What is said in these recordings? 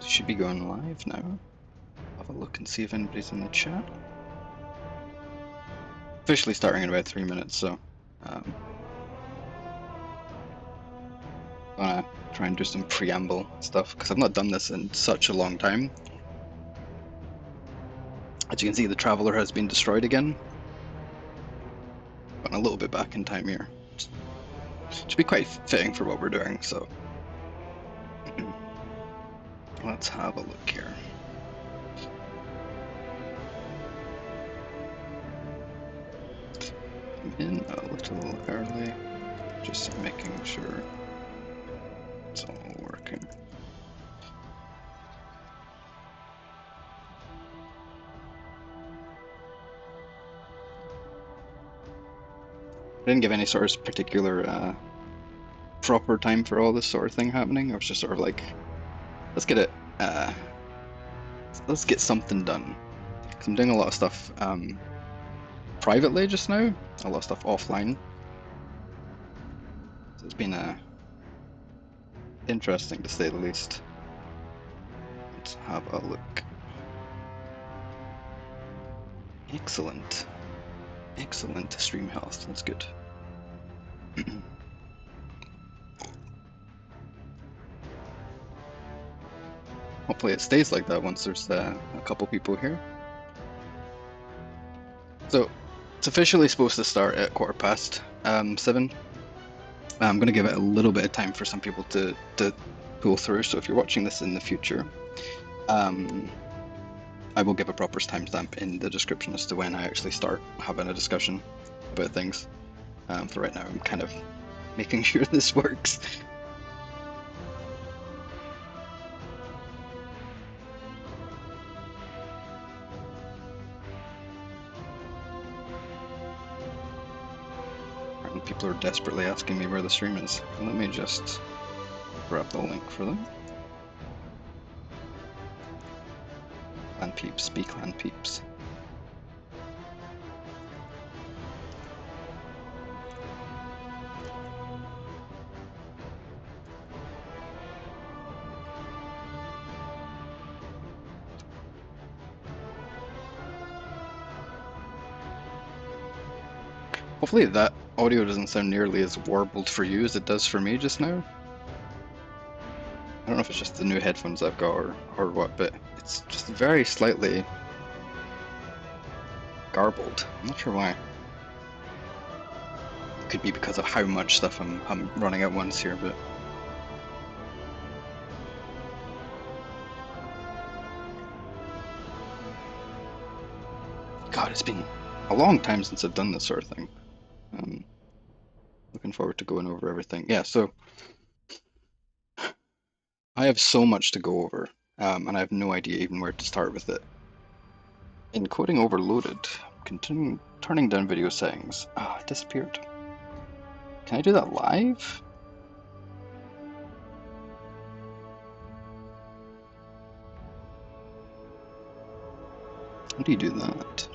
Should be going live now. Have a look and see if anybody's in the chat. Officially starting in about 3 minutes, so gonna try and do some preamble stuff because I've not done this in such a long time. As you can see, the Traveler has been destroyed again. Gone a little bit back in time here. Should be quite fitting for what we're doing, so let's have a look here. I'm in a little early, just making sure it's all working. I didn't give any sort of particular proper time for all this sort of thing happening. I was just sort of like, let's get it, let's get something done. Because I'm doing a lot of stuff privately just now, a lot of stuff offline. So it's been interesting to say the least. Let's have a look. Excellent. Excellent stream health, that's good. Hopefully it stays like that once there's a couple people here. So, it's officially supposed to start at 7:15. I'm going to give it a little bit of time for some people to pull through, so if you're watching this in the future, I will give a proper timestamp in the description as to when I actually start having a discussion about things. For right now, I'm kind of making sure this works. And people are desperately asking me where the stream is. Let me just grab the link for them. Clan peeps, be clan peeps. Hopefully that audio doesn't sound nearly as warbled for you as it does for me just now. I don't know if it's just the new headphones I've got or what, but it's just very slightly garbled. I'm not sure why. It could be because of how much stuff I'm running at once here, but God, it's been a long time since I've done this sort of thing. Looking forward to going over everything. Yeah, so I have so much to go over, and I have no idea even where to start with it. Encoding overloaded. Continuing turning down video settings. Ah, it disappeared. Can I do that live? How do you do that?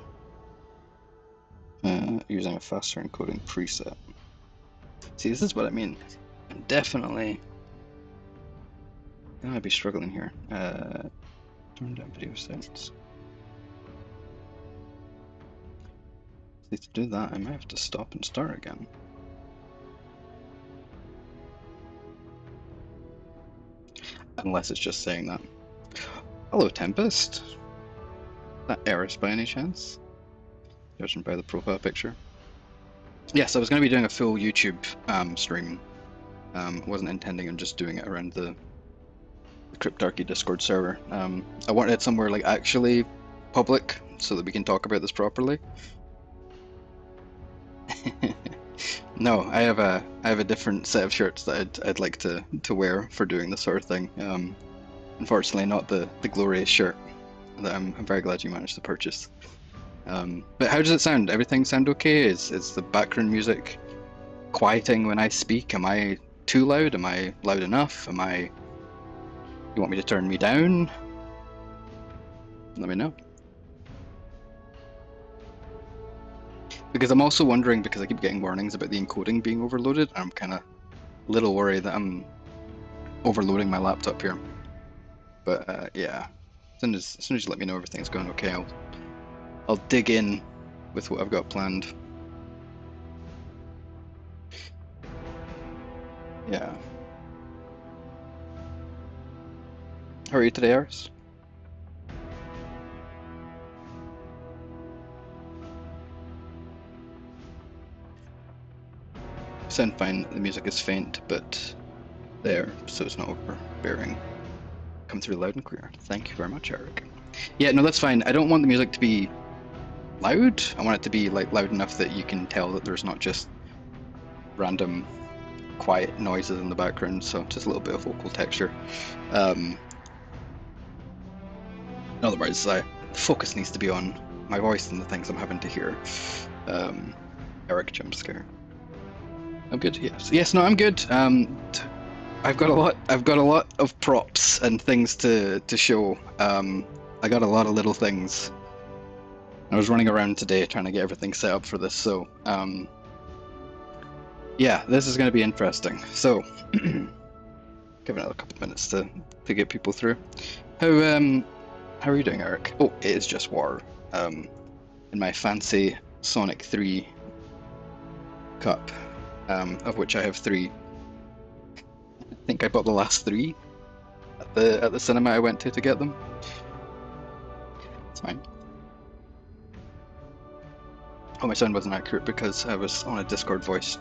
Using a faster encoding preset. See, this is what I mean. I'm definitely gonna be struggling here. Turn down video settings. See, to do that, I might have to stop and start again. Unless it's just saying that. Hello, Tempest. Is that Eris by any chance? Judging by the profile picture. Yes, I was going to be doing a full YouTube stream. Wasn't intending on just doing it around the Cryptarchy Discord server. I wanted it somewhere like actually public so that we can talk about this properly. No, I have a different set of shirts that I'd like to wear for doing this sort of thing. Unfortunately, not the glorious shirt that I'm very glad you managed to purchase. But how does it sound? Everything sound okay? Is the background music quieting when I speak? Am I too loud? Am I loud enough? You want me to turn me down? Let me know. Because I'm also wondering, because I keep getting warnings about the encoding being overloaded, I'm kind of a little worried that I'm overloading my laptop here. But yeah, as soon as you let me know everything's going okay, I'll dig in with what I've got planned. Yeah. How are you today, Aris? Sound fine. The music is faint, but there, so it's not overbearing. Come through loud and clear. Thank you very much, Eric. Yeah, no, that's fine. I don't want the music to be loud. I want it to be like loud enough that you can tell that there's not just random quiet noises in the background, so just a little bit of vocal texture. In other words, focus needs to be on my voice and the things I'm having to hear. Eric jump scare. I'm good. Yes. No, I'm good. I've got a lot of props and things to show. I got a lot of little things. I was running around today trying to get everything set up for this, so yeah, this is going to be interesting. So, give another couple of minutes to get people through. How are you doing, Eric? Oh, it is just war. In my fancy Sonic 3 cup, of which I have 3. I think I bought the last 3 at the cinema I went to get them. It's fine. Oh, my sound wasn't accurate because I was on a Discord voice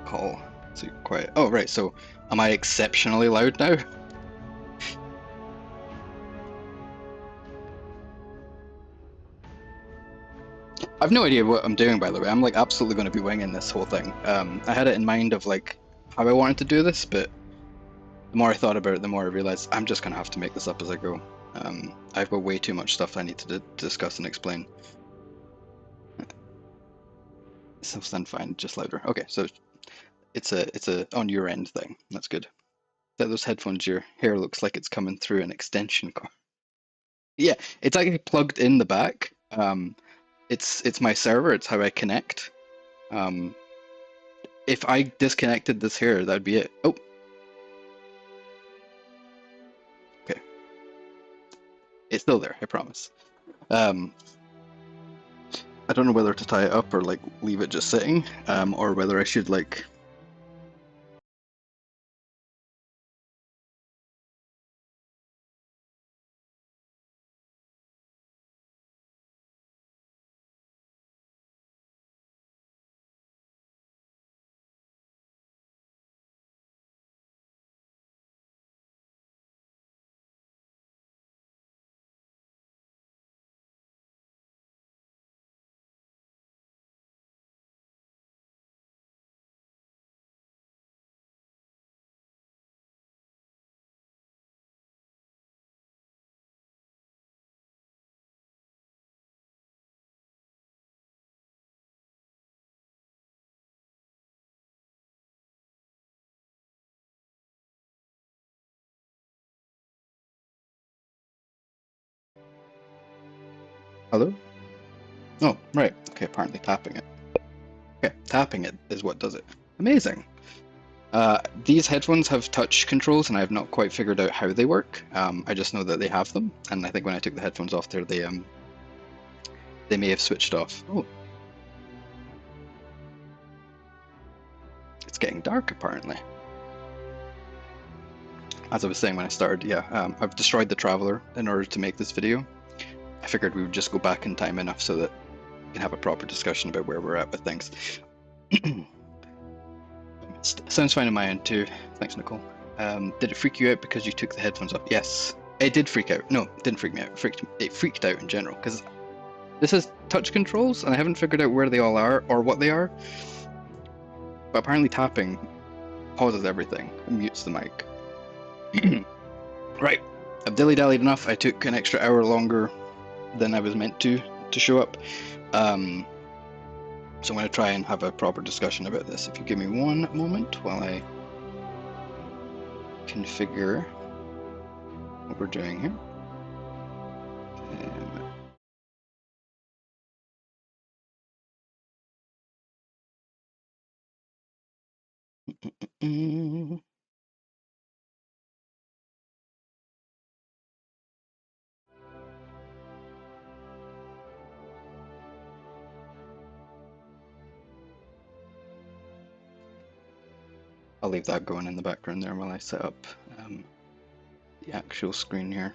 call. So you're quiet. Oh, right. So am I exceptionally loud now? I've no idea what I'm doing, by the way. I'm like absolutely going to be winging this whole thing. I had it in mind of like how I wanted to do this, but the more I thought about it, the more I realized I'm just going to have to make this up as I go. I've got way too much stuff I need to discuss and explain. So sound fine, just louder. Okay, so it's a on your end thing. That's good. That those headphones, your hair looks like it's coming through an extension cord. Yeah, it's actually plugged in the back. It's my server. It's how I connect. Um, if I disconnected this here, that'd be it. Oh, okay. It's still there, I promise. Um, I don't know whether to tie it up or like leave it just sitting, or whether I should like. Hello? Oh, right. Okay, apparently tapping it. Okay, tapping it is what does it. Amazing. These headphones have touch controls, and I have not quite figured out how they work. I just know that they have them, and I think when I took the headphones off there, they may have switched off. Oh, it's getting dark apparently. As I was saying when I started, yeah, I've destroyed the Traveler in order to make this video. I figured we would just go back in time enough so that we can have a proper discussion about where we're at with things. Sounds fine on my end too. Thanks, Nicole. Did it freak you out because you took the headphones off? Yes, it did freak out. No, it didn't freak me out. It freaked out in general because this has touch controls and I haven't figured out where they all are or what they are. But apparently tapping pauses everything and mutes the mic. Right, I've dilly-dallied enough. I took an extra hour longer than I was meant to show up. So I'm going to try and have a proper discussion about this. If you give me one moment while I configure what we're doing here. I'll leave that going in the background there while I set up the actual screen here.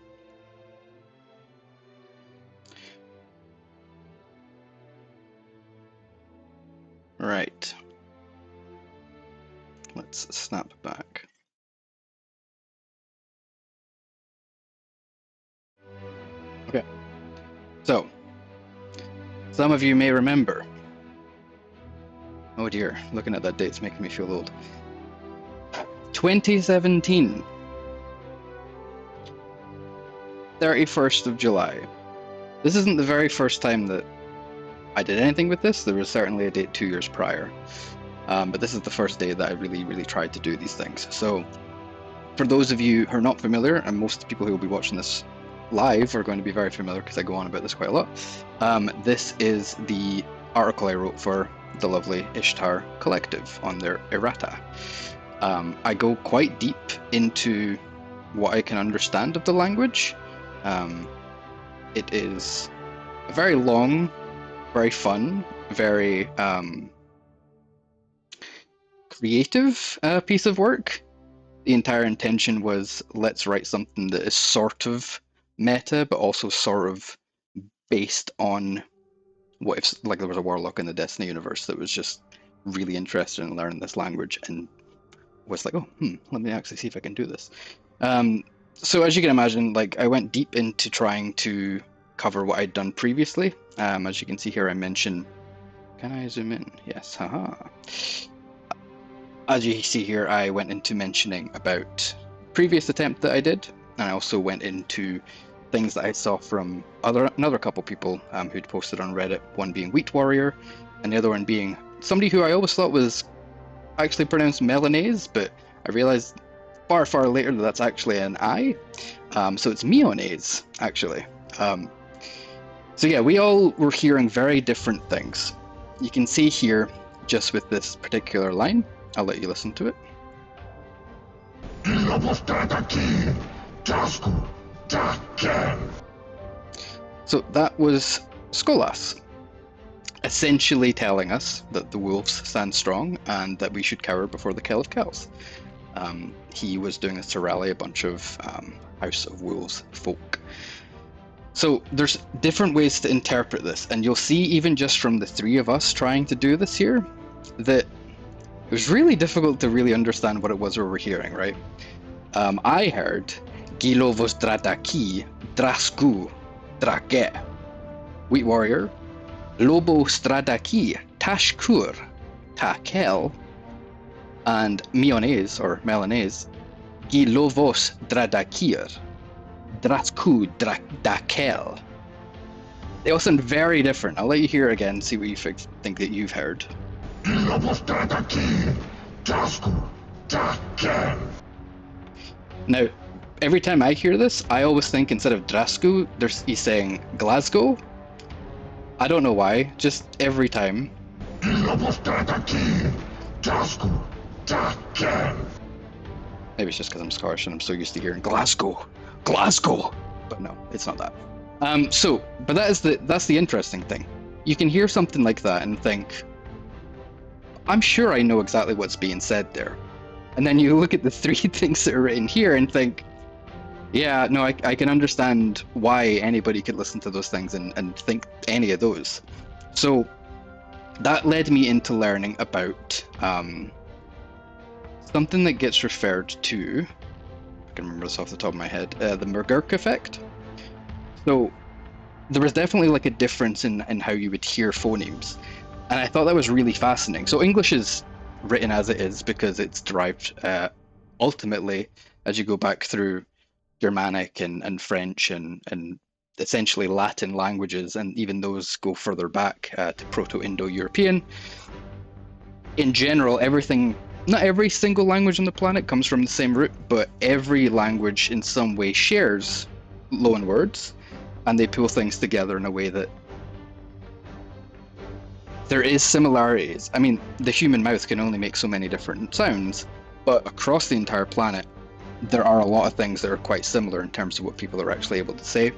Right. Let's snap back. Okay. So, some of you may remember. Oh dear, looking at that date's making me feel old. 2017. 31st of July. This isn't the very first time that I did anything with this. There was certainly a date 2 years prior. But this is the first day that I really tried to do these things. So, for those of you who are not familiar, and most people who will be watching this live are going to be very familiar because I go on about this quite a lot, this is the article I wrote for the lovely Ishtar Collective on their errata. I go quite deep into what I can understand of the language. It is a very long, very fun, very creative piece of work. The entire intention was, let's write something that is sort of meta, but also sort of based on what if, like, there was a warlock in the Destiny universe that was just really interested in learning this language and was like, oh, let me actually see if I can do this. So as you can imagine, like, I went deep into trying to cover what I'd done previously. As you can see here, I mention, can I zoom in? Yes, haha. As you see here, I went into mentioning about previous attempt that I did, and I also went into things that I saw from another couple people who'd posted on Reddit, one being Wheat Warrior, and the other one being somebody who I always thought was actually pronounced Melanese, but I realized far later that that's actually an I, so it's Meonese, actually. So yeah, we all were hearing very different things. You can see here, just with this particular line, I'll let you listen to it. So that was Skolas, essentially telling us that the wolves stand strong and that we should cower before the Kell of Kells. He was doing this to rally a bunch of House of Wolves folk. So there's different ways to interpret this, and you'll see even just from the three of us trying to do this here, that it was really difficult to really understand what it was we were hearing, right? I heard Gilovos Dradaki, Drasku, Drake, Wheat Warrior, Lobo Stradaki, Tashkur, Takel, and Meonese, or Melanese, Gilovos Dradakir, Drasku Dakel. They all sound very different. I'll let you hear it again, see what you think that you've heard. Now, every time I hear this, I always think instead of Drasku, he's saying Glasgow. I don't know why, just every time. Maybe it's just because I'm Scottish and I'm so used to hearing Glasgow. But no, it's not that. But that's the interesting thing. You can hear something like that and think, I'm sure I know exactly what's being said there. And then you look at the three things that are written here and think, yeah, no, I can understand why anybody could listen to those things and think any of those. So that led me into learning about something that gets referred to, I can remember this off the top of my head, the McGurk effect. So there was definitely like a difference in how you would hear phonemes. And I thought that was really fascinating. So English is written as it is because it's derived ultimately as you go back through Germanic and French and essentially Latin languages, and even those go further back to Proto-Indo-European. In general, not every single language on the planet comes from the same root, but every language in some way shares loan words, and they pull things together in a way that there is similarities. I mean, the human mouth can only make so many different sounds, but across the entire planet, there are a lot of things that are quite similar in terms of what people are actually able to say.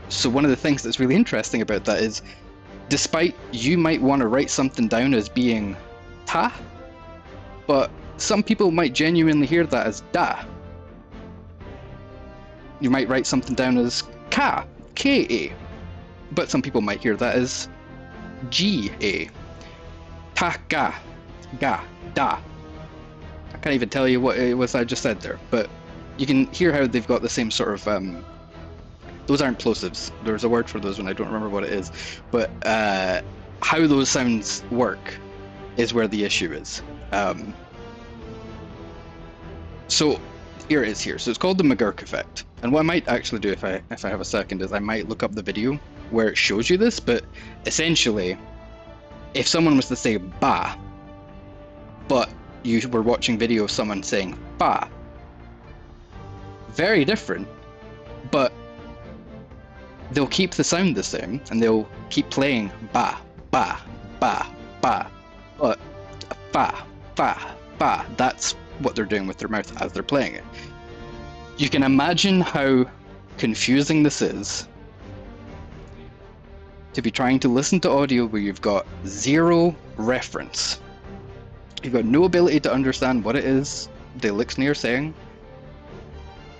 So one of the things that's really interesting about that is, despite you might want to write something down as being ta, but some people might genuinely hear that as da. You might write something down as ka, ka, but some people might hear that as ga, ta, ga, da. I can't even tell you what it was I just said there, but you can hear how they've got the same sort of, those aren't plosives. There's a word for those and I don't remember what it is, but how those sounds work is where the issue is. So here it is here. So it's called the McGurk effect. And what I might actually do if I have a second is I might look up the video where it shows you this, but essentially, if someone was to say ba, but you were watching video of someone saying ba, very different, but they'll keep the sound the same and they'll keep playing ba, ba, ba, ba, but ba, that's what they're doing with their mouth as they're playing it. You can imagine how confusing this is to be trying to listen to audio where you've got zero reference. You've got no ability to understand what it is the Eliksni are saying.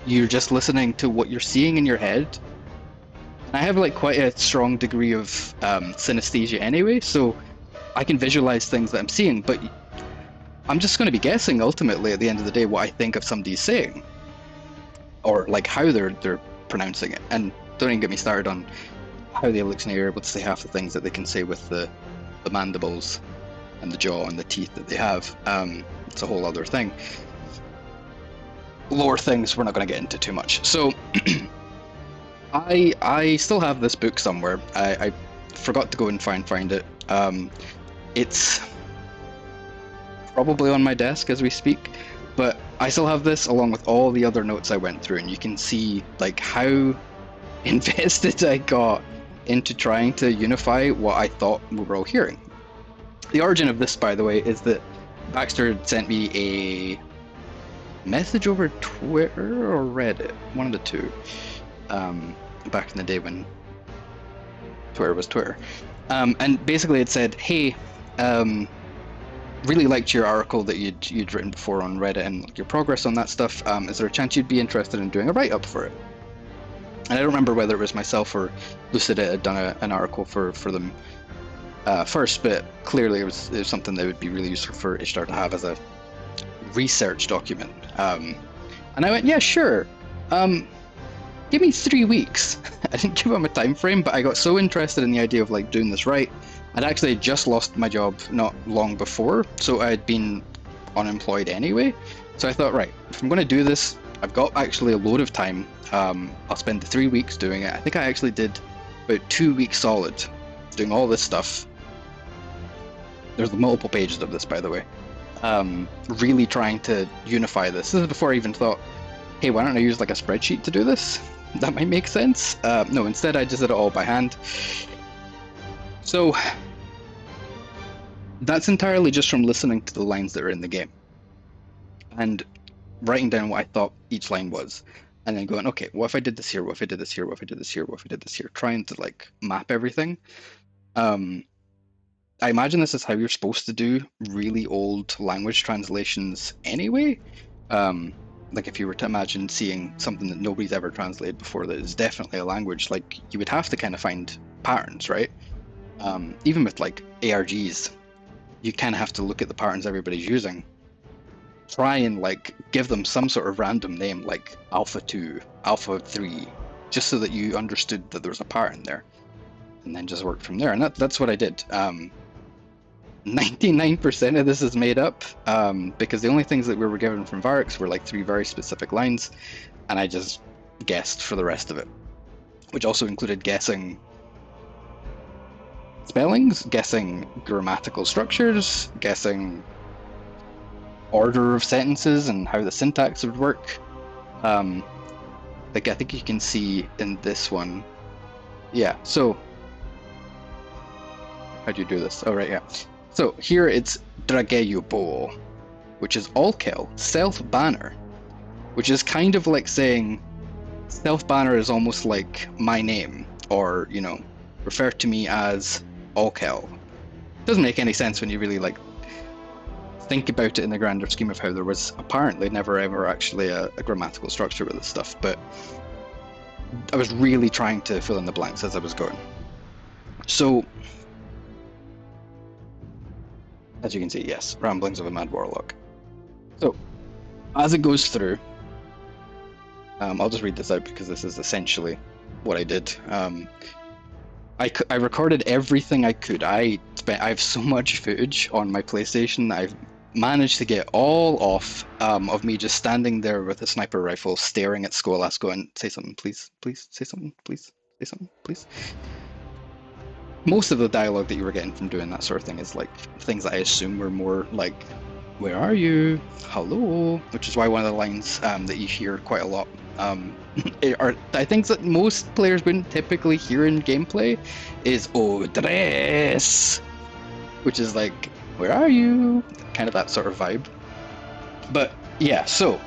You're just listening to what you're seeing in your head. I have like quite a strong degree of synesthesia anyway, so I can visualize things that I'm seeing, but I'm just going to be guessing ultimately at the end of the day what I think of somebody's saying, or like how they're pronouncing it. And don't even get me started on how the Eliksni are able to say half the things that they can say with the mandibles and the jaw and the teeth that they have. It's a whole other thing. Lore things we're not going to get into too much. So I still have this book somewhere. I forgot to go and find it. It's probably on my desk as we speak, but I still have this along with all the other notes I went through, and you can see like how invested I got into trying to unify what I thought we were all hearing. The origin of this, by the way, is that Baxter sent me a message over Twitter or Reddit, one of the two, back in the day when Twitter was Twitter. And basically it said, hey, really liked your article that you'd written before on Reddit and your progress on that stuff. Is there a chance you'd be interested in doing a write-up for it? And I don't remember whether it was myself or Lucid had done an article for them first, but clearly it was something that would be really useful for Ishtar to have as a research document. And I went, yeah, sure. Give me 3 weeks. I didn't give him a time frame, but I got so interested in the idea of like doing this right. I'd actually just lost my job not long before, so I'd been unemployed anyway. So I thought, right, if I'm going to do this, I've got actually a load of time. I'll spend the 3 weeks doing it. I think I actually did about 2 weeks solid doing all this stuff. There's multiple pages of this, by the way. Really trying to unify this. This is before I even thought, hey, why don't I use like a spreadsheet to do this? That might make sense. No, instead I just did it all by hand. So that's entirely just from listening to the lines that are in the game and writing down what I thought each line was, and then going, okay, what if I did this here? What if I did this here? What if I did this here? What if I did this here? Trying to like map everything. I imagine this is how you're supposed to do really old language translations anyway. Like if you were to imagine seeing something that nobody's ever translated before that is definitely a language, like you would have to kind of find patterns, right? Even with like ARGs, you kind of have to look at the patterns everybody's using, try and like give them some sort of random name like Alpha 2, Alpha 3, just so that you understood that there was a pattern there, and then just work from there. And that's what I did. 99% of this is made up, because the only things that we were given from Varix were like 3 very specific lines, and I just guessed for the rest of it, which also included guessing spellings, guessing grammatical structures, guessing order of sentences and how the syntax would work. Like I think you can see in this one. Yeah, so how do you do this? Oh right, yeah. So here it's Drageyubo, which is Allkel, self-banner, which is kind of like saying self-banner is almost like my name, or, you know, refer to me as Allkel. Doesn't make any sense when you really like think about it in the grander scheme of how there was apparently never ever actually a grammatical structure with this stuff, but I was really trying to fill in the blanks as I was going. So, as you can see, yes, Ramblings of a Mad Warlock. So, as it goes through, I'll just read this out because this is essentially what I did. I recorded everything I could. I have so much footage on my PlayStation that I've managed to get all off of me just standing there with a sniper rifle staring at Skolas going, say something please, please, say something please, say something please. Most of the dialogue that you were getting from doing that sort of thing is like things that I assume were more like, where are you? Hello? Which is why one of the lines that you hear quite a lot I think that most players wouldn't typically hear in gameplay is "Oh, Duress," which is like, where are you? Kind of that sort of vibe. But yeah, so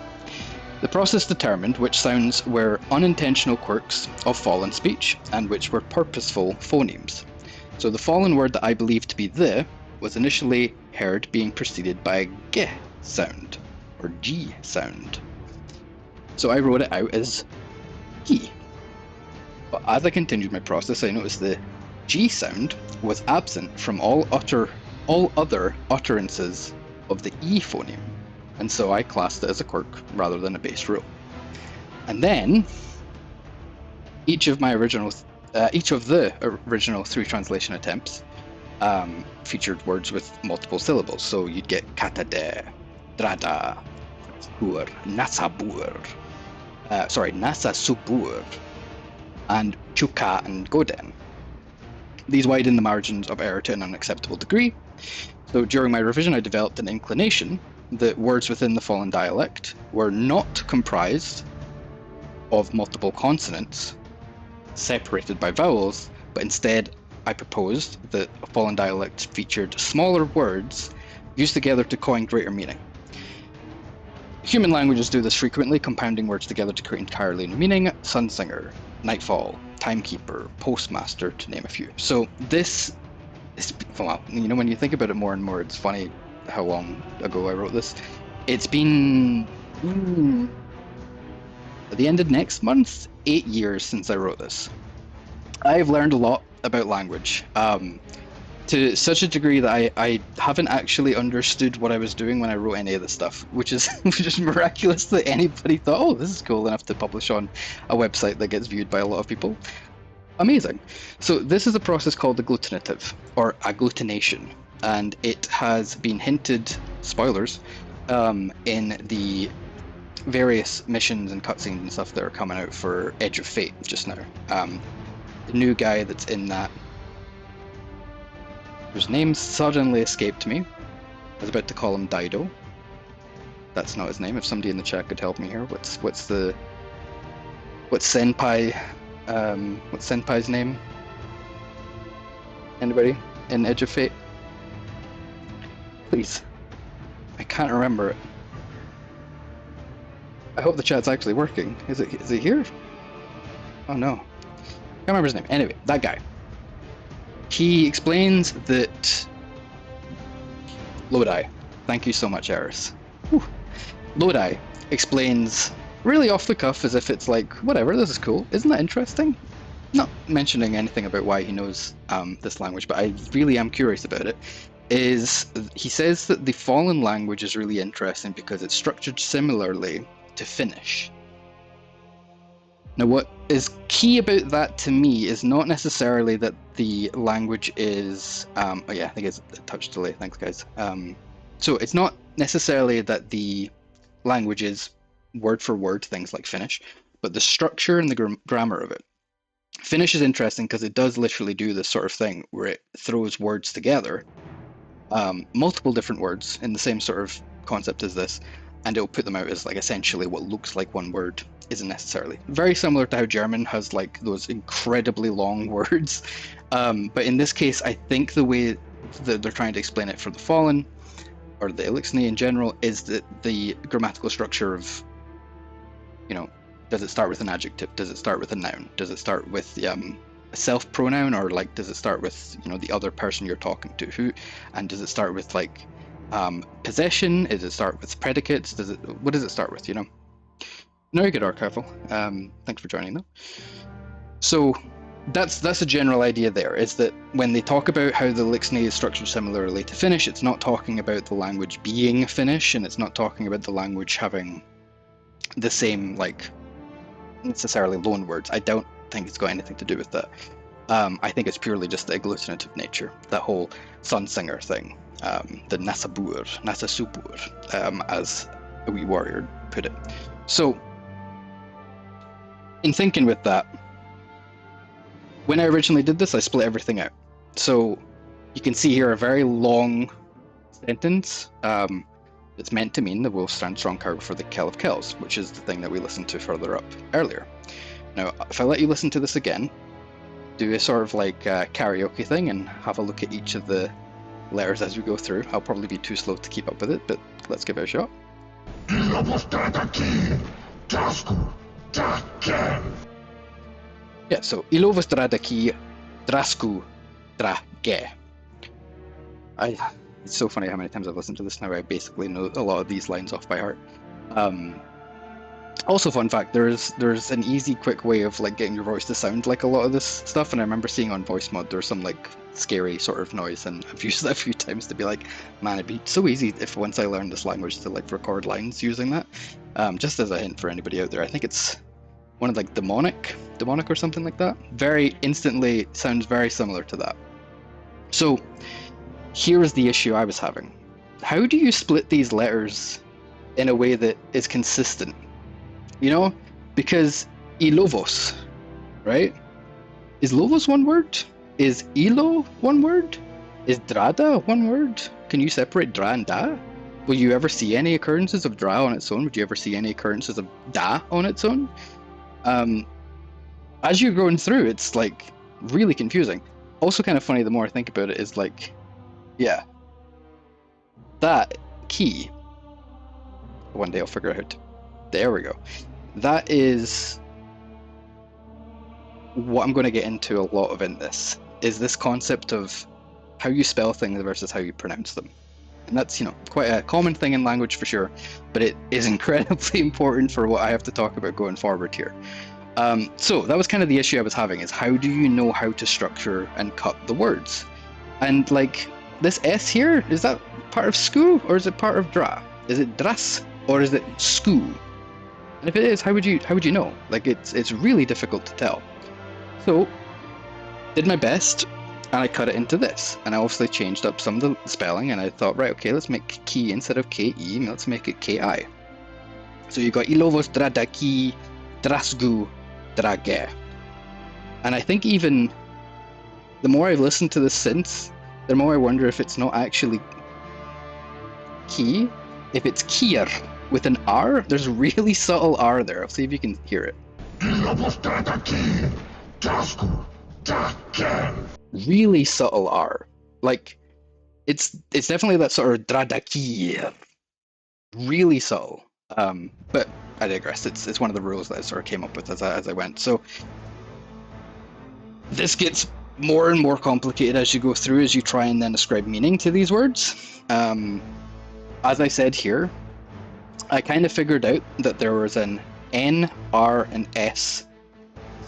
the process determined which sounds were unintentional quirks of fallen speech and which were purposeful phonemes. So the fallen word that I believed to be the was initially heard being preceded by a g sound, or g sound. So I wrote it out as G. But as I continued my process, I noticed the G sound was absent from all other utterances of the E phoneme, and so I classed it as a quirk rather than a base rule. And then each of the original 3 translation attempts featured words with multiple syllables. So you'd get katade, drada, hur, nasabur. Nasa Subur, and Chuka and Goden. These widen the margins of error to an unacceptable degree. So during my revision, I developed an inclination that words within the fallen dialect were not comprised of multiple consonants separated by vowels, but instead I proposed that a fallen dialect featured smaller words used together to coin greater meaning. Human languages do this frequently, compounding words together to create entirely new meaning. Sunsinger, Nightfall, Timekeeper, Postmaster, to name a few. So this is, well, you know, when you think about it more and more, it's funny how long ago I wrote this. It's been, at the end of next month, 8 years since I wrote this. I've learned a lot about language. To such a degree that I haven't actually understood what I was doing when I wrote any of this stuff, which is miraculous that anybody thought, oh, this is cool enough to publish on a website that gets viewed by a lot of people. Amazing. So this is a process called agglutinative, or agglutination, and it has been hinted, spoilers, in the various missions and cutscenes and stuff that are coming out for Edge of Fate just now. The new guy that's in that, whose name suddenly escaped me. I was about to call him Dido. That's not his name. If somebody in the chat could help me here, what's Senpai's name? Anybody in Edge of Fate? Please. I can't remember it. I hope the chat's actually working. Is it here? Oh no. Can't remember his name. Anyway, that guy. He explains that Lodi, thank you so much, Eris. Lodi explains really off the cuff as if it's like, whatever, this is cool. Isn't that interesting? Not mentioning anything about why he knows this language, but I really am curious about it. He says that the Fallen language is really interesting because it's structured similarly to Finnish. Now, what is key about that to me is not necessarily that the language is, oh yeah, I think it's a touch delay, thanks guys. So it's not necessarily that the language is word for word things like Finnish, but the structure and the grammar of it. Finnish is interesting because it does literally do this sort of thing where it throws words together, multiple different words in the same sort of concept as this, and it'll put them out as like essentially what looks like one word isn't necessarily. Very similar to how German has like those incredibly long words. But in this case, I think the way that they're trying to explain it for the Fallen, or the Eliksni in general, is that the grammatical structure of, you know, does it start with an adjective? Does it start with a noun? Does it start with a self pronoun, or like does it start with, you know, the other person you're talking to? Who, and does it start with like Possession, does it start with predicates? What does it start with, you know? Very good, Archival. Thanks for joining though. So that's a general idea there, is that when they talk about how the Eliksni is structured similarly to Finnish, it's not talking about the language being Finnish, and it's not talking about the language having the same, like, necessarily loan words. I don't think it's got anything to do with that. I think it's purely just the agglutinative nature, that whole sun singer thing, the Nasabur, Nasasupur, as a wee warrior put it. So, in thinking with that, when I originally did this, I split everything out. So, you can see here a very long sentence that's meant to mean the wolf stands strong tower before the Kell of Kells, which is the thing that we listened to further up earlier. Now, if I let you listen to this again, do a sort of like karaoke thing and have a look at each of the letters as we go through. I'll probably be too slow to keep up with it, but let's give it a shot. Yeah, so Ilovostradaki Drasku Drage. It's so funny how many times I've listened to this now. I basically know a lot of these lines off by heart. Also, fun fact: there's an easy, quick way of like getting your voice to sound like a lot of this stuff. And I remember seeing on Voice Mod there's some like scary sort of noise, and I've used that a few times to be like, man, it'd be so easy if once I learned this language to like record lines using that. Just as a hint for anybody out there, I think it's one of like demonic or something like that. Very instantly sounds very similar to that. So here is the issue I was having. How do you split these letters in a way that is consistent? You know, because Ilovos, right? Is Lovos one word? Is Ilo one word? Is Drada one word? Can you separate Dra and Da? Will you ever see any occurrences of Dra on its own? Would you ever see any occurrences of Da on its own? As you're going through, it's like really confusing. Also kind of funny the more I think about it is like, yeah, that key, one day I'll figure out, there we go. That is what I'm going to get into a lot of in this, is this concept of how you spell things versus how you pronounce them. And that's, you know, quite a common thing in language for sure, but it is incredibly important for what I have to talk about going forward here. So that was kind of the issue I was having, is how do you know how to structure and cut the words? And like this S here, is that part of sku or is it part of dra? Is it dras or is it sku? And if it is, how would you know? Like it's really difficult to tell. So did my best and I cut it into this, and I obviously changed up some of the spelling, and I thought, right, okay, let's make ki instead of ke, let's make it ki. So you got Ilovos Dradaki Drasgu Drage. And I think even the more I've listened to this since, the more I wonder if it's not actually ki, if it's kier with an R. There's a really subtle R there. I'll see if you can hear it. Really subtle R. Like, it's definitely that sort of dradaki. Really subtle. But I digress. It's one of the rules that I sort of came up with as I went. So this gets more and more complicated as you go through, as you try and then ascribe meaning to these words. As I said here, I kind of figured out that there was an N, R, and S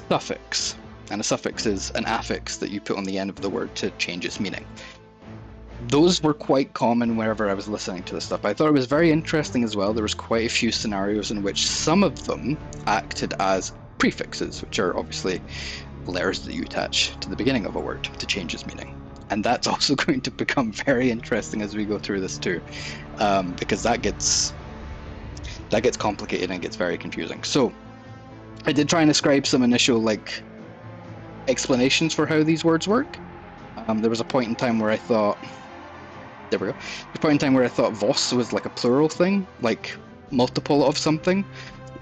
suffix. And a suffix is an affix that you put on the end of the word to change its meaning. Those were quite common whenever I was listening to this stuff. I thought it was very interesting as well. There was quite a few scenarios in which some of them acted as prefixes, which are obviously letters that you attach to the beginning of a word to change its meaning. And that's also going to become very interesting as we go through this too, because that gets complicated and gets very confusing. So I did try and ascribe some initial like explanations for how these words work. There was a point in time where I thought, there we go. A point in time where I thought vos was like a plural thing, like multiple of something.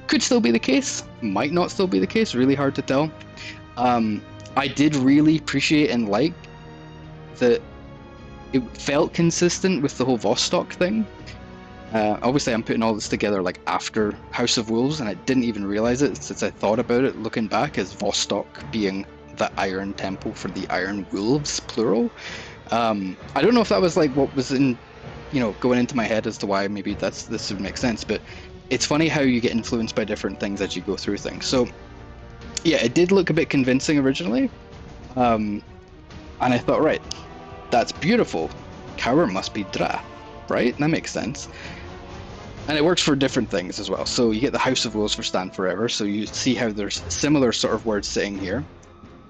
Could still be the case, might not still be the case, really hard to tell. I did really appreciate and like that it felt consistent with the whole Vostok thing. Obviously I'm putting all this together like after House of Wolves, and I didn't even realize it since I thought about it looking back as Vostok being the Iron Temple for the Iron Wolves, plural. I don't know if that was like what was in you know, going into my head as to why maybe this would make sense, but it's funny how you get influenced by different things as you go through things. So yeah, it did look a bit convincing originally, and I thought, right, that's beautiful. Cower must be Dra, right? That makes sense. And it works for different things as well. So you get the House of Wolves for Stand Forever, so you see how there's similar sort of words sitting here.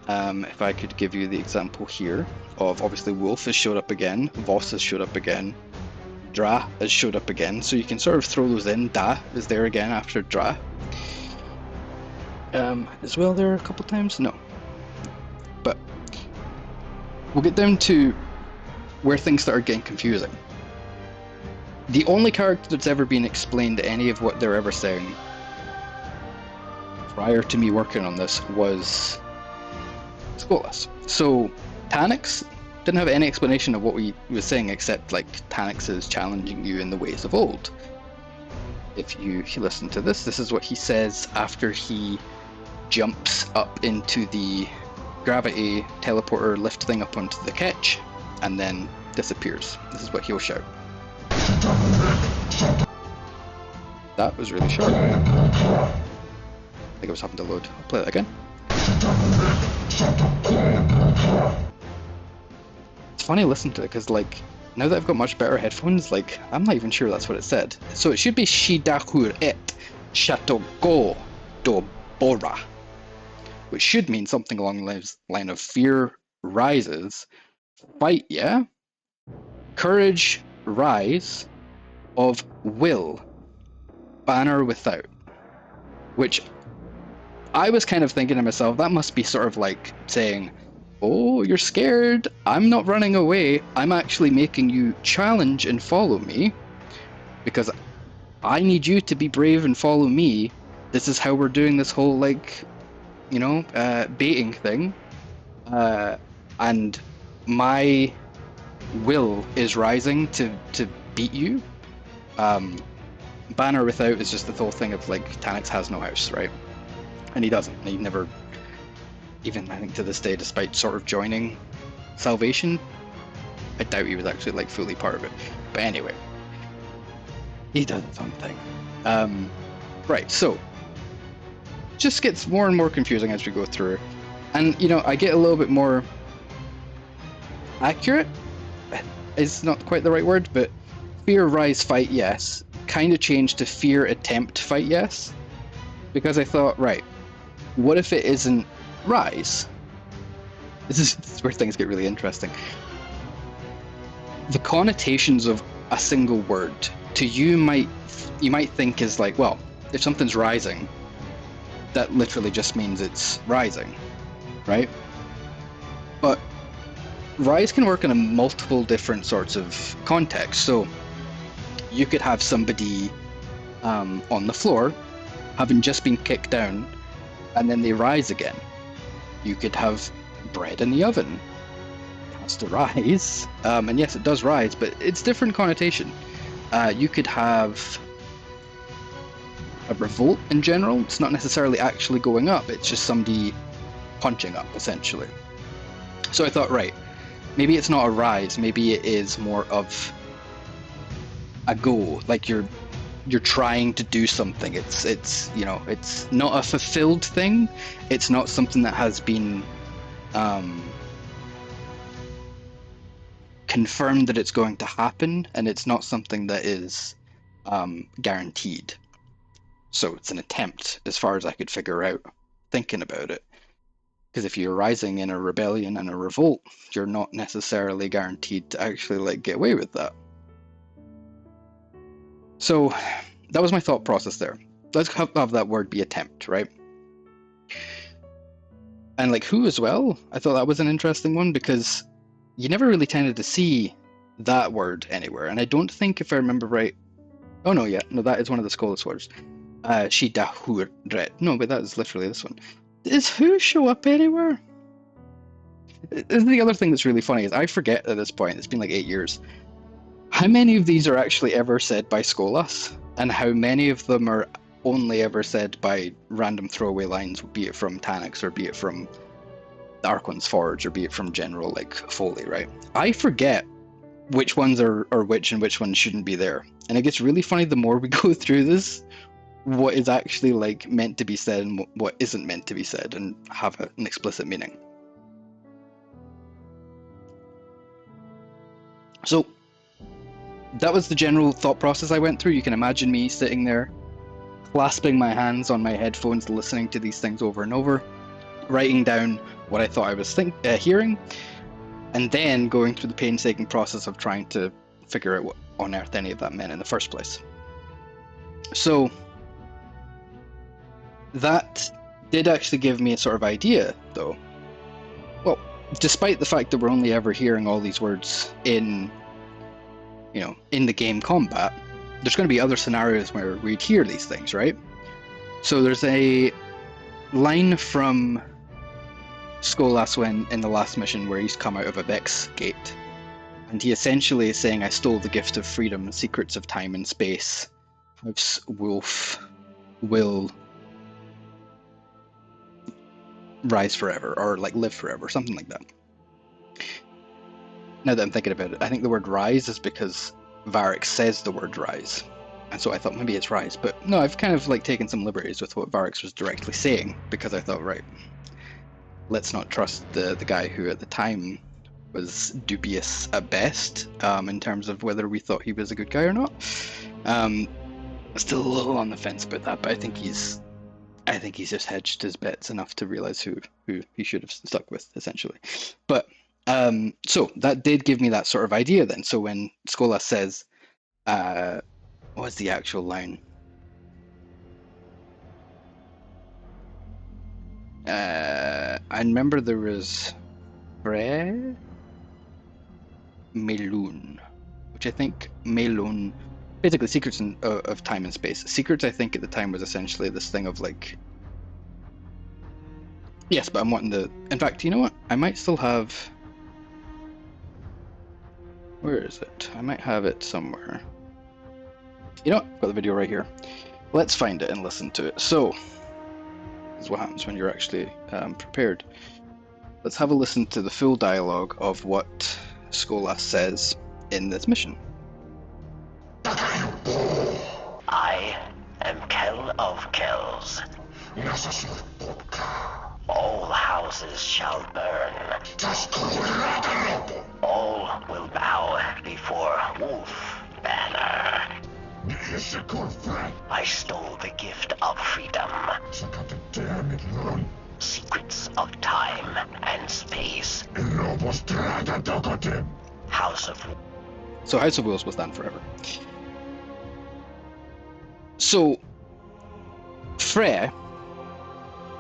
If I could give you the example here of, obviously, Wolf has showed up again, Voss has showed up again, Dra has showed up again, so you can sort of throw those in. Da is there again after Dra. As well there a couple times? No. But we'll get down to where things start getting confusing. The only character that's ever been explained any of what they're ever saying prior to me working on this was Skolas. So Tanix didn't have any explanation of what we were saying except like Tanix is challenging you in the ways of old. If you listen to this, this is what he says after he jumps up into the gravity teleporter lift thing up onto the ketch and then disappears. This is what he'll shout. That was really short. I think I was having to load. I'll play that again. It's funny listening to it because, like, now that I've got much better headphones, like, I'm not even sure that's what it said. So it should be Shidahur et Shatogo do Bora, which should mean something along the line of fear rises, fight, yeah? Courage rise, of will, banner without. Which I was kind of thinking to myself, that must be sort of like saying, oh, you're scared, I'm not running away, I'm actually making you challenge and follow me, because I need you to be brave and follow me. This is how we're doing this whole, like, you know, baiting thing. And my will is rising to beat you. Banner without is just the whole thing of, like, Tanix has no house, right? And he doesn't. He never, even I think to this day, despite sort of joining Salvation, I doubt he was actually, like, fully part of it. But anyway, he does his own thing. Right, so just gets more and more confusing as we go through. And, you know, I get a little bit more accurate, is not quite the right word, but fear, rise, fight, yes, kind of changed to fear, attempt, fight, yes. Because I thought, right, what if it isn't rise? This is where things get really interesting. The connotations of a single word to you might think is like, well, if something's rising, that literally just means it's rising, right? But rise can work in a multiple different sorts of contexts. So you could have somebody on the floor having just been kicked down and then they rise again. You could have bread in the oven. It has to rise. And yes, it does rise, but it's different connotation. You could have a revolt in general. It's not necessarily actually going up, it's just somebody punching up, essentially. So I thought, right, maybe it's not a rise, maybe it is more of a go, like you're trying to do something. It's you know, it's not a fulfilled thing, it's not something that has been confirmed that it's going to happen, and it's not something that is guaranteed. So it's an attempt, as far as I could figure out thinking about it. Because if you're rising in a rebellion and a revolt, you're not necessarily guaranteed to actually, like, get away with that. So that was my thought process there. Let's have that word be attempt, right? And, like, who as well? I thought that was an interesting one because you never really tended to see that word anywhere. And I don't think, if I remember right, oh no, yeah, no, that is one of the Skolas words. Shidahur-ret. No, but that is literally this one. Does who show up anywhere? This is the other thing that's really funny, is I forget at this point, it's been like 8 years, how many of these are actually ever said by Skolas, and how many of them are only ever said by random throwaway lines, be it from Tanix, or be it from the Archon's Forge, or be it from general, like, Foley, right? I forget which ones are which and which ones shouldn't be there. And it gets really funny the more we go through this, what is actually like meant to be said and what isn't meant to be said and have an explicit meaning. So that was the general thought process I went through. You can imagine me sitting there, clasping my hands on my headphones, listening to these things over and over, writing down what I thought I was hearing, and then going through the painstaking process of trying to figure out what on earth any of that meant in the first place. So that did actually give me a sort of idea, though. Well, despite the fact that we're only ever hearing all these words in, you know, in the game combat, there's going to be other scenarios where we'd hear these things, right? So there's a line from Skolas when in the last mission where he's come out of a Vex gate, and he essentially is saying, "I stole the gift of freedom, secrets of time and space. House Wolf will rise forever," or like live forever, something like that. Now that I'm thinking about it, I think the word rise is because Varric says the word rise, and so I thought maybe it's rise, but no, I've kind of like taken some liberties with what Varric was directly saying, because I thought, right, let's not trust the guy who at the time was dubious at best, in terms of whether we thought he was a good guy or not. Still a little on the fence about that, but I think he's just hedged his bets enough to realize who he should have stuck with, essentially. But so that did give me that sort of idea then. So when Skolas says, what's the actual line? I remember there was Bre Melun, which I think Melun, basically secrets of time and space. Secrets, I think at the time was essentially this thing of like, yes, but I'm wanting to, in fact, you know what? I might still have, where is it? I might have it somewhere. You know what? I've got the video right here. Let's find it and listen to it. So, this is what happens when you're actually prepared. Let's have a listen to the full dialogue of what Skolas says in this mission. I am Kell of Kells. All houses shall burn. All will bow before Wolf Banner. I stole the gift of freedom. Secrets of time and space. House of... So House of Wolves will stand forever. So Frey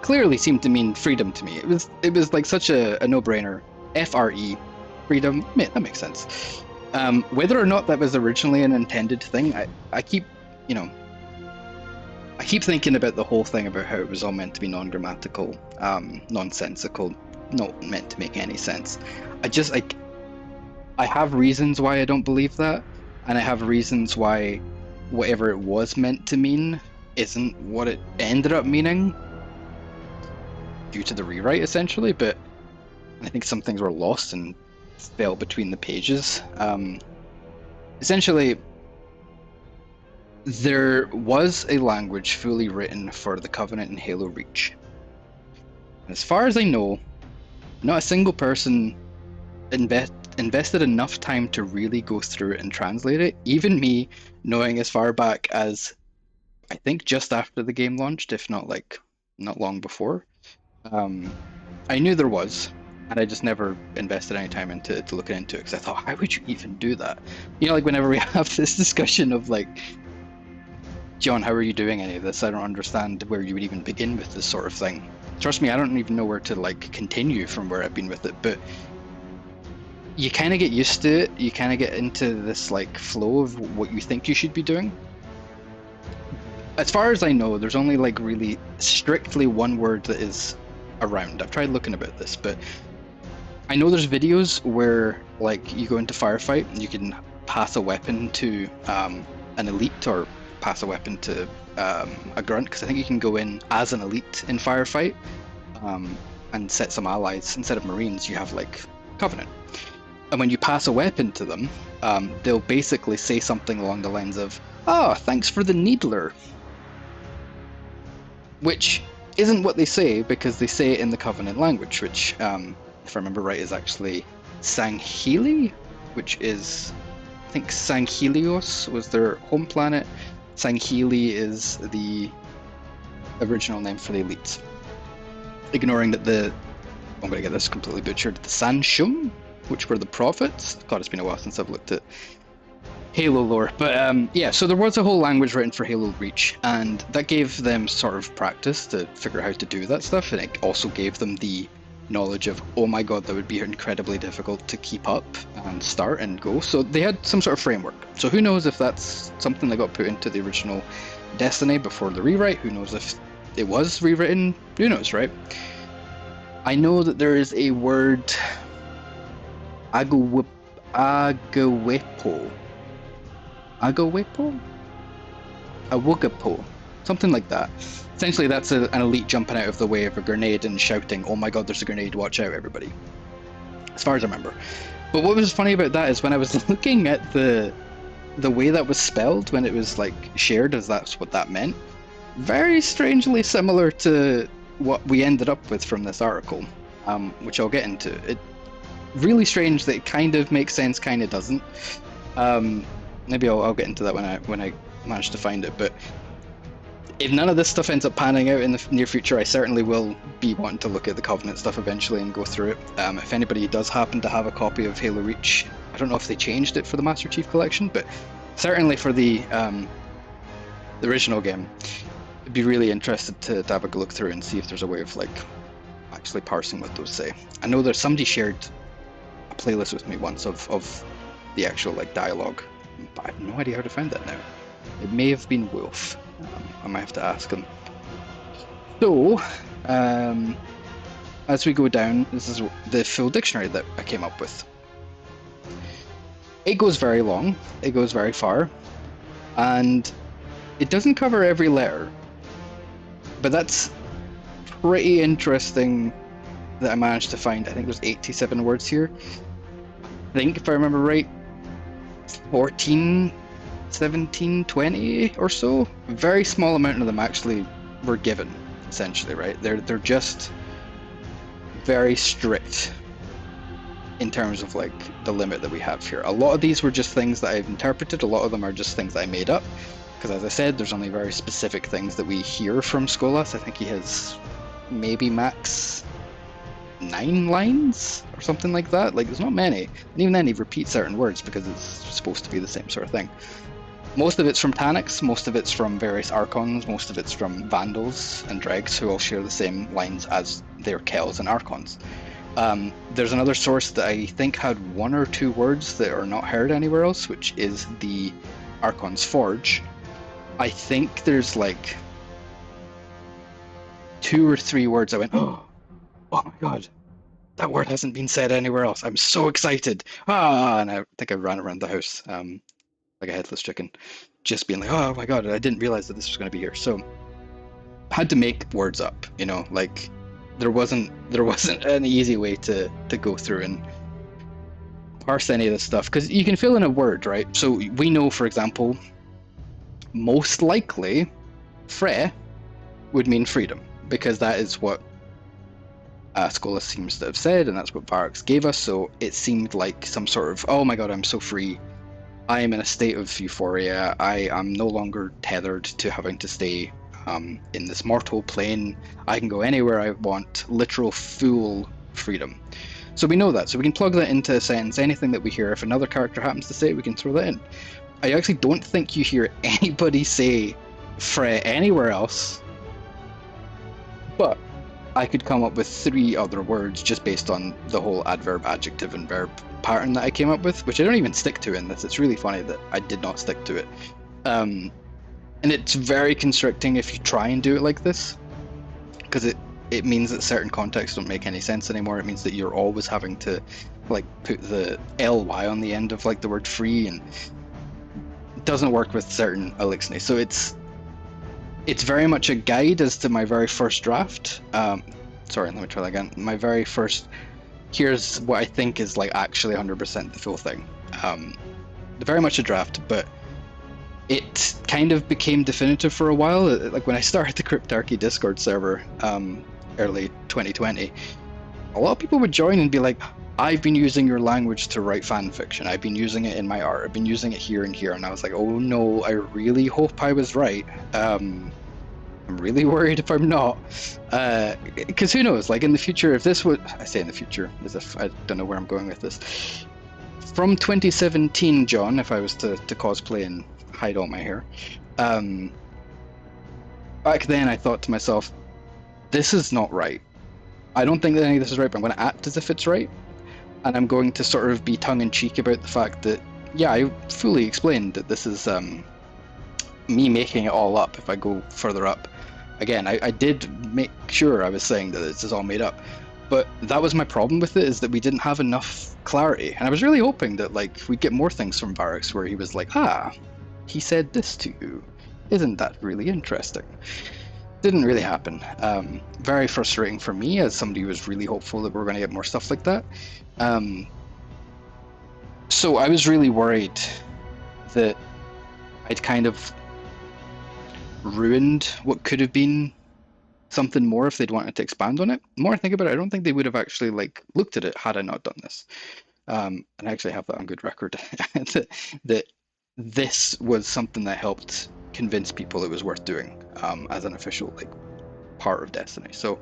clearly seemed to mean freedom to me. It was like such a no-brainer. FRE, freedom. That makes sense. Whether or not that was originally an intended thing, I keep, you know, I keep thinking about the whole thing about how it was all meant to be non-grammatical, nonsensical, not meant to make any sense. I have reasons why I don't believe that, and I have reasons why whatever it was meant to mean isn't what it ended up meaning due to the rewrite, essentially. But I think some things were lost and fell between the pages. Essentially, there was a language fully written for the Covenant in Halo Reach. And as far as I know, not a single person invested enough time to really go through it and translate it. Even me, knowing as far back as I think just after the game launched, if not like not long before, I knew there was, and I just never invested any time into looking into it, because I thought, how would you even do that? You know, like whenever we have this discussion of like, John, how are you doing any of this? I don't understand where you would even begin with this sort of thing. Trust me, I don't even know where to like continue from where I've been with it, but you kind of get used to it. You kind of get into this like flow of what you think you should be doing. As far as I know, there's only like really strictly one word that is around. I've tried looking about this, but I know there's videos where like you go into firefight and you can pass a weapon to an elite, or pass a weapon to a grunt, because I think you can go in as an elite in firefight and set some allies. Instead of Marines, you have like Covenant. And when you pass a weapon to them, they'll basically say something along the lines of, "Ah, thanks for the needler," which isn't what they say, because they say it in the Covenant language, which, if I remember right, is actually Sangheli, which is, I think Sanghelios was their home planet. Sangheli is the original name for the elites. Ignoring that I'm going to get this completely butchered, the Sarsion, which were the prophets. God, it's been a while since I've looked at Halo lore. But yeah, so there was a whole language written for Halo Reach, and that gave them sort of practice to figure out how to do that stuff, and it also gave them the knowledge of, oh my god, that would be incredibly difficult to keep up and start and go. So they had some sort of framework. So who knows if that's something that got put into the original Destiny before the rewrite? Who knows if it was rewritten? Who knows, right? I know that there is a word, Agawepo. Awugapo? Something like that. Essentially, that's an elite jumping out of the way of a grenade and shouting, "Oh my god, there's a grenade, watch out, everybody." As far as I remember. But what was funny about that is when I was looking at the way that was spelled, when it was like shared as that's what that meant, very strangely similar to what we ended up with from this article, which I'll get into. It really strange that it kind of makes sense, kind of doesn't. Maybe I'll get into that when I manage to find it. But if none of this stuff ends up panning out in the near future, I certainly will be wanting to look at the Covenant stuff eventually and go through it. If anybody does happen to have a copy of Halo Reach, I don't know if they changed it for the Master Chief Collection, but certainly for the original game, I'd be really interested to have a look through and see if there's a way of like actually parsing what those say. I know there's somebody shared a playlist with me once of the actual like dialogue, but I have no idea how to find that now. It may have been Wolf. I might have to ask him. So, as we go down, this is the full dictionary that I came up with. It goes very long, it goes very far, and it doesn't cover every letter, but that's pretty interesting that I managed to find. I think there's 87 words here. I think, if I remember right, 14, 17, 20 or so. A very small amount of them actually were given, essentially, right? They're just very strict in terms of like the limit that we have here. A lot of these were just things that I've interpreted. A lot of them are just things that I made up, because as I said, there's only very specific things that we hear from Skolas. I think he has maybe max 9 lines or something like that. Like, there's not many, and even then he repeats certain words because it's supposed to be the same sort of thing. Most of it's from Taniks, most of it's from various Archons, most of it's from Vandals and Dregs, who all share the same lines as their Kells and Archons. There's another source that I think had 1 or 2 words that are not heard anywhere else, which is the Archon's Forge. I think there's like 2 or 3 words I went, oh my god, that word hasn't been said anywhere else. I'm so excited. And I think I ran around the house like a headless chicken, just being like, oh my god, I didn't realize that this was going to be here. So I had to make words up, you know, like there wasn't an easy way to go through and parse any of this stuff, because you can fill in a word, right? So we know, for example, most likely Frey would mean freedom, because that is what Skolas seems to have said, and that's what Varrox gave us. So it seemed like some sort of, oh my god, I'm so free, I am in a state of euphoria, I am no longer tethered to having to stay in this mortal plane, I can go anywhere I want, literal full freedom. So we know that, so we can plug that into a sentence. Anything that we hear, if another character happens to say it, we can throw that in. I actually don't think you hear anybody say Frey anywhere else, but I could come up with 3 other words just based on the whole adverb, adjective, and verb pattern that I came up with, which I don't even stick to in this. It's really funny that I did not stick to it. And it's very constricting if you try and do it like this, because it means that certain contexts don't make any sense anymore. It means that you're always having to like put the ly on the end of like the word free, and it doesn't work with certain Eliksni. So it's very much a guide as to my very first draft. Sorry, let me try that again. My very first, here's what I think is like actually 100% the full thing. very much a draft, but it kind of became definitive for a while. Like when I started the Cryptarchy Discord server, early 2020, a lot of people would join and be like, I've been using your language to write fan fiction. I've been using it in my art. I've been using it here and here. And I was like, oh no, I really hope I was right. I'm really worried if I'm not. Because who knows, like in the future, if this would, I say in the future, as if I don't know where I'm going with this. From 2017, John, if I was to cosplay and hide all my hair, back then I thought to myself, this is not right. I don't think that any of this is right, but I'm going to act as if it's right. And I'm going to sort of be tongue-in-cheek about the fact that, yeah, I fully explained that this is me making it all up if I go further up. Again, I did make sure I was saying that this is all made up. But that was my problem with it, is that we didn't have enough clarity. And I was really hoping that like we'd get more things from Varix where he was like, he said this to you. Isn't that really interesting? Didn't really happen. Very frustrating for me as somebody who was really hopeful that we were going to get more stuff like that. So I was really worried that I'd kind of ruined what could have been something more if they'd wanted to expand on it. The more I think about it, I don't think they would have actually like looked at it had I not done this. And I actually have that on good record that this was something that helped convince people it was worth doing as an official like part of Destiny. So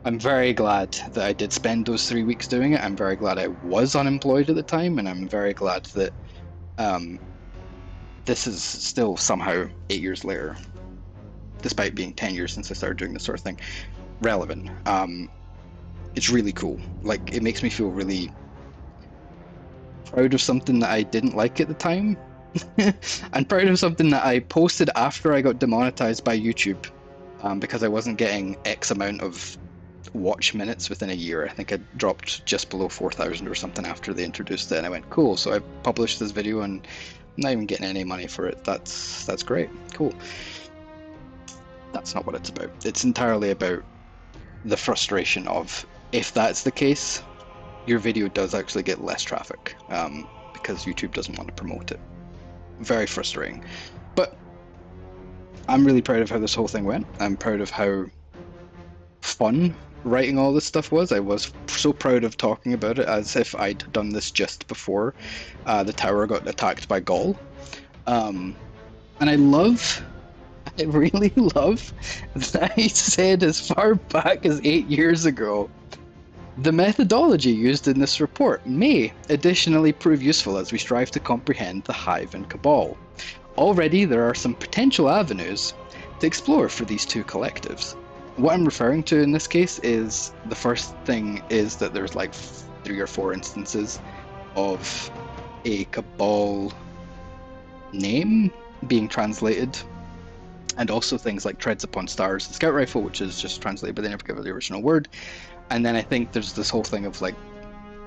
I'm very glad that I did spend those 3 weeks doing it. I'm very glad I was unemployed at the time, and I'm very glad that this is still somehow 8 years later, despite being 10 years since I started doing this sort of thing, relevant. It's really cool. Like, it makes me feel really proud of something that I didn't like at the time. And proud of something that I posted after I got demonetized by YouTube, because I wasn't getting X amount of watch minutes within a year. I think I dropped just below 4,000 or something after they introduced it, and I went, cool, so I published this video and I'm not even getting any money for it. That's great. Cool. That's not what it's about. It's entirely about the frustration of, if that's the case, your video does actually get less traffic, because YouTube doesn't want to promote it. Very frustrating. But I'm really proud of how this whole thing went. I'm proud of how fun writing all this stuff was. I was so proud of talking about it as if I'd done this just before the tower got attacked by Gaul. And I really love that I said as far back as 8 years ago, the methodology used in this report may additionally prove useful as we strive to comprehend the Hive and Cabal. Already there are some potential avenues to explore for these two collectives. What I'm referring to in this case is, the first thing is that there's like 3 or 4 instances of a Cabal name being translated, and also things like Treads Upon Stars, the Scout Rifle, which is just translated, but they never give it the original word. And then I think there's this whole thing of like,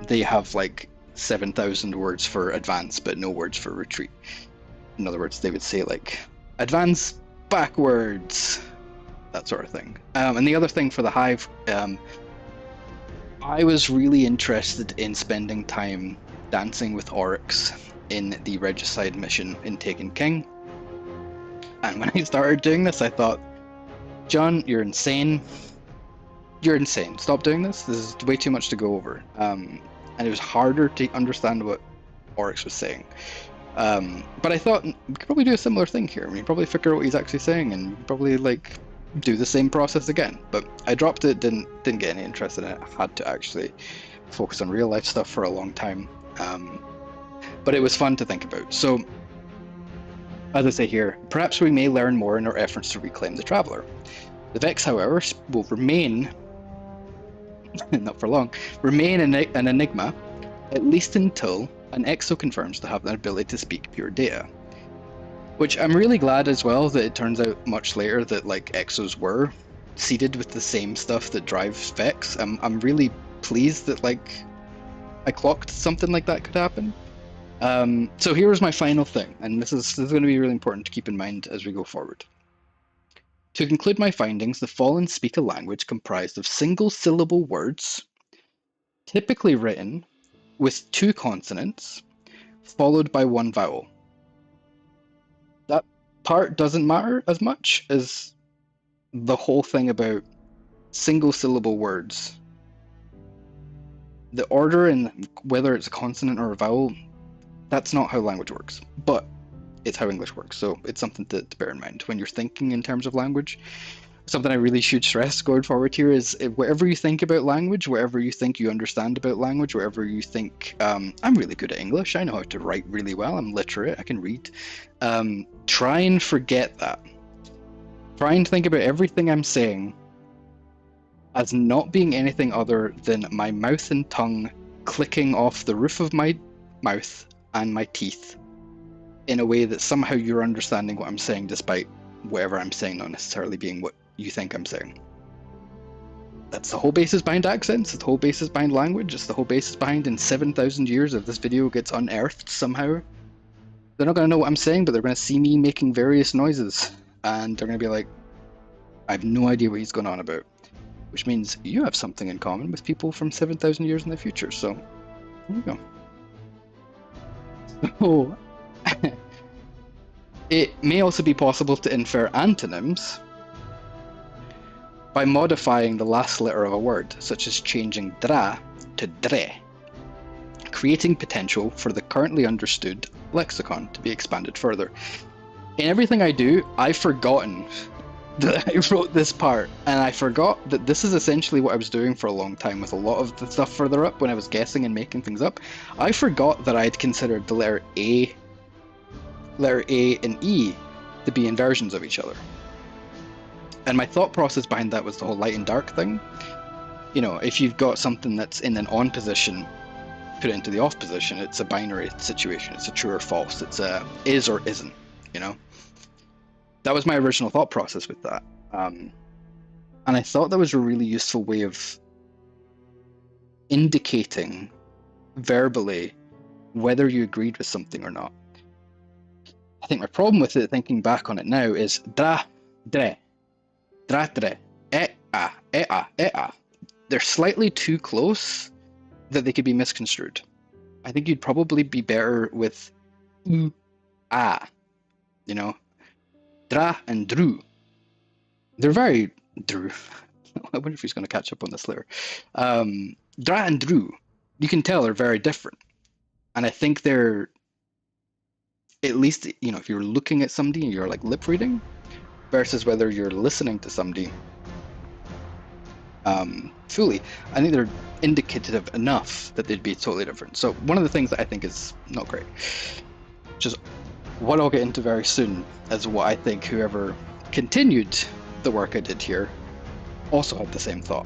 they have like 7,000 words for advance, but no words for retreat. In other words, they would say like, advance backwards, that sort of thing. And the other thing for the Hive, I was really interested in spending time dancing with Oryx in the Regicide mission in Taken King. And when I started doing this, I thought, John, you're insane. You're insane. Stop doing this. This is way too much to go over. And it was harder to understand what Oryx was saying. But I thought we could probably do a similar thing here. We could probably figure out what he's actually saying and probably like do the same process again. But I dropped it, didn't get any interest in it. I had to actually focus on real life stuff for a long time. But it was fun to think about. So, as I say here, perhaps we may learn more in our efforts to reclaim the Traveler. The Vex, however, will remain, not for long, remain an enigma, at least until an Exo confirms to have the ability to speak pure data. Which I'm really glad as well that it turns out much later that like Exos were seeded with the same stuff that drives Vex. I'm really pleased that like I clocked something like that could happen. So here was my final thing, and this is going to be really important to keep in mind as we go forward. To conclude my findings, the Fallen speak a language comprised of single-syllable words, typically written with 2 consonants, followed by one vowel. That part doesn't matter as much as the whole thing about single syllable words. The order and whether it's a consonant or a vowel, that's not how language works, but it's how English works. So it's something to bear in mind when you're thinking in terms of language. Something I really should stress going forward here is whatever you think about language, whatever you think you understand about language, whatever you think, I'm really good at English, I know how to write really well, I'm literate, I can read. Try and forget that. Try and think about everything I'm saying as not being anything other than my mouth and tongue clicking off the roof of my mouth and my teeth in a way that somehow you're understanding what I'm saying, despite whatever I'm saying not necessarily being what you think I'm saying. That's the whole basis behind accents, it's the whole basis behind language, it's the whole basis behind in 7,000 years if this video gets unearthed somehow. They're not going to know what I'm saying, but they're going to see me making various noises, and they're going to be like, I have no idea what he's going on about. Which means you have something in common with people from 7,000 years in the future, so there you go. So, it may also be possible to infer antonyms by modifying the last letter of a word, such as changing dra to dre, creating potential for the currently understood lexicon to be expanded further. In everything I do, I've forgotten that I wrote this part, and I forgot that this is essentially what I was doing for a long time with a lot of the stuff further up when I was guessing and making things up. I forgot that I had considered the letter A and E to be inversions of each other. And my thought process behind that was the whole light and dark thing. You know, if you've got something that's in an on position, put it into the off position, it's a binary situation, it's a true or false, it's a is or isn't, you know? That was my original thought process with that. And I thought that was a really useful way of indicating verbally whether you agreed with something or not. I think my problem with it, thinking back on it now, is dra, dre, dra, dre, e-a. They're slightly too close that they could be misconstrued. I think you'd probably be better with u-a, you know? Dra and Drew. They're very Drew. I wonder if he's going to catch up on this later. Dra and Drew, you can tell they're very different. And I think they're, at least, you know, if you're looking at somebody and you're like lip reading, versus whether you're listening to somebody fully, I think they're indicative enough that they'd be totally different. So one of the things that I think is not great, just what I'll get into very soon, is what I think whoever continued the work I did here also had the same thought.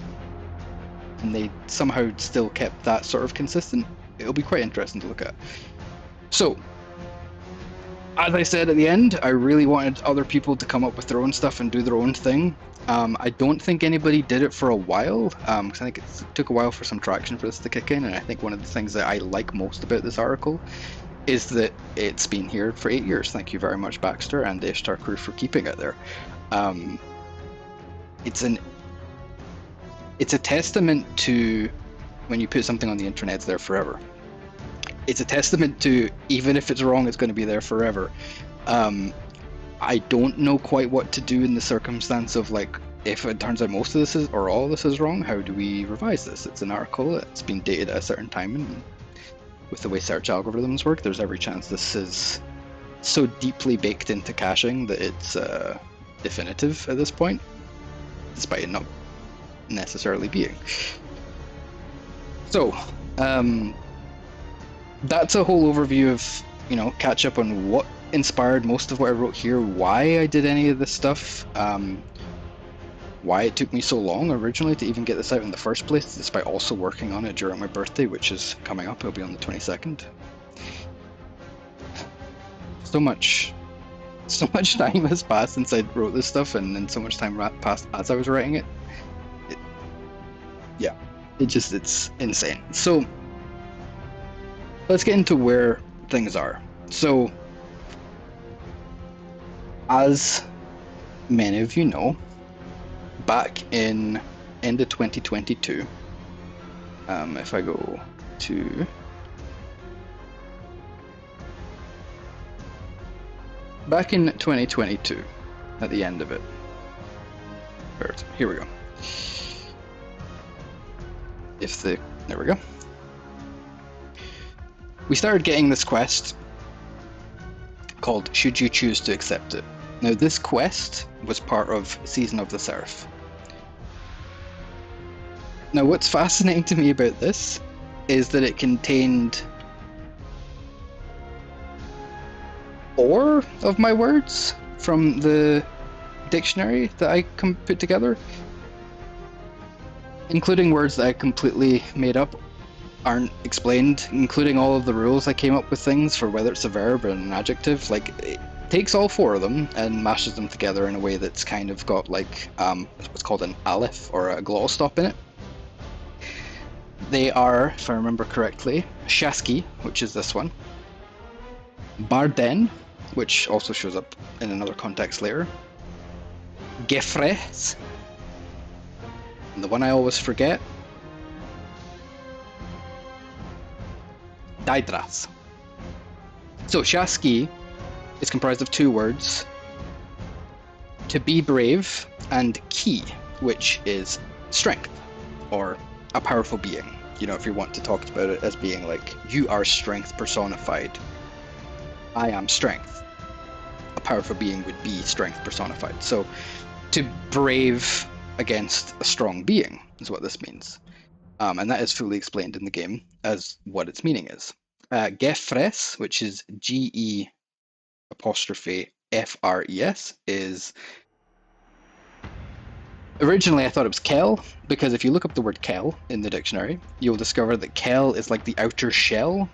And they somehow still kept that sort of consistent. It'll be quite interesting to look at. So, as I said at the end, I really wanted other people to come up with their own stuff and do their own thing. I don't think anybody did it for a while, because I think it took a while for some traction for this to kick in, and I think one of the things that I like most about this article is that it's been here for 8 years. Thank you very much, Baxter and the Ishtar crew, for keeping it there. It's a testament to when you put something on the internet, it's there forever. It's a testament to, even if it's wrong, it's going to be there forever. I don't know quite what to do in the circumstance of, like, if it turns out most of this is, or all of this is wrong, how do we revise this? It's an article, it's been dated at a certain time, and with the way search algorithms work, there's every chance this is so deeply baked into caching that it's definitive at this point, despite it not necessarily being. So, that's a whole overview of, you know, catch up on what inspired most of what I wrote here, why I did any of this stuff, why it took me so long originally to even get this out in the first place, despite also working on it during my birthday, which is coming up. It'll be on the 22nd. So much time has passed since I wrote this stuff, and then so much time passed as I was writing it. It's insane. So let's get into where things are. So, as many of you know, back in end of 2022, if I go to back in 2022, at the end of it. Here we go. There we go. We started getting this quest called Should You Choose to Accept It. Now, this quest was part of Season of the Seraph. Now, what's fascinating to me about this is that it contained 4 of my words from the dictionary that I put together, including words that I completely made up, aren't explained, including all of the rules I came up with things for whether it's a verb or an adjective. Like, it takes all 4 of them and mashes them together in a way that's kind of got like what's called an aleph or a glottal stop in it. They are, if I remember correctly, Shaski, which is this one, Barden, which also shows up in another context later, Gefres, and the one I always forget, Daedras. So Shaski is comprised of 2 words, to be brave, and ki, which is strength, or a powerful being. You know, if you want to talk about it as being like, you are strength personified. I am strength. A powerful being would be strength personified. So, to brave against a strong being is what this means. And that is fully explained in the game as what its meaning is. Gefres, which is G-E''Fres, is... Originally, I thought it was Kell, because if you look up the word Kell in the dictionary, you'll discover that Kell is like the outer shell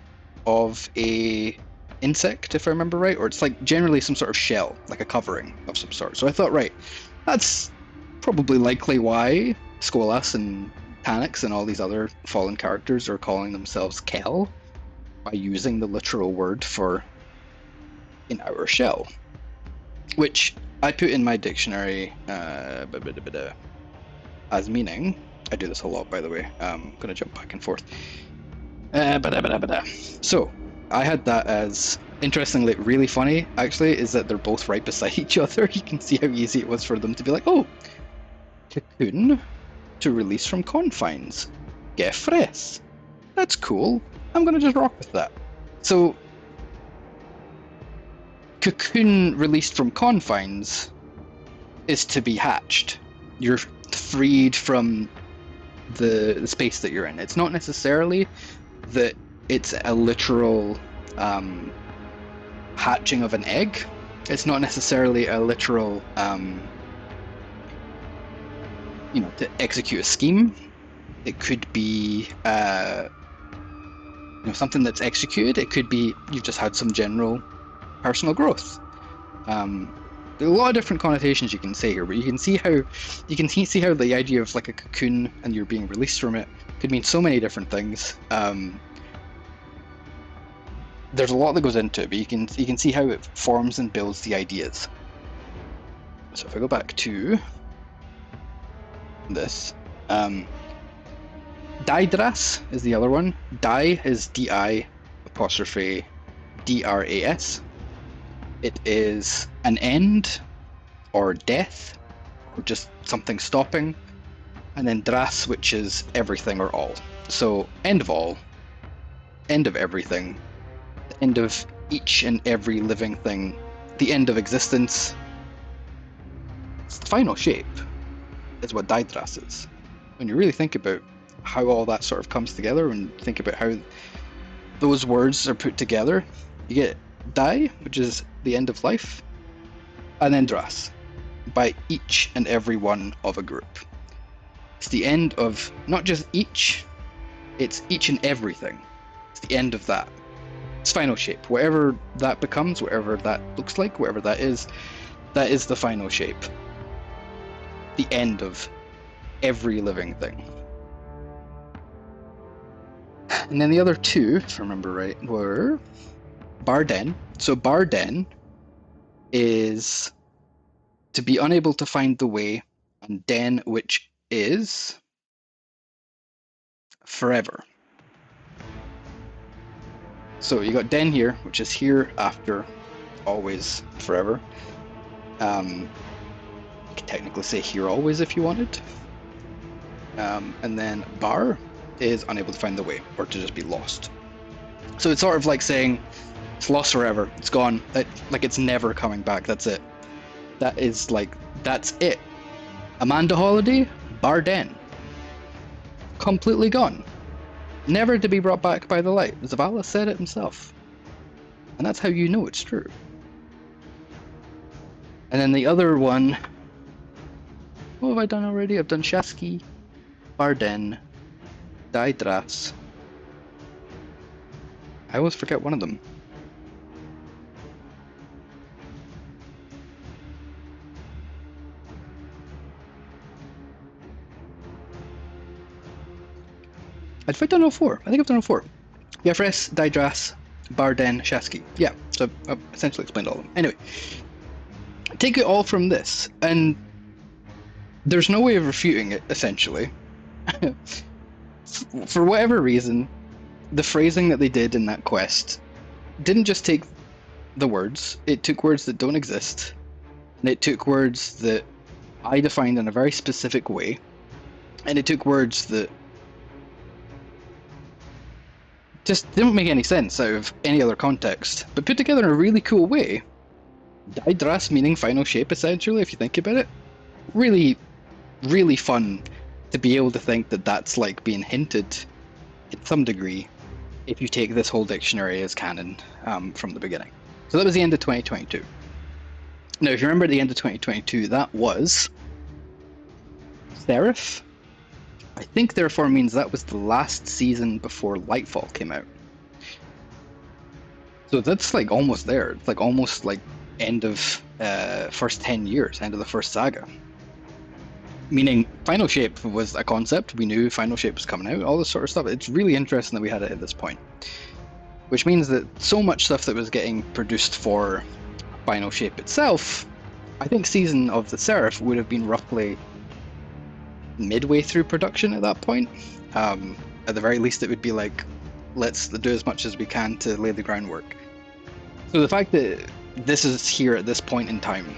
of a insect, if I remember right, or it's like generally some sort of shell, like a covering of some sort. So I thought, right, that's probably likely why Skolas and Tanix and all these other fallen characters are calling themselves Kell, by using the literal word for an outer shell, which I put in my dictionary as meaning, I do this a lot by the way, I'm going to jump back and forth. So, I had that as, interestingly, really funny actually, is that they're both right beside each other. You can see how easy it was for them to be like, oh, cocoon, to release from confines, Gefres, that's cool, I'm going to just rock with that. So, cocoon released from confines is to be hatched. You're freed from the space that you're in. It's not necessarily that it's a literal hatching of an egg. It's not necessarily a literal, to execute a scheme. It could be something that's executed. It could be you've just had some general personal growth. There are a lot of different connotations you can say here, but you can see how the idea of like a cocoon and you're being released from it could mean so many different things. There's a lot that goes into it, but you can see how it forms and builds the ideas. So if I go back to this, Daedras is the other one. Di is D-I''Dras. It is an end, or death, or just something stopping. And then Dras, which is everything or all. So, end of all, end of everything, the end of each and every living thing, the end of existence. It's the final shape, is what Daedras is. When you really think about how all that sort of comes together and think about how those words are put together, you get Die, which is the end of life, and then Dras, by each and every one of a group. It's the end of not just each, it's each and everything. It's the end of that. It's final shape. Whatever that becomes, whatever that looks like, whatever that is the final shape. The end of every living thing. And then the other 2, if I remember right, were Barden. So Barden is to be unable to find the way, and Den, which is forever. So you got Den here, which is here after always, forever. You could technically say here always if you wanted. And then bar is unable to find the way, or to just be lost. So it's sort of like saying it's lost forever, it's gone, like it's never coming back, that's it. That's it. Amanda Holiday, bar den. Completely gone. Never to be brought back by the light. Zavala said it himself. And that's how you know it's true. And then the other one, what have I done already? I've done Shaski, Barden, Daedras. I always forget one of them. Have I done all four? I think I've done all four. Egress, Daedras, Barden, Shaski. Yeah, so I've essentially explained all of them. Anyway, take it all from this, and there's no way of refuting it, essentially. For whatever reason, the phrasing that they did in that quest didn't just take the words, it took words that don't exist, and it took words that I defined in a very specific way, and it took words that just didn't make any sense out of any other context, but put together in a really cool way. Daedras meaning final shape, essentially, if you think about it. Really, really fun to be able to think that that's like being hinted in some degree if you take this whole dictionary as canon from the beginning. So that was the end of 2022. Now, if you remember at the end of 2022, that was Seraph. I think therefore means that was the last season before Lightfall came out. So that's like almost there. It's like almost like end of first 10 years, end of the first saga. Meaning Final Shape was a concept, we knew Final Shape was coming out, all this sort of stuff. It's really interesting that we had it at this point. Which means that so much stuff that was getting produced for Final Shape itself, I think Season of the Seraph would have been roughly midway through production at that point. At the very least it would be like, let's do as much as we can to lay the groundwork. So the fact that this is here at this point in time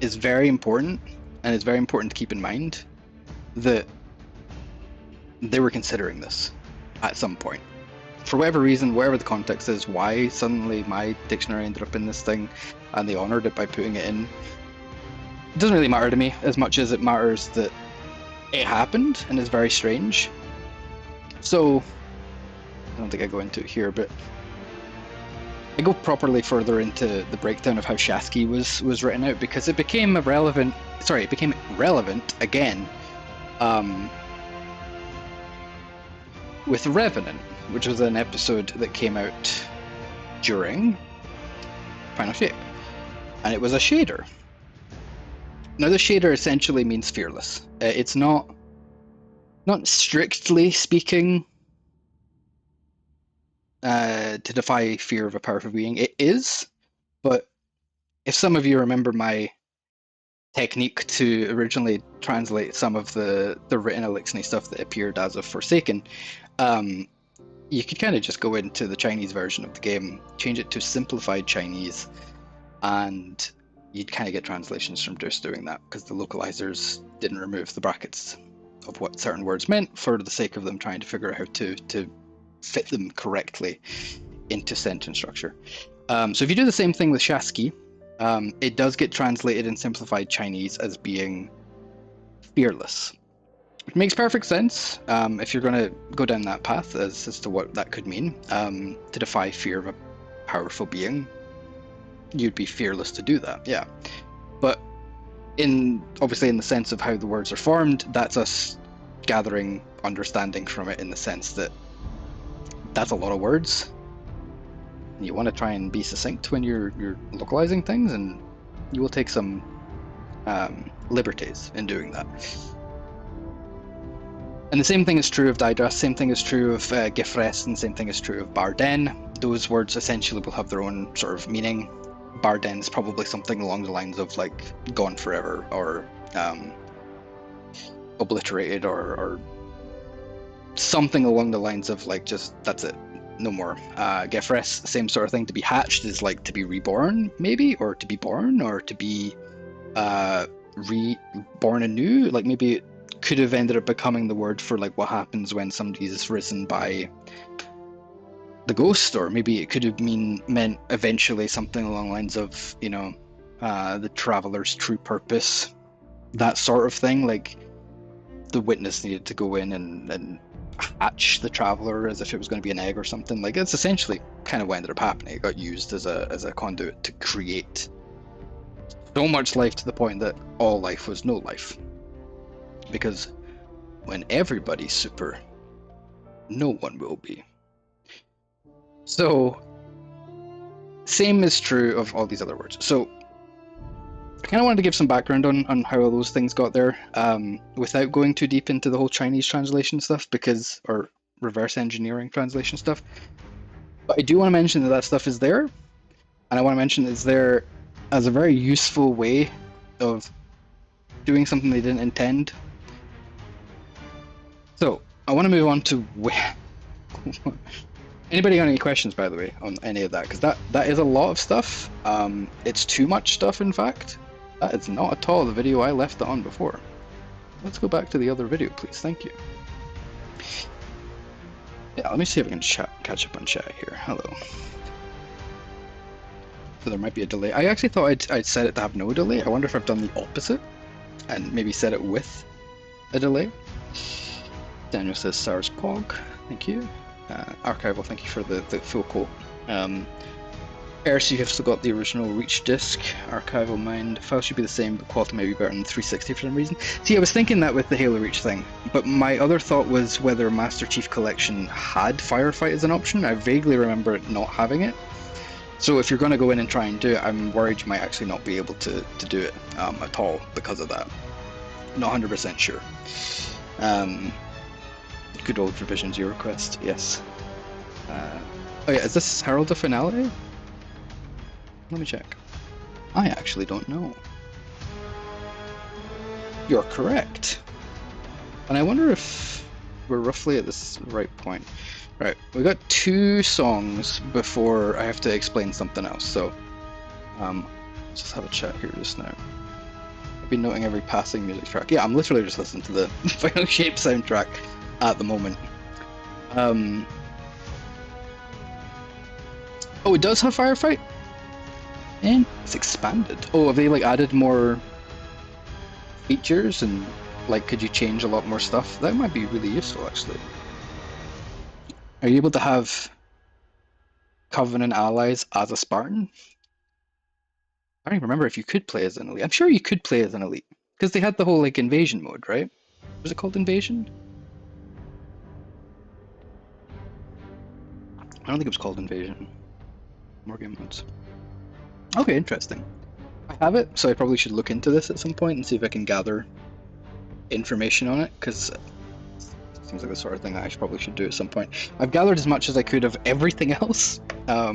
is very important, and it's very important to keep in mind that they were considering this at some point. For whatever reason, whatever the context is, why suddenly my dictionary ended up in this thing, and they honoured it by putting it in, it doesn't really matter to me as much as it matters that it happened and is very strange. So I don't think I go into it here, but I go properly further into the breakdown of how Shaski was written out, because it became relevant again with Revenant, which was an episode that came out during Final Shape, and it was a shader. Now the shader essentially means fearless. It's not strictly speaking to defy fear of a powerful being. It is, but if some of you remember my technique to originally translate some of the written Eliksni stuff that appeared as of Forsaken, you could kind of just go into the Chinese version of the game, change it to simplified Chinese, and you'd kind of get translations from just doing that, because the localizers didn't remove the brackets of what certain words meant for the sake of them trying to figure out how to fit them correctly into sentence structure. So if you do the same thing with Shaski, it does get translated in simplified Chinese as being fearless. It makes perfect sense if you're going to go down that path as to what that could mean. To defy fear of a powerful being, you'd be fearless to do that, yeah. But obviously in the sense of how the words are formed, that's us gathering understanding from it, in the sense that that's a lot of words. You want to try and be succinct when you're localizing things, and you will take some liberties in doing that. And the same thing is true of Daedras, same thing is true of Gifres, and same thing is true of Barden. Those words essentially will have their own sort of meaning. Barden is probably something along the lines of like gone forever, or obliterated, or something along the lines of like just that's it, no more. Gefres, same sort of thing. To be hatched is like to be reborn, maybe, or to be born, or to be reborn anew. Like maybe it could have ended up becoming the word for like what happens when somebody is risen by the ghost, or maybe it could have meant eventually something along the lines of, you know, the traveler's true purpose, that sort of thing. Like the witness needed to go in and hatch the traveler as if it was going to be an egg or something. Like it's essentially kind of what ended up happening. It got used as a conduit to create so much life to the point that all life was no life. Because when everybody's super, no one will be. So, same is true of all these other words. So, I kind of wanted to give some background on how all those things got there, without going too deep into the whole Chinese translation stuff, or reverse engineering translation stuff. But I do want to mention that stuff is there, and I want to mention it's there as a very useful way of doing something they didn't intend. So, I want to move on to where... Anybody got any questions, by the way, on any of that? Because that is a lot of stuff. It's too much stuff, in fact. That is not at all the video I left it on before. Let's go back to the other video, please. Thank you. Yeah, let me see if I can catch up on chat here. Hello. So there might be a delay. I actually thought I'd set it to have no delay. I wonder if I've done the opposite and maybe set it with a delay. Daniel says SARS Pog. Thank you. Archival, thank you for the full quote. Eris, you have still got the original Reach disc. Archival Mind. File should be the same, but quality may be better than 360 for some reason. See, I was thinking that with the Halo Reach thing, but my other thought was whether Master Chief Collection had Firefight as an option. I vaguely remember it not having it. So if you're going to go in and try and do it, I'm worried you might actually not be able to do it at all because of that. Not 100% sure. Good old Revision Zero Quest, yes. Oh yeah, is this Herald of Finality? Let me check. I actually don't know. You're correct. And I wonder if we're roughly at this right point. Right, we got 2 songs before I have to explain something else, so let's just have a chat here just now. I've been noting every passing music track. Yeah, I'm literally just listening to the Final Shape soundtrack at the moment. Oh, it does have Firefight? And it's expanded. Oh, have they like added more features and like could you change a lot more stuff? That might be really useful actually. Are you able to have Covenant allies as a Spartan? I don't even remember if you could play as an elite. I'm sure you could play as an elite because they had the whole like invasion mode, right? Was it called invasion? I don't think it was called Invasion. More game modes. Okay, interesting. I have it, so I probably should look into this at some point and see if I can gather information on it, because it seems like the sort of thing I probably should do at some point. I've gathered as much as I could of everything else,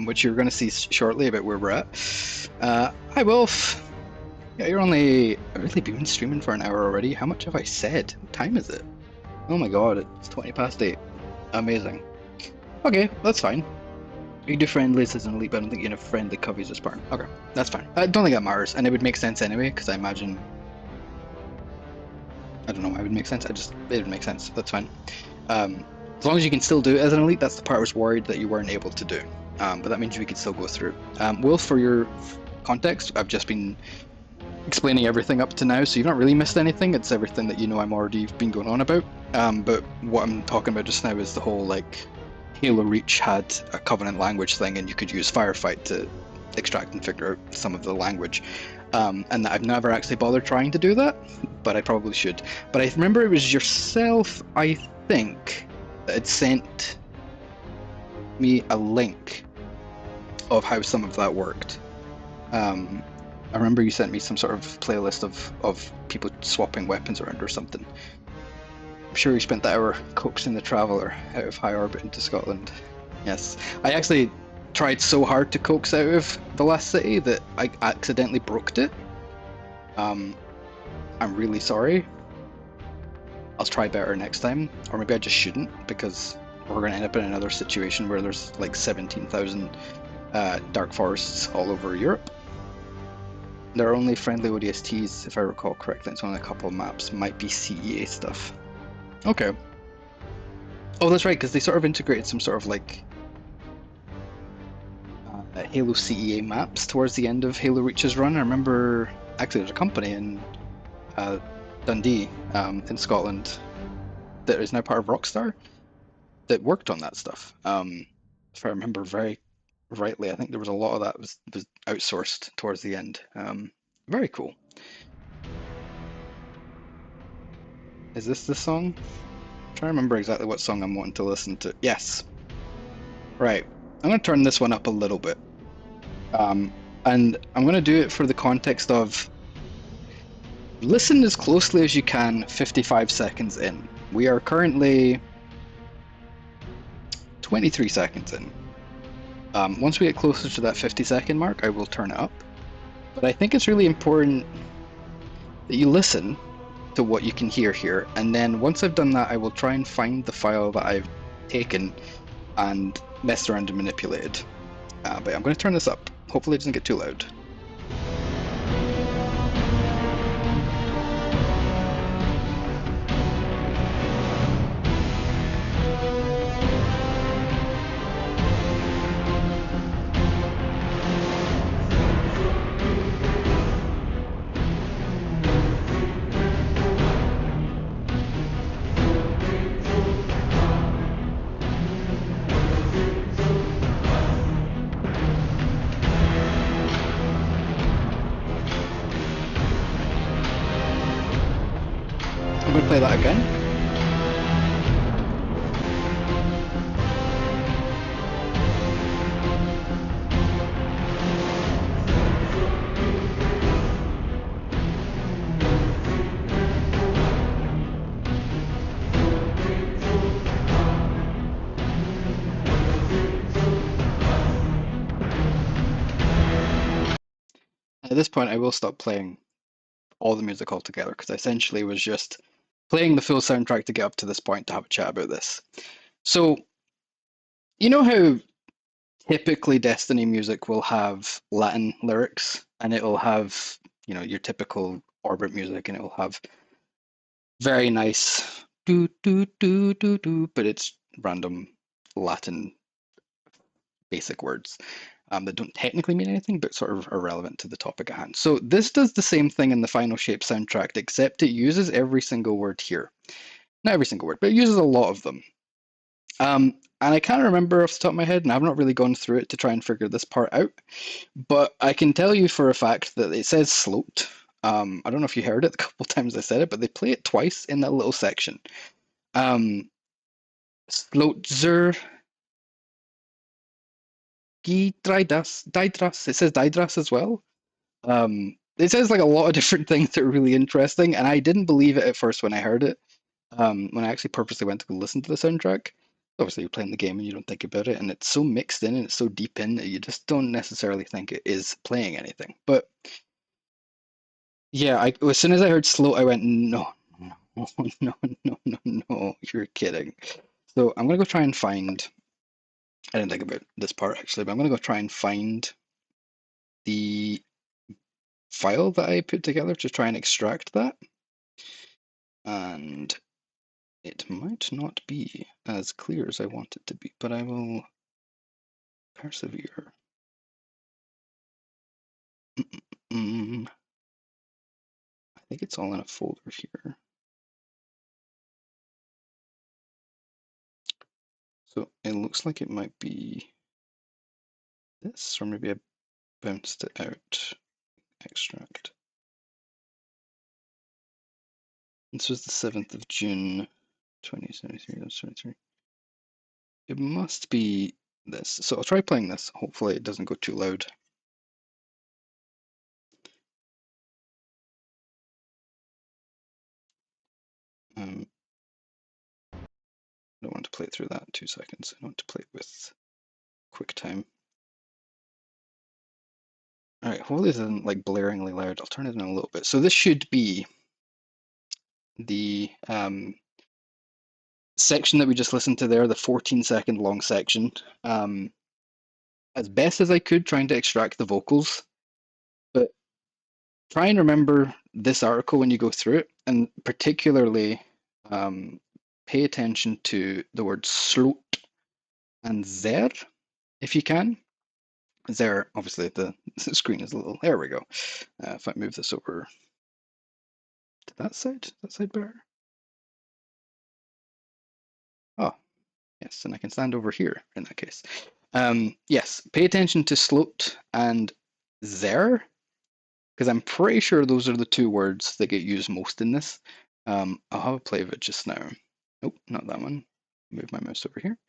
which you're going to see shortly about where we're at. Hi, Wolf. Yeah, you're only... I've really been streaming for an hour already. How much have I said? What time is it? Oh my god, it's 20 past 8. Amazing. Okay, that's fine. You can do friendlies as an elite, but I don't think you can have friendly coveys as Spartan. Okay, that's fine. I don't think that matters, and it would make sense anyway, because I imagine... I don't know why it would make sense, it would make sense, that's fine. As long as you can still do it as an elite, that's the part I was worried that you weren't able to do. But that means we could still go through. Will, for your context, I've just been explaining everything up to now, so you've not really missed anything. It's everything that you know I'm already been going on about. But what I'm talking about just now is the whole, like, Halo Reach had a Covenant language thing, and you could use Firefight to extract and figure out some of the language. And I've never actually bothered trying to do that, but I probably should. But I remember it was yourself, I think, that had sent me a link of how some of that worked. I remember you sent me some sort of playlist of people swapping weapons around or something. I'm sure you spent that hour coaxing the Traveller out of high orbit into Scotland. Yes. I actually tried so hard to coax out of the last city that I accidentally broke it. I'm really sorry. I'll try better next time. Or maybe I just shouldn't, because we're going to end up in another situation where there's like 17,000 dark forests all over Europe. There are only friendly ODSTs, if I recall correctly. It's on a couple of maps. Might be CEA stuff. Okay. Oh, that's right, because they sort of integrated some sort of like Halo CEA maps towards the end of Halo Reach's run. I remember actually there's a company in Dundee in Scotland that is now part of Rockstar that worked on that stuff. If I remember very rightly, I think there was a lot of that was outsourced towards the end. Very cool. Is this the song? I'm trying to remember exactly what song I'm wanting to listen to. Yes. Right. I'm going to turn this one up a little bit. And I'm going to do it for the context of listen as closely as you can 55 seconds in. We are currently 23 seconds in. Once we get closer to that 50-second mark, I will turn it up. But I think it's really important that you listen to what you can hear here, and then once I've done that, I will try and find the file that I've taken and messed around and manipulated. But I'm going to turn this up. Hopefully it doesn't get too loud. I'm going to play that again. At this point, I will stop playing all the music altogether because I essentially was just playing the full soundtrack to get up to this point to have a chat about this. So, you know how typically Destiny music will have Latin lyrics and it'll have, you know, your typical orbit music and it will have very nice do do do do do, but it's random Latin basic words that don't technically mean anything, but sort of are relevant to the topic at hand. So this does the same thing in the Final Shape soundtrack, except it uses every single word here. Not every single word, but it uses a lot of them. And I can't remember off the top of my head, and I've not really gone through it to try and figure this part out, but I can tell you for a fact that it says sloped. I don't know if you heard it the couple times I said it, but they play it twice in that little section. Slotzer Didras. It says Didras as well. It says like a lot of different things that are really interesting, and I didn't believe it at first when I heard it. When I actually purposely went to go listen to the soundtrack. Obviously, you're playing the game and you don't think about it, and it's so mixed in and it's so deep in that you just don't necessarily think it is playing anything. But yeah, as soon as I heard slow, I went, no, no, no, no, no, no, you're kidding. So I'm gonna go try and find. I didn't think about this part actually, but I'm gonna go try and find the file that I put together to try and extract that. And it might not be as clear as I want it to be, but I will persevere. I think it's all in a folder here. So it looks like it might be this, or maybe I bounced it out. Extract. This was the 7th of June, 2023. It must be this. So I'll try playing this. Hopefully it doesn't go too loud. I don't want to play through that in 2 seconds. I want to play it with QuickTime. Alright, hopefully this isn't like blaringly loud. I'll turn it in a little bit. So this should be the section that we just listened to there, the 14-second long section, as best as I could, trying to extract the vocals. But try and remember this article when you go through it, and particularly pay attention to the word slot and zer, if you can. There, obviously, the screen is a little. There we go. If I move this over to that side better? Oh, yes, and I can stand over here in that case. Yes, pay attention to slot and zer, because I'm pretty sure those are the two words that get used most in this. I'll have a play of it just now. Nope, not that one. Move my mouse over here.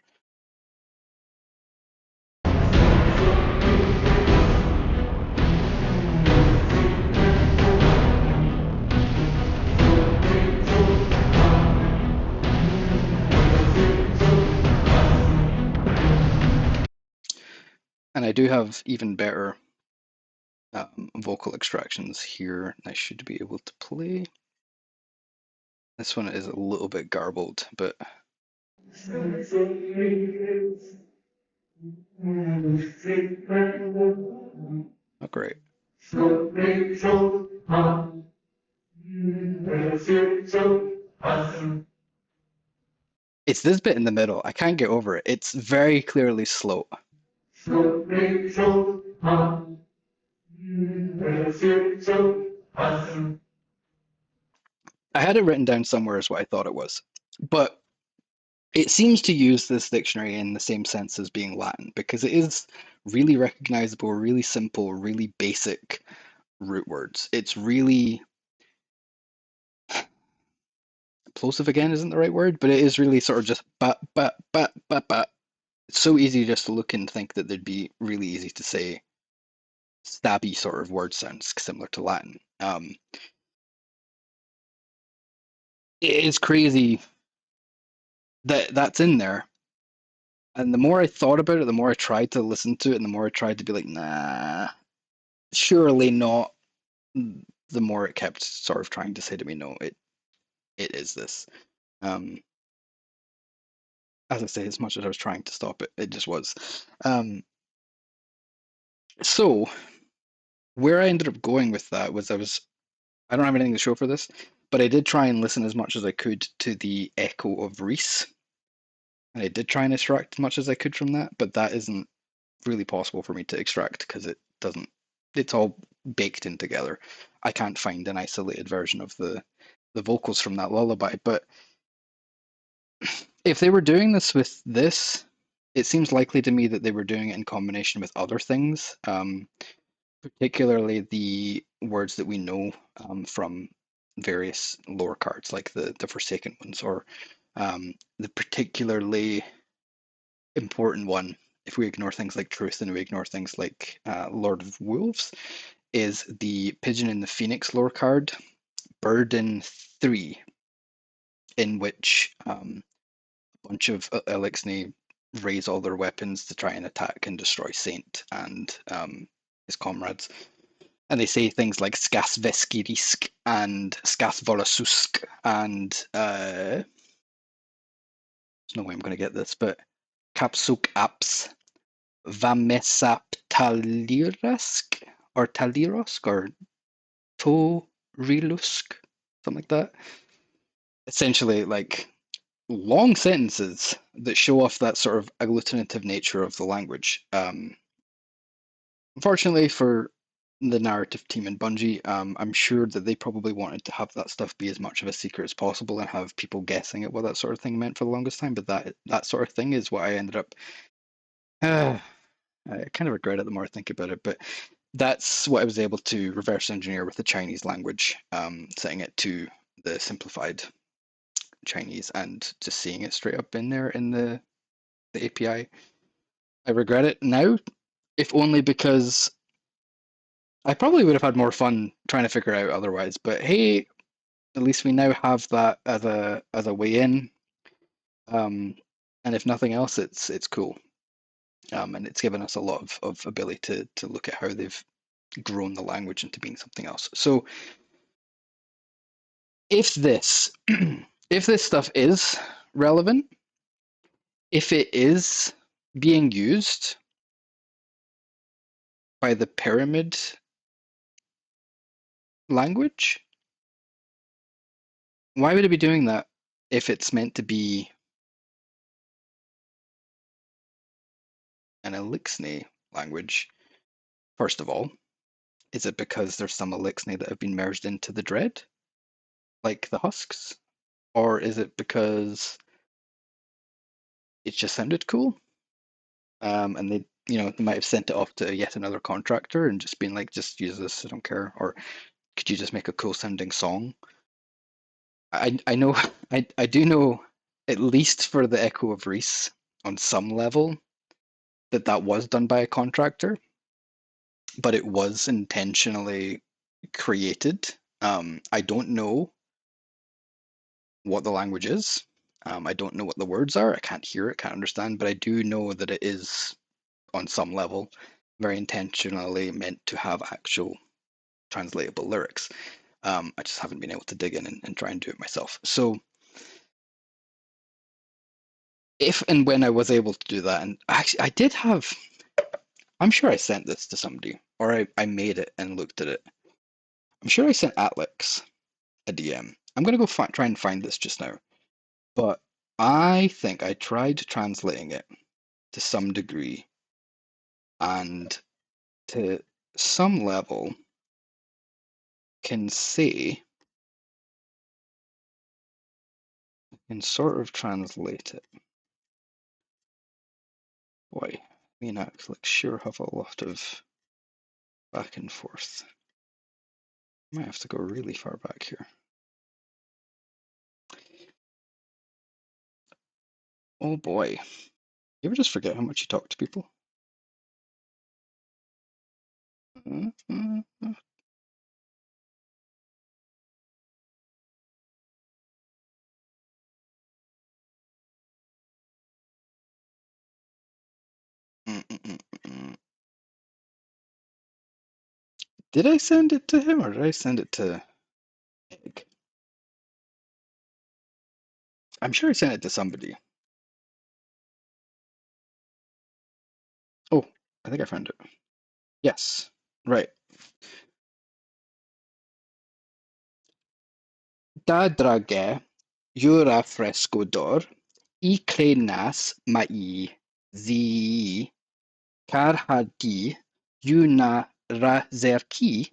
And I do have even better vocal extractions here. I should be able to play. This one is a little bit garbled, but not great. It's this bit in the middle. I can't get over it. It's very clearly slow. I had it written down somewhere as what I thought it was, but it seems to use this dictionary in the same sense as being Latin, because it is really recognizable, really simple, really basic root words. It's really plosive, again, isn't the right word, but it is really sort of just ba ba ba ba ba. It's so easy just to look and think that they'd be really easy to say stabby sort of word sounds similar to Latin. It is crazy that that's in there. And the more I thought about it, the more I tried to listen to it, and the more I tried to be like, nah, surely not. The more it kept sort of trying to say to me, no, it is this. As I say, as much as I was trying to stop it, it just was. So where I ended up going with that was I don't have anything to show for this, but I did try and listen as much as I could to the echo of Riis. And I did try and extract as much as I could from that, but that isn't really possible for me to extract because it doesn't, it's all baked in together. I can't find an isolated version of the vocals from that lullaby. But if they were doing this with this, it seems likely to me that they were doing it in combination with other things, particularly the words that we know from various lore cards, like the Forsaken ones, or the particularly important one, if we ignore things like Truth and we ignore things like Lord of Wolves, is the Pigeon in the Phoenix lore card, Burden 3, in which a bunch of Eliksni raise all their weapons to try and attack and destroy Saint and his comrades. And they say things like Skas Veskirisk and Skas Volasusk and there's no way I'm going to get this, but Kapsuk Apps Vamesap Talirask or Talirosk or Torilusk, something like that. Essentially, like long sentences that show off that sort of agglutinative nature of the language. Unfortunately for the narrative team in Bungie, I'm sure that they probably wanted to have that stuff be as much of a secret as possible and have people guessing at what that sort of thing meant for the longest time. But that sort of thing is what I ended up. I kind of regret it the more I think about it, but that's what I was able to reverse engineer with the Chinese language, setting it to the simplified Chinese and just seeing it straight up in there in the API. I regret it now, if only because I probably would have had more fun trying to figure it out otherwise. But hey, at least we now have that as a way in. And if nothing else, it's cool. And it's given us a lot of ability to look at how they've grown the language into being something else. So if this if this stuff is relevant. If it is being used by the pyramid language, why would it be doing that if it's meant to be an Eliksni language? First of all, is it because there's some Eliksni that have been merged into the Dread, like the husks? Or is it because it just sounded cool? And they, they might have sent it off to yet another contractor and just been like, just use this, I don't care. Or could you just make a cool sounding song? I know, I do know, at least for the Echo of Riis, on some level, that was done by a contractor, but it was intentionally created. I don't know what the language is. I don't know what the words are. I can't hear it, can't understand, but I do know that it is, on some level, very intentionally meant to have actual translatable lyrics. I just haven't been able to dig in and try and do it myself. So if and when I was able to do that, and actually I did have, I'm sure I sent this to somebody, or I made it and looked at it. I'm sure I sent Alex a DM. I'm going to go try and find this just now. But I think I tried translating it to some degree, and to some level can sort of translate it. Boy, me and Alex sure have a lot of back and forth. Might have to go really far back here. Oh boy. You ever just forget how much you talk to people? Did I send it to him or did I send it to Egg? I'm sure I sent it to somebody. Oh, I think I found it. Yes, right. Da drage jura fresco dor, I crenas mai zi carhadi una razerki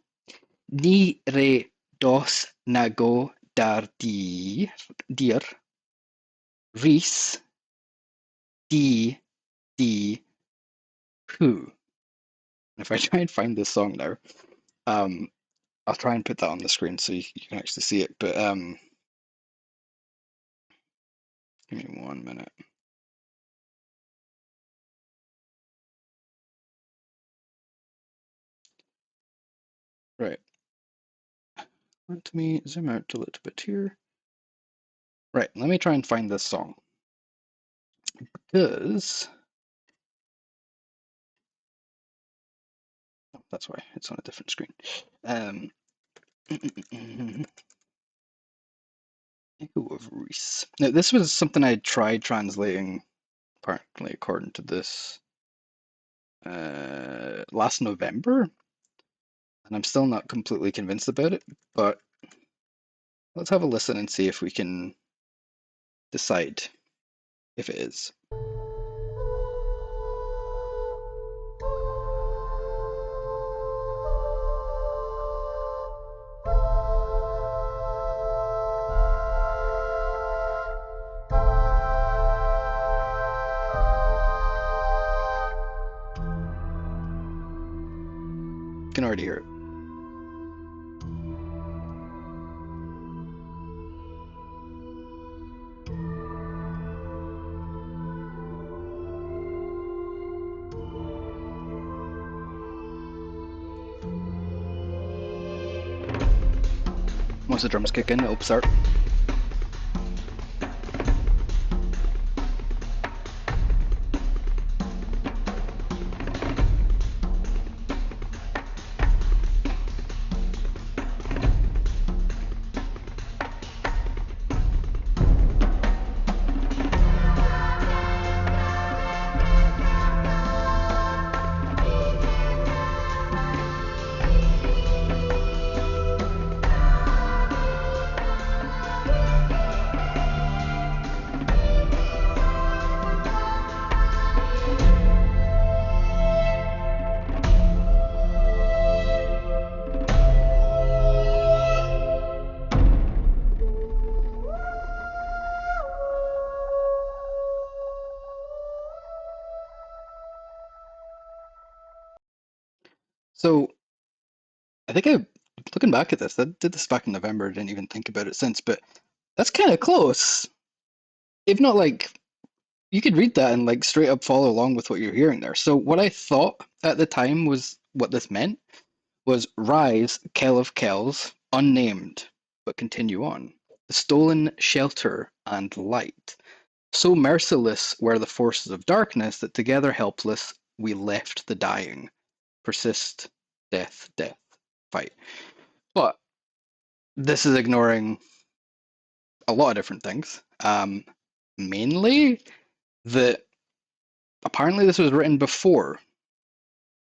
ni re dos nago dar dir Riis di who. If I try and find this song now, I'll try and put that on the screen so you can actually see it. But give me 1 minute. Right. Let me zoom out a little bit here. Right, let me try and find this song. Because oh, that's why it's on a different screen. Echo of Riis. Now, this was something I tried translating, apparently, according to this, last November, and I'm still not completely convinced about it, but let's have a listen and see if we can decide if it is. You can already hear it. Once the drums kick in, it'll start. So I think looking back at this, I did this back in November. I didn't even think about it since, but that's kind of close. If not, like, you could read that and like straight up follow along with what you're hearing there. So what I thought at the time was what this meant was rise, Kell of Kells, unnamed, but continue on. The stolen shelter and light. So merciless were the forces of darkness that together helpless we left the dying. Persist, death, death, fight. But this is ignoring a lot of different things. Mainly that apparently this was written before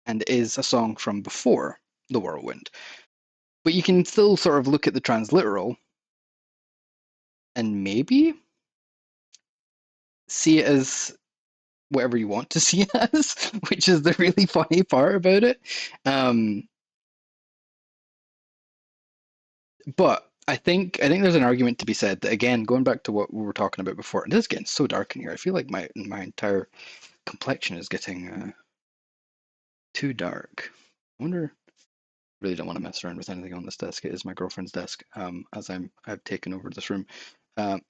and is a song from before the Whirlwind. But you can still sort of look at the transliteral and maybe see it as whatever you want to see it as, which is the really funny part about it. But I think there's an argument to be said that, again, going back to what we were talking about before, and this is getting so dark in here. I feel like my entire complexion is getting too dark. I wonder. Really don't want to mess around with anything on this desk. It is my girlfriend's desk. As I've taken over this room. I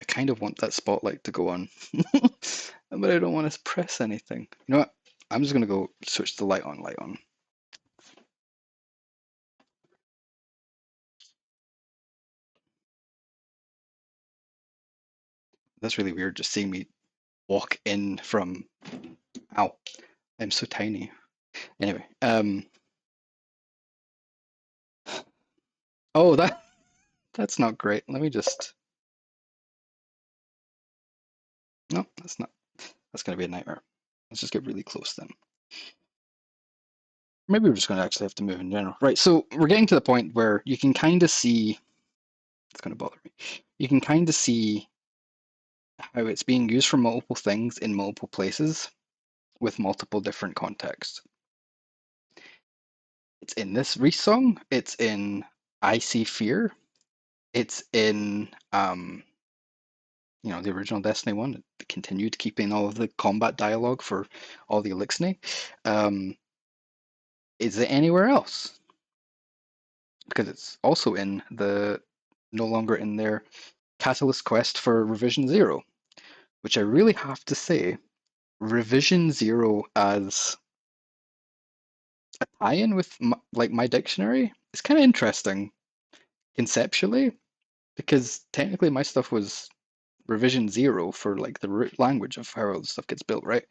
kind of want that spotlight to go on, but I don't want to press anything. You know what? I'm just gonna go switch the light on. Light on. That's really weird. Just seeing me walk in from. Ow! I'm so tiny. Anyway, oh, that's not great. Let me just. No, that's not. That's gonna be a nightmare. Let's just get really close then. Maybe we're just gonna actually have to move in general. Right. So we're getting to the point where you can kind of see. It's gonna bother me. You can kind of see how it's being used for multiple things in multiple places with multiple different contexts. It's in this Riis song, it's in I See Fear, it's in the original Destiny one. It continued keeping all of the combat dialogue for all the Eliksni. Is it anywhere else? Because it's also in no longer in their Catalyst quest for Revision Zero, which I really have to say, Revision Zero as a tie-in with my dictionary is kind of interesting conceptually, because technically my stuff was revision 0 for like the root language of how all the stuff gets built, right?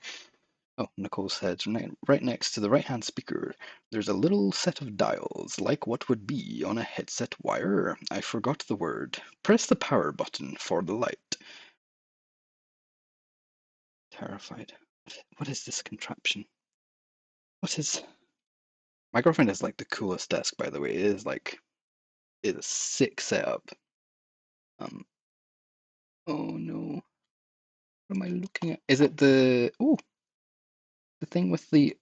Oh, Nicole said, right next to the right-hand speaker, there's a little set of dials, like what would be on a headset wire. I forgot the word. Press the power button for the light. Terrified. What is this contraption? What is... My girlfriend has like the coolest desk, by the way. It is a sick setup. Oh no. What am I looking at? Is it the thing with the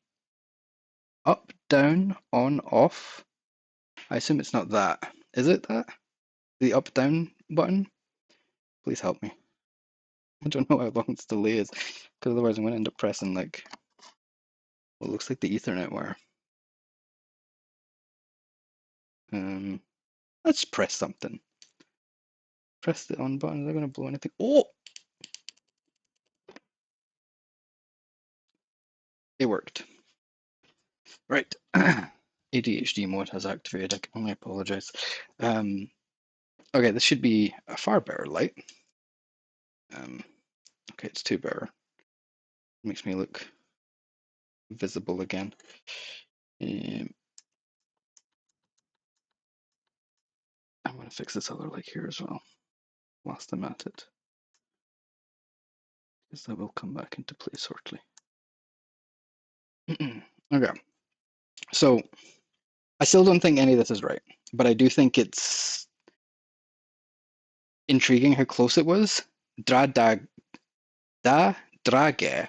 up, down, on, off? I assume it's not that. Is it that? The up, down button? Please help me. I don't know how long its delay is, because otherwise I'm going to end up pressing like what looks like the Ethernet wire. Let's press something. Press the on button. Is that going to blow anything? Oh! It worked. Right. ADHD mode has activated. I can only apologize. Okay, this should be a far better light. Okay, it's too better. Makes me look visible again. I'm going to fix this other light here as well, whilst I'm at it, because that will come back into play shortly. Okay, so I still don't think any of this is right, but I do think it's intriguing how close it was. Da drage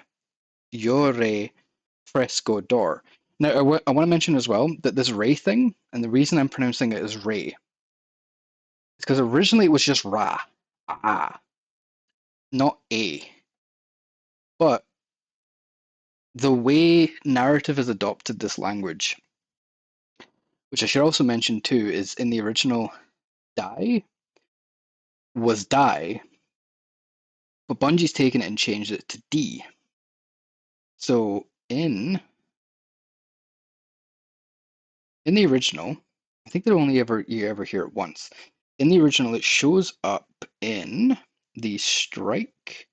yore fresco door. Now, I want to mention as well that this Ray thing, and the reason I'm pronouncing it as Ray, is because originally it was just Ra, not A. But the way narrative has adopted this language which I should also mention too, is in the original die was die, but Bungie's taken it and changed it to D. So in the original, I think that you ever hear it once. In the original, it shows up in the strike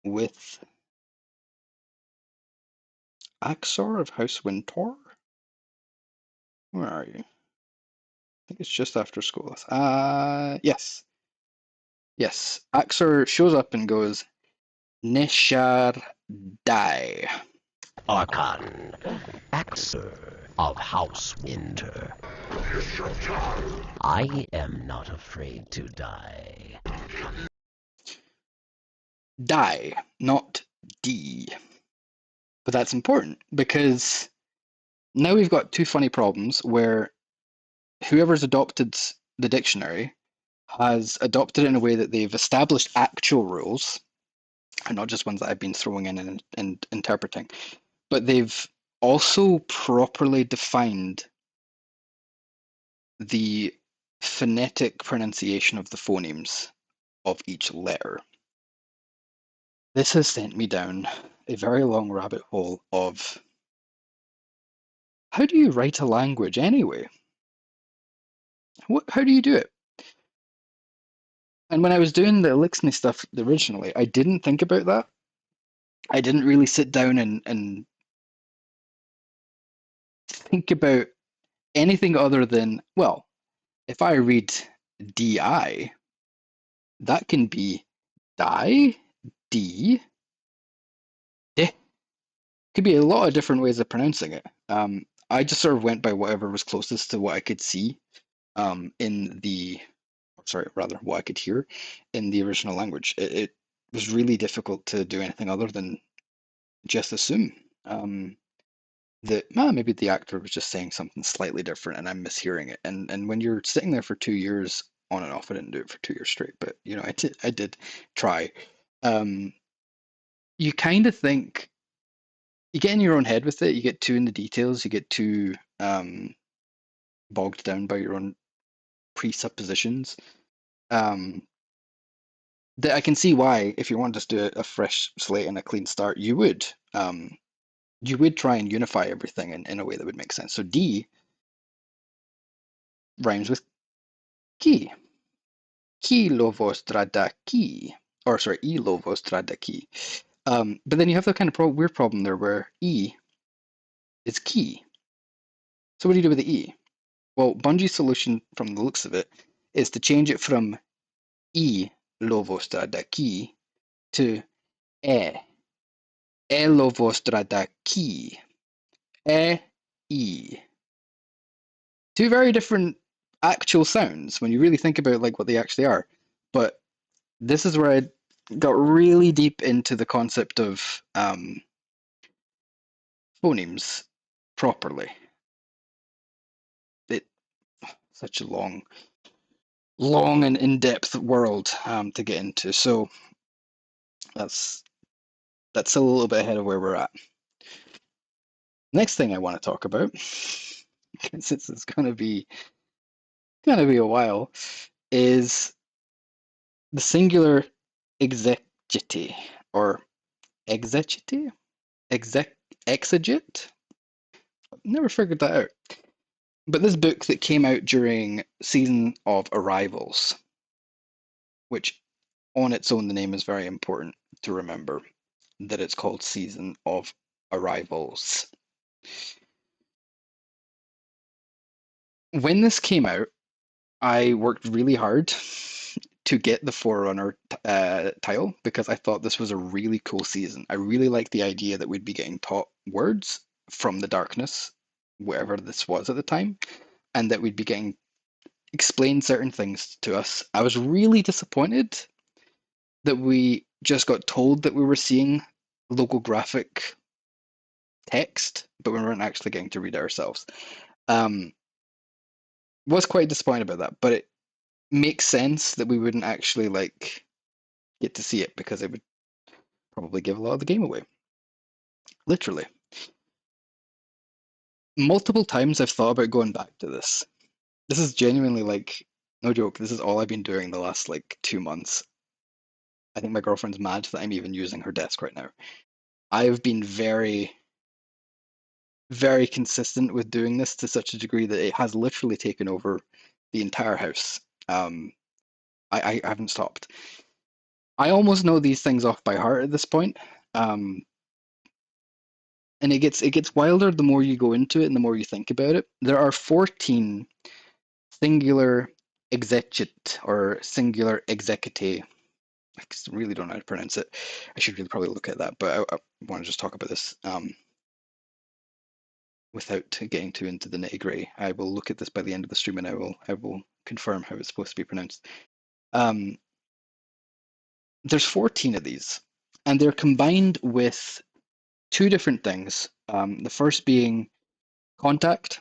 with Axor of House Wintor. Where are you? I think it's just after school. Yes. Yes. Axor shows up and goes, Neshar die. Archon, Axer of House Winter. I am not afraid to die. Die, not D. But that's important because now we've got two funny problems where whoever's adopted the dictionary has adopted it in a way that they've established actual rules, and not just ones that I've been throwing in and interpreting, but they've also properly defined the phonetic pronunciation of the phonemes of each letter. This has sent me down a very long rabbit hole of how do you write a language anyway? How do you do it? And when I was doing the Eliksni stuff originally, I didn't think about that. I didn't really sit down and think about anything other than, well, if I read DI, that can be die, D, de. Could be a lot of different ways of pronouncing it. I just sort of went by whatever was closest to what I could see in the, sorry, rather what I could hear in the original language. It was really difficult to do anything other than just assume that maybe the actor was just saying something slightly different and I'm mishearing it. And when you're sitting there for 2 years on and off, I didn't do it for 2 years straight, but you know, I did try. You kind of think you get in your own head with it. You get too in the details. You get too bogged down by your own presuppositions. That I can see why, if you want to just do a fresh slate and a clean start, you would try and unify everything in a way that would make sense. So D rhymes with key. Ki lovostrada key. Or sorry, E lovostrada key. But then you have that kind of weird problem there where E is key. So what do you do with the E? Well, Bungie's solution from the looks of it is to change it from E lovostrada key to E. E lovostrada key. E. Two very different actual sounds when you really think about like what they actually are. But this is where I got really deep into the concept of phonemes properly. It such a long and in-depth world to get into. So that's a little bit ahead of where we're at. Next thing I want to talk about, because it's gonna be a while, is the singular exegete or exegete? Exegete? Never figured that out. But this book that came out during Season of Arrivals, which on its own the name is very important to remember, that it's called Season of Arrivals. When this came out, I worked really hard to get the Forerunner title because I thought this was a really cool season. I really liked the idea that we'd be getting taught words from the darkness, whatever this was at the time, and that we'd be getting explained certain things to us. I was really disappointed that we just got told that we were seeing logographic text, but we weren't actually getting to read it ourselves. Was quite disappointed about that, but it makes sense that we wouldn't actually like get to see it because it would probably give a lot of the game away. Literally. multiple times I've thought about going back to this. This is genuinely like, no joke, this is all I've been doing the last like 2 months. I think my girlfriend's mad that I'm even using her desk right now. I've been very, very consistent with doing this to such a degree that it has literally taken over the entire house. I haven't stopped. I almost know these things off by heart at this point. And it gets wilder the more you go into it and the more you think about it. There are 14 singular exegete or singular exegete. I really don't know how to pronounce it. I should really probably look at that, but I want to just talk about this without getting too into the nitty-gritty. I will look at this by the end of the stream and I will confirm how it's supposed to be pronounced. There's 14 of these, and they're combined with two different things. The first being contact.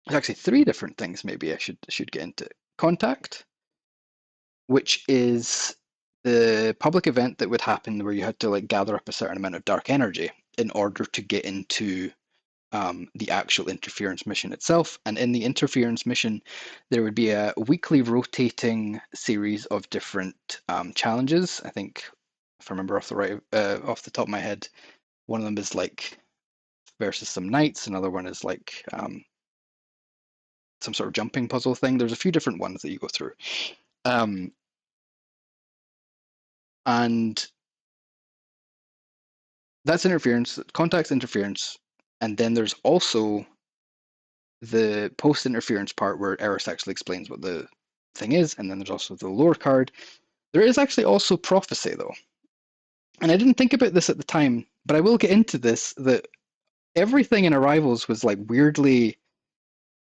There's actually three different things maybe I should get into. Contact, which is the public event that would happen where you had to like gather up a certain amount of dark energy in order to get into the actual interference mission itself. And in the interference mission, there would be a weekly rotating series of different challenges. I think, if I remember off the top of my head, one of them is like versus some knights. Another one is like some sort of jumping puzzle thing. There's a few different ones that you go through. And that's interference, contact's interference, and then there's also the post-interference part where Egress actually explains what the thing is, and then there's also the lore card. There is actually also prophecy, though. And I didn't think about this at the time, but I will get into this, that everything in Arrivals was like weirdly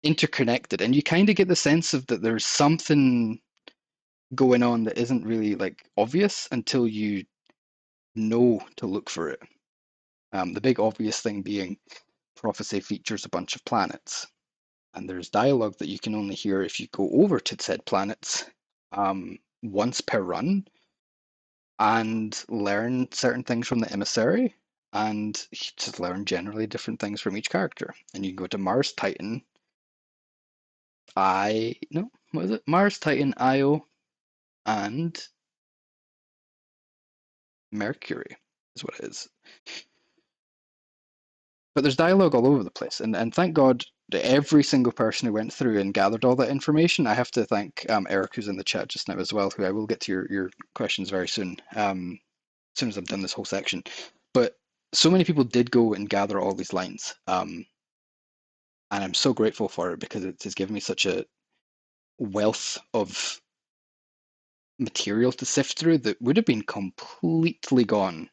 interconnected, and you kind of get the sense of that there's something going on that isn't really like obvious until you know to look for it. The big obvious thing being prophecy features a bunch of planets, and there's dialogue that you can only hear if you go over to said planets once per run and learn certain things from the emissary, and just learn generally different things from each character. And you can go to Mars, Titan, Mars, Titan, Io, and Mercury is what it is. But there's dialogue all over the place, and thank God that every single person who went through and gathered all that information. I have to thank Eric, who's in the chat just now as well, who I will get to your questions very soon, as soon as I've done this whole section. But so many people did go and gather all these lines, and I'm so grateful for it because it has given me such a wealth of material to sift through that would have been completely gone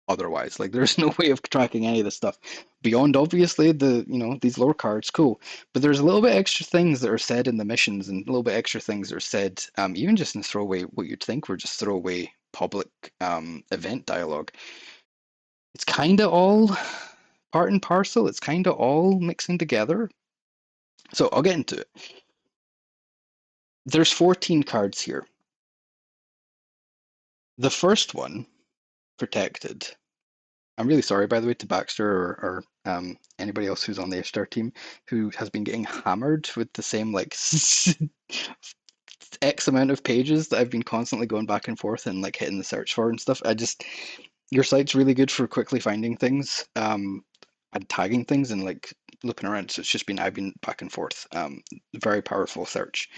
otherwise. Like there's no way of tracking any of this stuff beyond obviously these lore cards. Cool, but there's a little bit extra things that are said in the missions and a little bit extra things that are said even just in throwaway, what you'd think were just throwaway public event dialogue. It's kind of all part and parcel. It's kind of all mixing together. So I'll get into it. There's 14 cards here. The first one, Protected. I'm really sorry, by the way, to Baxter or anybody else who's on the Ishtar team who has been getting hammered with the same like X amount of pages that I've been constantly going back and forth and like hitting the search for and stuff. Your site's really good for quickly finding things and tagging things and like looking around. So I've been back and forth. Very powerful search,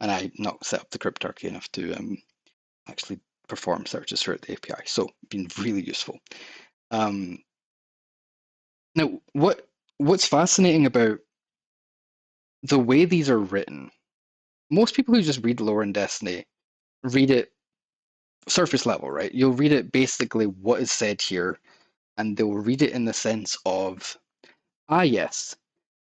and I not set up the Cryptarchy enough to actually perform searches throughout the API. So been really useful. Now, what's fascinating about the way these are written, most people who just read lore in Destiny read it surface level, right? You'll read it basically what is said here, and they'll read it in the sense of, yes,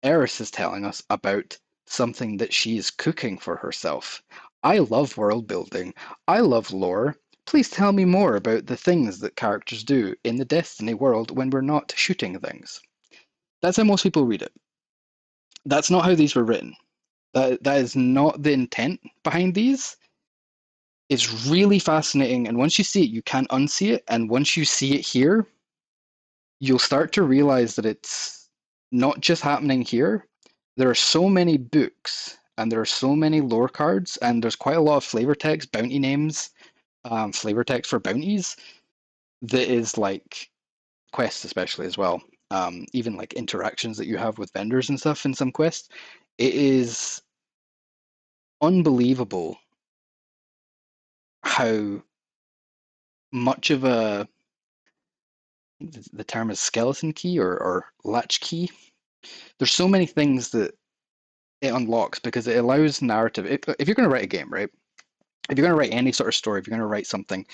Eris is telling us about something that she is cooking for herself. I love world building. I love lore. Please tell me more about the things that characters do in the Destiny world when we're not shooting things. That's how most people read it. That's not how these were written. That is not the intent behind these. It's really fascinating, and once you see it, you can't unsee it, and once you see it here, you'll start to realize that it's not just happening here. There are so many books and there are so many lore cards and there's quite a lot of flavor text, bounty names, flavor text for bounties that is like quests especially as well. Even like interactions that you have with vendors and stuff in some quests. It is unbelievable how much of a the term is skeleton key or latch key. There's so many things that it unlocks because it allows narrative. If you're going to write a game, right? If you're going to write any sort of story, if you're going to write something,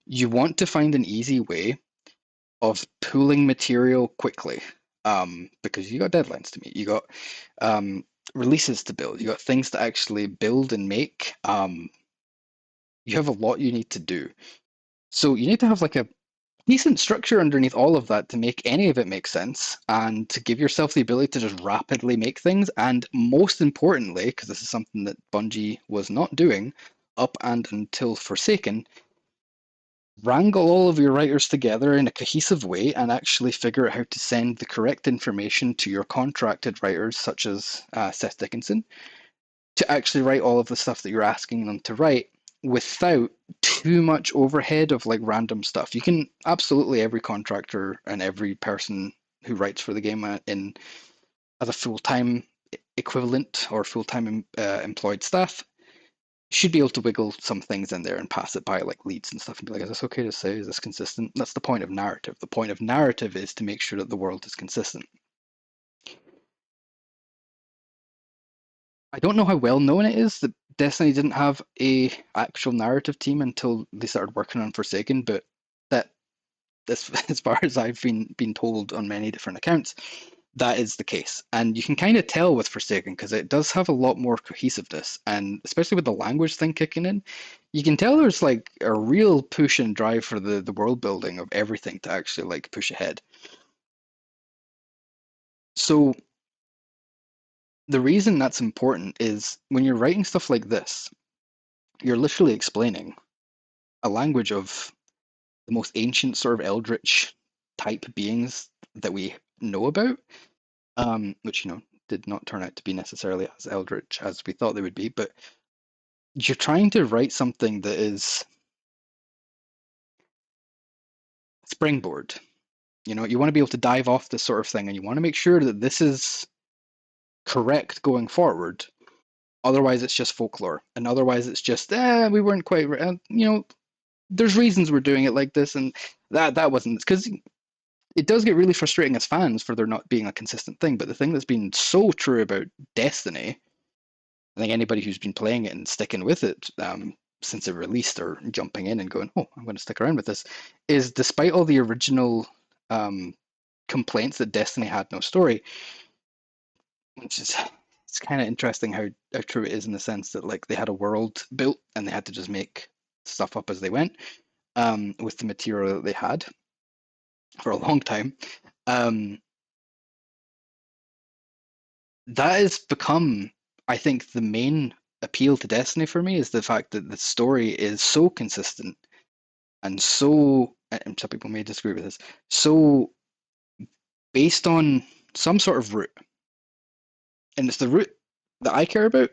you want to find an easy way of pooling material quickly, because you got deadlines to meet, you got releases to build, you got things to actually build and make. You have a lot you need to do, so you need to have like a decent structure underneath all of that to make any of it make sense and to give yourself the ability to just rapidly make things. And most importantly, because this is something that Bungie was not doing up and until Forsaken, wrangle all of your writers together in a cohesive way and actually figure out how to send the correct information to your contracted writers, such as Seth Dickinson, to actually write all of the stuff that you're asking them to write without too much overhead of like random stuff. You can absolutely, every contractor and every person who writes for the game in as a full-time equivalent or full-time employed staff should be able to wiggle some things in there and pass it by like leads and stuff and be like, is this okay to say? Is this consistent? That's the point of narrative. The point of narrative is to make sure that the world is consistent. I don't know how well known it is that Destiny didn't have a actual narrative team until they started working on Forsaken, but that this, as far as I've been told on many different accounts, that is the case. And you can kind of tell with Forsaken because it does have a lot more cohesiveness, and especially with the language thing kicking in, you can tell there's like a real push and drive for the world building of everything to actually like push ahead. So the reason that's important is when you're writing stuff like this, you're literally explaining a language of the most ancient sort of eldritch type beings that we know about, which did not turn out to be necessarily as eldritch as we thought they would be. But you're trying to write something that is springboard. You want to be able to dive off this sort of thing, and you want to make sure that this is correct going forward. Otherwise, it's just folklore, and otherwise, it's just we weren't quite. There's reasons we're doing it like this, and that wasn't because it does get really frustrating as fans for there not being a consistent thing. But the thing that's been so true about Destiny, I think anybody who's been playing it and sticking with it since it released or jumping in and going, oh, I'm going to stick around with this, is despite all the original complaints that Destiny had no story, which is it's kind of interesting how true it is in the sense that like they had a world built and they had to just make stuff up as they went with the material that they had for a long time. That has become, I think, the main appeal to Destiny for me is the fact that the story is so consistent and so, and some people may disagree with this, so based on some sort of route. And it's the route that I care about.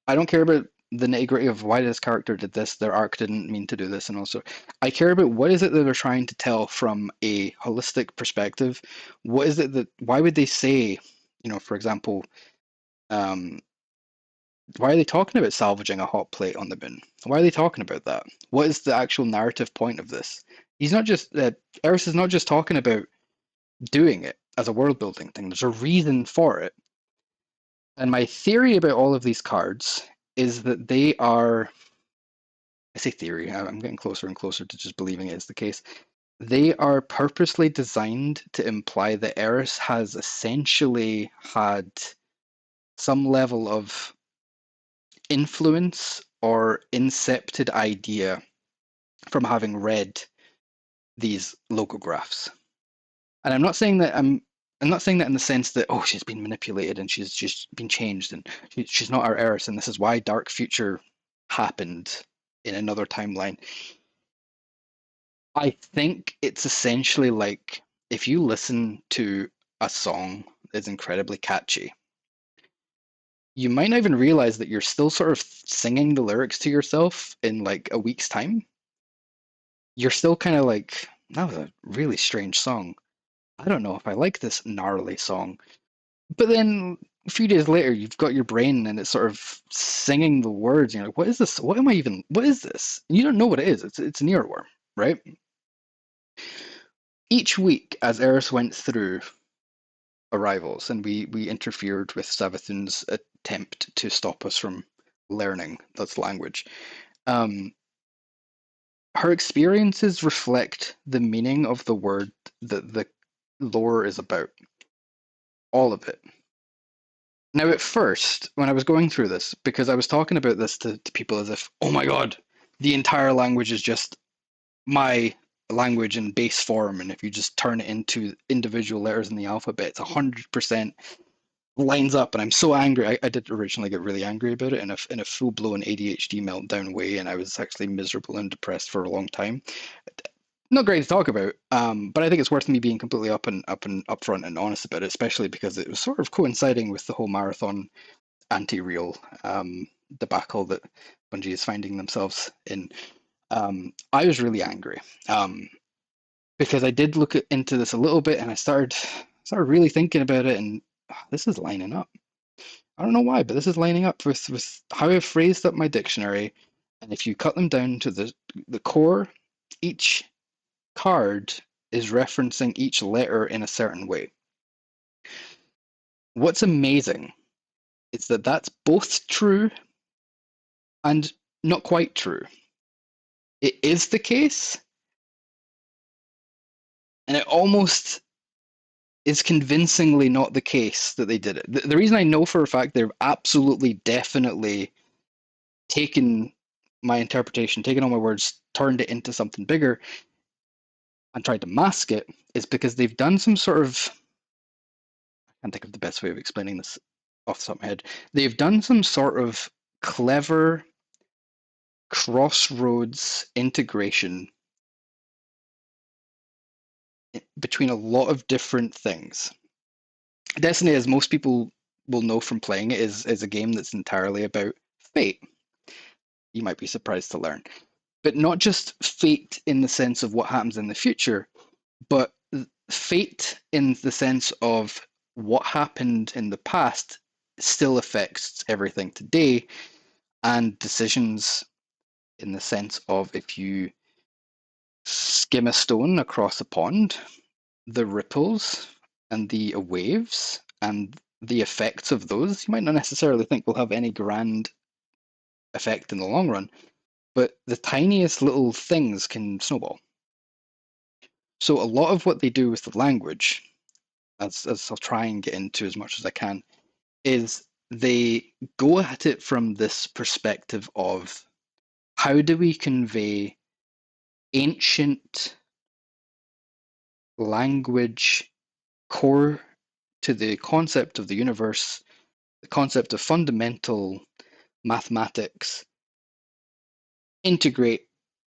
I don't care about the nitty gritty of why this character did this, their arc didn't mean to do this, and also I care about what is it that they're trying to tell from a holistic perspective. What is it that, why would they say, for example, why are they talking about salvaging a hot plate on the moon? Why are they talking about that? What is the actual narrative point of this? He's not just, Eris is not just talking about doing it as a world building thing. There's a reason for it. And my theory about all of these cards is that they are, I say theory, I'm getting closer and closer to just believing it is the case. They are purposely designed to imply that Eris has essentially had some level of influence or incepted idea from having read these logographs. And I'm not saying that I'm not saying that in the sense that she's been manipulated and she's been changed and she's not our Eris and this is why Dark Future happened in another timeline. I think it's essentially like if you listen to a song is incredibly catchy, you might not even realize that you're still sort of singing the lyrics to yourself in like a week's time. You're still kind of like, that was a really strange song. I don't know if I like this gnarly song. But then a few days later, you've got your brain and it's sort of singing the words. You're like, what is this? What is this? And you don't know what it is. It's an earworm, right? Each week, as Eris went through arrivals and we interfered with Savathûn's attempt to stop us from learning this language, her experiences reflect the meaning of the word that the lore is about. All of it. Now, at first, when I was going through this, because I was talking about this to people as if, oh my god, the entire language is just my language in base form, and if you just turn it into individual letters in the alphabet, it's 100% lines up, and I'm so angry. I did originally get really angry about it in a full-blown ADHD meltdown way, and I was actually miserable and depressed for a long time. Not great to talk about, but I think it's worth me being completely upfront and honest about it, especially because it was sort of coinciding with the whole marathon anti-real debacle that Bungie is finding themselves in. I was really angry because I did look into this a little bit, and I started really thinking about it, and this is lining up. I don't know why, but this is lining up with how I've phrased up my dictionary. And if you cut them down to the core, each card is referencing each letter in a certain way. What's amazing is that that's both true and not quite true. It is the case, and it almost is convincingly not the case that they did it. The reason I know for a fact they've absolutely, definitely taken my interpretation, taken all my words, turned it into something bigger, and tried to mask it is because they've done some sort of, I can't think of the best way of explaining this off the top of my head. They've done some sort of clever crossroads integration between a lot of different things. Destiny, as most people will know from playing it, is a game that's entirely about fate. You might be surprised to learn. But not just fate in the sense of what happens in the future, but fate in the sense of what happened in the past still affects everything today, and decisions in the sense of if you skim a stone across a pond, the ripples and the waves and the effects of those, you might not necessarily think will have any grand effect in the long run, but the tiniest little things can snowball. So a lot of what they do with the language, as I'll try and get into as much as I can, is they go at it from this perspective of how do we convey ancient language core to the concept of the universe, the concept of fundamental mathematics, integrate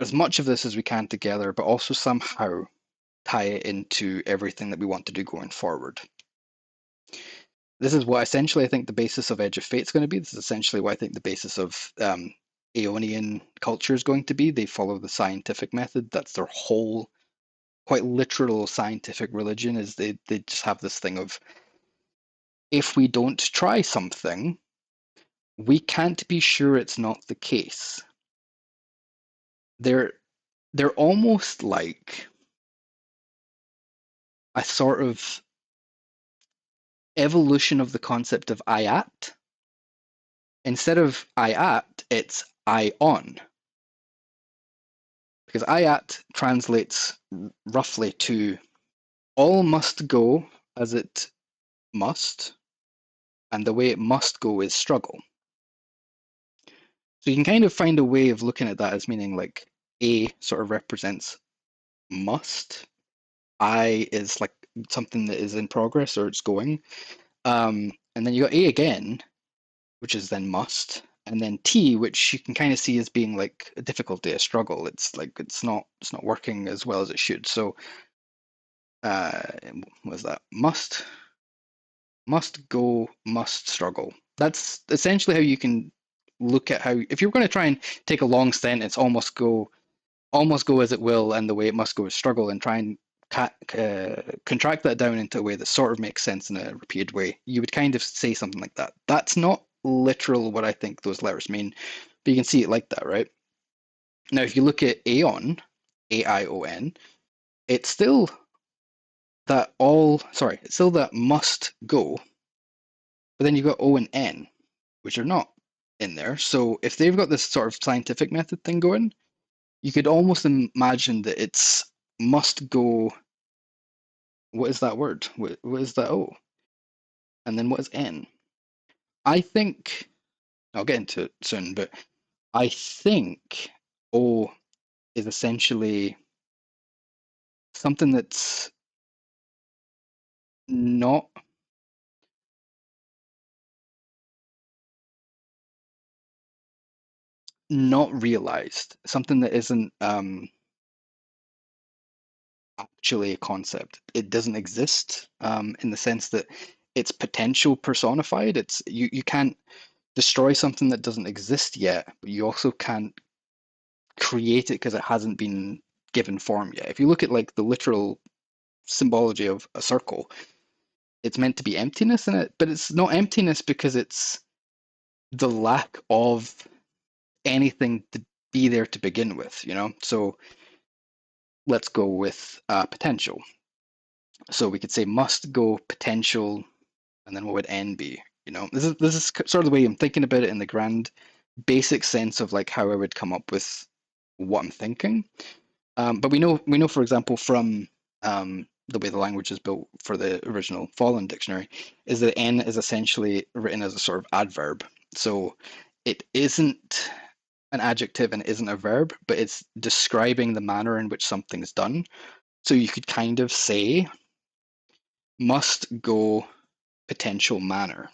as much of this as we can together, but also somehow tie it into everything that we want to do going forward. This is what essentially I think the basis of Edge of Fate is going to be. This is essentially what I think the basis of Aeonian culture is going to be. They follow the scientific method. That's their whole, quite literal scientific religion, is they just have this thing of, if we don't try something, we can't be sure it's not the case. They're almost like a sort of evolution of the concept of ayat. Instead of ayat, it's ion. Because ayat translates roughly to all must go as it must, and the way it must go is struggle. So you can kind of find a way of looking at that as meaning like A sort of represents must, I is like something that is in progress or it's going, and then you got A again, which is then must, and then T, which you can kind of see as being like a difficulty, a struggle. It's like it's not working as well as it should. So what was that? Must go, must struggle. That's essentially how you can look at how, if you're going to try and take a long sentence, almost go as it will, and the way it must go is struggle, and try and contract that down into a way that sort of makes sense in a repeated way. You would kind of say something like that. That's not literal what I think those letters mean, but you can see it like that, right? Now, if you look at Aeon, Aion, it's still it's still that must go, but then you've got O and N, which are not in there. So if they've got this sort of scientific method thing going, you could almost imagine that it's must go. What is that word? What is that O? And then what is N? I think I'll get into it soon, but I think O is essentially something that's not realized, something that isn't actually a concept. It doesn't exist in the sense that it's potential personified. It's you can't destroy something that doesn't exist yet, but you also can't create it because it hasn't been given form yet. If you look at like the literal symbology of a circle, it's meant to be emptiness in it, but it's not emptiness because it's the lack of anything to be there to begin with, you know? So let's go with potential. So we could say must go potential, and then what would N be? You know, this is sort of the way I'm thinking about it in the grand basic sense of like how I would come up with what I'm thinking. But we know, for example, from the way the language is built for the original Fallen dictionary, is that N is essentially written as a sort of adverb. So it isn't an adjective and it isn't a verb, but it's describing the manner in which something's done. So you could kind of say must go potential manner.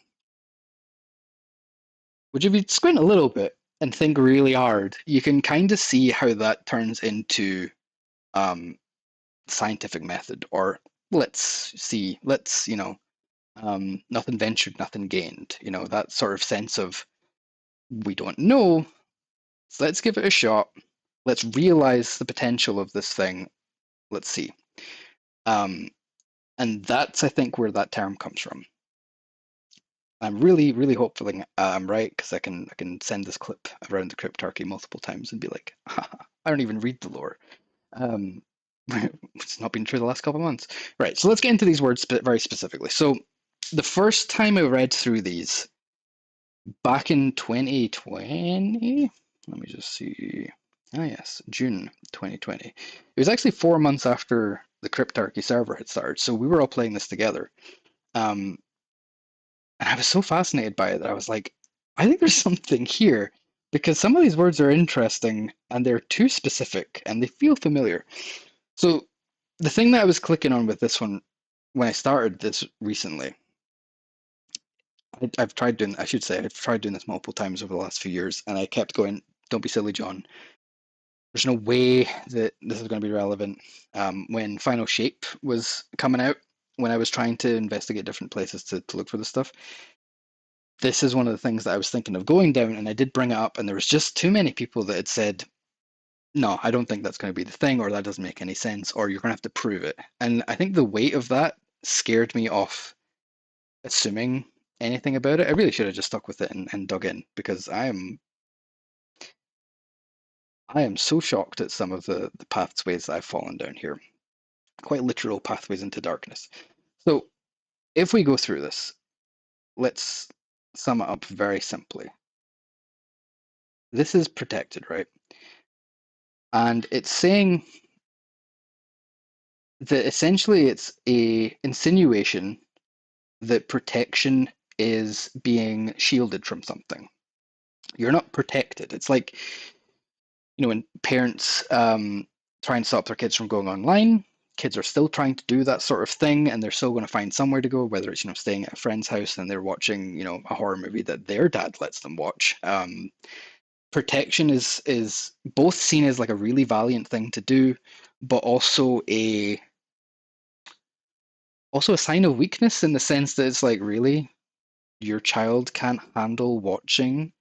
Which if you squint a little bit and think really hard, you can kind of see how that turns into scientific method, or nothing ventured, nothing gained. You know, that sort of sense of we don't know, so let's give it a shot. Let's realize the potential of this thing. Let's see. And that's, I think, where that term comes from. I'm really, really hopeful I'm right, because I can send this clip around the Cryptarchy multiple times and be like, I don't even read the lore. It's not been true the last couple of months. Right, so let's get into these words very specifically. So the first time I read through these, back in 2020, let me just see. Ah, yes, June 2020. It was actually 4 months after the Cryptarchy server had started, so we were all playing this together. And I was so fascinated by it that I was like, I think there's something here, because some of these words are interesting and they're too specific and they feel familiar. So the thing that I was clicking on with this one when I started this recently, I've tried doing this multiple times over the last few years, and I kept going, don't be silly, John. There's no way that this is going to be relevant. When Final Shape was coming out, when I was trying to investigate different places to look for this stuff, this is one of the things that I was thinking of going down, and I did bring it up, and there was just too many people that had said, no, I don't think that's going to be the thing, or that doesn't make any sense, or you're going to have to prove it. And I think the weight of that scared me off assuming anything about it. I really should have just stuck with it and dug in, because I am so shocked at some of the pathways that I've fallen down here. Quite literal pathways into darkness. So if we go through this, let's sum it up very simply. This is protected, right? And it's saying that essentially it's a insinuation that protection is being shielded from something. You're not protected. It's like, when parents try and stop their kids from going online, kids are still trying to do that sort of thing, and they're still going to find somewhere to go, whether it's staying at a friend's house and they're watching a horror movie that their dad lets them watch. Protection is both seen as like a really valiant thing to do, but also a Also a sign of weakness in the sense that it's like, really, your child can't handle watching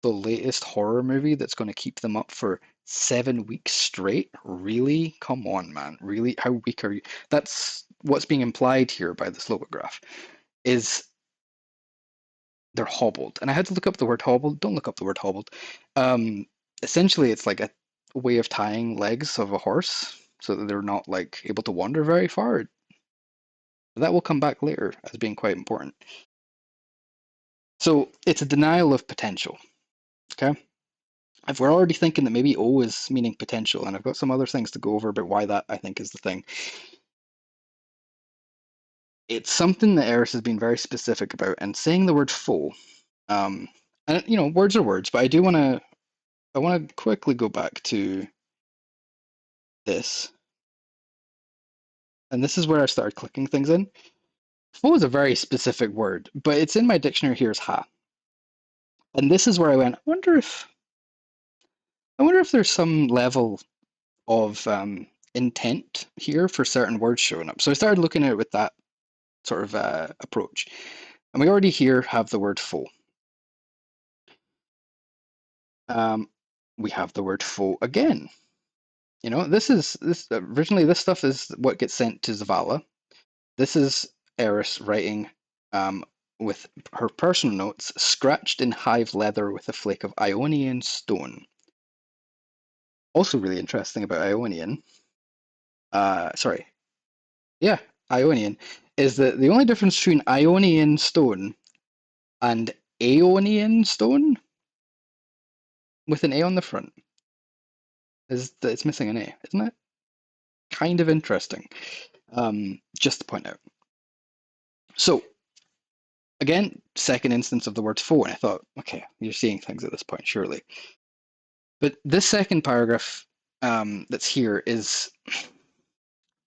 the latest horror movie that's going to keep them up for 7 weeks straight? Really? Come on, man. Really? How weak are you? That's what's being implied here by this logograph, is they're hobbled. And I had to look up the word hobbled. Don't look up the word hobbled. Essentially, it's like a way of tying legs of a horse so that they're not like able to wander very far. That will come back later as being quite important. So it's a denial of potential. Okay. If we're already thinking that maybe O is meaning potential, and I've got some other things to go over about why that I think is the thing. It's something that Eris has been very specific about, and saying the word foe. And you know, words are words, but I want to quickly go back to this, and this is where I started clicking things in. Foe is a very specific word, but it's in my dictionary here as ha, and this is where I went. I wonder if there's some level of intent here for certain words showing up. So I started looking at it with that sort of approach. And we already here have the word foe. We have the word foe again. You know, this originally this stuff is what gets sent to Zavala. This is Eris writing with her personal notes, scratched in hive leather with a flake of Ionian stone. Also really interesting about Ionian. Sorry. Yeah, Ionian is that the only difference between Ionian stone and Aeonian stone with an A on the front is that it's missing an A, isn't it? Kind of interesting. Just to point out. So, again, second instance of the word foe, and I thought, okay, you're seeing things at this point, surely. But this second paragraph that's here is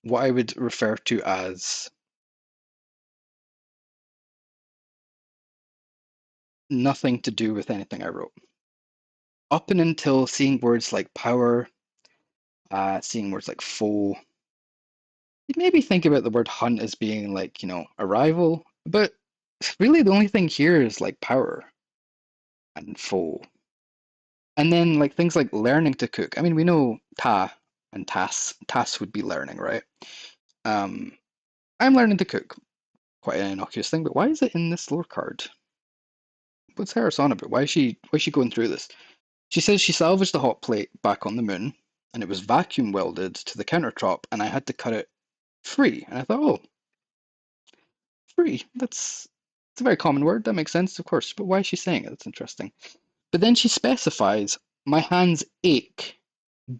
what I would refer to as nothing to do with anything I wrote. Up and until seeing words like power, seeing words like foe, you'd maybe think about the word hunt as being like, you know, a rival, but really the only thing here is like power and foe. And then like things like learning to cook. I mean, we know ta and tas. Tas would be learning, right? I'm learning to cook. Quite an innocuous thing, but why is it in this lore card? What's Harris on about? Why is she going through this? She says she salvaged the hot plate back on the moon, and it was vacuum welded to the countertop, and I had to cut it free. And I thought, oh, free. It's a very common word. That makes sense, of course. But why is she saying it? That's interesting. But then she specifies, my hands ache,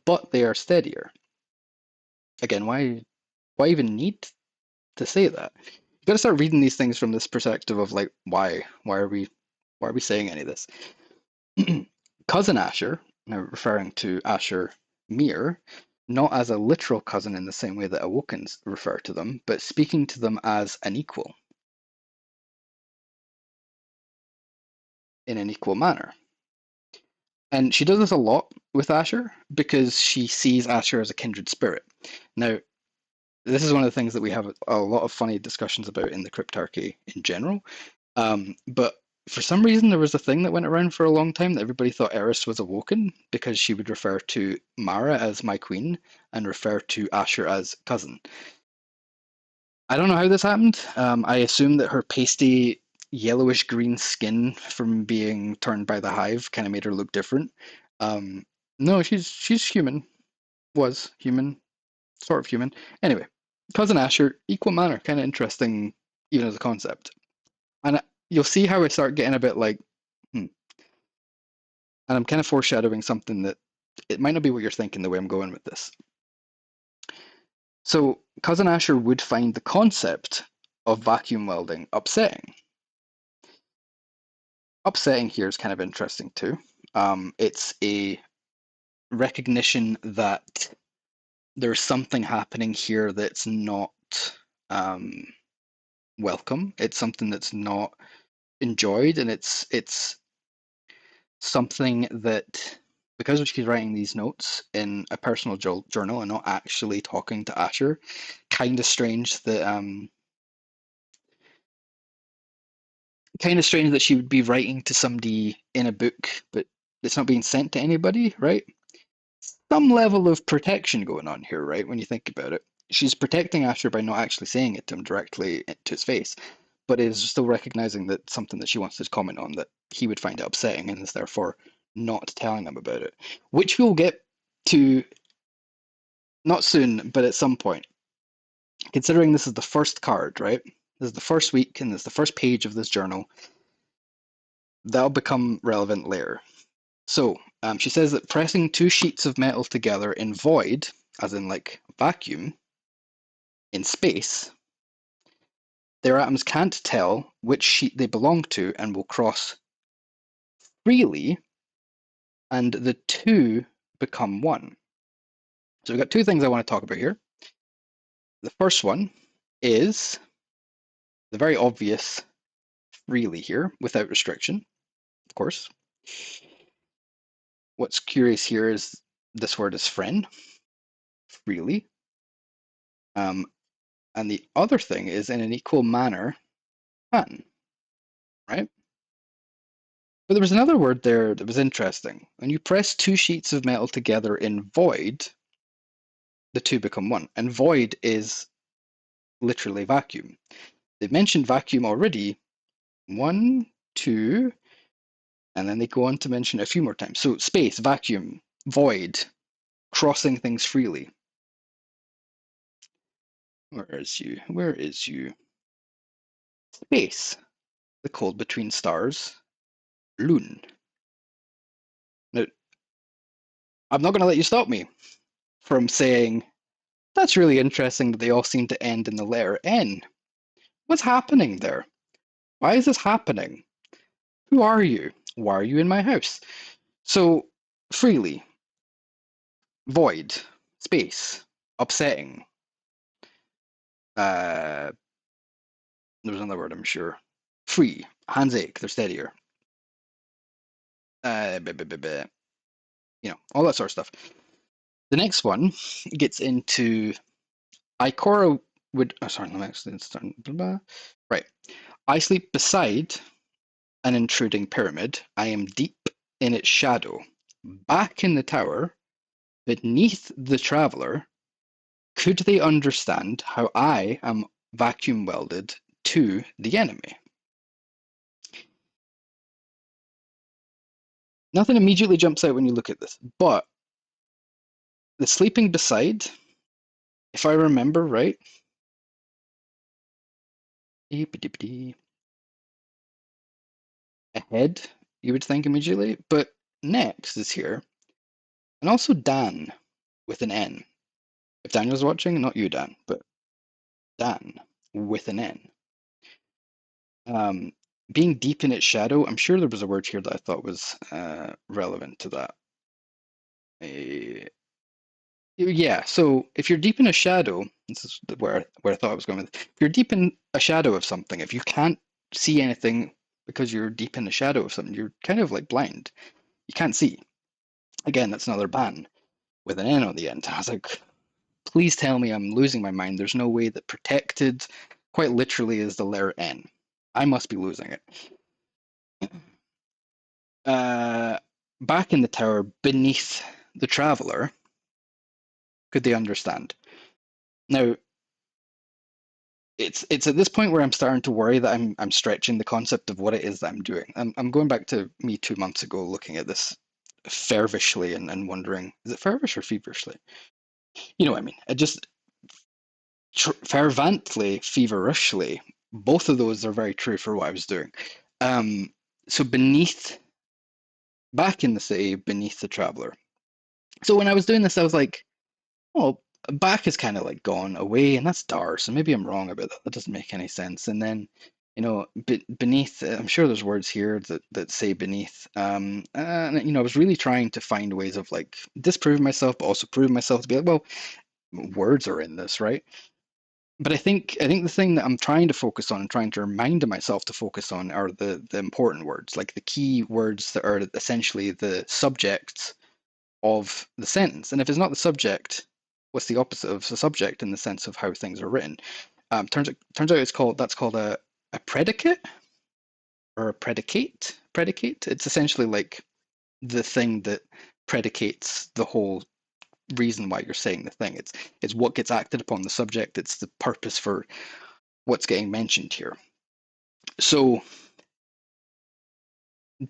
but they are steadier. Again, why even need to say that? You got to start reading these things from this perspective of like, why are we saying any of this? Cousin Asher, now referring to Asher Mir, not as a literal cousin in the same way that Awokens refer to them, but speaking to them as an equal, in an equal manner. And she does this a lot with Asher because she sees Asher as a kindred spirit. Now, this is one of the things that we have a lot of funny discussions about in the Cryptarchy in general. But for some reason, there was a thing that went around for a long time that everybody thought Eris was awoken because she would refer to Mara as my queen and refer to Asher as cousin. I don't know how this happened. I assume that her pasty yellowish green skin from being turned by the hive kind of made her look different. No, she's human. Was human, sort of human. Anyway, cousin Asher, equal manner, kind of interesting, even as a concept. And you'll see how I start getting a bit like, and I'm kind of foreshadowing something that it might not be what you're thinking the way I'm going with this. So cousin Asher would find the concept of vacuum welding upsetting. Upsetting here is kind of interesting too. It's a recognition that there's something happening here that's not welcome. It's something that's not enjoyed, and it's something that, because she's writing these notes in a personal journal and not actually talking to Asher, kind of strange that kind of strange that she would be writing to somebody in a book, but it's not being sent to anybody, right? Some level of protection going on here, right? When you think about it, she's protecting Asher by not actually saying it to him directly to his face, but is still recognizing that something that she wants to comment on that he would find upsetting, and is therefore not telling him about it, which we'll get to not soon, but at some point. Considering this is the first card, right? This is the first week, and this is the first page of this journal. That'll become relevant later. So she says that pressing two sheets of metal together in void, as in like vacuum, in space, their atoms can't tell which sheet they belong to and will cross freely, and the two become one. So we've got two things I want to talk about here. The first one is the very obvious freely here, without restriction, of course. What's curious here is this word is friend, freely. And the other thing is in an equal manner, fun, right? But there was another word there that was interesting. When you press two sheets of metal together in void, the two become one. And void is literally vacuum. They've mentioned vacuum already. 1, 2, and then they go on to mention it a few more times. So space, vacuum, void, crossing things freely. Where is you? Where is you? Space, the cold between stars, Lun. Now, I'm not going to let you stop me from saying, that's really interesting that they all seem to end in the letter N. What's happening there? Why is this happening? Who are you? Why are you in my house? So, freely, void, space, upsetting. There was another word, I'm sure. Free, hands ache, they're steadier. You know, all that sort of stuff. The next one gets into Ikora would. Oh, sorry, let me actually start. Right. I sleep beside an intruding pyramid. I am deep in its shadow. Back in the tower, beneath the traveler, could they understand how I am vacuum welded to the enemy? Nothing immediately jumps out when you look at this, but the sleeping beside, if I remember right, ahead, you would think immediately, but next is here, and also Dan with an N. If Daniel's watching, not you, Dan, but Dan with an N. Being deep in its shadow, I'm sure there was a word here that I thought was relevant to that. Yeah, so if you're deep in a shadow, this is where I thought I was going with. If you're deep in a shadow of something, if you can't see anything because you're deep in the shadow of something, you're kind of like blind. You can't see. Again, that's another ban with an N on the end. I was like, please tell me I'm losing my mind. There's no way that protected quite literally is the letter N. I must be losing it. Back in the tower, beneath the traveler, could they understand? Now, it's at this point where I'm starting to worry that I'm stretching the concept of what it is that I'm doing. I'm going back to me 2 months ago, looking at this fervishly and wondering, is it fervish or feverishly? You know what I mean? It just fervently, feverishly. Both of those are very true for what I was doing. So back in the city, beneath the traveler. So when I was doing this, I was like, well, back is kind of like gone away, and that's dark. So maybe I'm wrong about that. That doesn't make any sense. And then, you know, beneath, I'm sure there's words here that say beneath. And you know, I was really trying to find ways of like disproving myself, but also prove myself to be like, well, words are in this, right? But I think the thing that I'm trying to focus on and trying to remind myself to focus on are the important words, like the key words that are essentially the subjects of the sentence. And if it's not the subject, what's the opposite of the subject in the sense of how things are written? Turns out that's called a predicate, or a predicate. Predicate. It's essentially like the thing that predicates the whole reason why you're saying the thing. It's what gets acted upon the subject. It's the purpose for what's getting mentioned here. So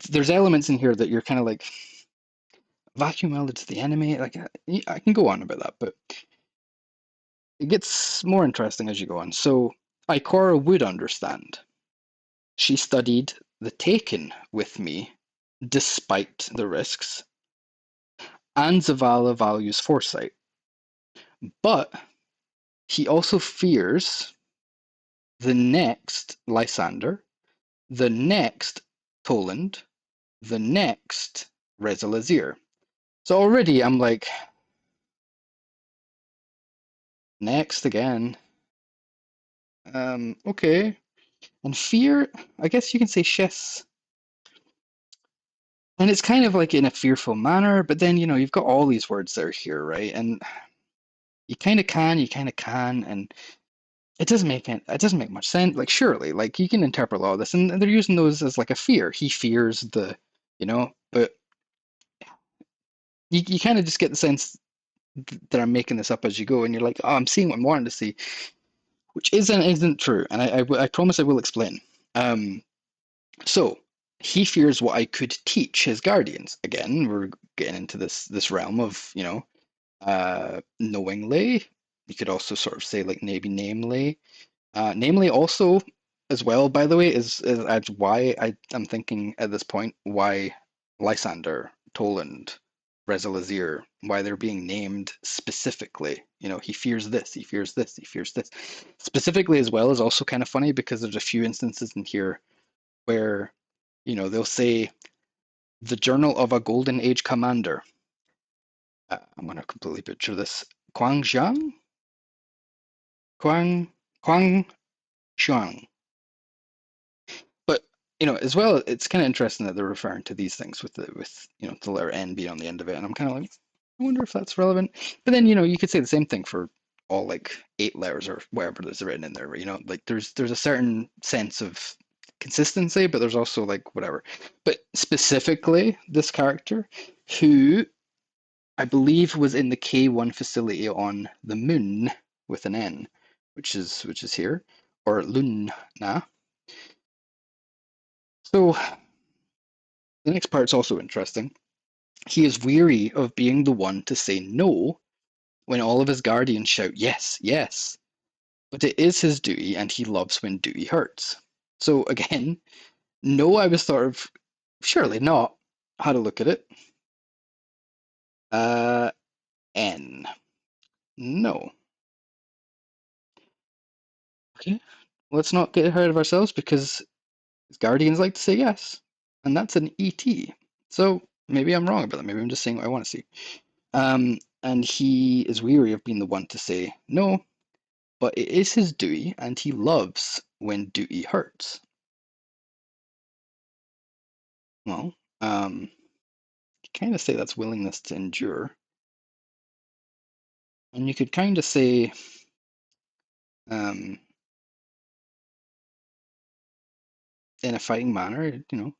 there's elements in here that you're kind of like vacuum welded to the enemy. Like I can go on about that, but it gets more interesting as you go on. So Ikora would understand. She studied the Taken with me, despite the risks, and Zavala values foresight. But he also fears the next Lysander, the next Toland, the next Reza Lazir. So already I'm like, next again. Okay. And fear, I guess you can say Shess. And it's kind of like in a fearful manner, but then, you've got all these words that are here, right? And you kind of can, and it doesn't make much sense. Like, surely, like, you can interpret all this, and they're using those as like a fear. He fears but you kind of just get the sense that I'm making this up as you go, and you're like, oh, I'm seeing what I'm wanting to see, which isn't true, and I promise I will explain. So he fears what I could teach his guardians. Again, we're getting into this realm of, knowingly. You could also sort of say like maybe namely. Namely also as well, by the way, is why I'm thinking at this point why Lysander, Toland, Reza Lazir, why they're being named specifically. He fears this, he fears this, he fears this. Specifically as well is also kind of funny because there's a few instances in here where, they'll say the Journal of a Golden Age Commander. I'm going to completely butcher this. Quang Zhang? Quang Shuang. But, as well, it's kind of interesting that they're referring to these things with the letter N being on the end of it. And I'm kind of like, I wonder if that's relevant. But then, you could say the same thing for all like 8 letters or whatever that's written in there. Like there's a certain sense of consistency, but there's also like whatever. But specifically, this character who I believe was in the K1 facility on the moon with an N, which is here, or Luna. So the next part's also interesting. He is weary of being the one to say no when all of his guardians shout yes, yes. But it is his duty, and he loves when duty hurts. So again, no, I was sort of surely not how to look at it. N. No. Okay. Let's not get ahead of ourselves because his guardians like to say yes. And that's an ET. So maybe I'm wrong about that. Maybe I'm just saying what I want to see. And he is weary of being the one to say no, but it is his duty, and he loves when duty hurts. Well, you kind of say that's willingness to endure. And you could kind of say, in a fighting manner, you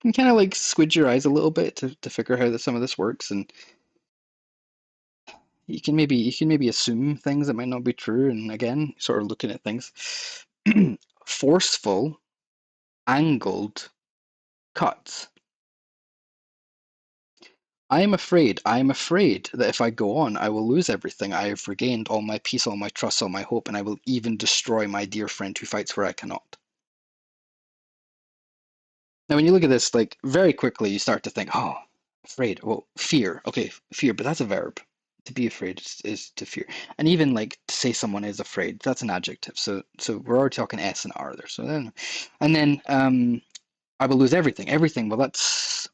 can kind of like squid your eyes a little bit to figure out how some of this works, and you can maybe assume things that might not be true, and again, sort of looking at things. Forceful, angled cuts. I am afraid that if I go on, I will lose everything I have regained, all my peace, all my trust, all my hope, and I will even destroy my dear friend who fights where I cannot. Now, when you look at this, like, very quickly, you start to think, oh, afraid. Well, fear. Okay, fear, but that's a verb. To be afraid is to fear. And even, like, to say someone is afraid, that's an adjective. So we're already talking S and R there. So then, and then, I will lose everything. Everything, well, that's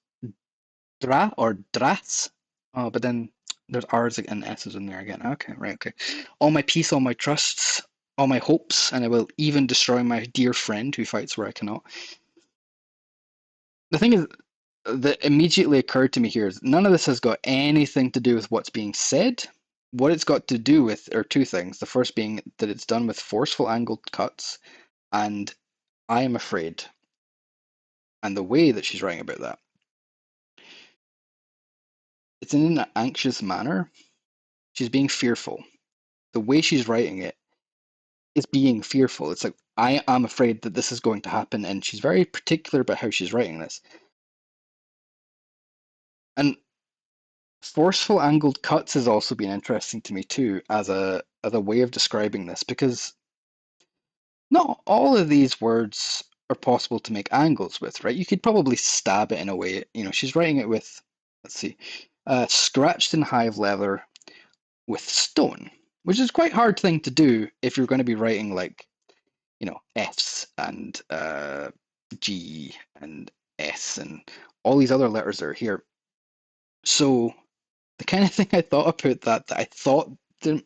dra or dras. Oh, but then there's R's and S's in there again. Okay, right, okay. All my peace, all my trusts, all my hopes, and I will even destroy my dear friend who fights where I cannot. The thing is, that immediately occurred to me here is none of this has got anything to do with what's being said. What it's got to do with are two things. The first being that it's done with forceful angled cuts, and I am afraid. And the way that she's writing about that, it's in an anxious manner. She's being fearful. The way she's writing it is being fearful. It's like, I am afraid that this is going to happen, and she's very particular about how she's writing this. And forceful angled cuts has also been interesting to me too, as a way of describing this, because not all of these words are possible to make angles with, right? You could probably stab it in a way. You know, she's writing it with, let's see, scratched in hive leather with stone, which is quite hard thing to do if you're going to be writing like, you know, F's and G and S and all these other letters that are here. So the kind of thing I thought about that I thought didn't,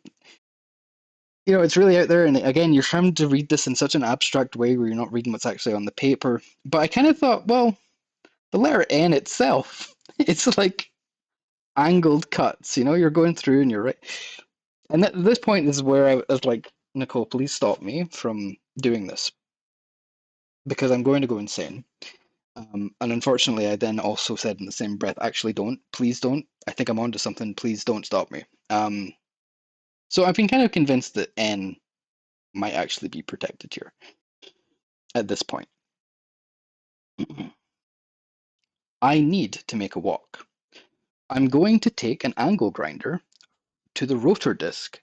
you know, it's really out there. And again, you're trying to read this in such an abstract way where you're not reading what's actually on the paper. But I kind of thought, well, the letter N itself, it's like angled cuts, you know, you're going through and you're right. And at this point is where I was like, Nicole, please stop me from doing this because I'm going to go insane. And unfortunately, I then also said in the same breath, actually, don't, please don't. I think I'm onto something. Please don't stop me. So I've been kind of convinced that N might actually be protected here at this point. I need to make a walk. I'm going to take an angle grinder to the rotor disc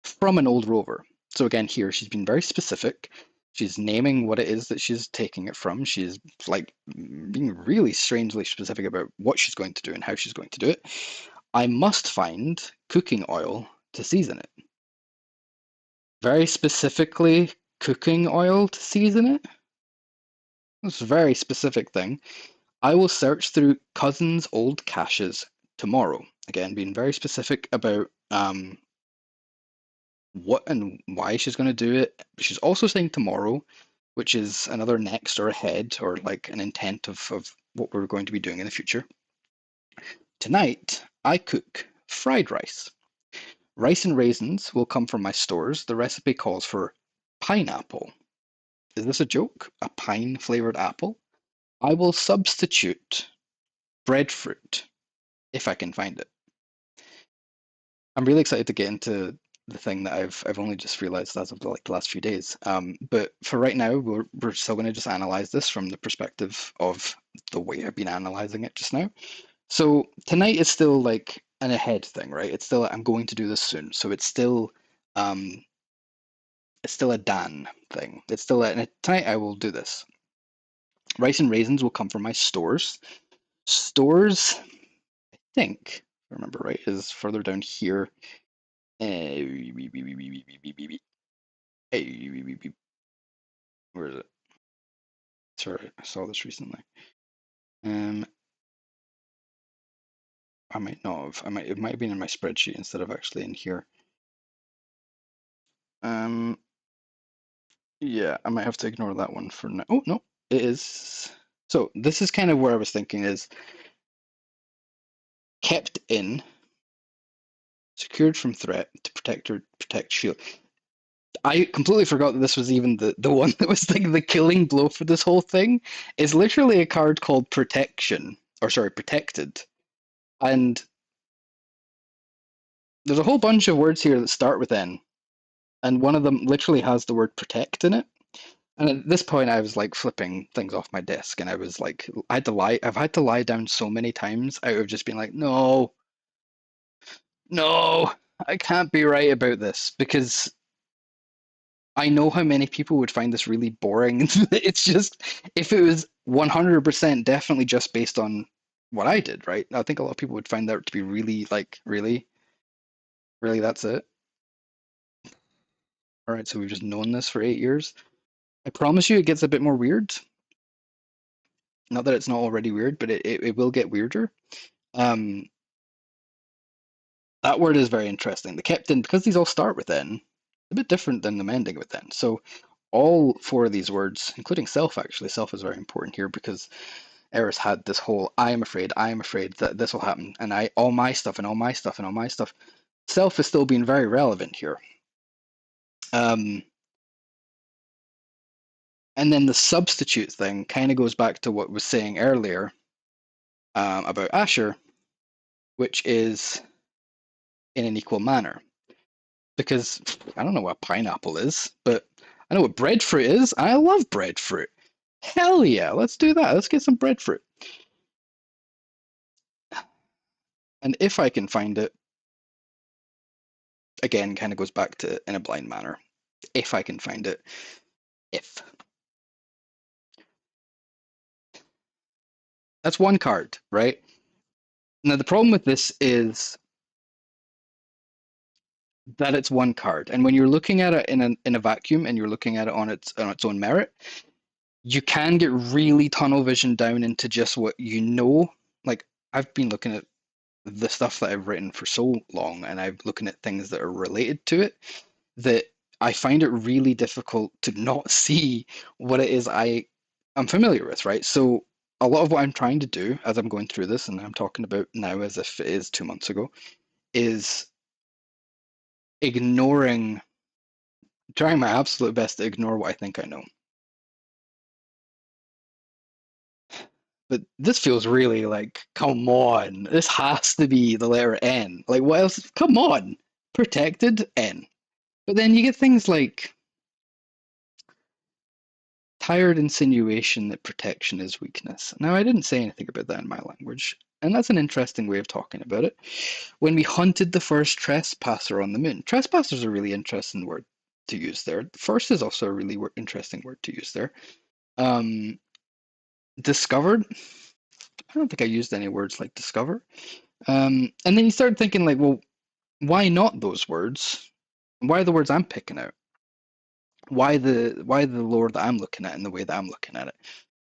from an old rover. So again, here she's been very specific. She's naming what it is that she's taking it from. She's like being really strangely specific about what she's going to do and how she's going to do it. I must find cooking oil to season it. Very specifically, cooking oil to season it. That's a very specific thing. I will search through Cousin's old caches tomorrow. Again, being very specific about what and why she's going to do it. She's also saying tomorrow, which is another next or ahead or like an intent of what we're going to be doing in the future. Tonight, I cook fried rice. Rice and raisins will come from my stores. The recipe calls for pineapple. Is this a joke? A pine flavored apple? I will substitute breadfruit if I can find it. I'm really excited to get into the thing that I've only just realized as of the last few days. But for right now, we're still going to just analyze this from the perspective of the way I've been analyzing it just now. So tonight is still like an ahead thing, right? It's still I'm going to do this soon, so it's still a Dan thing. It's still tonight I will do this. Rice and raisins will come from my stores. Stores, I think, if I remember right, is further down here. Where is it? Sorry, I saw this recently. I might not have. It might have been in my spreadsheet instead of actually in here. Yeah, I might have to ignore that one for now. Oh no, it is. So this is kind of where I was thinking is kept in, secured from threat to protect shield. I completely forgot that this was even the one that was like the killing blow for this whole thing. Is literally a card called protection, or sorry, protected. And there's a whole bunch of words here that start with N, and one of them literally has the word protect in it. And at this point, I was like flipping things off my desk, and I was like, I've had to lie down so many times out of just being like, no, no, I can't be right about this because I know how many people would find this really boring. It's just, if it was 100% definitely just based on what I did, right? I think a lot of people would find that to be really like, really, really, that's it. All right, so we've just known this for 8 years. I promise you it gets a bit more weird. Not that it's not already weird, but it will get weirder. That word is very interesting. The kept in, because these all start with N, a bit different than them ending with N. So all four of these words, including self, actually, self is very important here because Eris had this whole I am afraid that this will happen, and all my stuff and all my stuff and all my stuff. Self is still being very relevant here. And then the substitute thing kind of goes back to what I was saying earlier about Asher, which is in an equal manner. Because I don't know what pineapple is, but I know what breadfruit is. I love breadfruit. Hell yeah, let's do that. Let's get some breadfruit. And if I can find it, again, kind of goes back to in a blind manner. If I can find it. If. That's one card, right? Now the problem with this is that it's one card, and when you're looking at it in a vacuum and you're looking at it on its own merit, you can get really tunnel vision down into just what you know. Like I've been looking at the stuff that I've written for so long, and I'm looking at things that are related to it, that I find it really difficult to not see what it is I'm familiar with, right? So a lot of what I'm trying to do as I'm going through this, and I'm talking about now as if it is 2 months ago, is trying my absolute best to ignore what I think I know. But this feels really like, come on, this has to be the letter N. Like, what else? Come on, protected N. But then you get things like tired insinuation that protection is weakness. Now, I didn't say anything about that in my language, and that's an interesting way of talking about it. When we hunted the first trespasser on the moon, trespasser is a really interesting word to use there. First is also a really interesting word to use there. Discovered, I don't think I used any words like discover. And then you start thinking like, well, why not those words? Why are the words I'm picking out? Why the lore that I'm looking at and the way that I'm looking at it?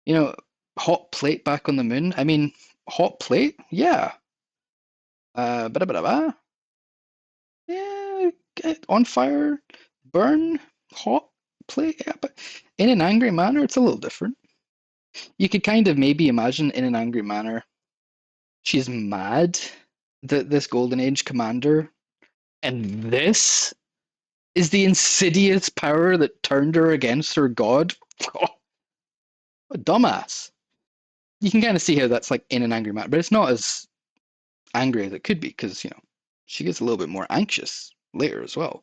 You know, hot plate back on the moon. I mean, hot plate, yeah. Yeah, on fire, burn, hot plate. Yeah, but in an angry manner, it's a little different. You could kind of maybe imagine in an angry manner, she's mad that this Golden Age commander, and this is the insidious power that turned her against her god. A dumbass. You can kind of see how that's like in an angry manner, but it's not as angry as it could be because, you know, she gets a little bit more anxious later as well.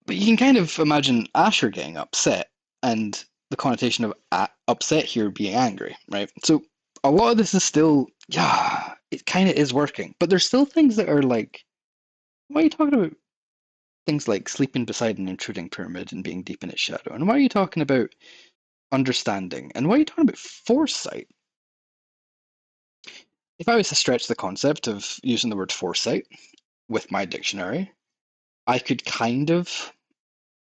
But you can kind of imagine Asher getting upset and the connotation of upset here being angry, right? So a lot of this is still, yeah, it kind of is working, but there's still things that are like, why are you talking about things like sleeping beside an intruding pyramid and being deep in its shadow? And why are you talking about understanding? And why are you talking about foresight? If I was to stretch the concept of using the word foresight with my dictionary, I could kind of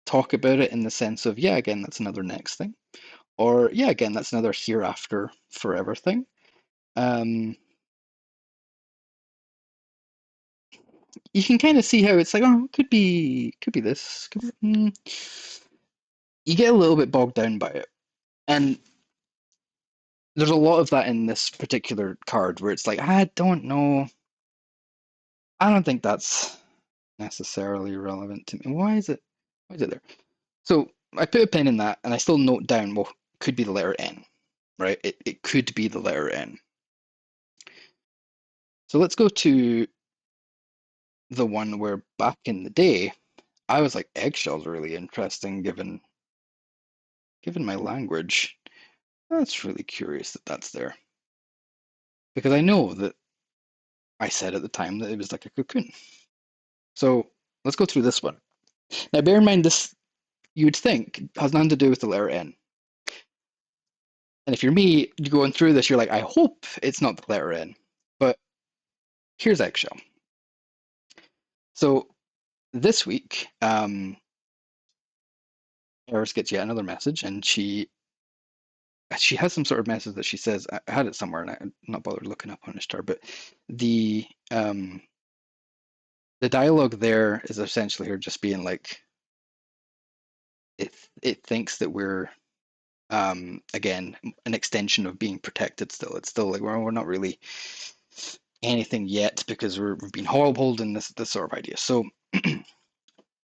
talk about it in the sense of, yeah, again, that's another next thing. Or, yeah, again, that's another hereafter forever thing. You can kind of see how it's like, oh, could be this. You get a little bit bogged down by it. And there's a lot of that in this particular card where it's like, I don't know. I don't think that's necessarily relevant to me. Why is it there? So I put a pin in that and I still note down, well, could be the letter N, right? It could be the letter N. So let's go to the one where back in the day, I was like, eggshell's really interesting given my language. That's really curious that that's there. Because I know that I said at the time that it was like a cocoon. So let's go through this one. Now bear in mind this, you would think, has nothing to do with the letter N. And if you're me, you're going through this, you're like, I hope it's not the letter N. But here's eggshell. So this week, Eris gets yet another message, and she has some sort of message that she says, I had it somewhere, and I'm not bothered looking up on Ishtar, but the dialogue there is essentially her just being like, it thinks that we're again an extension of being protected still. It's still like we're not really anything yet because we've been holding this sort of idea. So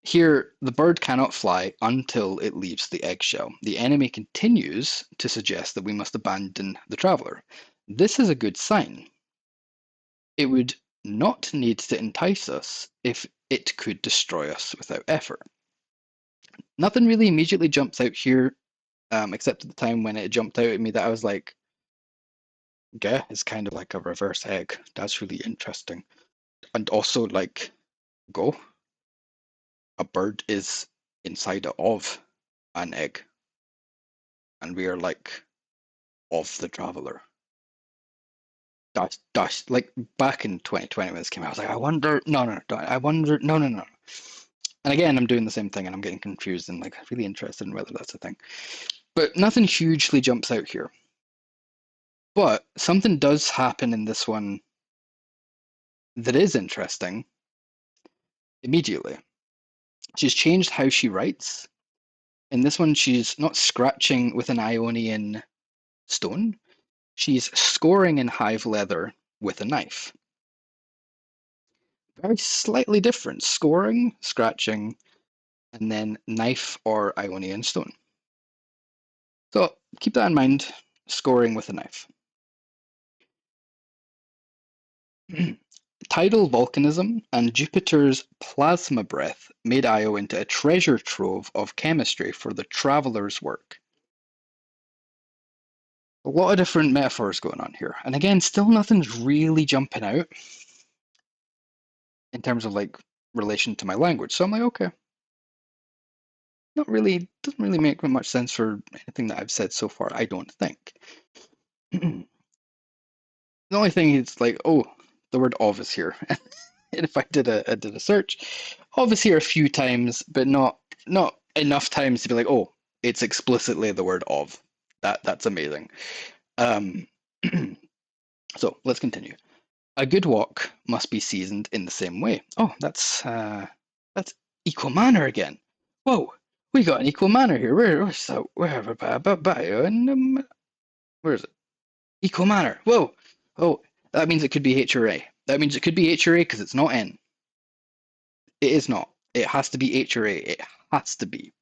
Here, the bird cannot fly until it leaves the eggshell. The enemy continues to suggest that we must abandon the traveler. This is a good sign. It would not need to entice us if it could destroy us without effort. Nothing really immediately jumps out here, except at the time when it jumped out at me that I was like, yeah, it's kind of like a reverse egg. That's really interesting. And also, like, go, a bird is inside of an egg, and we are like of the traveler. That's like back in 2020 when this came out. I was like, I wonder, no, I wonder, no. And again, I'm doing the same thing, and I'm getting confused and like really interested in whether that's a thing. But nothing hugely jumps out here. But something does happen in this one that is interesting immediately. She's changed how she writes. In this one, she's not scratching with an Ionian stone. She's scoring in hive leather with a knife. Very slightly different. Scoring, scratching, and then knife or Ionian stone. So keep that in mind, scoring with a knife. Tidal volcanism and Jupiter's plasma breath made Io into a treasure trove of chemistry for the traveler's work. A lot of different metaphors going on here. And again, still nothing's really jumping out in terms of like relation to my language. So I'm like, okay. Doesn't really make much sense for anything that I've said so far, I don't think. The only thing is like, oh, the word of is here. And if I did a search, of is here a few times, but not enough times to be like, oh, it's explicitly the word of. That's amazing. So let's continue. A good walk must be seasoned in the same way. Oh, that's equal manner again. Whoa, we got an equal manner here. Where is it? Equal manner. Whoa. Oh, that means it could be H or A. That means it could be H or A because it's not N. It is not. It has to be H or A. It has to be.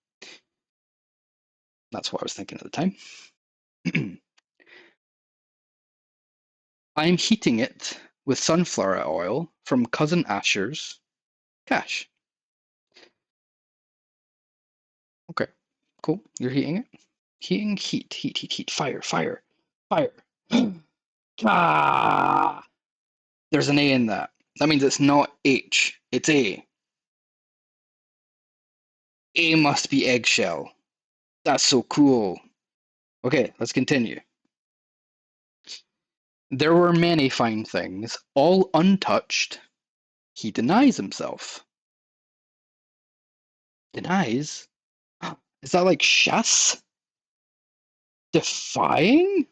That's what I was thinking at the time. I'm heating it with sunflower oil from Cousin Asher's cache. Okay, cool. You're heating it? Heating, heat, fire. Ah! There's an A in that. That means it's not H, it's A. A must be eggshell. That's so cool. Okay, let's continue. There were many fine things, all untouched. He denies himself. Denies? Is that like chasse? Defying?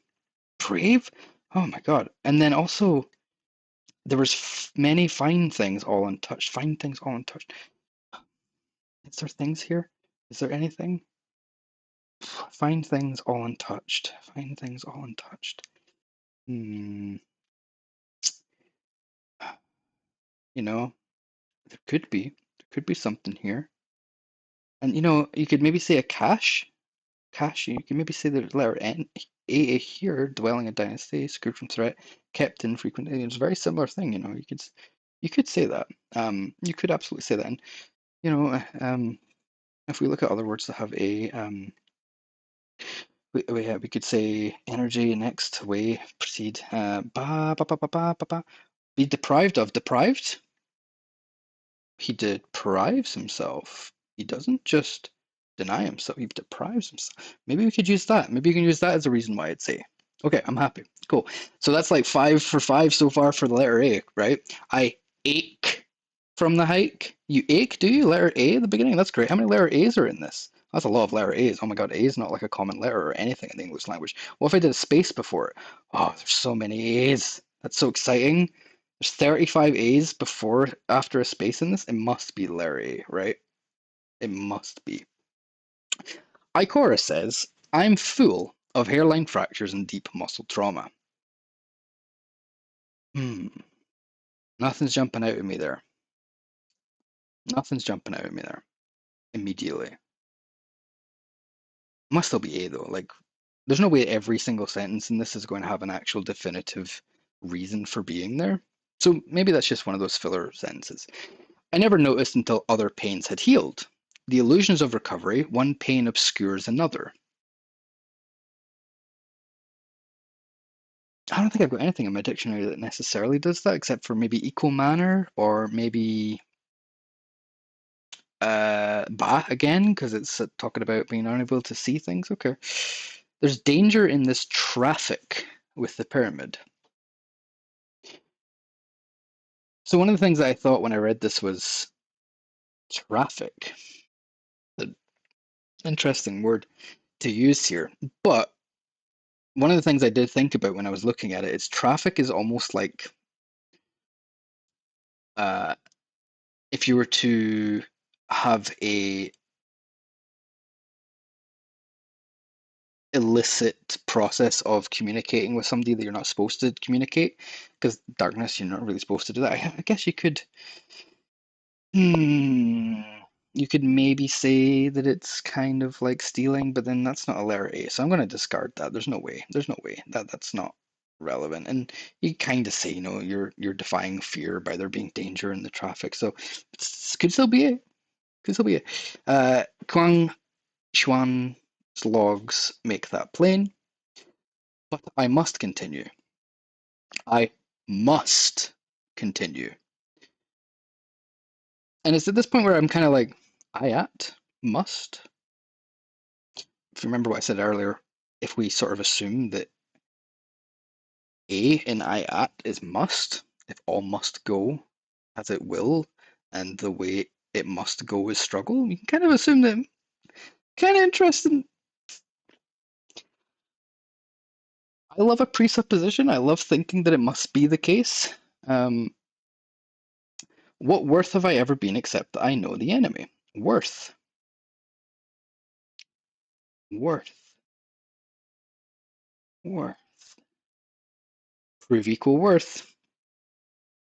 Brave? Oh my god. And then also, there was many fine things all untouched. Fine things all untouched. Is there things here? Is there anything? Fine things all untouched. Fine things all untouched. You know, there could be something here. And you know, you could maybe say a cache. Cache, you can maybe say the letter N, A here, dwelling a dynasty, screwed from threat, kept in frequently. It's a very similar thing, you know. You could say that. You could absolutely say that. And you know, if we look at other words that have a, we could say energy next, way, proceed, be deprived of. Deprived? He deprives himself. He doesn't just deny himself, he deprives himself. Maybe we could use that. Maybe you can use that as a reason why it's A. Okay, I'm happy. Cool. So that's like 5 for 5 so far for the letter A, right? I ache from the hike. You ache, do you? Letter A at the beginning? That's great. How many letter A's are in this? That's a lot of letter A's. Oh my god, A is not like a common letter or anything in the English language. What if I did a space before it? Oh, there's so many A's. That's so exciting. There's 35 A's before, after a space in this. It must be letter A, right? It must be. Ikora says, I'm full of hairline fractures and deep muscle trauma. Nothing's jumping out at me there. Nothing's jumping out at me there. immediately. Must still be A though. Like, there's no way every single sentence in this is going to have an actual definitive reason for being there. So maybe that's just one of those filler sentences. I never noticed until other pains had healed. The illusions of recovery, one pain obscures another. I don't think I've got anything in my dictionary that necessarily does that, except for maybe equal manner, or maybe ba again, because it's talking about being unable to see things. Okay. There's danger in this traffic with the pyramid. So one of the things that I thought when I read this was traffic. An interesting word to use here. But one of the things I did think about when I was looking at it is traffic is almost like if you were to have a illicit process of communicating with somebody that you're not supposed to communicate, because darkness, you're not really supposed to do that. I guess you could you could maybe say that it's kind of like stealing, but then that's not a letter A, so I'm going to discard that. There's no way. There's no way that's not relevant. And you kind of say, you're defying fear by there being danger in the traffic, so it could still be A. Could still be A. Kuang Xuan's logs make that plain, but I must continue. I must continue. And it's at this point where I'm kind of like, must. If you remember what I said earlier, if we sort of assume that A in I is must, if all must go as it will, and the way it must go is struggle, you can kind of assume that. Kind of interesting. I love a presupposition. I love thinking that it must be the case. What worth have I ever been except that I know the enemy? Worth. Worth. Worth. Prove equal worth.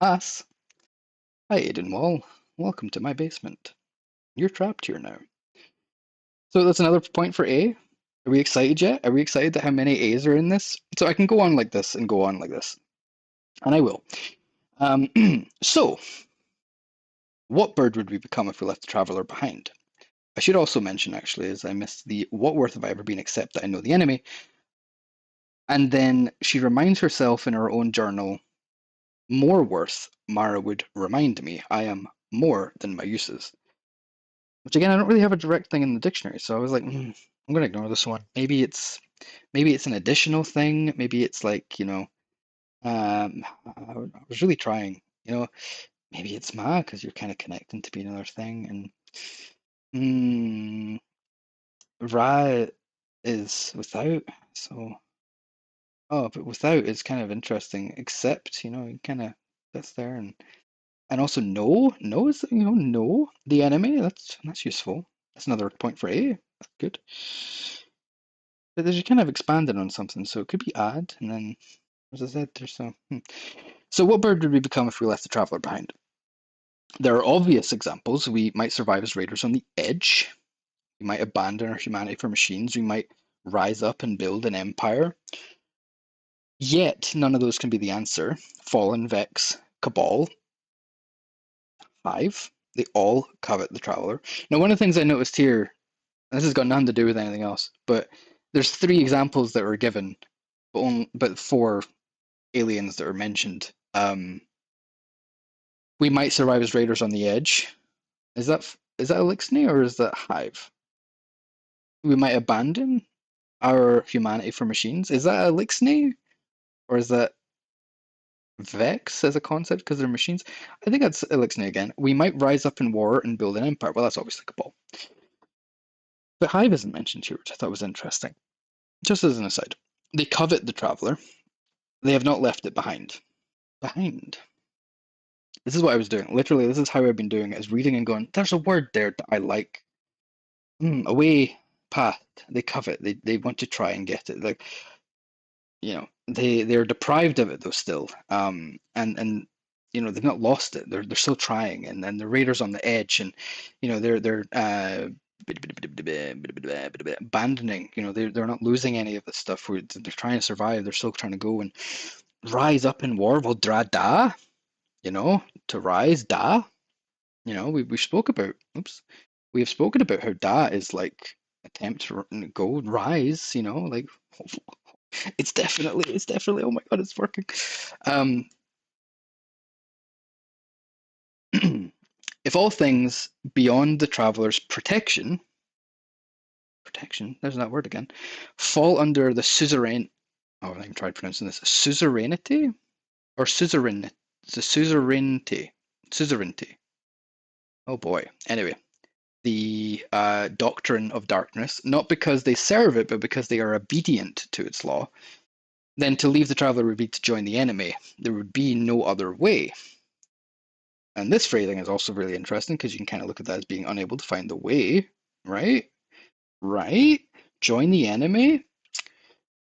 Pass. Hi, Aidenwall. Welcome to my basement. You're trapped here now. So that's another point for A. Are we excited yet? Are we excited at how many A's are in this? So I can go on like this and go on like this. And I will. So, what bird would we become if we left the traveler behind? I should also mention, actually, as I missed the what worth have I ever been except that I know the enemy? And then she reminds herself in her own journal, more worth, Mara would remind me. I am more than my uses. Which again, I don't really have a direct thing in the dictionary, so I was like, I'm gonna ignore this one. Maybe it's an additional thing. Maybe it's like, I was really trying, maybe it's ma because you're kind of connecting to be another thing, and Ra is without, so but without is kind of interesting. Except, kind of that's there, and also no is no the enemy. That's useful. That's another point for A. That's good. But there's kind of expanded on something, so it could be add, and then as I said, there's so. So what bird would we become if we left the traveler behind? There are obvious examples. We might survive as raiders on the edge. We might abandon our humanity for machines. We might rise up and build an empire. Yet none of those can be the answer. Fallen, Vex, Cabal, Hive. They all covet the traveler. Now, one of the things I noticed here, and this has got nothing to do with anything else, but there's 3 examples that were given, but 4 aliens that were mentioned. We might survive as raiders on the edge. Is that Eliksni or is that Hive? We might abandon our humanity for machines. Is that Eliksni or is that Vex as a concept because they're machines? I think that's Eliksni again. We might rise up in war and build an empire. Well, that's obviously Cabal. But Hive isn't mentioned here, which I thought was interesting. Just as an aside, they covet the traveler. They have not left it behind. Behind. This is what I was doing. Literally, this is how I've been doing it, is reading and going, there's a word there that I like. Away, path. They covet. They want to try and get it. Like, they're deprived of it though still. And they've not lost it. They're still trying, and then the raiders on the edge, and they're abandoning. They're not losing any of the stuff. They're trying to survive. They're still trying to go and rise up in war. Well, dra da, to rise da. We spoke about. Oops, we have spoken about how da is like attempt to go rise. Like it's definitely. Oh my god, it's working. If all things beyond the traveler's protection, there's that word again, fall under the suzerain, oh, I even tried pronouncing this, suzerainty or suzerain, the suzerainty. Oh boy. Anyway, the doctrine of darkness, not because they serve it, but because they are obedient to its law, then to leave the traveler would be to join the enemy. There would be no other way. And this phrasing is also really interesting because you can kind of look at that as being unable to find the way, right? Right? Join the enemy?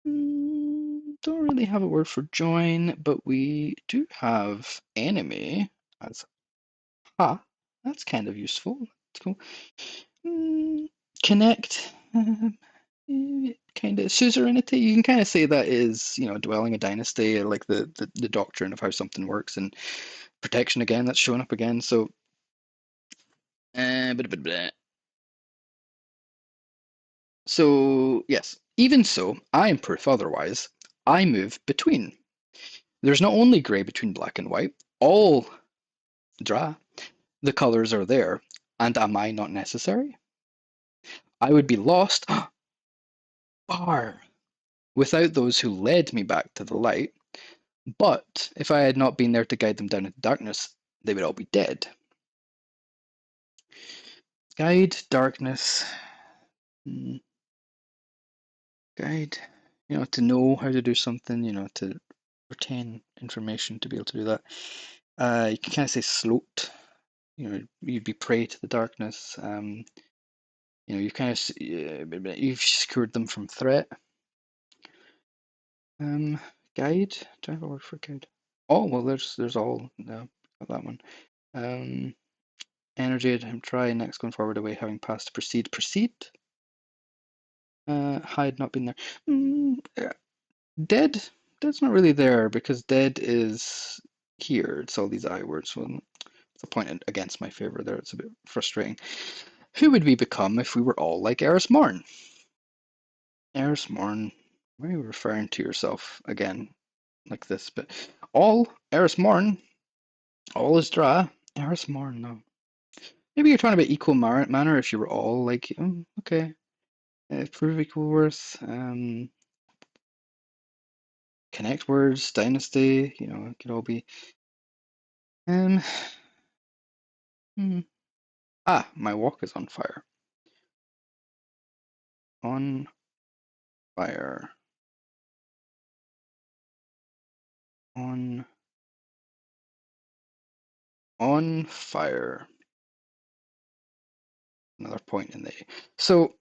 Don't really have a word for join, but we do have enemy as ha. That's kind of useful. That's cool. Connect. Kind of suzerainty. You can kind of say that is, dwelling a dynasty, like the doctrine of how something works, and protection again. That's showing up again. So, so yes. Even so, I am proof otherwise. I move between. There's not only grey between black and white. All the colours are there, and am I not necessary? I would be lost far without those who led me back to the light. But if I had not been there to guide them down into darkness, they would all be dead. Guide, darkness. Guide, to know how to do something, to retain information to be able to do that. You can kind of say sloat. You'd be prey to the darkness. You've kind of you've secured them from threat. Guide. Do I have a word for guide? Oh well, there's all. No, got that one. Energy. I'm trying next, going forward away, having passed. Proceed. Proceed. Hide, not been there. Dead. Dead's not really there because dead is here. It's all these I words. Well, it's a point against my favor there. It's a bit frustrating. Who would we become if we were all like Eris Morn? Eris Morn. Why are you referring to yourself again like this? But all Eris Morn. All is dra. Eris Morn. No. Maybe you're talking about equal manner if you were all like. Okay. Prove equal worth. Connect words. Dynasty. It could all be. My walk is on fire. On fire. On fire. Another point in the. So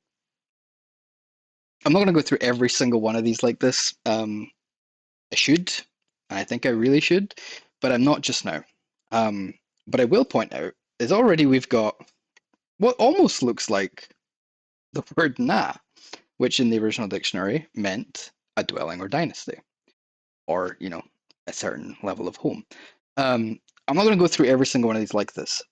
I'm not going to go through every single one of these like this. I should, and I think I really should, but I'm not just now. But I will point out is already we've got what almost looks like the word na, which in the original dictionary meant a dwelling or dynasty, or a certain level of home. I'm not going to go through every single one of these like this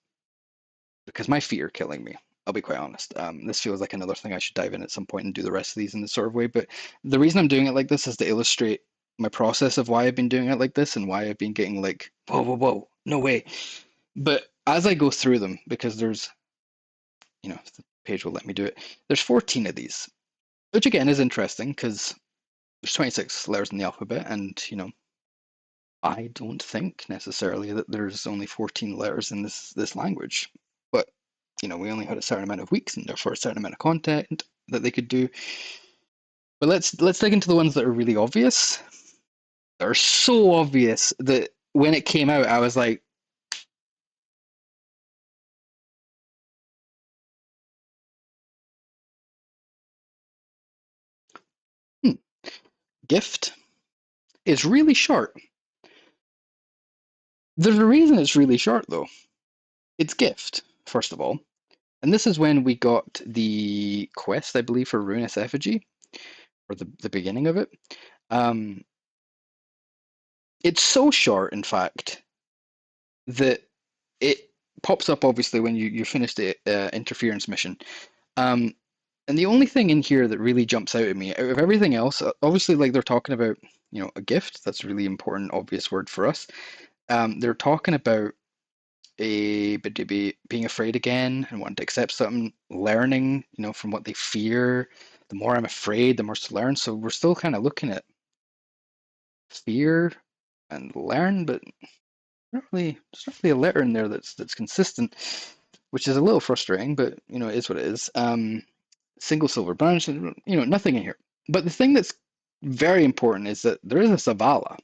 because my feet are killing me. I'll be quite honest. This feels like another thing I should dive in at some point and do the rest of these in this sort of way. But the reason I'm doing it like this is to illustrate my process of why I've been doing it like this and why I've been getting like, whoa, no way. But as I go through them, because there's, if the page will let me do it, there's 14 of these, which again is interesting because there's 26 letters in the alphabet, and I don't think necessarily that there's only 14 letters in this language, but we only had a certain amount of weeks and therefore a certain amount of content that they could do. But let's dig into the ones that are really obvious. They're so obvious that when it came out, I was like, gift is really short. There's a reason it's really short, though. It's gift, first of all. And this is when we got the quest, I believe, for Ruinous Effigy, or the beginning of it. It's so short, in fact, that it pops up, obviously, when you finish the interference mission. And the only thing in here that really jumps out at me, out of everything else, obviously, like they're talking about, a gift. That's a really important, obvious word for us. They're talking about being afraid again and wanting to accept something, learning, from what they fear. The more I'm afraid, the more to learn. So we're still kind of looking at fear and learn, but there's not really a letter in there that's consistent, which is a little frustrating, but it is what it is. Single silver branch, nothing in here. But the thing that's very important is that there is a Zavala.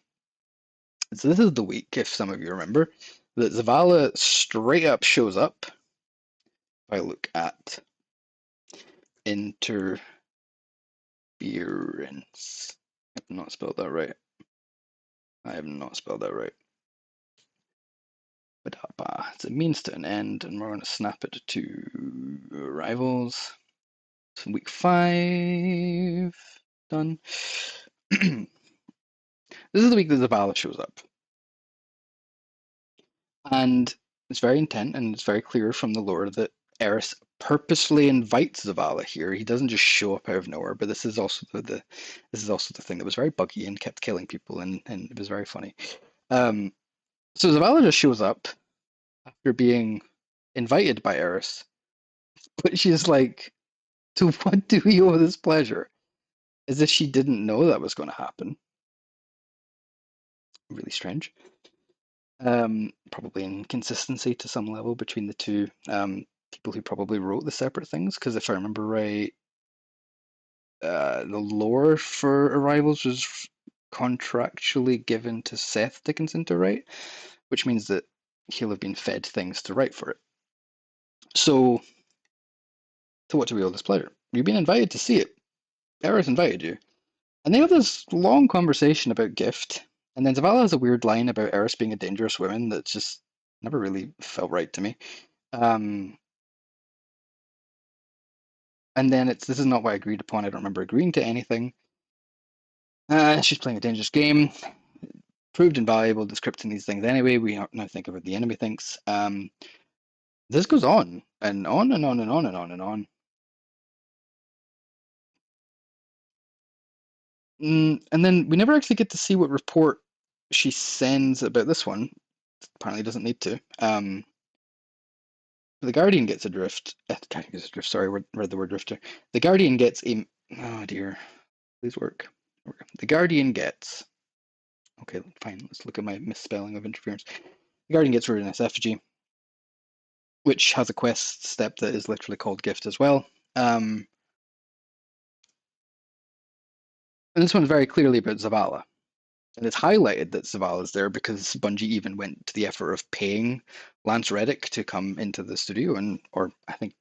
So this is the week, if some of you remember, that Zavala straight up shows up. If I look at Interference, I have not spelled that right. It's a means to an end, and we're going to snap it to rivals. So week 5, done. This is the week that Zavala shows up. And it's very intent, and it's very clear from the lore that Eris purposefully invites Zavala here. He doesn't just show up out of nowhere, but this is also the thing that was very buggy and kept killing people, and it was very funny. So Zavala just shows up after being invited by Eris, but she's like, to what do we owe this pleasure? As if she didn't know that was going to happen. Really strange. Probably inconsistency to some level between the two people who probably wrote the separate things, because if I remember right, the lore for Arrivals was contractually given to Seth Dickinson to write, which means that he'll have been fed things to write for it. So, to what do we owe this pleasure? You've been invited to see it. Eris invited you. And they have this long conversation about gift, and then Zavala has a weird line about Eris being a dangerous woman that just never really felt right to me. And then this is not what I agreed upon. I don't remember agreeing to anything. She's playing a dangerous game. Proved invaluable descripting these things anyway. We now think of what the enemy thinks. This goes on and on and on and on and on and on. And then we never actually get to see what report she sends about this one. Apparently doesn't need to. The Guardian gets adrift. Sorry, read the word drifter. The Guardian gets a. Oh dear. Please work. The Guardian gets. Okay, fine. Let's look at my misspelling of interference. The Guardian gets Ruinous Effigy, which has a quest step that is literally called Gift as well. And this one's very clearly about Zavala. And it's highlighted that Zavala's there because Bungie even went to the effort of paying Lance Reddick to come into the studio, or I think,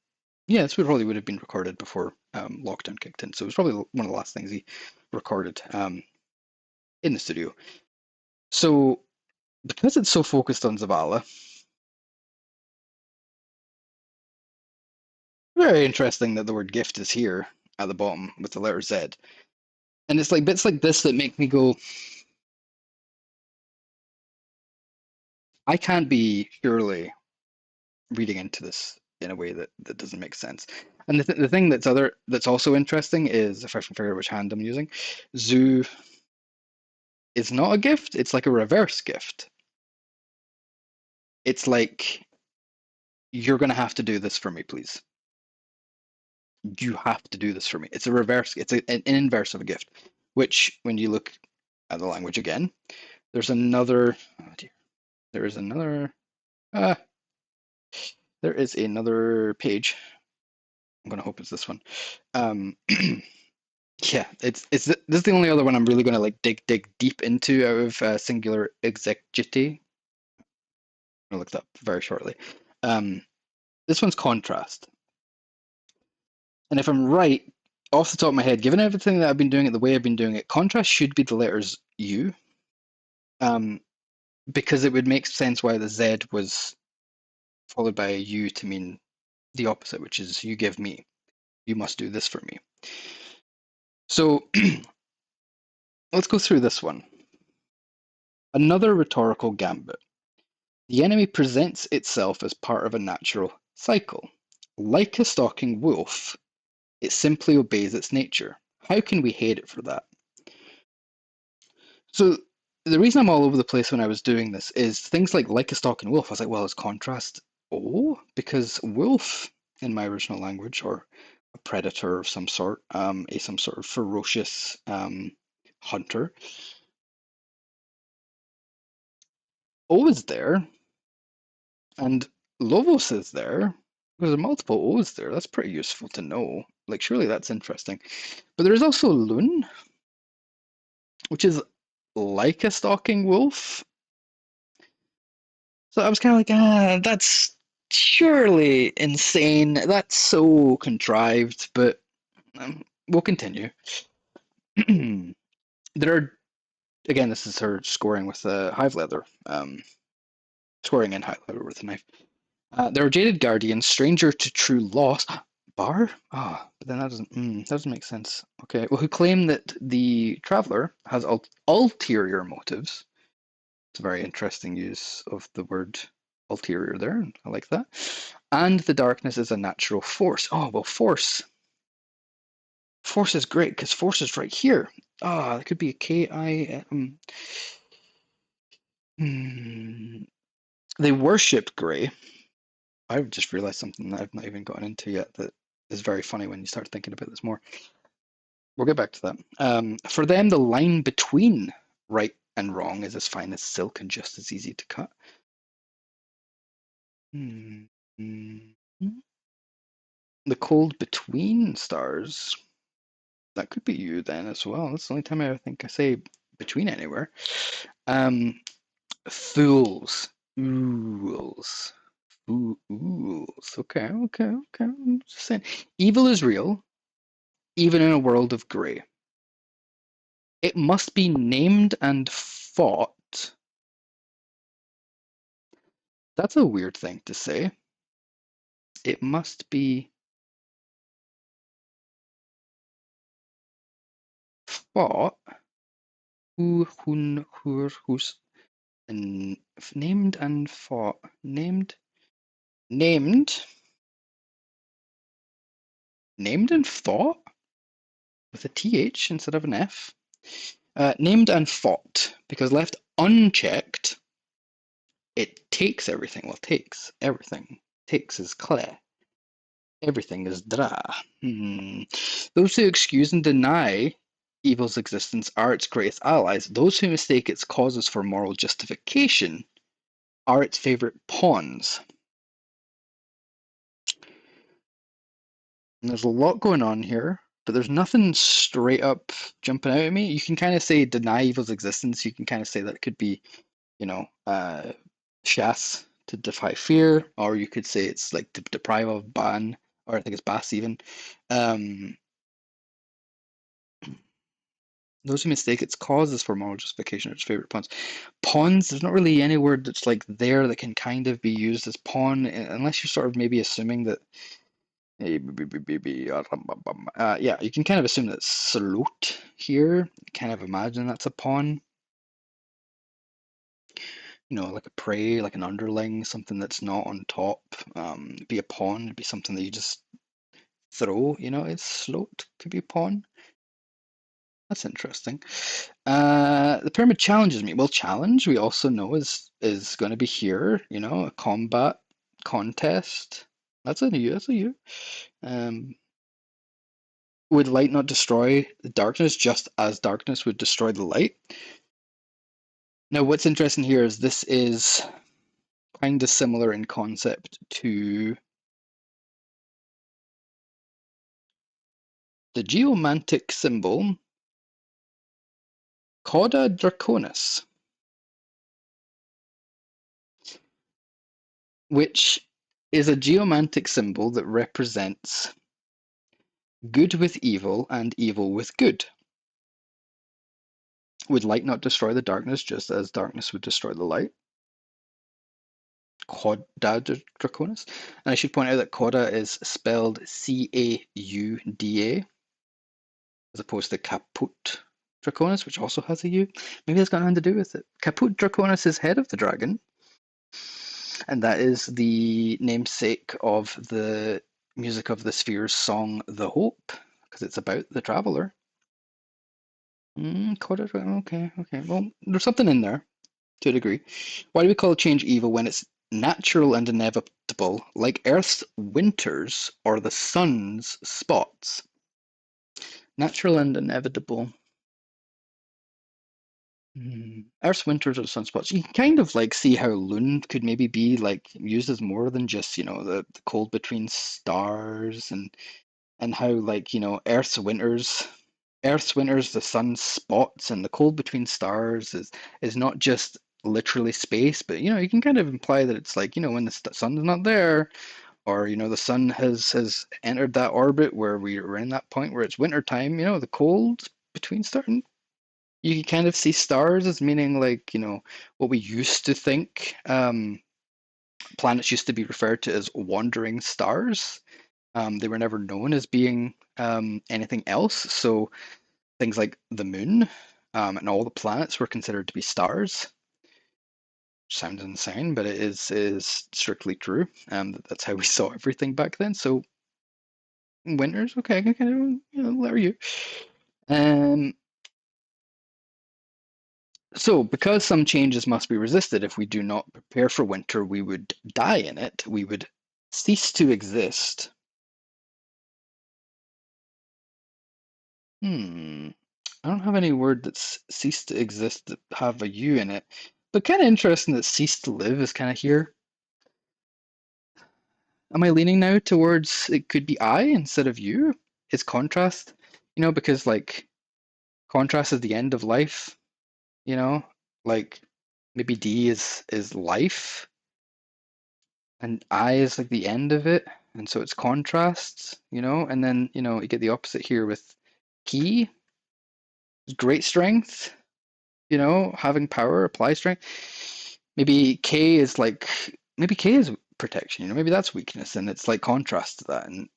yeah, this probably would have been recorded before lockdown kicked in. So it was probably one of the last things he recorded in the studio. So because it's so focused on Zavala, very interesting that the word gift is here at the bottom with the letter Z. And it's like bits like this that make me go, I can't be surely reading into this in a way that doesn't make sense. And the thing that's also interesting is, if I can figure out which hand I'm using, Zoo is not a gift, it's like a reverse gift. It's like, you're going to have to do this for me, please. You have to do this for me. It's a reverse, it's an inverse of a gift, which when you look at the language again, there's another, oh dear, there is another page. I'm going to hope it's this one. Yeah, this is the only other one I'm really going to like dig deep into out of singular Exegete. I'll look it up very shortly. This one's contrast. And if I'm right, off the top of my head, given everything that I've been doing it the way I've been doing it, contrast should be the letters U. because it would make sense why the Z was followed by a U to mean the opposite, which is you give me. You must do this for me. So let's go through this one. Another rhetorical gambit. The enemy presents itself as part of a natural cycle. Like a stalking wolf, it simply obeys its nature. How can we hate it for that? So the reason I'm all over the place when I was doing this is things like a stalking wolf. I was like, well, is contrast O? Because wolf in my original language, or a predator of some sort, some sort of ferocious hunter. O is there, and Lovos is there. There's multiple O's there. That's pretty useful to know. Like, surely that's interesting. But there's also Lun, which is like a stalking wolf. So I was kind of like, that's surely insane. That's so contrived, but we'll continue. There are, again, this is her scoring with Hive leather, scoring in Hive leather with a knife. There are jaded guardians, stranger to true loss. Bar? But then that doesn't make sense. Okay, well, who claim that the traveler has ulterior motives. It's a very interesting use of the word ulterior there. I like that. And the darkness is a natural force. Oh, well, force. Force is great because force is right here. It could be a K-I. They worshipped Grey. I've just realized something that I've not even gotten into yet that is very funny when you start thinking about this more. We'll get back to that. For them, the line between right and wrong is as fine as silk and just as easy to cut. The cold between stars. That could be you then as well. That's the only time I think I say between anywhere. Fools. Ools. Ools. Okay. I'm just saying. Evil is real, even in a world of grey. It must be named and fought. That's a weird thing to say. It must be fought. Hun, hur, hus. And named and fought. Named and thought with a TH instead of an F. Named and fought, because left unchecked, it takes everything. Well, takes everything. Takes is clear. Everything is dra. Those who excuse and deny evil's existence are its greatest allies. Those who mistake its causes for moral justification are its favorite pawns. And there's a lot going on here, but there's nothing straight up jumping out at me. You can kind of say deny evil's existence. You can kind of say that it could be, Shas, to defy fear, or you could say it's like to deprive of ban, or I think it's Bas even. Those who mistake its causes for moral justification are its favorite pawns. Pawns, there's not really any word that's like there that can kind of be used as pawn, unless you're sort of maybe assuming that. Yeah, you can kind of assume that salute here. Kind of imagine that's a pawn. Like a prey, like an underling, something that's not on top. Be a pawn, it'd be something that you just throw, it's slote, could be a pawn. That's interesting. The pyramid challenges me. Well, challenge, we also know is going to be here, a combat contest. That's a U. Would light not destroy the darkness just as darkness would destroy the light? Now, what's interesting here is this is kind of similar in concept to the geomantic symbol Cauda Draconis, which is a geomantic symbol that represents good with evil and evil with good. Would light not destroy the darkness just as darkness would destroy the light? Cauda Draconis. And I should point out that Cauda is spelled Cauda as opposed to Caput Draconis, which also has a U. Maybe that's got nothing to do with it. Caput Draconis is head of the dragon, and that is the namesake of the music of the sphere's song, The Hope, because it's about the traveler. Okay. Well, there's something in there to a degree. Why do we call change evil when it's natural and inevitable, like Earth's winters or the sun's spots? Natural and inevitable. Earth's winters or the sunspots. You can kind of like see how Lund could maybe be like used as more than just, the cold between stars and how like, Earth's winters, the sun's spots and the cold between stars is not just literally space, but you can kind of imply that it's like, when the sun's not there, or the sun has entered that orbit where we're in that point where it's winter time, the cold between stars. You can kind of see stars as meaning like, what we used to think planets used to be referred to as wandering stars. They were never known as being anything else. So things like the moon and all the planets were considered to be stars. Sounds insane, but it is strictly true. That's how we saw everything back then. So winters, okay, I can kind of let you. So, because some changes must be resisted, if we do not prepare for winter, we would die in it. We would cease to exist. I don't have any word that's cease to exist that have a U in it, but kind of interesting that cease to live is kind of here. Am I leaning now towards it could be I instead of you? Is contrast, because like contrast is the end of life, like maybe D is life. And I is like the end of it, and so it's contrasts, and then you get the opposite here with key, great strength, having power, apply strength. Maybe K is protection, maybe that's weakness, and it's like contrast to that, and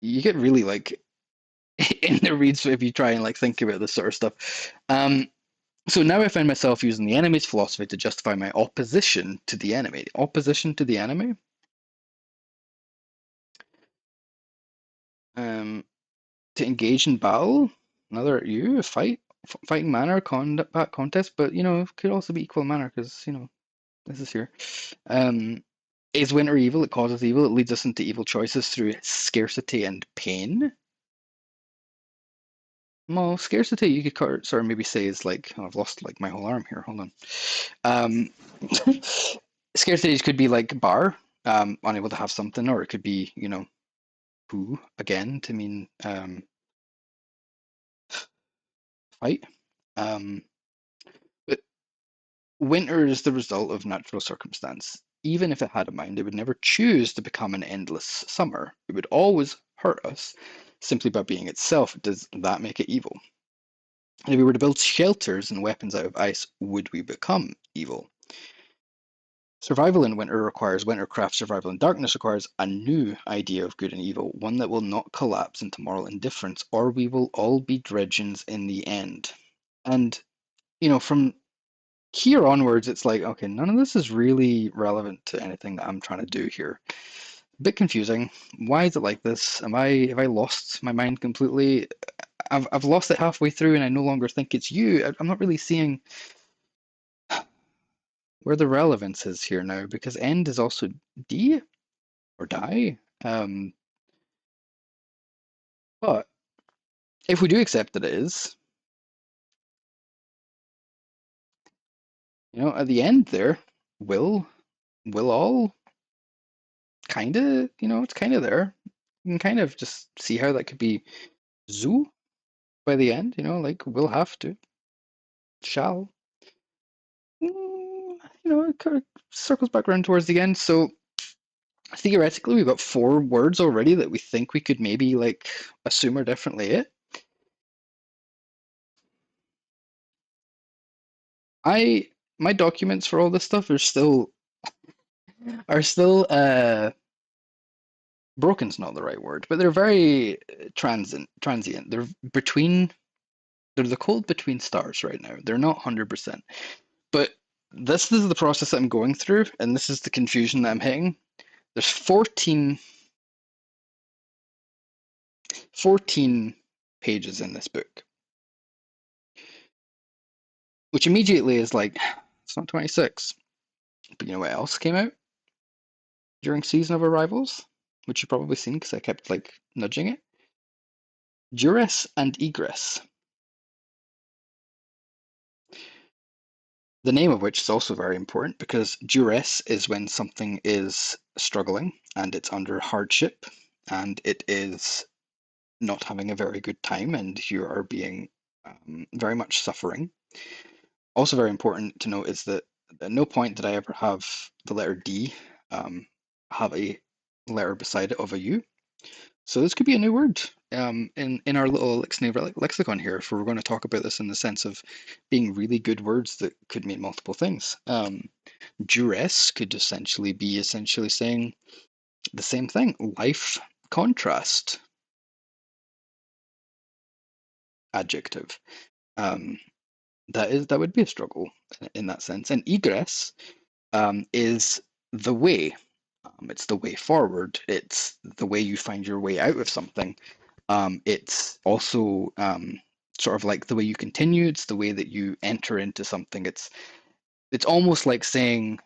you get really like in the reads if you try and like think about this sort of stuff. So now I find myself using the enemy's philosophy to justify my opposition to the enemy. Opposition to the enemy. To engage in battle, another fighting manner, combat contest, but it could also be equal manner because this is here. Is winter evil? It causes evil. It leads us into evil choices through scarcity and pain. Well, scarcity you could sort of maybe say is like, oh, I've lost like my whole arm here. Hold on. Scarcity could be like bar, unable to have something, or it could be who again to mean fight. But winter is the result of natural circumstance. Even if it had a mind, it would never choose to become an endless summer. It would always hurt us simply by being itself. Does that make it evil? And if we were to build shelters and weapons out of ice, would we become evil? Survival in winter requires wintercraft. Survival in darkness requires a new idea of good and evil, one that will not collapse into moral indifference, or we will all be dredgeons in the end. And, from here onwards, it's like, okay, none of this is really relevant to anything that I'm trying to do here. A bit confusing. Why is it like this? Have I lost my mind completely? I've lost it halfway through, and I no longer think it's you. I'm not really seeing where the relevance is here now, because end is also D or die. But if we do accept that it is, at the end there, will all kind of, it's kind of there. You can kind of just see how that could be zoo by the end, like will have to, shall. It kind of circles back around towards the end. So theoretically, we've got 4 words already that we think we could maybe like assume are definitely it. My documents for all this stuff are still broken's not the right word, but they're very transient. They're the cold between stars right now. They're not 100%. But this is the process that I'm going through, and this is the confusion that I'm hitting. There's 14 pages in this book, which immediately is like, it's not 26. But you know what else came out during Season of Arrivals? Which you've probably seen because I kept like nudging it. Duress and Egress. The name of which is also very important because duress is when something is struggling and it's under hardship and it is not having a very good time and you are being very much suffering. Also very important to note is that at no point did I ever have the letter D have a letter beside it of a U. So this could be a new word in our little Eliksni lexicon here, if we're going to talk about this in the sense of being really good words that could mean multiple things. Duress could be saying the same thing. Life contrast. Adjective. That would be a struggle in that sense. And egress is the way. It's the way forward. It's the way you find your way out of something. It's also sort of like the way you continue. It's the way that you enter into something. It's almost like saying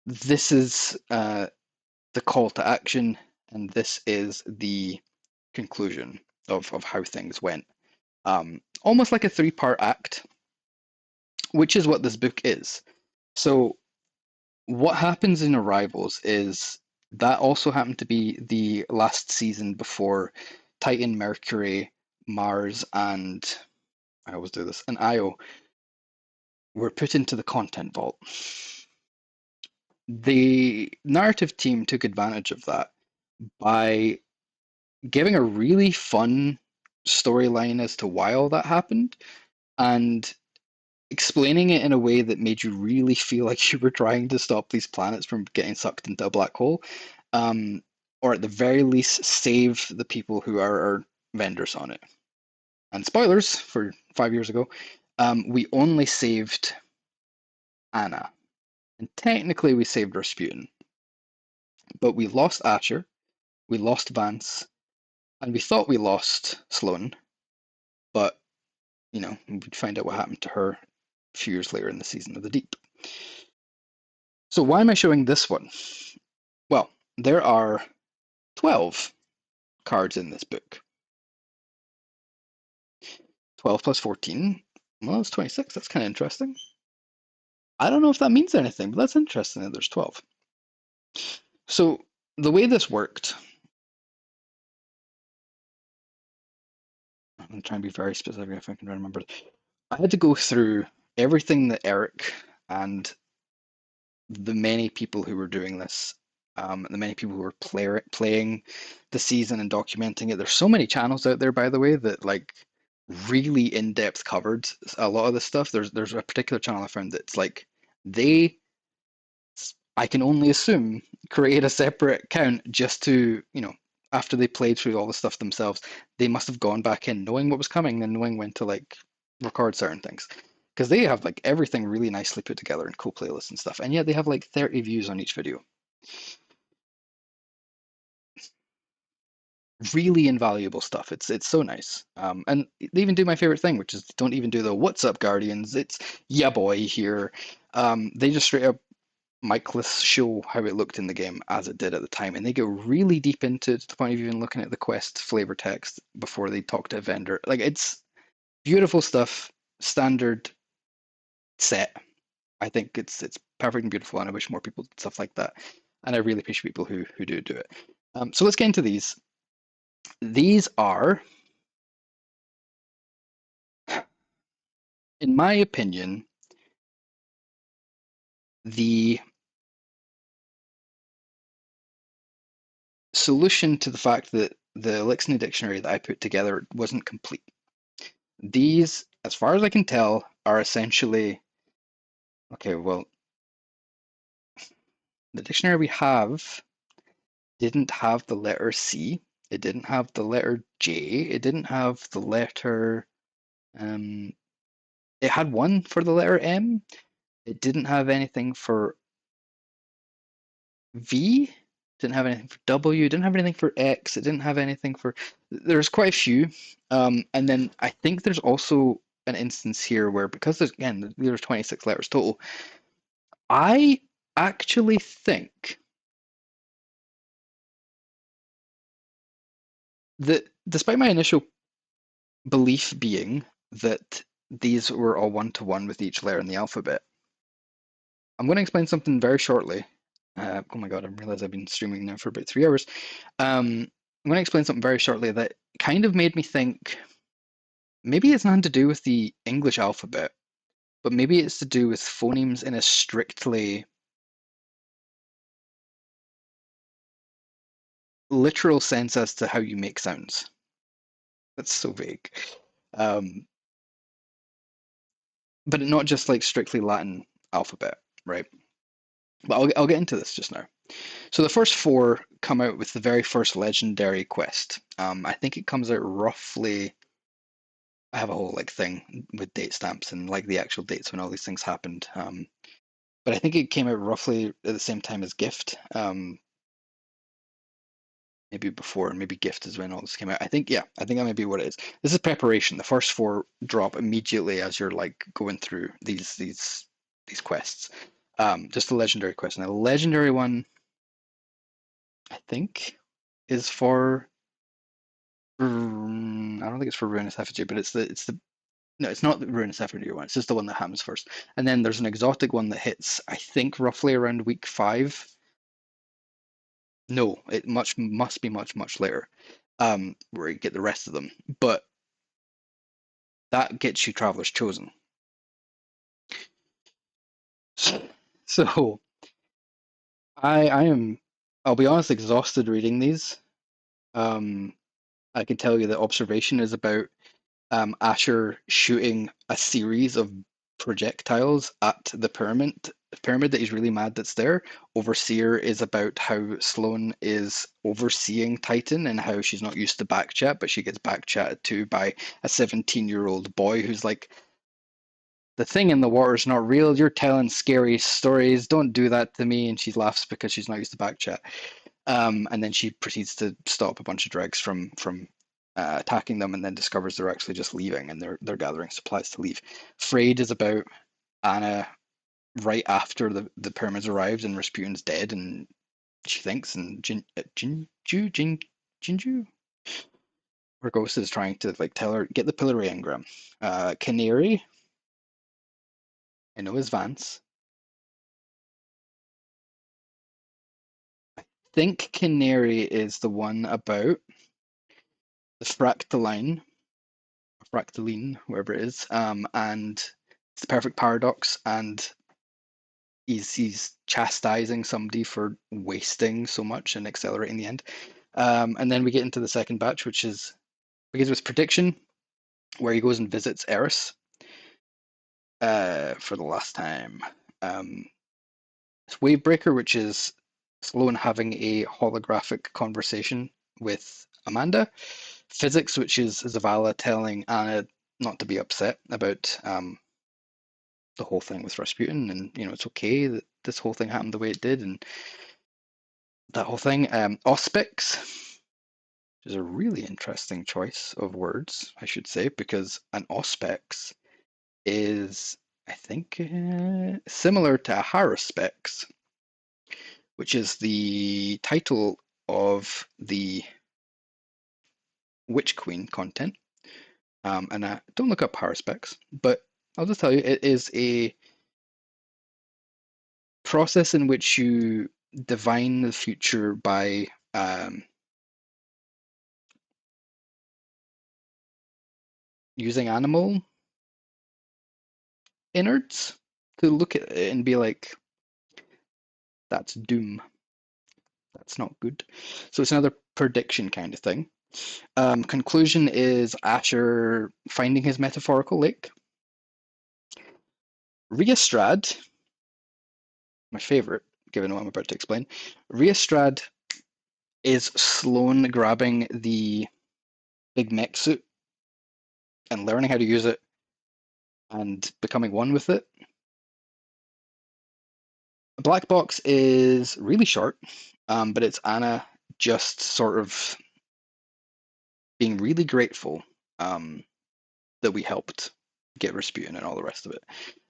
this is the call to action, and this is the conclusion of how things went. Almost like a three-part act, which is what this book is. So what happens in Arrivals is that also happened to be the last season before Titan, Mercury, Mars, and I always do this, and Io were put into the content vault. The narrative team took advantage of that by giving a really fun storyline as to why all that happened and explaining it in a way that made you really feel like you were trying to stop these planets from getting sucked into a black hole, or at the very least save the people who are our vendors on it. And spoilers for 5 years ago, we only saved Anna, and technically we saved Rasputin, but we lost Asher, we lost Vance, and we thought we lost Sloane, but we'd find out what happened to her a few years later in the Season of the Deep. So why am I showing this one? Well, there are 12 cards in this book. 12 plus 14, well, that's 26. That's kind of interesting. I don't know if that means anything, but that's interesting that there's 12. So the way this worked, I'm going to try and be very specific if I can remember. I had to go through everything that Eric and the many people who were doing this, the many people who were playing the season and documenting it. There's so many channels out there, by the way, that like really in-depth covered a lot of this stuff. There's a particular channel I found that's like I can only assume, create a separate account just to, after they played through all the stuff themselves, they must have gone back in knowing what was coming and knowing when to like record certain things. Because they have like everything really nicely put together in cool playlists and stuff. And yet they have like 30 views on each video. Really invaluable stuff. It's so nice. And they even do my favorite thing, which is don't even do the "What's up, Guardians?" It's "Yeah, boy" here. They just straight up Mikeless show how it looked in the game as it did at the time, and they go really deep into it to the point of even looking at the quest flavor text before they talk to a vendor. Like, it's beautiful stuff, standard set. I think it's perfect and beautiful, and I wish more people did stuff like that. And I really appreciate people who do it. So let's get into these. These are, in my opinion, the solution to the fact that the Eliksni dictionary that I put together wasn't complete. These, as far as I can tell, are essentially, okay, well, the dictionary we have didn't have the letter C, it didn't have the letter J, it didn't have the letter, it had one for the letter M, it didn't have anything for V, didn't have anything for W, didn't have anything for X, it didn't have anything for, there's quite a few. And then I think there's also an instance here where, because there's 26 letters total, I actually think that despite my initial belief being that these were all one-to-one with each letter in the alphabet, I'm going to explain something very shortly. Oh my god, I realize I've been streaming now for about 3 hours. I'm going to explain something very shortly that kind of made me think maybe it's nothing to do with the English alphabet, but maybe it's to do with phonemes in a strictly literal sense as to how you make sounds. That's so vague. But not just like strictly Latin alphabet, right? But I'll get into this just now. So the first four come out with the very first legendary quest. I think it comes out roughly. I have a whole like thing with date stamps and like the actual dates when all these things happened. But I think it came out roughly at the same time as Gift. Maybe before, maybe Gift is when all this came out. I think that might be what it is. This is preparation. The first four drop immediately as you're like going through these quests. Just the legendary quest. Now, the legendary one, I think, is for. I don't think it's for Ruinous Effigy, but it's the. No, it's not the Ruinous Effigy one. It's just the one that happens first. And then there's an exotic one that hits, I think, roughly around week 5. No, it must be much later, where you get the rest of them. But that gets you Traveler's Chosen. So I am, I'll be honest, exhausted reading these. I can tell you that Observation is about Asher shooting a series of projectiles at the pyramid that he's really mad that's there. Overseer is about how Sloane is overseeing Titan and how she's not used to backchat, but she gets backchatted to by a 17-year-old boy who's like, the thing in the water is not real, you're telling scary stories, don't do that to me. And she laughs because she's not used to backchat. And then she proceeds to stop a bunch of dregs from attacking them, and then discovers they're actually just leaving and they're gathering supplies to leave. Frayed is about Anna right after the pyramids arrived and Rasputin's dead, and she thinks, and Jinju, her ghost is trying to like tell her get the pillory engram. Canary, I know, is Vance. I think Canary is the one about the fractaline, wherever it is, and it's the perfect paradox, and he's chastising somebody for wasting so much and accelerating the end. And then we get into the second batch, which begins with Prediction, where he goes and visits Eris for the last time. It's Wavebreaker, which is Sloane having a holographic conversation with Amanda. Physics, which is Zavala telling Anna not to be upset about the whole thing with Rasputin, and it's okay that this whole thing happened the way it did, and that whole thing. Auspix, which is a really interesting choice of words, I should say, because an Auspex is, I think, similar to a Haruspex, which is the title of the Witch Queen content. And don't look up Haruspex, but I'll just tell you, it is a process in which you divine the future by using animal innards to look at it and be like, that's doom. That's not good. So it's another prediction kind of thing. Conclusion is Asher finding his metaphorical lake. Riastrad, my favorite, given what I'm about to explain, Riastrad is Sloane grabbing the big mech suit and learning how to use it and becoming one with it. A black box is really short, but it's Anna just sort of being really grateful that we helped get Rasputin and all the rest of it.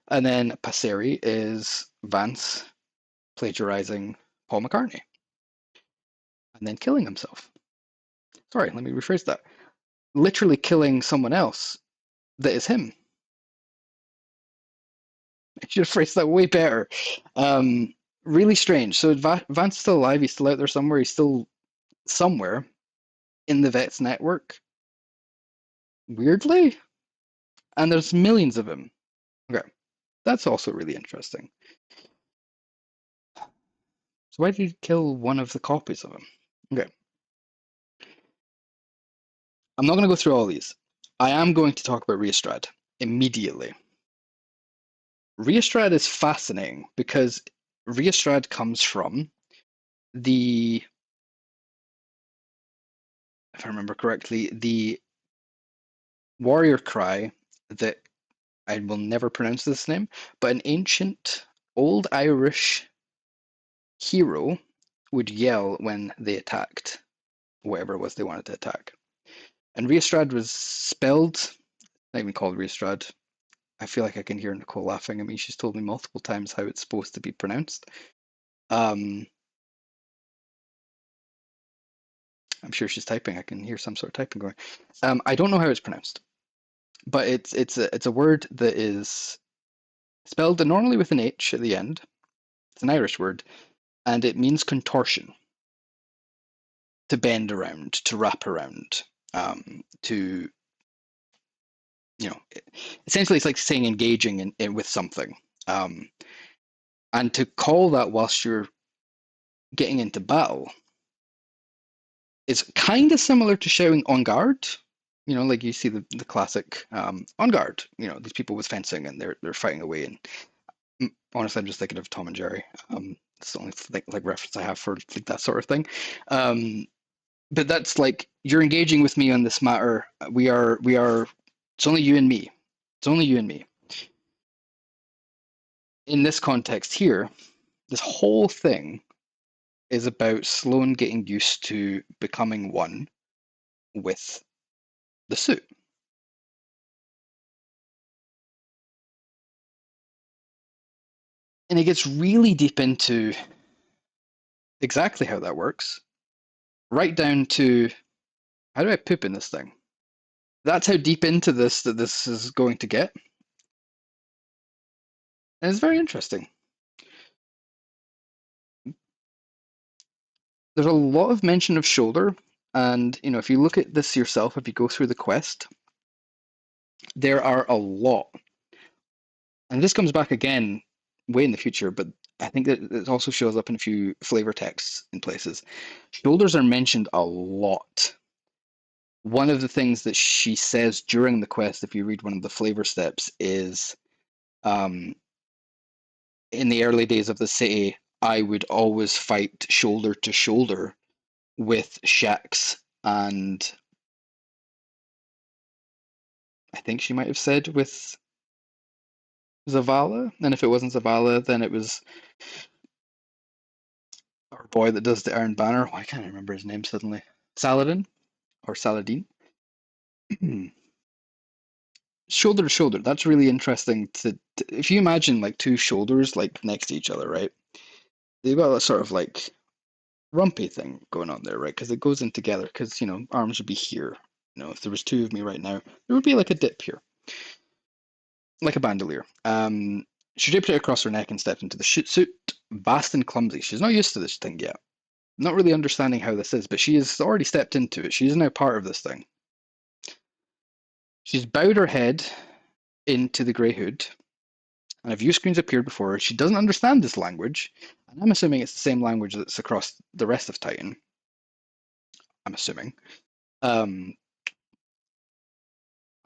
And then Passeri is Vance plagiarizing Paul McCartney and then killing himself. Sorry, let me rephrase that. Literally killing someone else that is him. I should have phrased that way better. Really strange. So Vance is still alive. He's still out there somewhere. He's still somewhere in the Vets network. Weirdly. And there's millions of him. Okay. That's also really interesting. So why did you kill one of the copies of him? Okay. I'm not going to go through all these. I am going to talk about Riastrad immediately. Riastrad is fascinating because Riastrad comes from the, if I remember correctly, the warrior cry that I will never pronounce this name, but an ancient old Irish hero would yell when they attacked whatever it was they wanted to attack. And Riastrad was spelled, not even called Riastrad. I feel like I can hear Nicole laughing at me. She's told me multiple times how it's supposed to be pronounced. I'm sure she's typing. I can hear some sort of typing going. I don't know how it's pronounced, but it's a word that is spelled normally with an H at the end. It's an Irish word, and it means contortion, to bend around, to wrap around, to, you know, essentially it's like saying engaging in with something. And to call that whilst you're getting into battle is kind of similar to shouting on guard. You know, like you see the classic on guard. You know, these people with fencing and they're fighting away. And honestly, I'm just thinking of Tom and Jerry. It's the only like reference I have for like that sort of thing. But that's like you're engaging with me on this matter. We are. It's only you and me. It's only you and me. In this context here, this whole thing is about Sloane getting used to becoming one with the suit. And it gets really deep into exactly how that works, right down to how do I poop in this thing? That's how deep into this that this is going to get. And it's very interesting. There's a lot of mention of shoulder, and you know, if you look at this yourself, if you go through the quest, there are a lot. And this comes back again way in the future, but I think that it also shows up in a few flavor texts in places. Shoulders are mentioned a lot. One of the things that she says during the quest, if you read one of the flavor steps, is in the early days of the city, I would always fight shoulder to shoulder with Shax, and I think she might have said with Zavala, and if it wasn't Zavala, then it was our boy that does the Iron Banner. Why can't I remember his name suddenly? Saladin or Saladin. Shoulder to shoulder. That's really interesting. If you imagine like two shoulders like next to each other, right? They've got that sort of like rumpy thing going on there, right? Because it goes in together. Because you know, arms would be here. You know, if there was two of me right now, there would be like a dip here, like a bandolier. She draped it across her neck and stepped into the suit, vast and clumsy. She's not used to this thing yet. Not really understanding how this is, but she has already stepped into it. She is now part of this thing. She's bowed her head into the grey hood, and a view screen's appeared before her. She doesn't understand this language, and I'm assuming it's the same language that's across the rest of Titan. I'm assuming.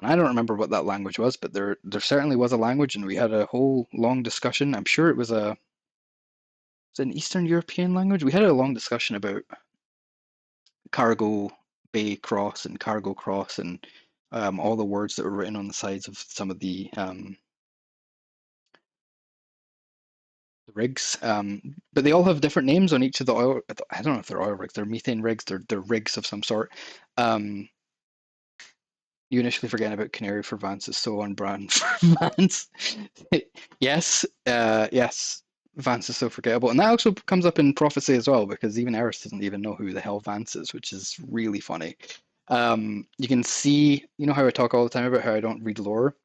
And I don't remember what that language was, but there certainly was a language, and we had a whole long discussion. I'm sure it was an Eastern European language. We had a long discussion about cargo bay cross and cargo cross and all the words that were written on the sides of some of the rigs. But they all have different names on each of the oil. I don't know if they're oil rigs. They're methane rigs. They're rigs of some sort. You initially forget about Canary for Vance is so on brand for Vance. Yes, yes, Vance is so forgettable. And that also comes up in Prophecy as well, because even Eris doesn't even know who the hell Vance is, which is really funny. You can see, you know how I talk all the time about how I don't read lore,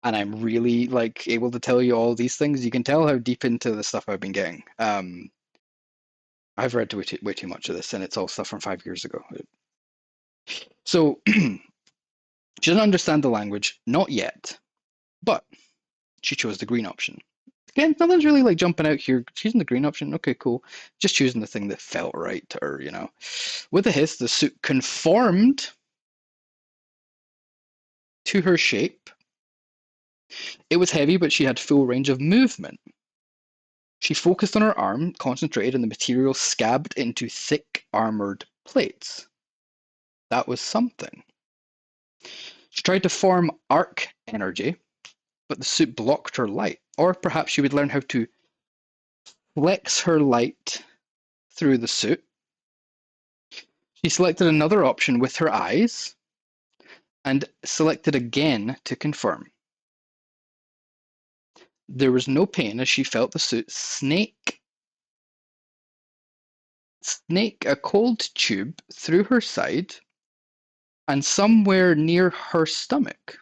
and I'm really like able to tell you all these things. You can tell how deep into the stuff I've been getting. I've read way too much of this, and it's all stuff from 5 years ago. So she doesn't understand the language, not yet, but she chose the green option. Again, nothing's really like jumping out here. Choosing the green option, okay, cool. Just choosing the thing that felt right to her, you know. With a hiss, the suit conformed to her shape. It was heavy, but she had full range of movement. She focused on her arm, concentrated, and the material scabbed into thick armored plates. That was something. She tried to form arc energy, but the suit blocked her light. Or perhaps she would learn how to flex her light through the suit. She selected another option with her eyes, and selected again to confirm. There was no pain as she felt the suit snake a cold tube through her side and somewhere near her stomach.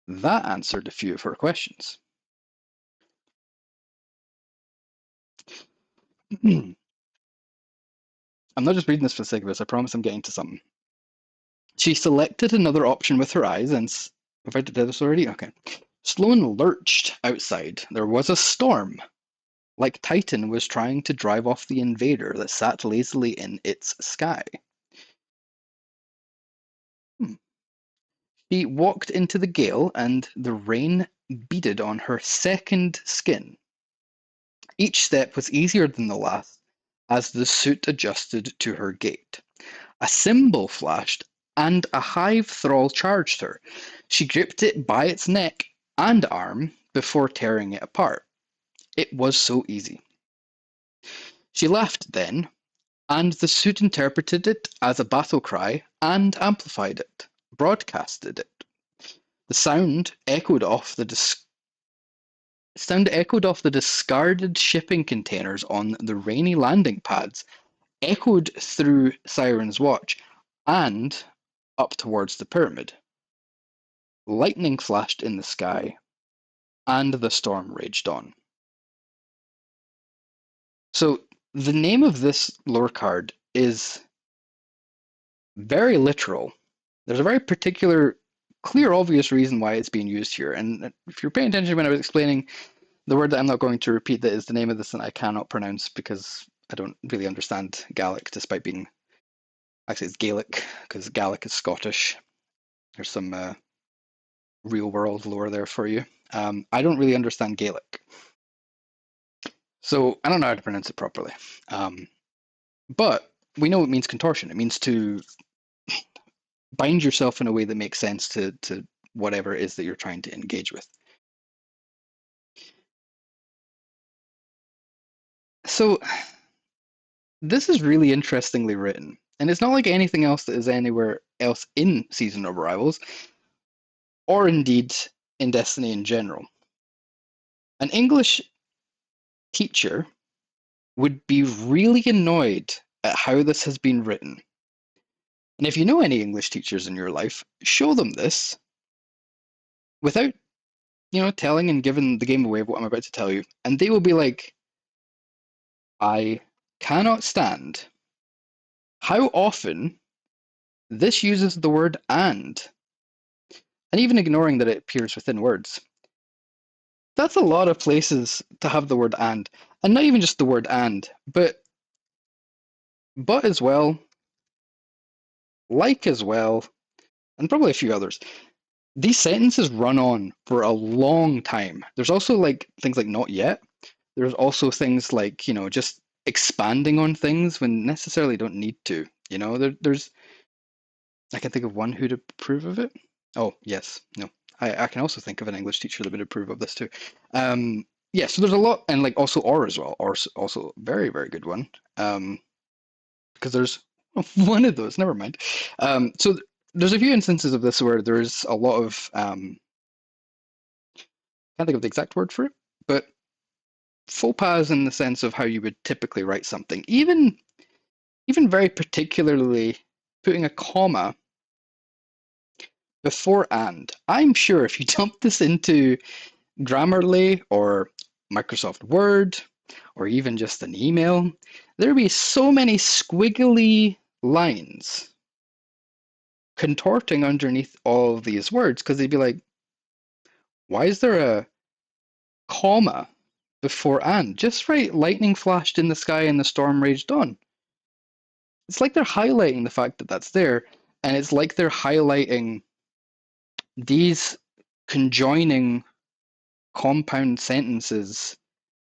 That answered a few of her questions. I'm not just reading this for the sake of this, I promise I'm getting to something. She selected another option with her eyes and... Have I did this already? Okay. Sloane lurched outside. There was a storm. Like Titan was trying to drive off the invader that sat lazily in its sky. She walked into the gale, and the rain beaded on her second skin. Each step was easier than the last as the suit adjusted to her gait. A symbol flashed, and a Hive thrall charged her. She gripped it by its neck and arm before tearing it apart. It was so easy. She laughed then, and the suit interpreted it as a battle cry and amplified it, broadcasted it. The sound echoed off the discarded shipping containers on the rainy landing pads, echoed through Siren's watch, and up towards the pyramid. Lightning flashed in the sky, and the storm raged on. So the name of this lore card is very literal. There's a very particular, clear, obvious reason why it's being used here. And if you're paying attention when I was explaining the word that I'm not going to repeat, that is the name of this that I cannot pronounce because I don't really understand Gaelic, despite being... Actually, it's Gaelic, because Gaelic is Scottish. There's some real-world lore there for you. I don't really understand Gaelic, so I don't know how to pronounce it properly. But we know it means contortion. It means to bind yourself in a way that makes sense to whatever it is that you're trying to engage with. So this is really interestingly written, and it's not like anything else that is anywhere else in Season of Arrivals, or indeed in Destiny in general. An English teacher would be really annoyed at how this has been written. And if you know any English teachers in your life, show them this without, telling and giving the game away of what I'm about to tell you, and they will be like, I cannot stand how often this uses the word and even ignoring that it appears within words. That's a lot of places to have the word and not even just the word and, but as well, like as well, and probably a few others. These sentences run on for a long time. There's also like things like not yet. There's also things like, just expanding on things when necessarily don't need to. There's I can think of one who'd approve of it. Oh, yes. No. I can also think of an English teacher that would approve of this too. Yeah, so there's a lot, and like also or as well. Or's also a very, very good one. Because there's one of those, never mind. So there's a few instances of this where there's a lot of can't think of the exact word for it, but faux pas in the sense of how you would typically write something. Even very particularly putting a comma before and. I'm sure if you dump this into Grammarly or Microsoft Word or even just an email, there'd be so many squiggly lines contorting underneath all of these words because they'd be like, why is there a comma before and? Just write lightning flashed in the sky and the storm raged on. It's like they're highlighting the fact that that's there, and it's like they're highlighting these conjoining compound sentences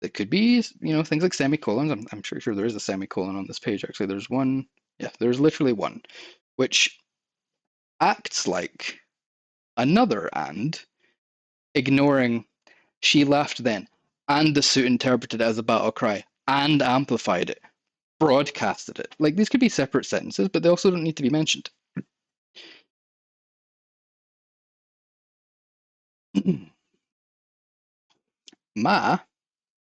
that could be, things like semicolons. I'm sure there is a semicolon on this page, actually. There's one. Yeah, there's literally one, which acts like another and, ignoring she laughed then, and the suit interpreted it as a battle cry, and amplified it, broadcasted it. Like, these could be separate sentences, but they also don't need to be mentioned. Ma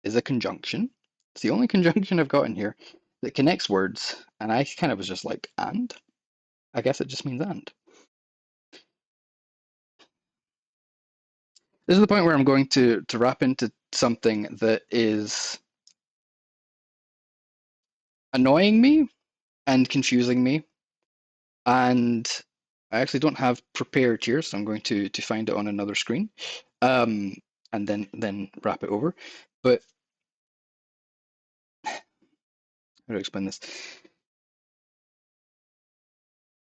is a conjunction. It's the only conjunction I've got in here that connects words, and I kind of was just like, and? I guess it just means and. This is the point where I'm going to wrap into something that is annoying me and confusing me, and I actually don't have prepared here, so I'm going to find it on another screen, and then wrap it over. But how do I explain this?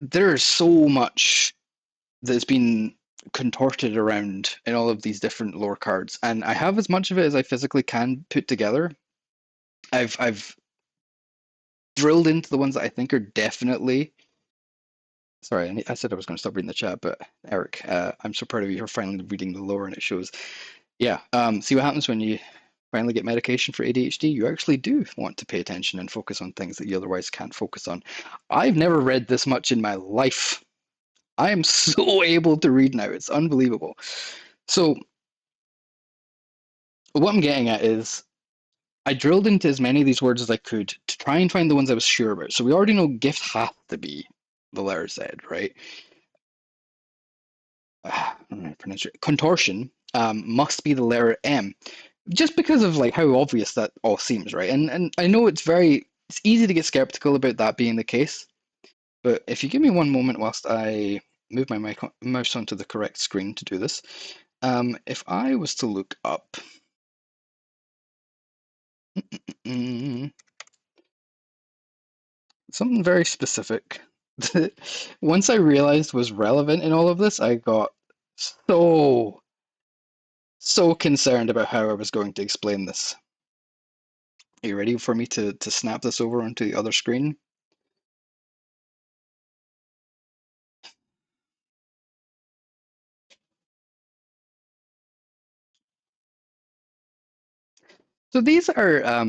There's so much that's been contorted around in all of these different lore cards, and I have as much of it as I physically can put together. I've drilled into the ones that I think are definitely. Sorry, I said I was going to stop reading the chat, but Eric, I'm so proud of you for finally reading the lore, and it shows. Yeah, see what happens when you finally get medication for ADHD? You actually do want to pay attention and focus on things that you otherwise can't focus on. I've never read this much in my life. I am so able to read now. It's unbelievable. So what I'm getting at is I drilled into as many of these words as I could to try and find the ones I was sure about. So we already know gift has to be the letter Z, right? Contortion must be the letter M, just because of like how obvious that all seems, right? And I know it's easy to get skeptical about that being the case, but if you give me one moment whilst I move my mouse onto the correct screen to do this, if I was to look up something very specific that once I realized was relevant in all of this, I got so concerned about how I was going to explain this. Are you ready for me to snap this over onto the other screen? So these are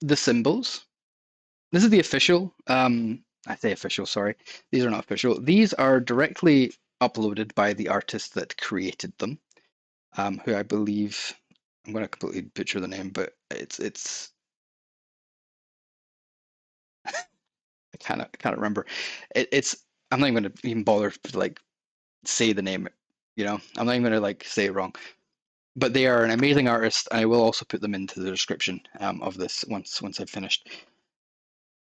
the symbols. This is the official. I say official, sorry. These are not official. These are directly uploaded by the artist that created them, who I believe, I'm going to completely butcher the name, but it's I can't remember. It's I'm not even going to even bother to like say the name. I'm not even going to like say it wrong. But they are an amazing artist. I will also put them into the description of this once I've finished.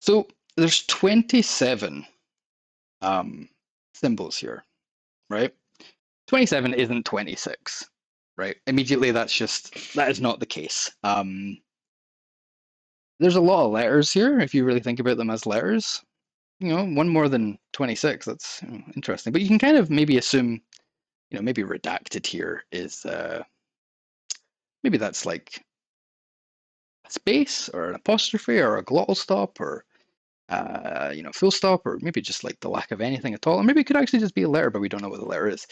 So there's 27 symbols here, right? 27 isn't 26, right? Immediately, that is not the case. There's a lot of letters here, if you really think about them as letters. one more than 26. That's interesting. But you can kind of maybe assume, maybe redacted here is maybe that's like a space or an apostrophe or a glottal stop or full stop, or maybe just like the lack of anything at all. Or maybe it could actually just be a letter, but we don't know what the letter is.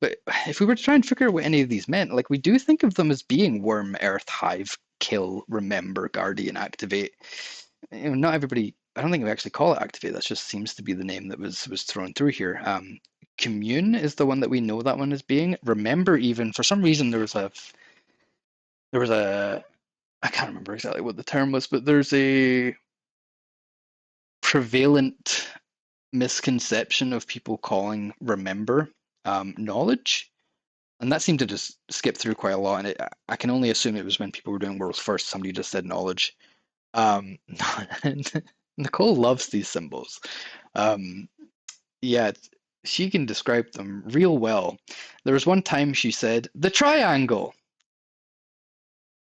But if we were to try and figure out what any of these meant, like we do think of them as being worm, earth, hive, kill, remember, guardian, activate. Not everybody. I don't think we actually call it activate. That just seems to be the name that was thrown through here. Commune is the one that we know that one as being. Remember, even for some reason there was a I can't remember exactly what the term was, but there's a prevalent misconception of people calling remember knowledge, and that seemed to just skip through quite a lot. And I can only assume it was when people were doing worlds first, somebody just said knowledge. Nicole loves these symbols. Yeah, she can describe them real well. There was one time she said the triangle.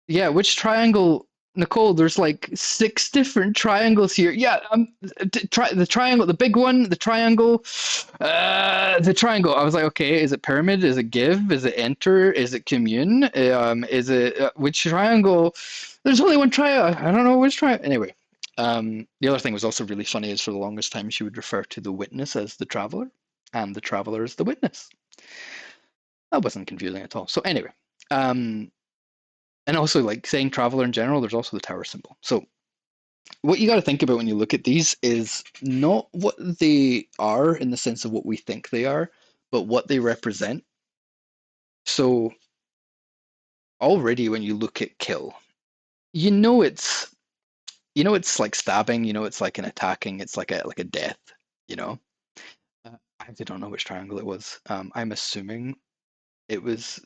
Yeah, which triangle? Nicole, there's like 6 different triangles here. Yeah, the triangle, the big one, the triangle, the triangle. I was like, okay, is it pyramid? Is it give? Is it enter? Is it commune? Is it which triangle? There's only one triangle. I don't know which triangle. Anyway, the other thing was also really funny is for the longest time she would refer to the witness as the traveler, and the traveler as the witness. That wasn't confusing at all. So anyway, and also, like saying traveler in general, there's also the tower symbol. So what you got to think about when you look at these is not what they are in the sense of what we think they are, but what they represent. So already when you look at kill, it's like stabbing, it's like an attacking, it's like a death, I actually don't know which triangle it was. I'm assuming it was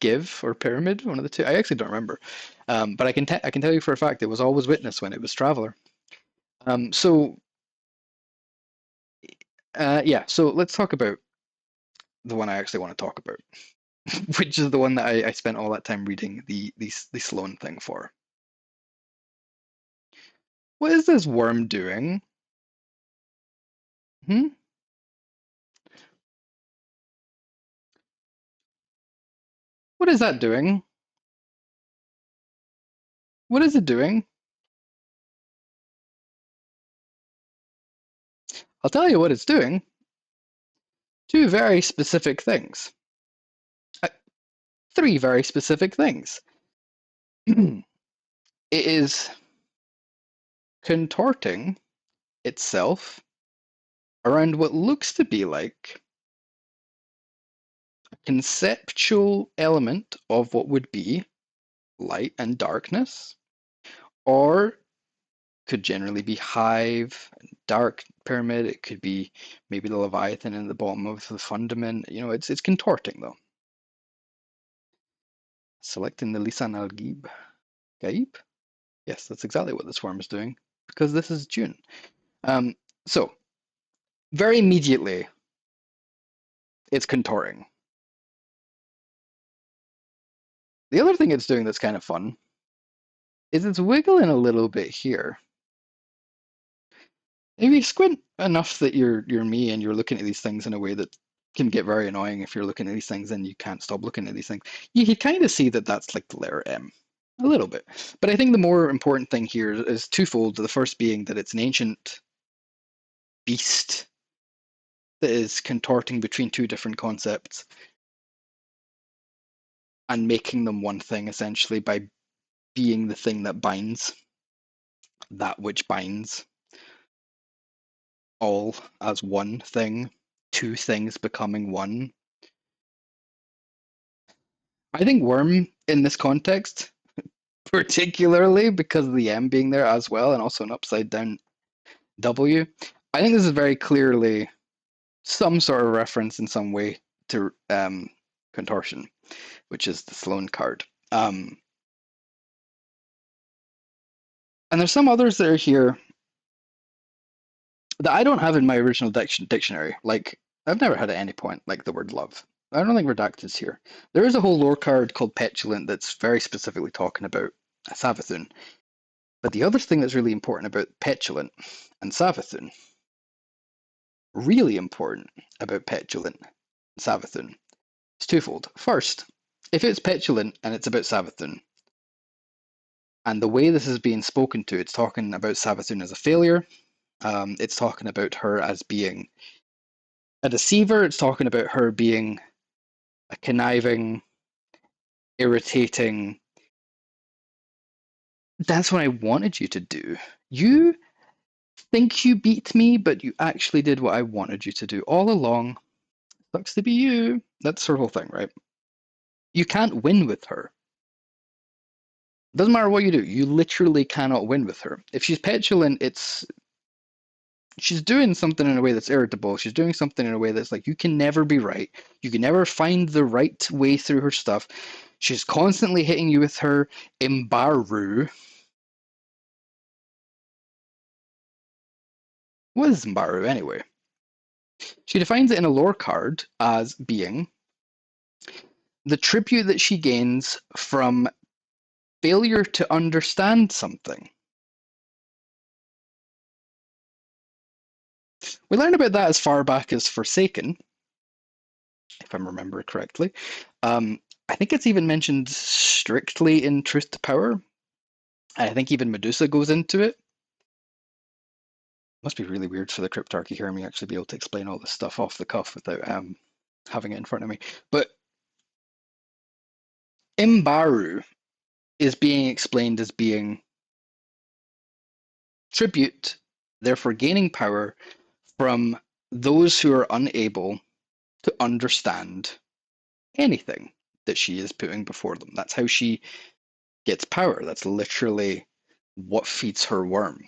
give or pyramid, one of the two. I actually don't remember, but I can tell you for a fact it was always witness when it was traveler. So let's talk about the one I actually want to talk about, which is the one that I spent all that time reading the Sloan thing for. What is this worm doing? What is that doing? What is it doing? I'll tell you what it's doing. 2 very specific things. 3 very specific things. It is contorting itself around what looks to be like a conceptual element of what would be light and darkness, or could generally be hive, dark pyramid. It could be maybe the Leviathan in the bottom of the fundament. It's contorting though. Selecting the Lisan al-Gaib. Gaib? Yes, that's exactly what this worm is doing, because this is June. So very immediately, it's contorting. The other thing it's doing that's kind of fun is it's wiggling a little bit here. Maybe squint enough that you're me and you're looking at these things in a way that can get very annoying if you're looking at these things and you can't stop looking at these things. You can kind of see that that's like the letter M. A little bit. But I think the more important thing here is twofold. The first being that it's an ancient beast that is contorting between 2 different concepts and making them one thing, essentially, by being the thing that binds that which binds all as one thing, 2 things becoming one. I think worm in this context, particularly because of the M being there as well, and also an upside down W, I think this is very clearly some sort of reference in some way to Contortion, which is the Sloan card. And there's some others that are here that I don't have in my original dictionary. Like, I've never had at any point like the word love. I don't think Redacted's here. There is a whole lore card called Petulant that's very specifically talking about Savathûn. But the other thing that's really important about Petulant and Savathûn, really important about Petulant and Savathûn, is twofold. First, if it's Petulant and it's about Savathûn, and the way this is being spoken to, it's talking about Savathûn as a failure. It's talking about her as being a deceiver. It's talking about her being a conniving, irritating. That's what I wanted you to do. You think you beat me, but you actually did what I wanted you to do all along. Sucks to be you. That's her whole thing, right? You can't win with her. Doesn't matter what you do, you literally cannot win with her. If she's petulant, she's doing something in a way that's irritable. She's doing something in a way that's like, you can never be right. You can never find the right way through her stuff. She's constantly hitting you with her Imbāru. What is Imbāru anyway? She defines it in a lore card as being the tribute that she gains from failure to understand something. We learn about that as far back as Forsaken, if I remember correctly. I think it's even mentioned strictly in Truth to Power. I think even Medusa goes into it. Must be really weird for the Cryptarchy hearing me actually be able to explain all this stuff off the cuff without having it in front of me. But Imbāru is being explained as being tribute, therefore gaining power from those who are unable to understand anything that she is putting before them. That's how she gets power. That's literally what feeds her worm.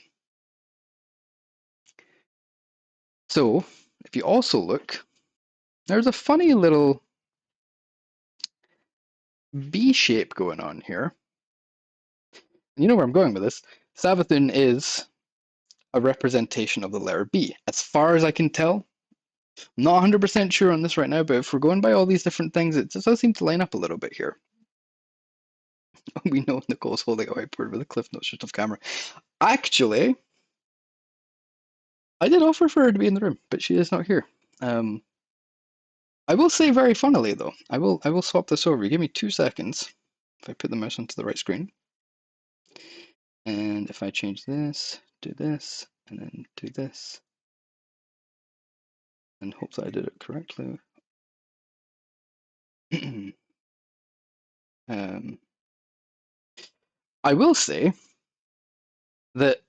So, if you also look, there's a funny little V shape going on here. You know where I'm going with this. Savathûn is a representation of the letter B. As far as I can tell, I'm not 100% sure on this right now, but if we're going by all these different things, it does seem to line up a little bit here. We know Nicole's holding a whiteboard with a Cliff Notes shift off camera. Actually, I did offer for her to be in the room, but she is not here. I will say very funnily though, I will swap this over. Give me 2 seconds if I put the mouse onto the right screen. And if I change this, do this, and then do this, and hope that I did it correctly. I will say that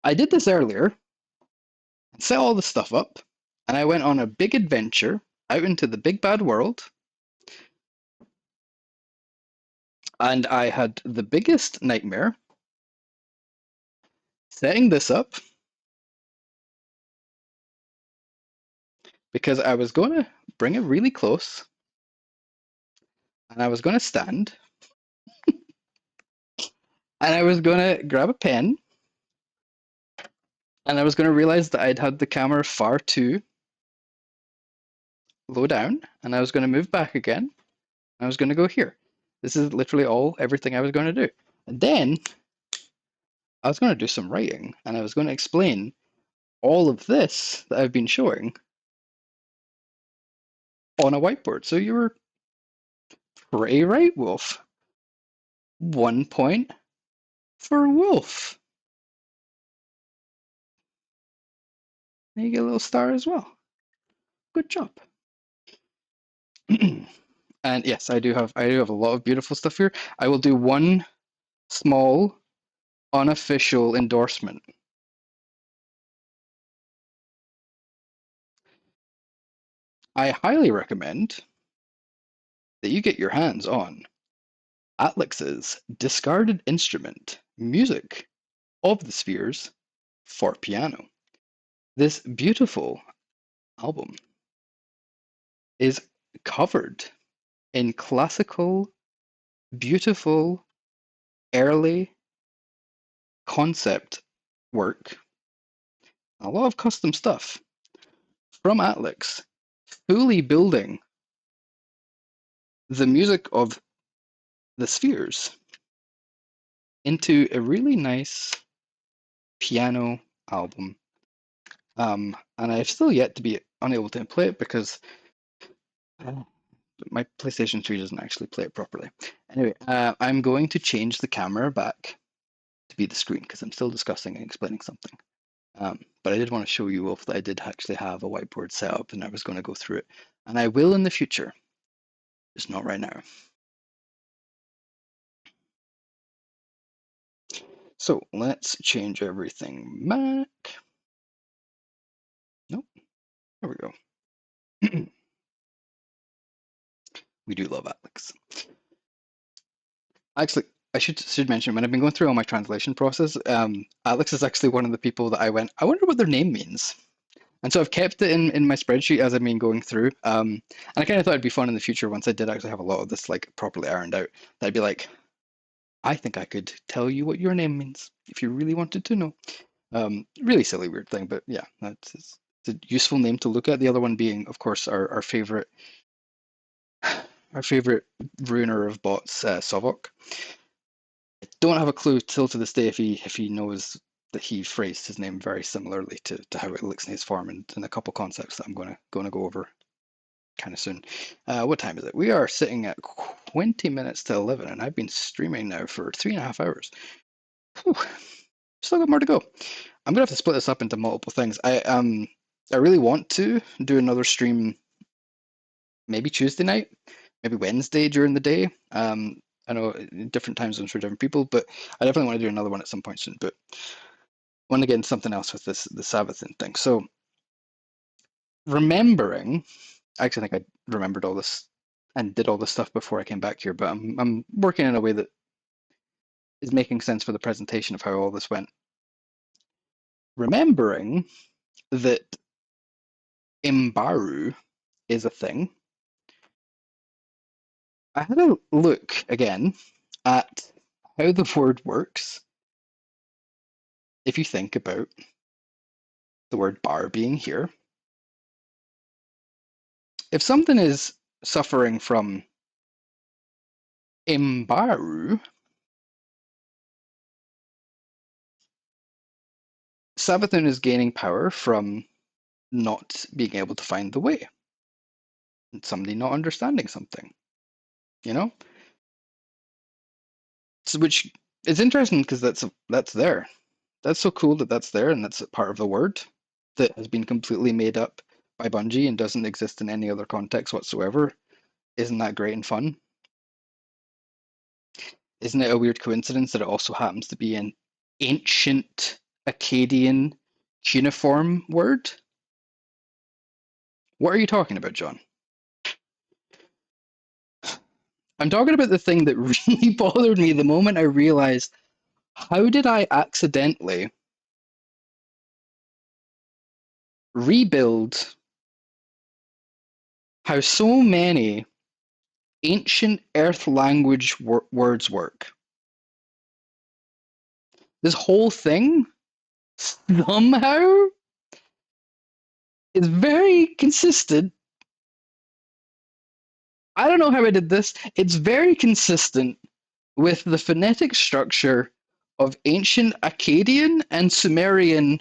I did this earlier and set all the stuff up, and I went on a big adventure out into the big bad world, and I had the biggest nightmare setting this up because I was going to bring it really close, and I was going to stand, and I was going to grab a pen, and I was going to realize that I'd had the camera far too low down, and I was going to move back again. I was going to go here. This is literally everything I was going to do. And then I was going to do some writing, and I was going to explain all of this that I've been showing on a whiteboard. So you were pretty right, Wolf. 1 point for Wolf. And you get a little star as well. Good job. And yes, I do have a lot of beautiful stuff here. I will do one small unofficial endorsement. I highly recommend that you get your hands on Atliks's discarded instrument, Music of the Spheres for piano. This beautiful album is covered in classical, beautiful, early concept work, a lot of custom stuff from Atliks, fully building the music of the spheres into a really nice piano album. And I've still yet to be unable to play it because my PlayStation 3 doesn't actually play it properly. Anyway, I'm going to change the camera back to be the screen because I'm still discussing and explaining something. But I did want to show you, Wolf, that I did actually have a whiteboard set up and I was going to go through it. And I will in the future, just not right now. So let's change everything back. Nope, there we go. We do love Alex. Actually, I should mention, when I've been going through all my translation process, Alex is actually one of the people that I wonder what their name means. And so I've kept it in my spreadsheet as I've been going through. And I kind of thought it'd be fun in the future once I did actually have a lot of this like properly ironed out, that I'd be like, I think I could tell you what your name means if you really wanted to know. Really silly, weird thing, but yeah, it's a useful name to look at. The other one being, of course, our favorite ruiner of bots, Sovok. I don't have a clue till to this day if he knows that he phrased his name very similarly to how Eliksni is formed, and a couple concepts that I'm going to go over kind of soon. What time is it? We are sitting at 20 minutes to 11, and I've been streaming now for 3.5 hours. Whew. Still got more to go. I'm gonna have to split this up into multiple things. I really want to do another stream, maybe Tuesday night, maybe Wednesday during the day. I know different time zones for different people, but I definitely want to do another one at some point soon. But I want to get into something else with the Savathûn thing. So remembering, I actually think I remembered all this and did all this stuff before I came back here, but I'm working in a way that is making sense for the presentation of how all this went. Remembering that Imbāru is a thing, I had a look again at how the word works if you think about the word bar being here. If something is suffering from Imbāru, Savathûn is gaining power from not being able to find the way. And somebody not understanding something, you know? So, which is interesting because that's there. That's so cool that that's there, and that's a part of the word that has been completely made up by Bungie and doesn't exist in any other context whatsoever. Isn't that great and fun? Isn't it a weird coincidence that it also happens to be an ancient Akkadian cuneiform word? What are you talking about, John? I'm talking about the thing that really bothered me the moment I realized, how did I accidentally rebuild how so many ancient Earth language words work? This whole thing somehow is very consistent. I don't know how I did this. It's very consistent with the phonetic structure of ancient Akkadian and Sumerian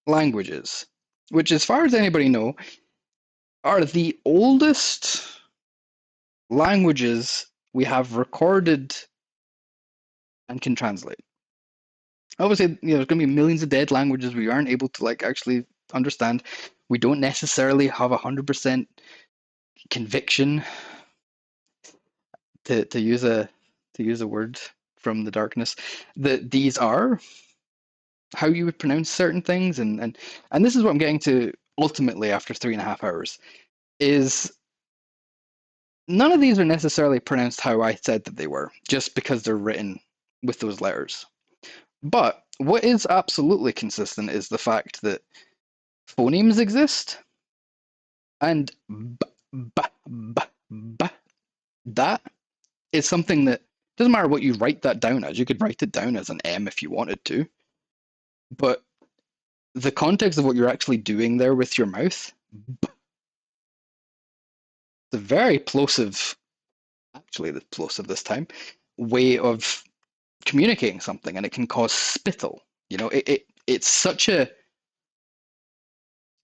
languages, which, as far as anybody knows, are the oldest languages we have recorded and can translate. Obviously, there's going to be millions of dead languages we aren't able to actually understand. We don't necessarily have 100% conviction to use a word from the darkness that these are how you would pronounce certain things, and this is what I'm getting to ultimately after 3.5 hours, is none of these are necessarily pronounced how I said that they were, just because they're written with those letters. But what is absolutely consistent is the fact that phonemes exist, and that is something that doesn't matter what you write that down as. You could write it down as an M if you wanted to, but the context of what you're actually doing there with your mouth, the very plosive, actually the plosive this time, way of communicating something, and it can cause spittle. You know, it's such a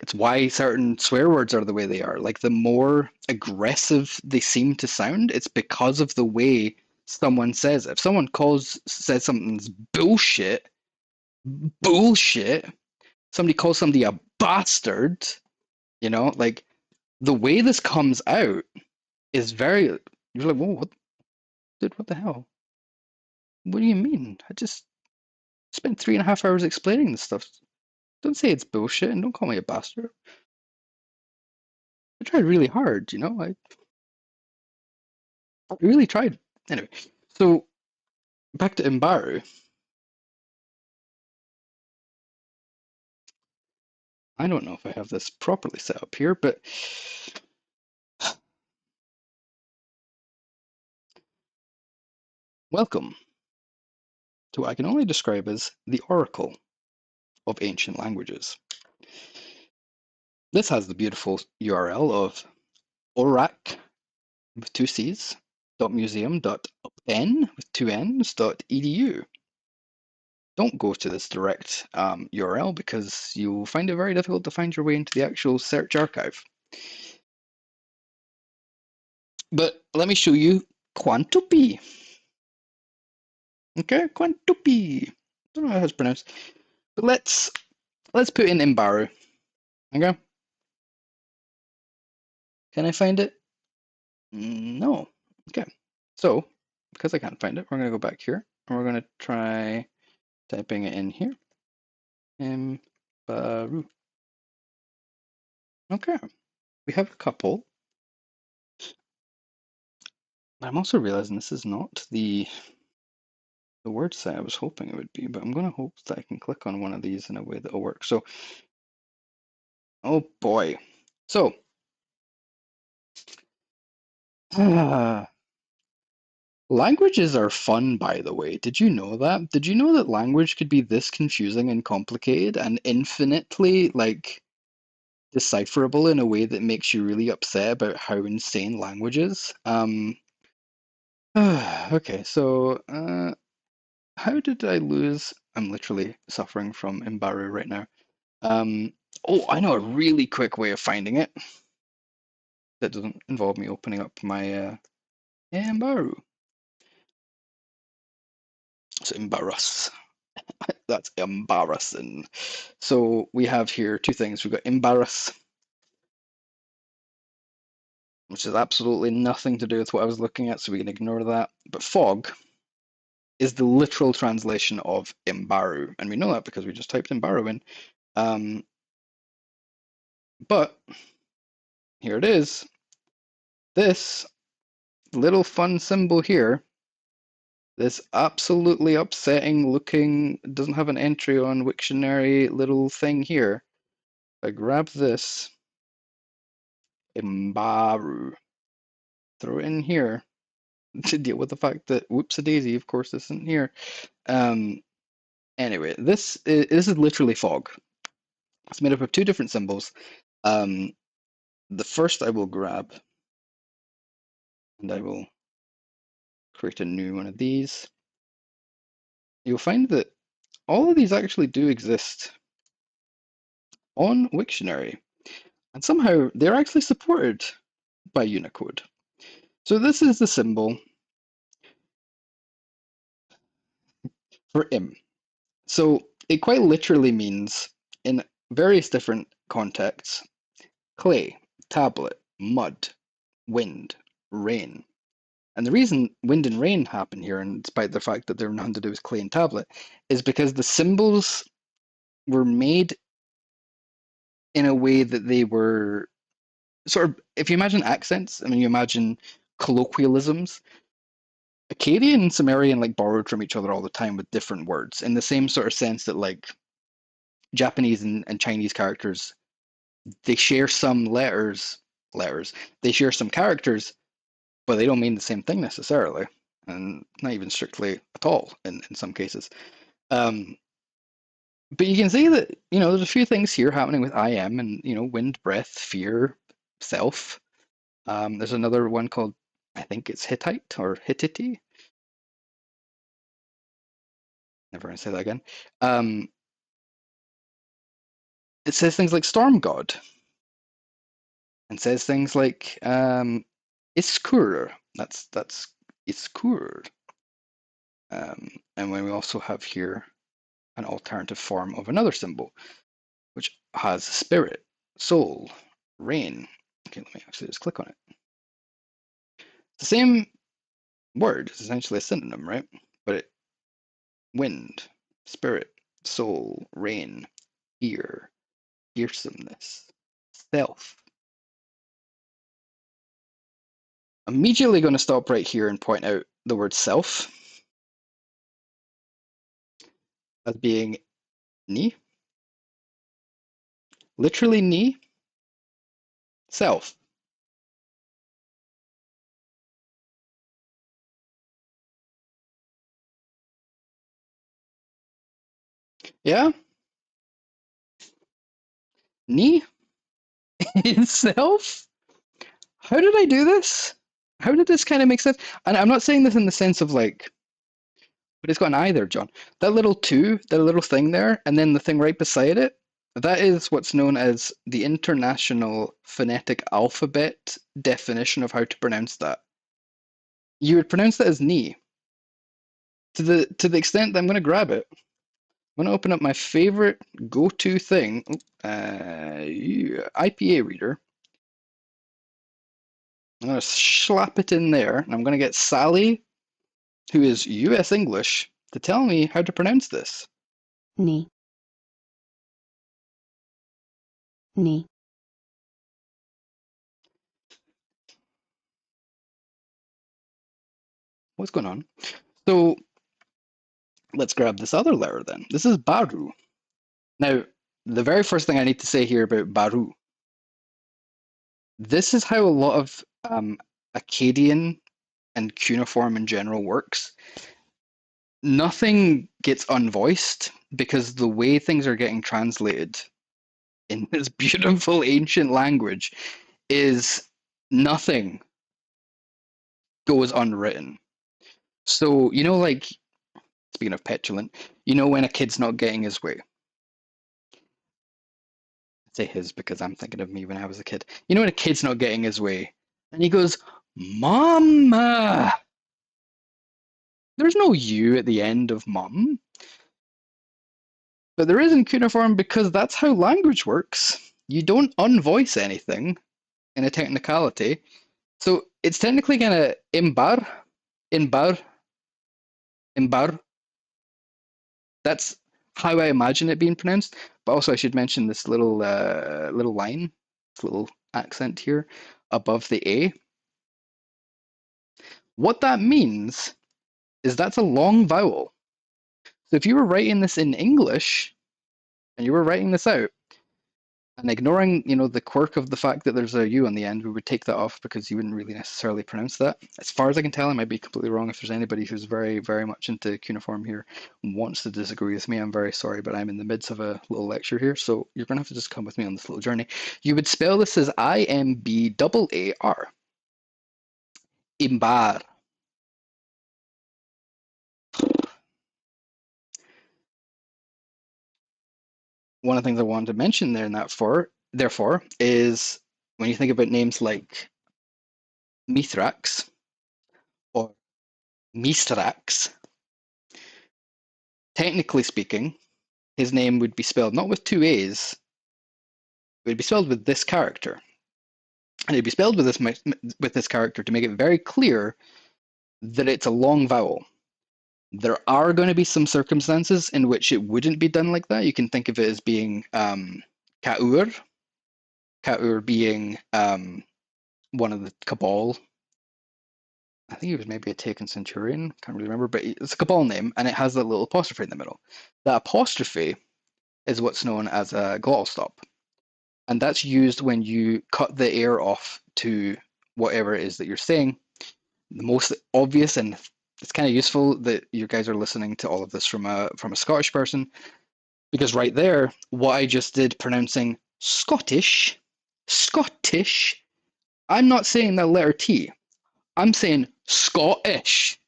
it's why certain swear words are the way they are. Like the more aggressive they seem to sound, it's because of the way someone says it. If someone says something's bullshit, bullshit. Somebody calls somebody a bastard. You know, like the way this comes out is very. You're like, whoa, dude, what the hell? What do you mean? I just spent 3.5 hours explaining this stuff. Don't say it's bullshit and don't call me a bastard. I tried really hard, you know. I really tried. Anyway, so back to Imbāru. I don't know if I have this properly set up here, but welcome to what I can only describe as the Oracle of Ancient Languages. This has the beautiful URL of orac with 2 C's .museum.upn with 2 N's .edu. Don't go to this direct URL because you'll find it very difficult to find your way into the actual search archive. But let me show you Quantupi. Okay, Quantupi. I don't know how it's pronounced. But let's put in Imbāru. Okay. Can I find it? No. Okay. So, because I can't find it, we're going to go back here and we're going to try typing it in here. Imbāru. Okay. We have a couple. I'm also realizing this is not the word set I was hoping it would be, but I'm going to hope that I can click on one of these in a way that will work. So, oh boy. So, languages are fun, by the way. Did you know that? Did you know that language could be this confusing and complicated and infinitely, like, decipherable in a way that makes you really upset about how insane language is? Okay, so, how did I lose? I'm literally suffering from Imbāru right now. Oh, I know a really quick way of finding it that doesn't involve me opening up my Imbāru. So Embarrass. That's embarrassing. So we have here 2 things. We've got embarrass, which has absolutely nothing to do with what I was looking at, so we can ignore that. But fog is the literal translation of Imbāru, and we know that because we just typed Imbāru in. But here it is. This little fun symbol here, this absolutely upsetting looking, doesn't have an entry on Wiktionary little thing here. If I grab this, Imbāru, throw it in here to deal with the fact that whoops-a-daisy, of course, this isn't here. Anyway, this is literally fog. It's made up of 2 different symbols. The first I will grab, and I will create a new one of these. You'll find that all of these actually do exist on Wiktionary, and somehow they're actually supported by Unicode. So this is the symbol for Im. So it quite literally means, in various different contexts, clay, tablet, mud, wind, rain. And the reason wind and rain happen here, and despite the fact that they're nothing to do with clay and tablet, is because the symbols were made in a way that they were sort of, if you imagine accents, I mean, you imagine colloquialisms. Akkadian and Sumerian like borrowed from each other all the time with different words, in the same sort of sense that like Japanese and Chinese characters, they share some letters, they share some characters, but they don't mean the same thing necessarily, and not even strictly at all in some cases. But you can see that, you know, there's a few things here happening with I am and, you know, wind, breath, fear, self. There's another one called, I think it's Hittite or Hittite. Never going to say that again. It says things like Storm God. And says things like Iskur. That's Iskur. And when we also have here an alternative form of another symbol, which has spirit, soul, rain. Okay, let me actually just click on it. It's the same word. It's essentially a synonym, right? But wind, spirit, soul, rain, fear, fearsomeness, self. Immediately going to stop right here and point out the word self as being ni. Literally ni, self. Yeah? Ni itself? How did I do this? How did this kind of make sense? And I'm not saying this in the sense of like, but it's got an I there, John. That little two, that little thing there, and then the thing right beside it, that is what's known as the International Phonetic Alphabet definition of how to pronounce that. You would pronounce that as ni. To the extent that I'm going to grab it, I'm going to open up my favorite go-to thing, IPA reader. I'm going to slap it in there, and I'm going to get Sally, who is US English, to tell me how to pronounce this. Ni. Ni. What's going on? So let's grab this other letter then. This is Baru. Now, the very first thing I need to say here about Baru, this is how a lot of Akkadian and cuneiform in general works. Nothing gets unvoiced because the way things are getting translated in this beautiful ancient language is nothing goes unwritten. So, you know, like, speaking of petulant, you know when a kid's not getting his way. I say his because I'm thinking of me when I was a kid. You know when a kid's not getting his way, and he goes, Mama! There's no U at the end of mum. But there is in cuneiform because that's how language works. You don't unvoice anything in a technicality. So it's technically gonna Imbāru. That's how I imagine it being pronounced. But also I should mention this little line, this little accent here above the A. What that means is that's a long vowel. So if you were writing this in English and you were writing this out and ignoring, you know, the quirk of the fact that there's a U on the end, we would take that off because you wouldn't really necessarily pronounce that. As far as I can tell, I might be completely wrong. If there's anybody who's very, very much into cuneiform here and wants to disagree with me, I'm very sorry, but I'm in the midst of a little lecture here, so you're going to have to just come with me on this little journey. You would spell this as Imbaar. Imbāru. One of the things I wanted to mention there in that therefore, is when you think about names like Mithrax or Mistrax, technically speaking, his name would be spelled not with two A's, it would be spelled with this character. And it'd be spelled with this character to make it very clear that it's a long vowel. There are going to be some circumstances in which it wouldn't be done like that. You can think of it as being Kaur being one of the Cabal. I think he was maybe a taken centurion, can't really remember, but it's a Cabal name, and it has that little apostrophe in the middle. That apostrophe is what's known as a glottal stop. And that's used when you cut the air off to whatever it is that you're saying. The most obvious, and it's kind of useful that you guys are listening to all of this from a Scottish person, because right there, what I just did pronouncing Scottish, I'm not saying that letter T. I'm saying Scottish.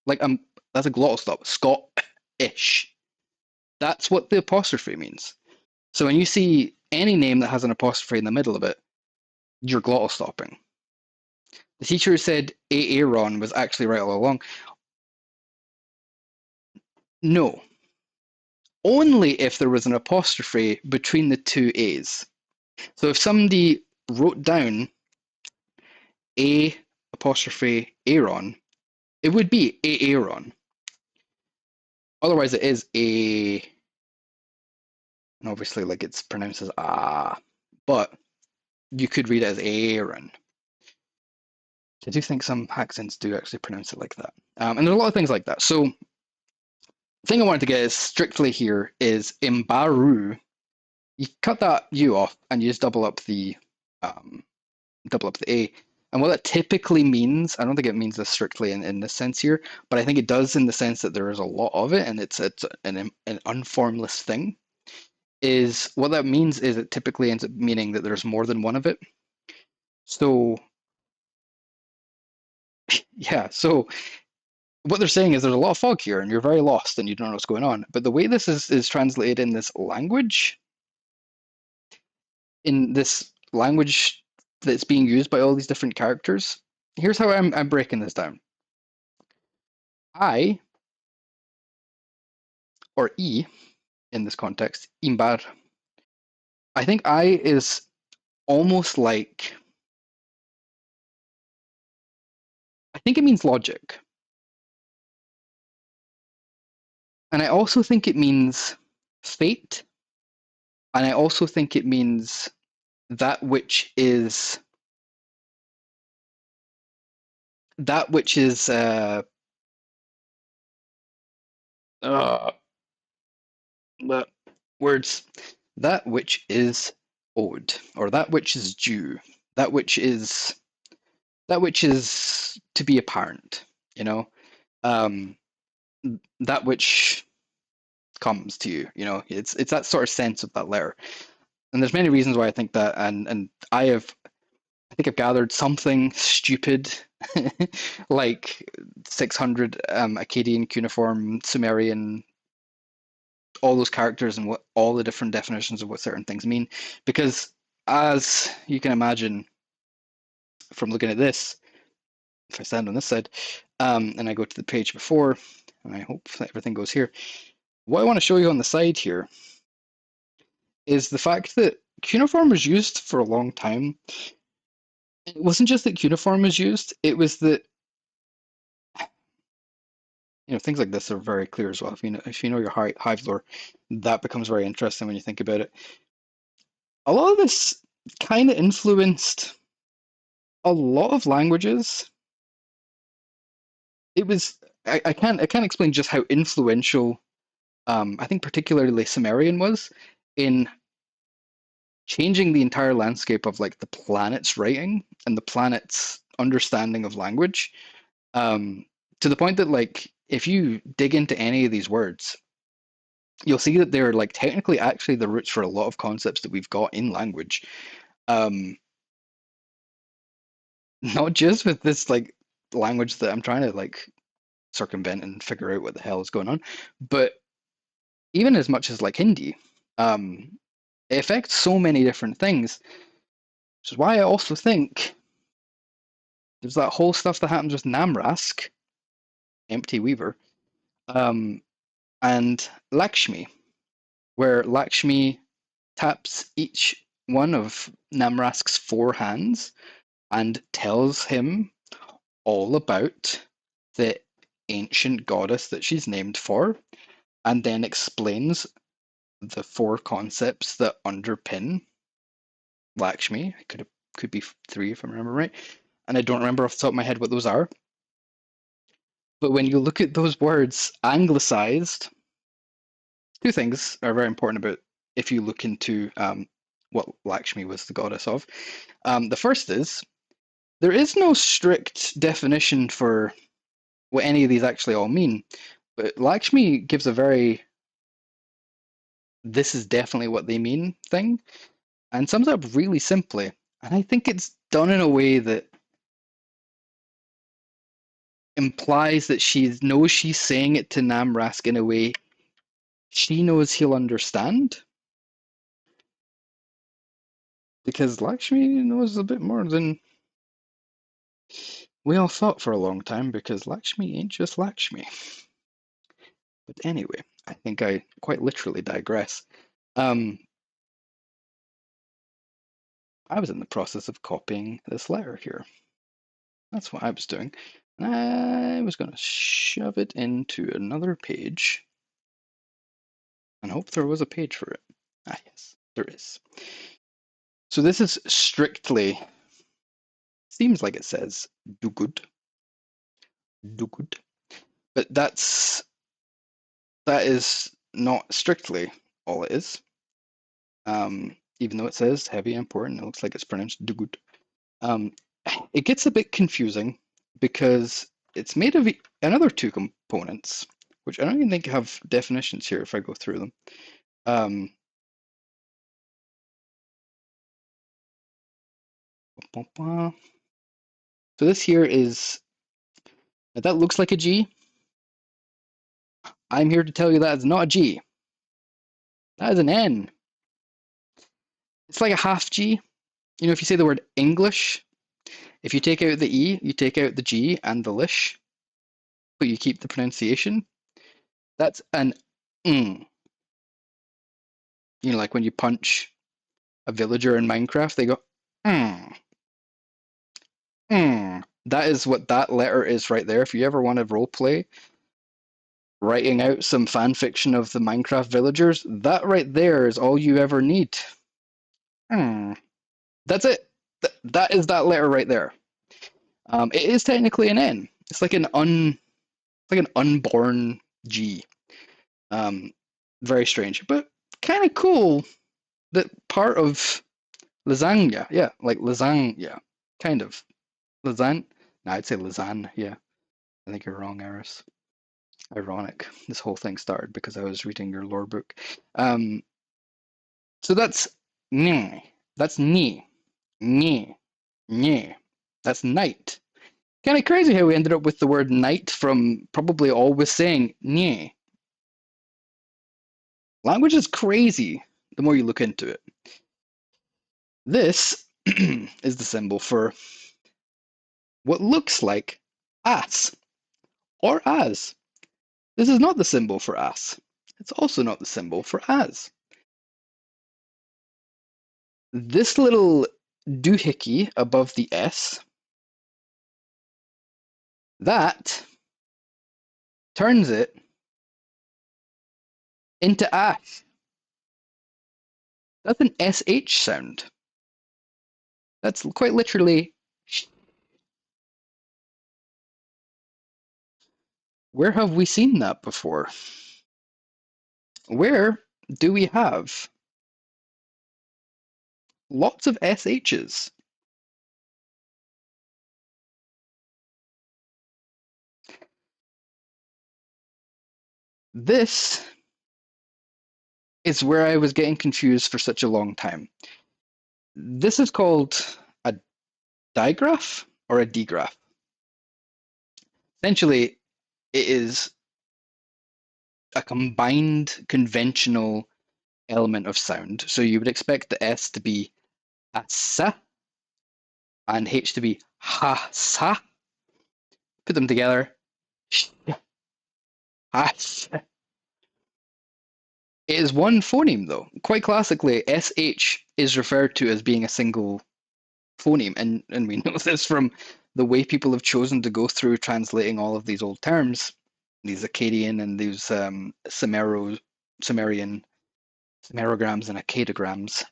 like that's a glottal stop. Scottish. That's what the apostrophe means. So when you see any name that has an apostrophe in the middle of it, you're glottal stopping. The teacher who said Aaron was actually right all along. No. Only if there was an apostrophe between the two A's. So if somebody wrote down A apostrophe Aaron, it would be Aaron. Otherwise it is A, and obviously like it's pronounced as ah, but you could read it as Aaron. I do think some accents do actually pronounce it like that. And there's a lot of things like that. So the thing I wanted to get is strictly here is Imbāru. You cut that U off and you just double up the A. And what that typically means, I don't think it means this strictly in this sense here, but I think it does in the sense that there is a lot of it and it's an unformless thing. Is what that means is it typically ends up meaning that there's more than one of it. So yeah, so what they're saying is there's a lot of fog here and you're very lost and you don't know what's going on. But the way this is translated in this language, that's being used by all these different characters, here's how I'm breaking this down. I, or E, in this context, Imbāru. I think I is almost like, I think it means logic. And I also think it means fate. And I also think it means that which is words, that which is owed, or that which is due, that which is to be apparent, you know, that which comes to you, you know, it's that sort of sense of that letter. And there's many reasons why I think that, and I think I've gathered something stupid like 600 Akkadian, Cuneiform, Sumerian, all those characters and what all the different definitions of what certain things mean. Because as you can imagine from looking at this, if I stand on this side and I go to the page before, and I hope that everything goes here, what I want to show you on the side here is the fact that cuneiform was used for a long time. It wasn't just that cuneiform was used, it was that, you know, things like this are very clear as well. If you know your Hive lore, that becomes very interesting when you think about it. A lot of this kind of influenced a lot of languages. It was, I can't explain just how influential I think particularly Sumerian was in changing the entire landscape of like the planet's writing and the planet's understanding of language, to the point that like if you dig into any of these words, you'll see that they're like technically actually the roots for a lot of concepts that we've got in language. Not just with this like language that I'm trying to like circumvent and figure out what the hell is going on, but even as much as like Hindi, it affects so many different things, which is why I also think there's that whole stuff that happens with Namrask, Empty Weaver, and Lakshmi, where Lakshmi taps each one of Namrask's 4 hands and tells him all about the ancient goddess that she's named for, and then explains the 4 concepts that underpin Lakshmi. It could be 3 if I remember right, and I don't remember off the top of my head what those are. But when you look at those words anglicized, 2 things are very important about if you look into what Lakshmi was the goddess of. The first is there is no strict definition for what any of these actually all mean, but Lakshmi gives a very this is definitely what they mean thing, and sums up really simply. And I think it's done in a way that implies that she knows she's saying it to Namrask in a way she knows he'll understand. Because Lakshmi knows a bit more than we all thought for a long time, because Lakshmi ain't just Lakshmi. But anyway, I think I quite literally digress. I was in the process of copying this letter here. That's what I was doing. And I was going to shove it into another page and hope there was a page for it. Ah, yes, there is. So this is strictly, seems like it says, do good. Do good. But that is not strictly all it is. Even though it says heavy and important, it looks like it's pronounced do good. It gets a bit confusing because it's made of another two components, which I don't even think have definitions here if I go through them. So this here is, that looks like a G. I'm here to tell you that it's not a G. That is an N. It's like a half G. You know, if you say the word English, if you take out the E, you take out the G and the lish, but you keep the pronunciation. That's an ng. You know, like when you punch a villager in Minecraft, they go mm. Mm. That is what that letter is right there. If you ever want to roleplay, writing out some fan fiction of the Minecraft villagers, that right there is all you ever need. Mm. That's it. That is that letter right there. It is technically an N. It's like an unborn G. Very strange, but kind of cool that part of lasagna, yeah, like lasagna, kind of. Lasagne? No, I'd say lasagne, yeah. I think you're wrong, Eris. Ironic. This whole thing started because I was reading your lore book. So that's ni. That's ni. Ni. Ni. That's night. Kind of crazy how we ended up with the word night from probably always saying ni. Language is crazy the more you look into it. This is the symbol for what looks like ass or as. This is not the symbol for ass. It's also not the symbol for as. This little doohickey above the S, that turns it into ash. That's an SH sound. That's quite literally. Where have we seen that before? Where do we have lots of SHs? This is where I was getting confused for such a long time. This is called a digraph or a digraph. Essentially, it is a combined conventional element of sound. So you would expect the S to be asa and H to be ha-sa. Put them together. Ha-sa. It is one phoneme, though. Quite classically, SH is referred to as being a single phoneme, and we know this from the way people have chosen to go through translating all of these old terms, these Akkadian and these Sumerian Sumerograms and Akkadograms.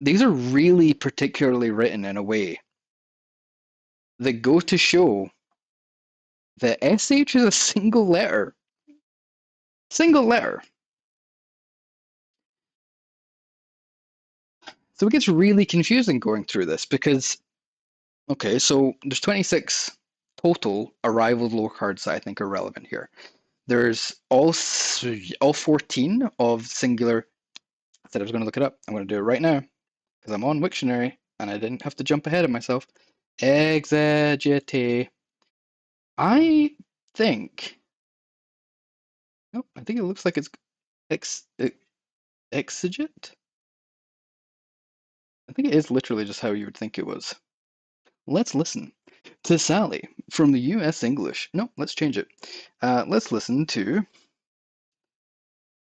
These are really particularly written in a way that go to show that SH is a single letter. Single letter. So it gets really confusing going through this because, okay, so there's 26 total arrival lore cards that I think are relevant here. There's all 14 of singular. I said I was going to look it up. I'm going to do it right now because I'm on Wiktionary and I didn't have to jump ahead of myself. Exegete. I think. Oh, I think it looks like it's Exegete. I think it is literally just how you would think it was. Let's listen to Sally from the US English. No, let's change it. Let's listen to.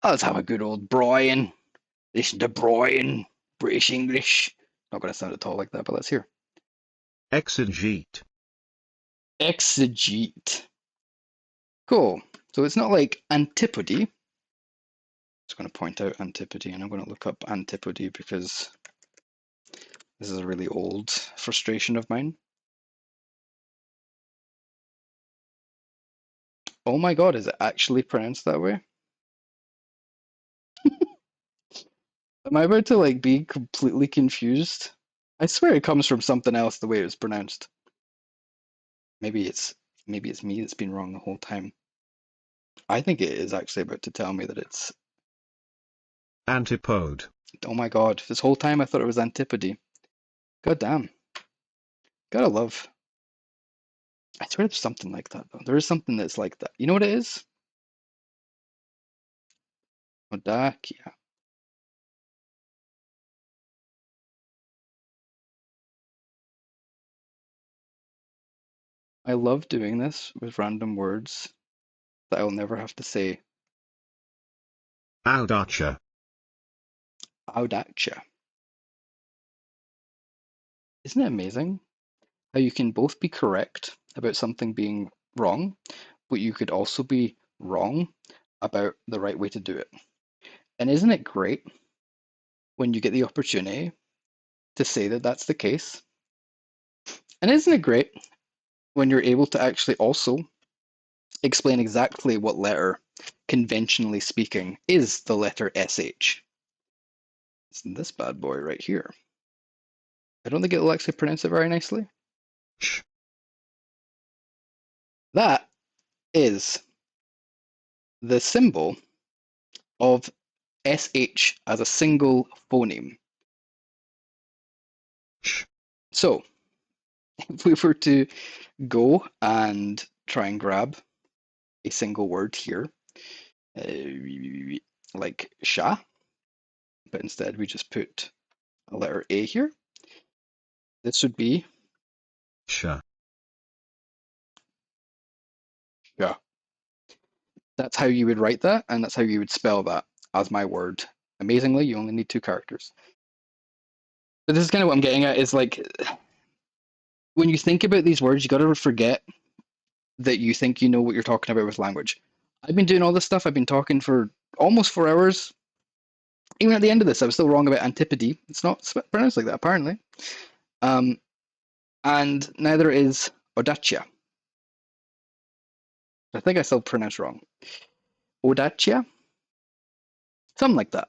Let's have a good old Brian. Listen to Brian. British English. Not going to sound at all like that, but let's hear. Exegete. Exegete. Cool. So it's not like antipody. I'm just going to point out antipody, and I'm going to look up antipody because this is a really old frustration of mine. Oh my god, is it actually pronounced that way? Am I about to like be completely confused? I swear it comes from something else the way it was pronounced. Maybe it's me that's been wrong the whole time. I think it is actually about to tell me that it's Antipode. oh my god, this whole time I thought it was antipody. God damn. Gotta love. I swear there's something like that though. There is something that's like that. You know what it is? Odakia. I love doing this with random words that I'll never have to say. Audacia. Audacia. Isn't it amazing how you can both be correct about something being wrong, but you could also be wrong about the right way to do it? And isn't it great when you get the opportunity to say that that's the case? And isn't it great when you're able to actually also explain exactly what letter, conventionally speaking, is the letter SH? It's this bad boy right here. I don't think it'll actually pronounce it very nicely. Sh. That is the symbol of SH as a single phoneme. Sh. So, if we were to go and try and grab a single word here, like sha, but instead we just put a letter A here, this would be Sha. sha. That's how you would write that, and that's how you would spell that as my word. Amazingly, you only need 2 characters. But this is kind of what I'm getting at, is like, when you think about these words, you gotta forget that you think you know what you're talking about with language. I've been doing all this stuff, I've been talking for almost 4 hours. Even at the end of this, I was still wrong about antipody. It's not pronounced like that, apparently. And neither is Audacia. I think I still pronounced wrong. Audacia? Something like that.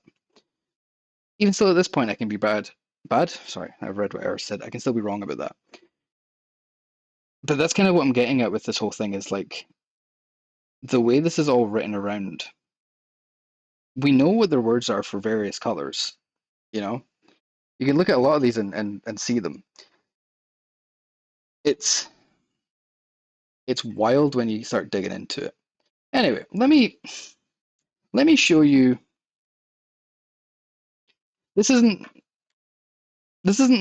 Even still at this point, I can be bad. Bad? Sorry, I've read what Eris said. I can still be wrong about that. But that's kind of what I'm getting at with this whole thing, is like, the way this is all written around, we know what their words are for various colors, you know? You can look at a lot of these and see them. It's wild when you start digging into it. Anyway, let me show you. This isn't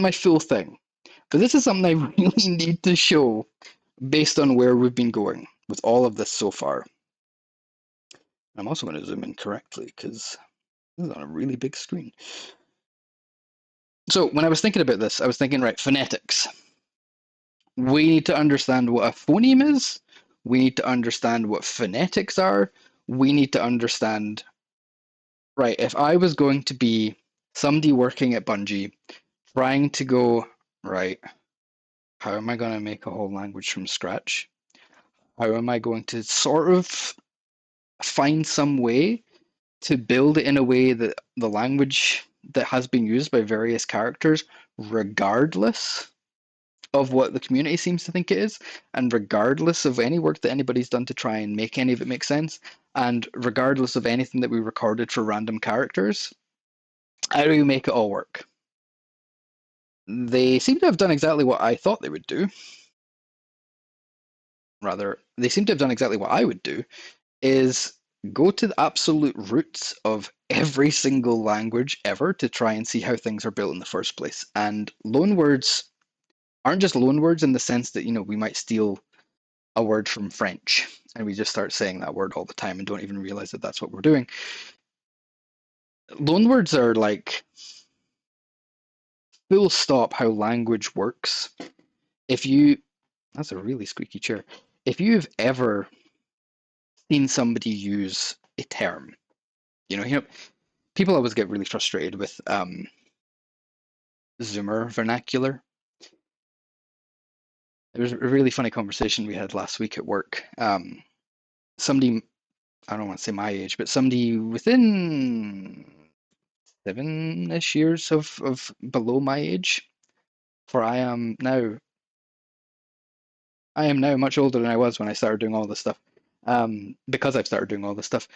my full thing, but this is something I really need to show based on where we've been going with all of this so far. I'm also going to zoom in correctly because this is on a really big screen. So when I was thinking about this, I was thinking, right, phonetics. We need to understand what a phoneme is. We need to understand what phonetics are. We need to understand, right, if I was going to be somebody working at Bungie, trying to go, right, how am I going to make a whole language from scratch? How am I going to sort of find some way to build it in a way that the language that has been used by various characters, regardless of what the community seems to think it is, and regardless of any work that anybody's done to try and make any of it make sense, and regardless of anything that we recorded for random characters, how do we make it all work? They seem to have done exactly what I thought they would do. rather, they seem to have done exactly what I would do, is go to the absolute roots of every single language ever to try and see how things are built in the first place. And loanwords aren't just loanwords in the sense that, we might steal a word from French and we just start saying that word all the time and don't even realize that that's what we're doing. Loanwords are like full stop how language works. That's a really squeaky chair. If you've ever seen somebody use a term, people always get really frustrated with Zoomer vernacular. There was a really funny conversation we had last week at work. Somebody, I don't want to say my age, but somebody within 7-ish years of below my age, for I am now much older than I was when I started doing all this stuff. Because I've started doing all this stuff.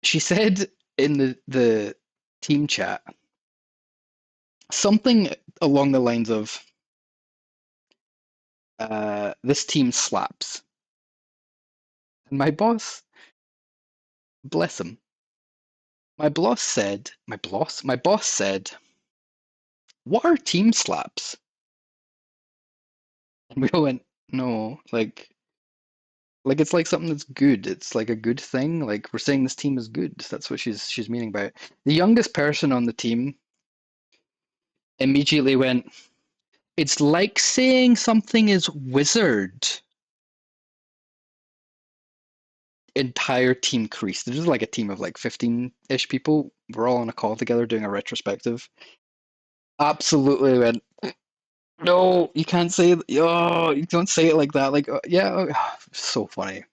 She said in the team chat something along the lines of, this team slaps. And my boss, bless him, my boss said, what are team slaps? And we all went, no, like it's like something that's good. It's like a good thing. Like we're saying this team is good. That's what she's meaning by it. The youngest person on the team immediately went, it's like saying something is wizard. Entire team creased. There's like a team of like 15-ish people. We're all on a call together doing a retrospective. Absolutely went, no, you can't say it. Oh, you don't say it like that. Like, yeah, so funny.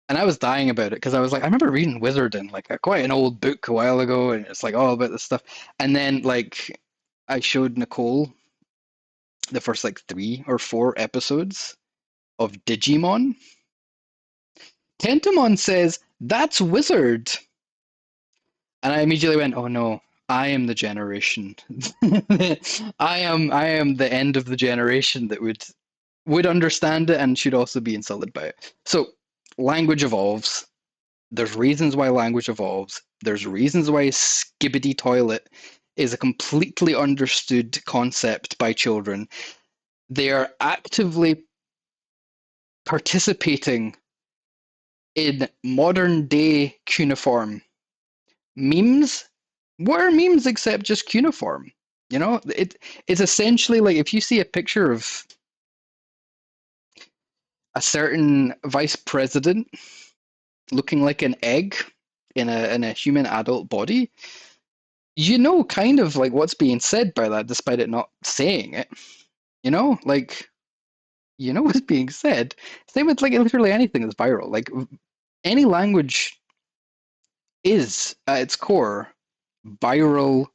And I was dying about it because I was like, I remember reading Wizard in like quite an old book a while ago, and it's like all about this stuff. And then like I showed Nicole the first like 3 or 4 episodes of Digimon. Tentamon says, that's Wizard. And I immediately went, oh no, I am the generation. I am the end of the generation that would understand it and should also be insulted by it. So language evolves. There's reasons why language evolves. There's reasons why skibbity toilet is a completely understood concept by children. They are actively participating in modern day cuneiform memes. What are memes except just cuneiform? It's essentially like if you see a picture of a certain vice president looking like an egg in a human adult body, kind of like what's being said by that, despite it not saying it. What's being said. Same with like literally anything that's viral. Like any language is at its core viral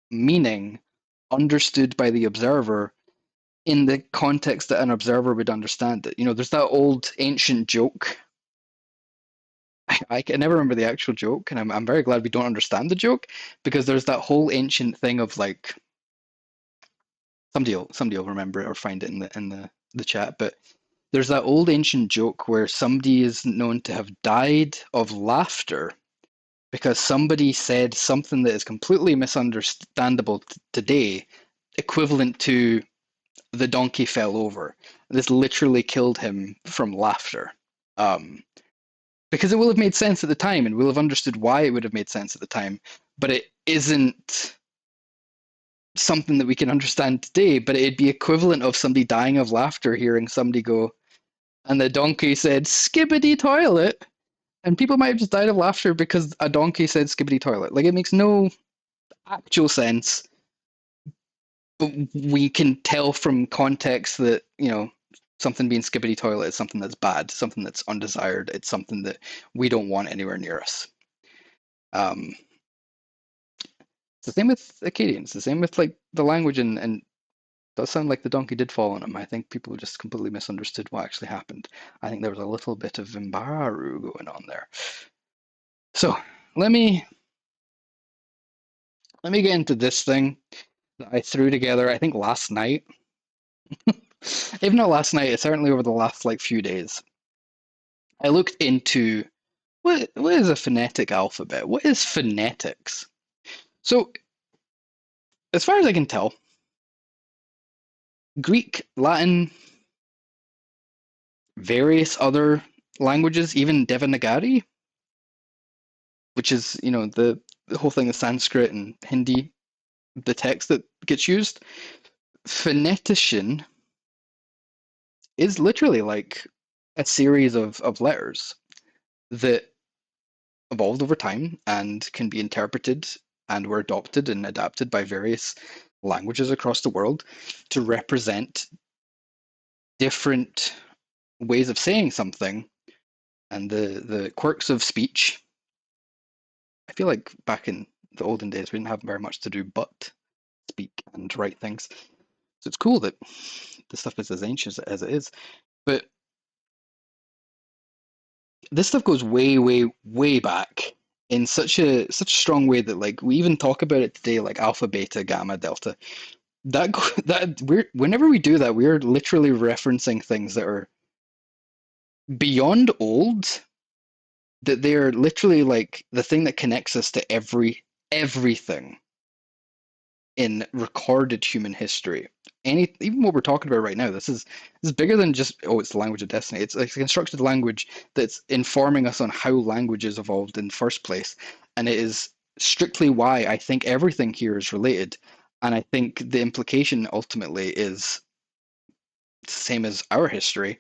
meaning understood by the observer in the context that an observer would understand it. There's that old ancient joke. I can never remember the actual joke, and I'm very glad we don't understand the joke, because there's that whole ancient thing of like somebody will remember it or find it in the chat, but there's that old ancient joke where somebody is known to have died of laughter because somebody said something that is completely misunderstandable today, equivalent to the donkey fell over. This literally killed him from laughter. Because it will have made sense at the time, and we'll have understood why it would have made sense at the time, but it isn't something that we can understand today. But it'd be equivalent of somebody dying of laughter hearing somebody go, and the donkey said, skibbity toilet. And people might have just died of laughter because a donkey said skibbity toilet. Like, it makes no actual sense. But we can tell from context that, something being skibbity toilet is something that's bad, something that's undesired. It's something that we don't want anywhere near us. It's the same with Akkadians. It's the same with like the language, and it does sound like the donkey did fall on him. I think people just completely misunderstood what actually happened. I think there was a little bit of Imbāru going on there. So let me get into this thing that I threw together, I think last night. if not last night, certainly over the last like few days, I looked into what is a phonetic alphabet? What is phonetics? So, as far as I can tell, Greek, Latin, various other languages, even Devanagari, which is, the whole thing of Sanskrit and Hindi, the text that gets used, phonetician is literally like a series of letters that evolved over time and can be interpreted and were adopted and adapted by various languages across the world to represent different ways of saying something and the quirks of speech. I feel like back in the olden days we didn't have very much to do but speak and write things. So it's cool that this stuff is as ancient as it is. But this stuff goes way, way, way back in such a strong way that like we even talk about it today, like alpha, beta, gamma, delta. Whenever we do that, we're literally referencing things that are beyond old, that they're literally like the thing that connects us to everything in recorded human history. Even what we're talking about right now, this is bigger than just it's the language of destiny. It's like a constructed language that's informing us on how languages evolved in the first place, and it is strictly why I think everything here is related. And I think the implication ultimately is the same as our history.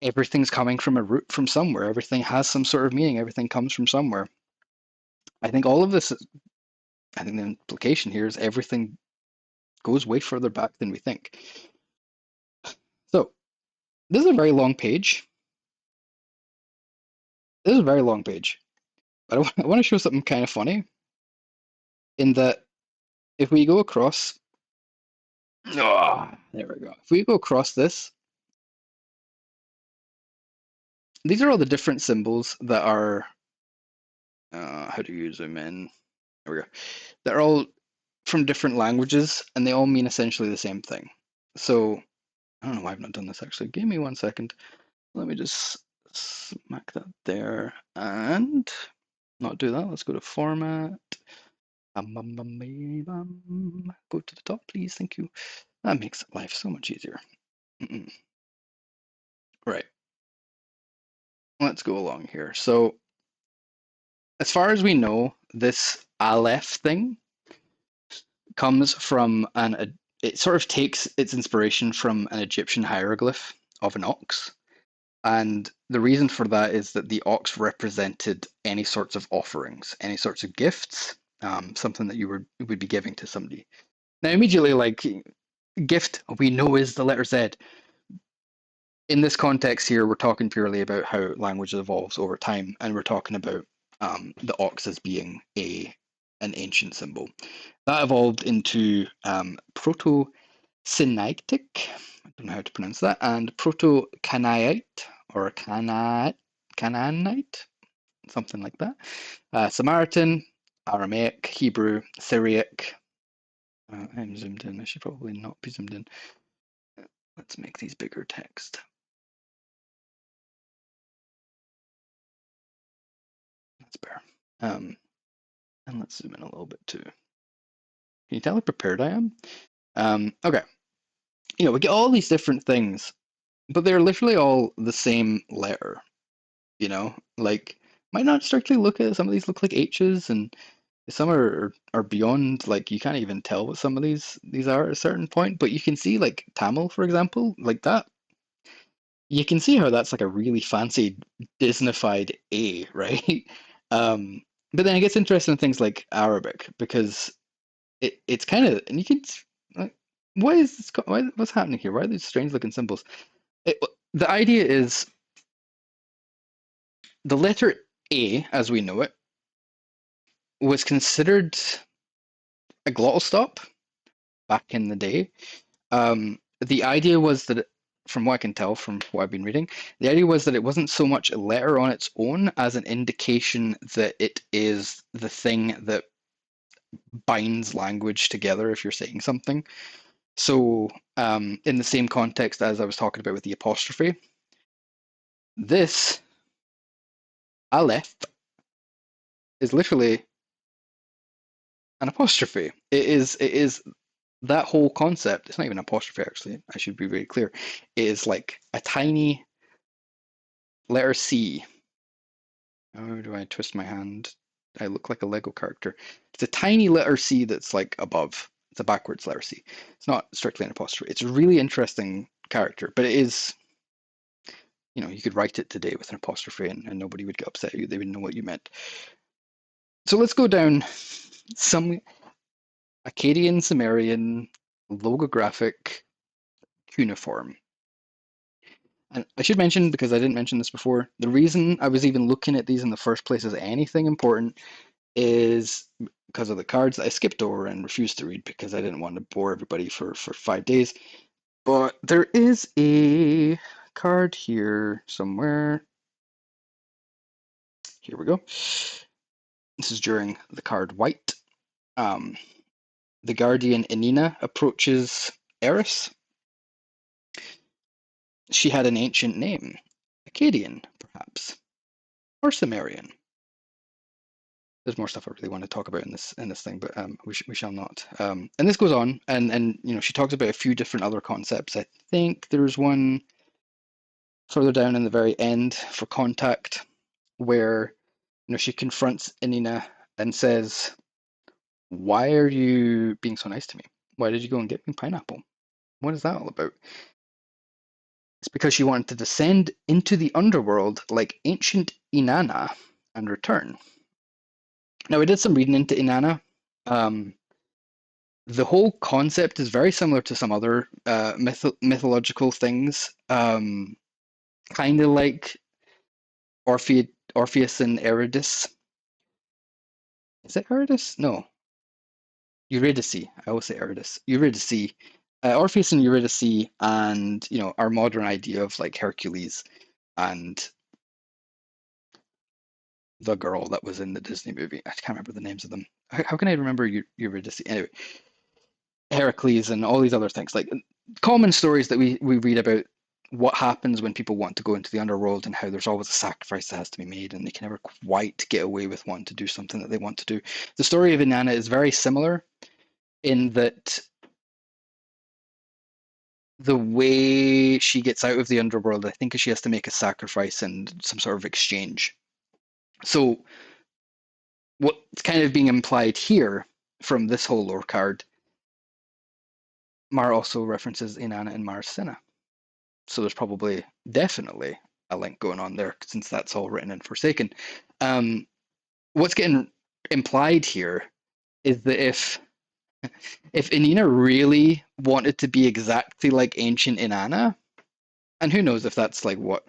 Everything's coming from a root from somewhere. Everything has some sort of meaning. Everything comes from somewhere. I think all of this, I think the implication here is everything goes way further back than we think. So, this is a very long page. This is a very long page. But I want to show something kind of funny. In that, if we go across... Oh, there we go. If we go across this, these are all the different symbols that are... how do you zoom in? There we go. They're all from different languages, and they all mean essentially the same thing. So, I don't know why I've not done this actually. Give me 1 second. Let me just smack that there and not do that. Let's go to format. Go to the top, please. Thank you. That makes life so much easier. Right. Let's go along here. So, as far as we know, this Aleph thing comes from it sort of takes its inspiration from an Egyptian hieroglyph of an ox. And the reason for that is that the ox represented any sorts of offerings, any sorts of gifts, something that you would be giving to somebody. Now, immediately, like, gift, we know is the letter Z. In this context here, we're talking purely about how language evolves over time, and we're talking about the ox as being an ancient symbol. That evolved into Proto-Sinaitic, I don't know how to pronounce that, and Proto-Canaanite, or Canaanite, something like that. Samaritan, Aramaic, Hebrew, Syriac. I'm zoomed in. I should probably not be zoomed in. Let's make these bigger text. That's better. And let's zoom in a little bit too. Can you tell how prepared I am? Okay. We get all these different things, but they're literally all the same letter. Like, might not strictly look at some of these look like H's, and some are beyond, like, you can't even tell what some of these are at a certain point, but you can see, like, Tamil, for example, like that. You can see how that's like a really fancy Disneyfied A, right? But then it gets interesting in things like Arabic, because it's kind of, and you can, like, what's happening here? Why are these strange looking symbols? The idea is the letter A, as we know it, was considered a glottal stop back in the day. The idea was that, from what I can tell from what I've been reading, the idea was that it wasn't so much a letter on its own as an indication that it is the thing that binds language together if you're saying something. So in the same context as I was talking about with the apostrophe, this Aleph is literally an apostrophe. It is that whole concept. It's not even an apostrophe, actually. I should be very clear. It is like a tiny letter C. How do I twist my hand? I look like a Lego character. It's a tiny letter C that's like above. It's a backwards letter C. It's not strictly an apostrophe. It's a really interesting character, but it is, you could write it today with an apostrophe and nobody would get upset at you. They would know what you meant. So let's go down some Akkadian Sumerian logographic cuneiform. And I should mention, because I didn't mention this before, the reason I was even looking at these in the first place as anything important is because of the cards that I skipped over and refused to read because I didn't want to bore everybody for 5 days. But there is a card here somewhere. Here we go. This is during the card White. The guardian Inina approaches Eris. She had an ancient name, Akkadian, perhaps, or Sumerian. There's more stuff I really want to talk about in this thing, but we shall not. And this goes on, and she talks about a few different other concepts. I think there's one further down in the very end for contact, where she confronts Inina and says, "Why are you being so nice to me? Why did you go and get me pineapple? What is that all about?" It's because she wanted to descend into the underworld like ancient Inanna and return. Now, I did some reading into Inanna. The whole concept is very similar to some other mythological things, kind of like Orpheus and Eurydice. Is it Eurydice? No. Eurydice. I always say Eurydice. Eurydice. Orpheus and Eurydice, and our modern idea of like Hercules and the girl that was in the Disney movie. I can't remember the names of them. How can I remember Eurydice? Anyway, Heracles and all these other things, like common stories that we read about what happens when people want to go into the underworld and how there's always a sacrifice that has to be made and they can never quite get away with wanting to do something that they want to do. The story of Inanna is very similar in that the way she gets out of the underworld, I think, is she has to make a sacrifice and some sort of exchange. So what's kind of being implied here from this whole lore card, Mar also references Inanna and Marcina. So there's probably definitely a link going on there since that's all written in Forsaken. What's getting implied here is that if Inina really wanted to be exactly like ancient Inanna, and who knows if that's like what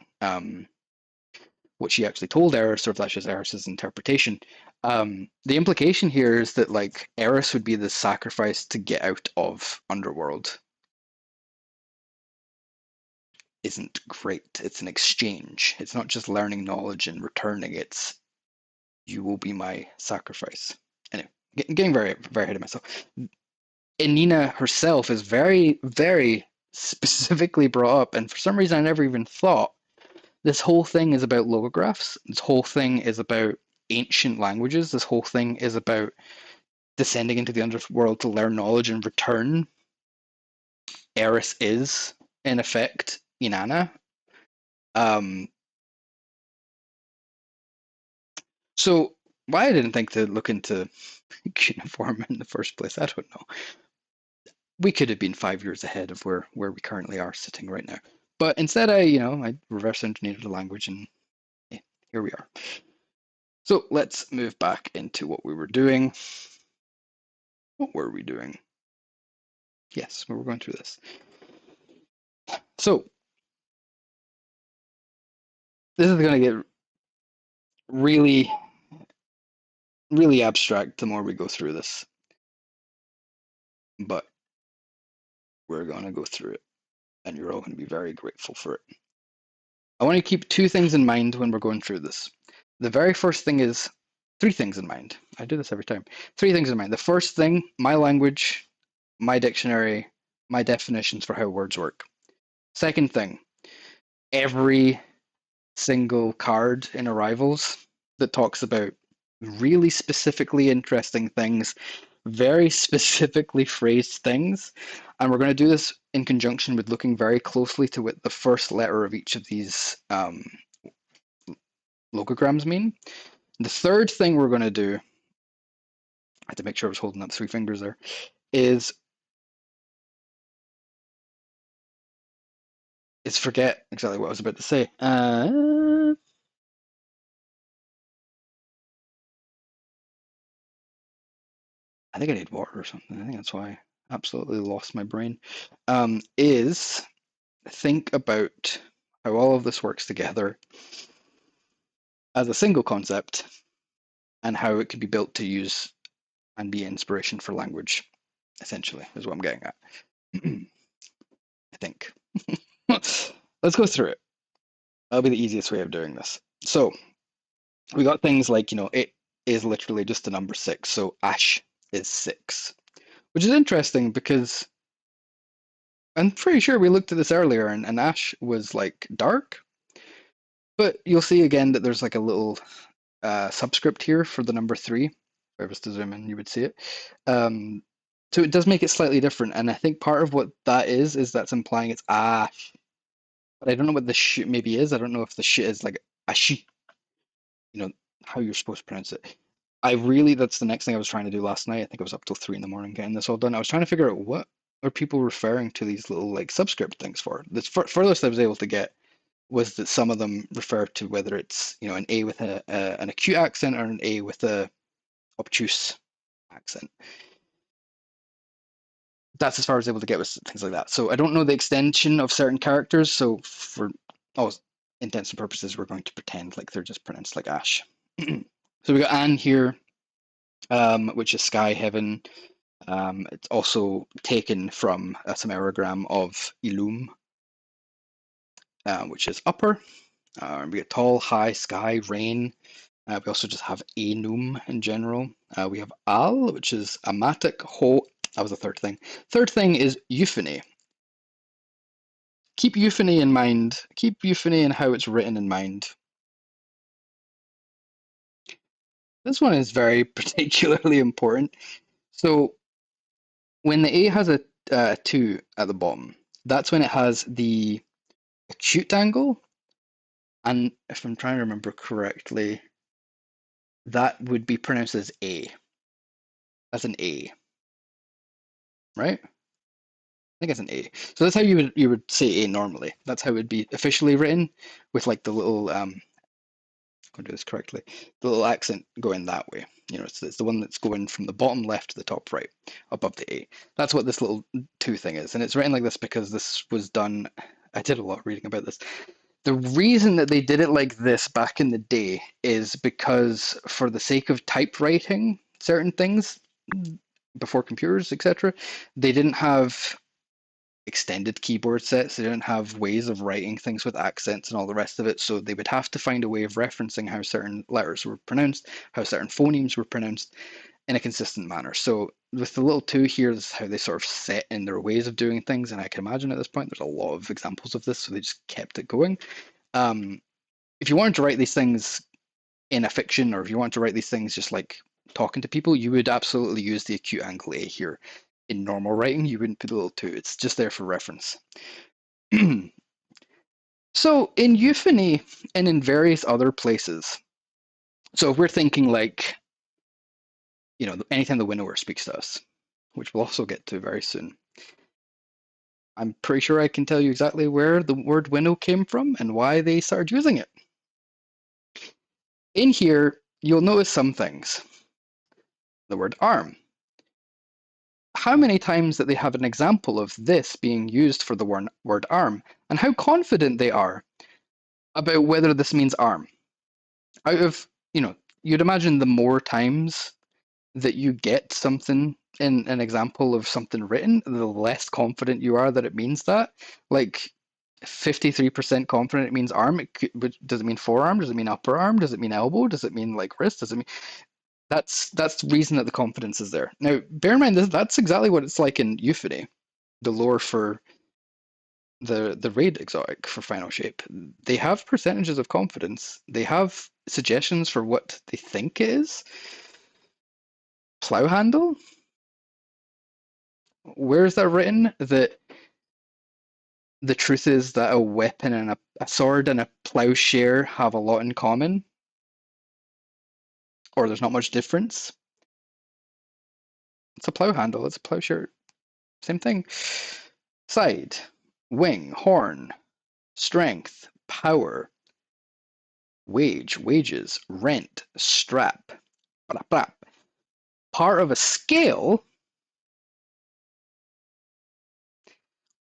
she actually told Eris, or if that's just Eris's interpretation. The implication here is that like Eris would be the sacrifice to get out of Underworld. Isn't great. It's an exchange. It's not just learning knowledge and returning. It's you will be my sacrifice. Anyway, getting very, very ahead of myself. Inina herself is very, very specifically brought up, and for some reason I never even thought this whole thing is about logographs. This whole thing is about ancient languages. This whole thing is about descending into the underworld to learn knowledge and return. Eris is, in effect, Inanna. So why I didn't think to look into cuneiform in the first place, I don't know. We could have been 5 years ahead of where we currently are sitting right now. But instead I reverse engineered the language and here we are. So let's move back into what we were doing. What were we doing? Yes, we were going through this. So this is going to get really, really abstract the more we go through this. But we're going to go through it, and you're all going to be very grateful for it. I want to keep two things in mind when we're going through this. The very first thing is 3 things in mind. I do this every time. 3 things in mind. The first thing, my language, my dictionary, my definitions for how words work. Second thing, every single card in Arrivals that talks about really specifically interesting things, very specifically phrased things, and we're going to do this in conjunction with looking very closely to what the first letter of each of these logograms mean. The third thing we're going to do, I had to make sure I was holding up 3 fingers there, is forget exactly what I was about to say. I think I need water or something. I think that's why I absolutely lost my brain. Is think about how all of this works together as a single concept and how it can be built to use and be inspiration for language, essentially, is what I'm getting at. I think. Let's go through it. That'll be the easiest way of doing this. So we got things like, it is literally just the number 6. So ash is 6, which is interesting because I'm pretty sure we looked at this earlier and ash was like dark, but you'll see again that there's like a little subscript here for the number 3. If I was to zoom in, you would see it. So it does make it slightly different, and I think part of what that is that's implying it's ash. But I don't know what the sh maybe is. I don't know if the sh is like ashi, how you're supposed to pronounce it. That's the next thing I was trying to do last night. I think I was up till 3 in the morning getting this all done. I was trying to figure out what are people referring to these little like subscript things for. The furthest I was able to get was that some of them refer to whether it's an A with an acute accent or an A with a obtuse accent. That's as far as I was able to get with things like that. So I don't know the extension of certain characters. So for all intents and purposes, we're going to pretend like they're just pronounced like ash. So we got Anne here, which is sky, heaven. It's also taken from a samarogram of Ilum, which is upper. We get tall, high, sky, rain. We also just have Enum in general. We have Al, which is Amatic, Ho. That was the third thing. Third thing is Euphony. Keep Euphony in mind. Keep Euphony and how it's written in mind. This one is very particularly important. So when the A has a 2 at the bottom, that's when it has the acute angle. And if I'm trying to remember correctly, that would be pronounced as A. That's an A. Right? I think it's an A. So that's how you would say A normally. That's how it would be officially written, with like the little I'm going to do this correctly. The little accent going that way. It's the one that's going from the bottom left to the top right, above the A. That's what this little 2 thing is, and it's written like this because this was done. I did a lot of reading about this. The reason that they did it like this back in the day is because, for the sake of typewriting certain things before computers, etc., they didn't have extended keyboard sets. They didn't have ways of writing things with accents and all the rest of it. So they would have to find a way of referencing how certain letters were pronounced, how certain phonemes were pronounced in a consistent manner. So with the little 2 here, this is how they sort of set in their ways of doing things. And I can imagine at this point, there's a lot of examples of this. So they just kept it going. If you wanted to write these things in a fiction, or if you wanted to write these things just like talking to people, you would absolutely use the acute angle A here. In normal writing, you wouldn't put a little 2. It's just there for reference. So in Euphony and in various other places, so if we're thinking like, anytime the winnower speaks to us, which we'll also get to very soon, I'm pretty sure I can tell you exactly where the word winnow came from and why they started using it. In here, you'll notice some things. The word arm. How many times that they have an example of this being used for the word arm, and how confident they are about whether this means arm. Out of, you'd imagine the more times that you get something in an example of something written, the less confident you are that it means that. Like 53% confident it means arm. Does it mean forearm? Does it mean upper arm? Does it mean elbow? Does it mean like wrist? Does it mean... That's the reason that the confidence is there. Now, bear in mind, that's exactly what it's like in Euphony. the lore for the raid exotic for final shape. They have percentages of confidence. They have suggestions for what they think it is. Plow handle? Where is that written? That the truth is that a weapon and a sword and a plowshare have a lot in common? Or there's not much difference? It's a plow handle, it's a plowshare. Same thing. Side, wing, horn, strength, power, wage, wages, rent, strap, part of a scale,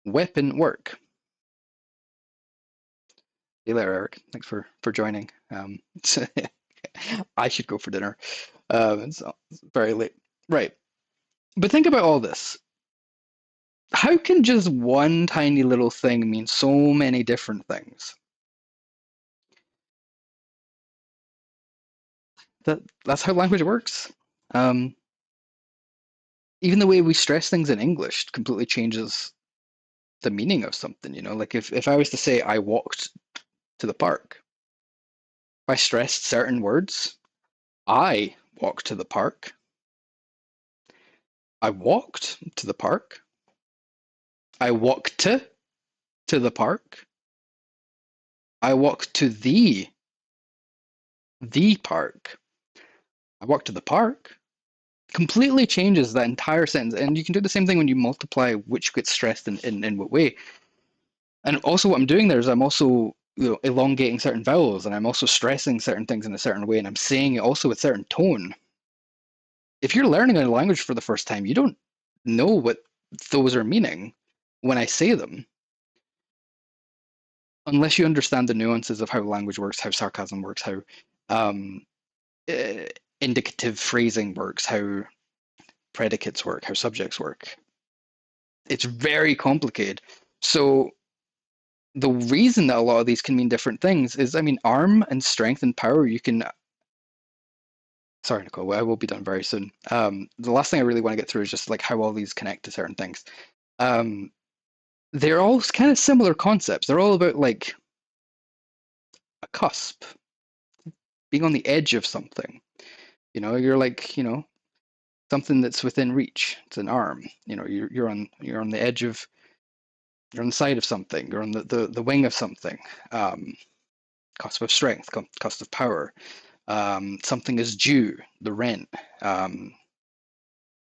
weapon, work. Hey there, Eric. Thanks for joining. I should go for dinner. It's very late. Right. But think about all this. How can just one tiny little thing mean so many different things? That's how language works. Even the way we stress things in English completely changes the meaning of something, you know? Like if I was to say I walked to the park, if I stressed certain words, I walked to the park. I walked to the park. I walked to the park. I walked to the park. I walked to the park. Completely changes that entire sentence. And you can do the same thing when you multiply which gets stressed in what way. And also what I'm doing there is I'm also elongating certain vowels, and I'm also stressing certain things in a certain way, and I'm saying it also with certain tone. If you're learning a language for the first time, you don't know what those are meaning when I say them, unless you understand the nuances of how language works, how sarcasm works, how indicative phrasing works, how predicates work, how subjects work. It's very complicated. So the reason that a lot of these can mean different things is, I mean, arm and strength and power, you can... Sorry, Nicole, I will be done very soon. The last thing I really want to get through is just like how all these connect to certain things. They're all kind of similar concepts. They're all about like a cusp, being on the edge of something. You know, you're like, something that's within reach. It's an arm. You know, you're on the edge of, you're on the side of something. You're on the wing of something. Cusp of strength, cusp of power. Something is due, the rent.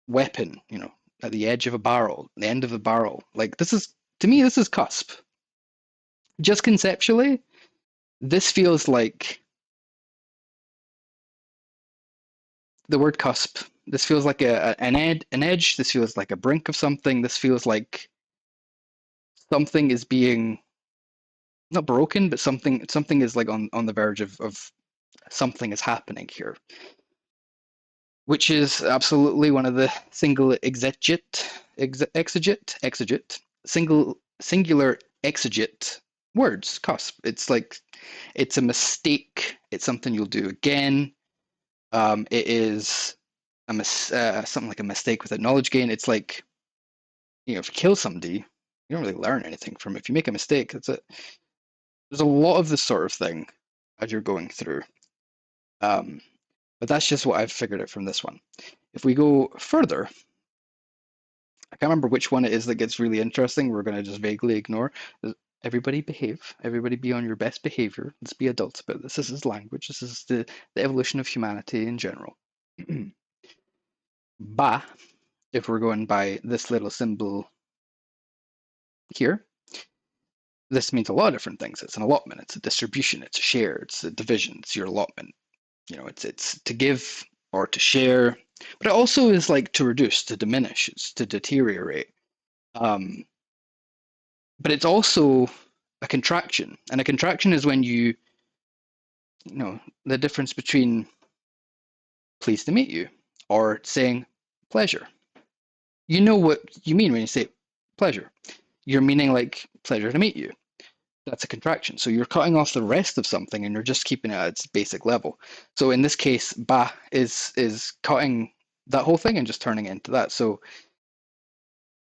Weapon, at the edge of a barrel, the end of the barrel. Like this is, to me, this is cusp. Just conceptually, this feels like the word cusp. This feels like an edge. This feels like a brink of something. This feels like something is being not broken, but something is like on the verge of something is happening here, which is absolutely one of the singular exegete singular exegete words. Cusp. It's like it's a mistake. It's something you'll do again. It is something like a mistake with a knowledge gain. It's like, if you kill somebody, you don't really learn anything from it. If you make a mistake, that's it. There's a lot of this sort of thing as you're going through. But that's just what I've figured out from this one. If we go further, I can't remember which one it is that gets really interesting. We're going to just vaguely ignore. Everybody behave. Everybody be on your best behavior. Let's be adults about this. This is language. This is the evolution of humanity in general. Ba, if we're going by this little symbol here, this means a lot of different things. It's an allotment, it's a distribution, it's a share, it's a division, it's your allotment. It's to give or to share, but it also is like to reduce, to diminish, it's to deteriorate. But it's also a contraction, and a contraction is when you the difference between pleased to meet you or saying pleasure. You know what you mean when you say pleasure. You're meaning like pleasure to meet you. That's a contraction. So you're cutting off the rest of something and you're just keeping it at its basic level. So in this case, ba is cutting that whole thing and just turning it into that. So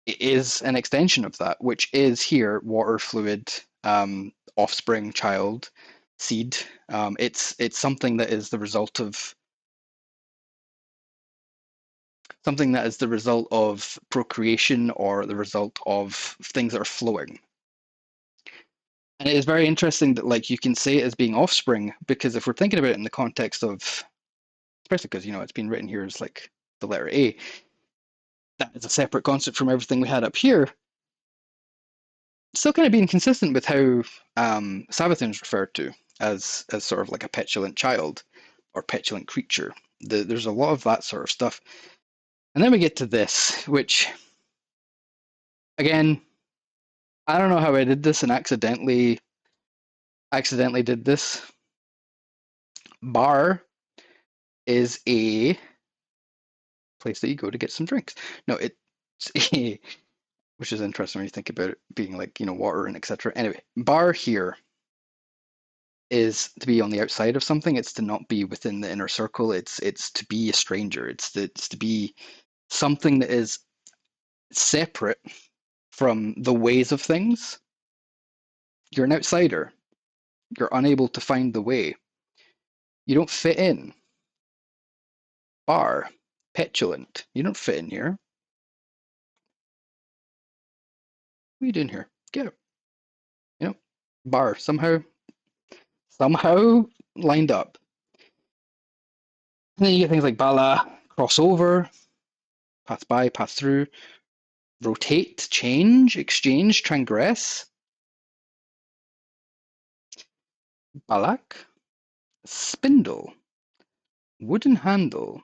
is an extension of that, which is here water, fluid, offspring, child, seed. It's something that is the result of procreation or the result of things that are flowing. And it is very interesting that like you can say it as being offspring, because if we're thinking about it in the context of, especially because it's been written here as like the letter A, that is a separate concept from everything we had up here. Still kind of being consistent with how Savathûn is referred to as sort of like a petulant child or petulant creature. There's a lot of that sort of stuff. And then we get to this, which, again, I don't know how I did this and accidentally did this. Bar is a place that you go to get some drinks. No, it's a, which is interesting when you think about it being like, water and etc. Anyway, bar here is to be on the outside of something. It's to not be within the inner circle. It's to be a stranger. It's to be something that is separate from the ways of things. You're an outsider. You're unable to find the way. You don't fit in. Bar, petulant. You don't fit in here. What are you doing here? Get out. Bar, somehow lined up. And then you get things like bala, crossover, pass by, pass through, rotate, change, exchange, transgress. Balak, spindle, wooden handle,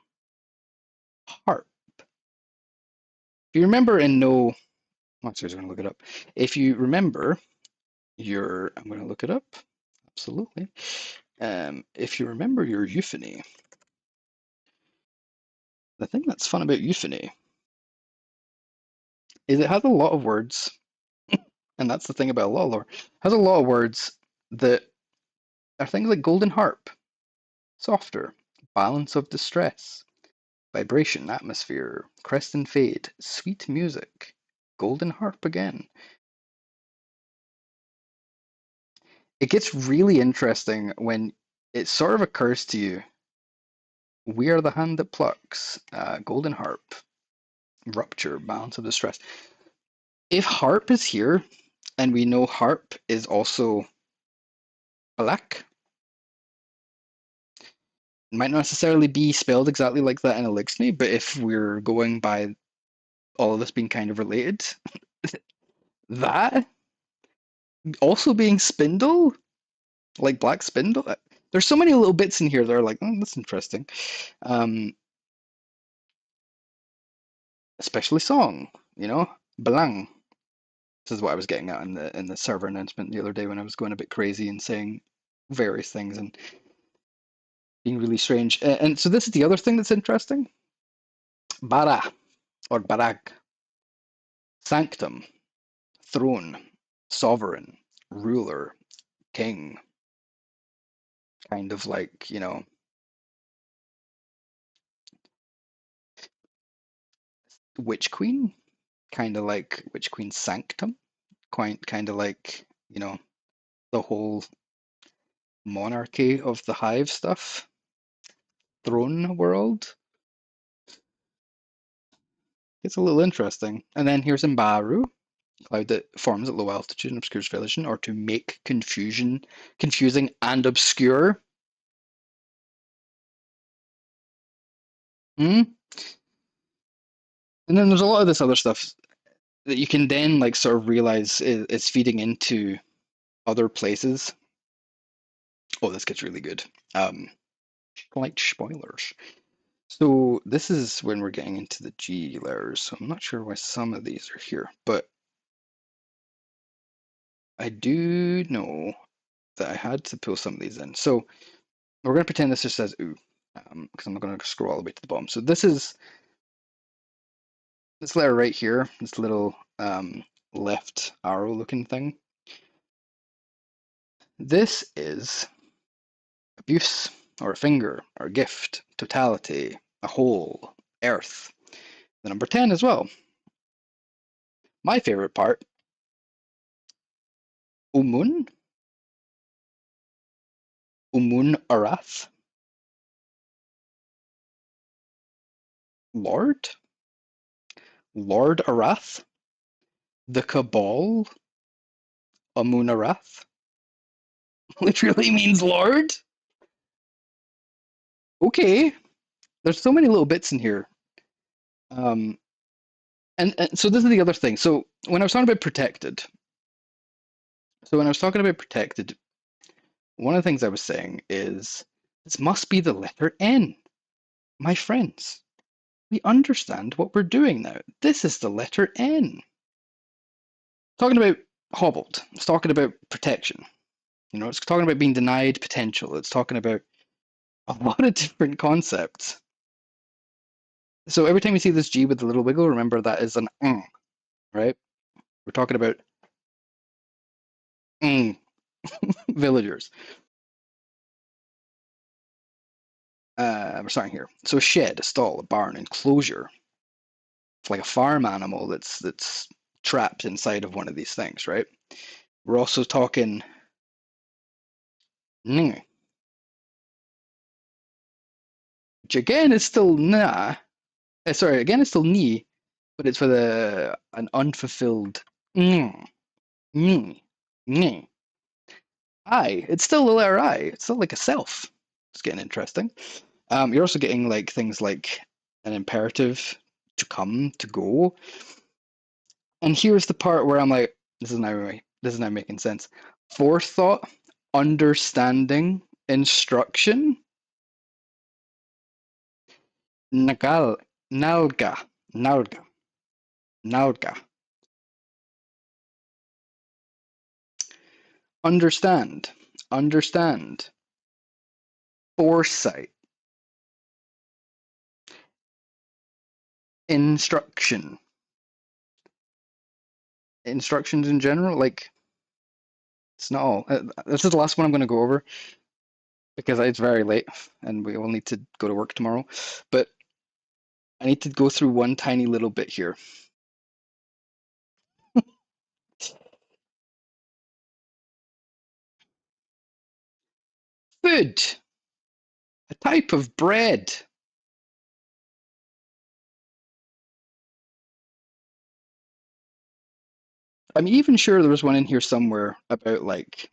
harp. If you remember in no, actually, I'm going to look it up. If you remember I'm going to look it up. Absolutely. If you remember your euphony, the thing that's fun about euphony is it has a lot of words, and that's the thing about a lot of lore. It has a lot of words that are things like golden harp, softer, balance of distress, vibration, atmosphere, crest and fade, sweet music, golden harp again. It gets really interesting when it sort of occurs to you, we are the hand that plucks, golden harp, rupture, balance of distress. If harp is here, and we know harp is also black, it might not necessarily be spelled exactly like that in Eliksni, but if we're going by all of this being kind of related, that also being spindle, like black spindle. There's so many little bits in here that are like, oh, that's interesting. Especially song, Belang. This is what I was getting at in the server announcement the other day when I was going a bit crazy and saying various things and being really strange. And so this is the other thing that's interesting. Bara or Barag. Sanctum, throne, sovereign, ruler, king. Kind of like, witch queen, kind of like witch queen's sanctum, kind of like the whole monarchy of the Hive stuff, throne world. It's a little interesting. And then here's Imbāru, cloud that forms at low altitude and obscures vision, or to make confusing and obscure. And then there's a lot of this other stuff that you can then like sort of realize is feeding into other places. Oh, this gets really good. Like spoilers. So this is when we're getting into the G layers. So I'm not sure why some of these are here, but I do know that I had to pull some of these in. So we're going to pretend this just says ooh, because I'm not going to scroll all the way to the bottom. So this is this letter right here, this little left arrow looking thing. This is abuse, or a finger, or a gift, totality, a whole, earth. The number 10 as well. My favorite part, Umun'arath, Lord Arath, the Cabal, Umun'arath, literally means Lord. Okay, there's so many little bits in here. Um, and so this is the other thing. So when I was talking about protected, one of the things I was saying is this must be the letter N. My friends, we understand what we're doing now. This is the letter N. Talking about hobbled. It's talking about protection. You know, it's talking about being denied potential. It's talking about a lot of different concepts. So every time you see this G with the little wiggle, remember that is an right? We're talking about villagers. We're starting here. So a shed, a stall, a barn, enclosure. It's like a farm animal that's trapped inside of one of these things, right? We're also talking which again is still na. Sorry, again it's still ni, but it's with an unfulfilled I. It's still the letter I. It's still like a self. It's getting interesting. You're also getting like things like an imperative, to come, to go. And here's the part where I'm like, this is now making sense. Forethought, understanding, instruction. Nalga. Understand. Foresight. Instructions in general, like, it's not all. This is the last one I'm going to go over because it's very late and we all need to go to work tomorrow. But I need to go through one tiny little bit here. Food, a type of bread. I'm even sure there was one in here somewhere about like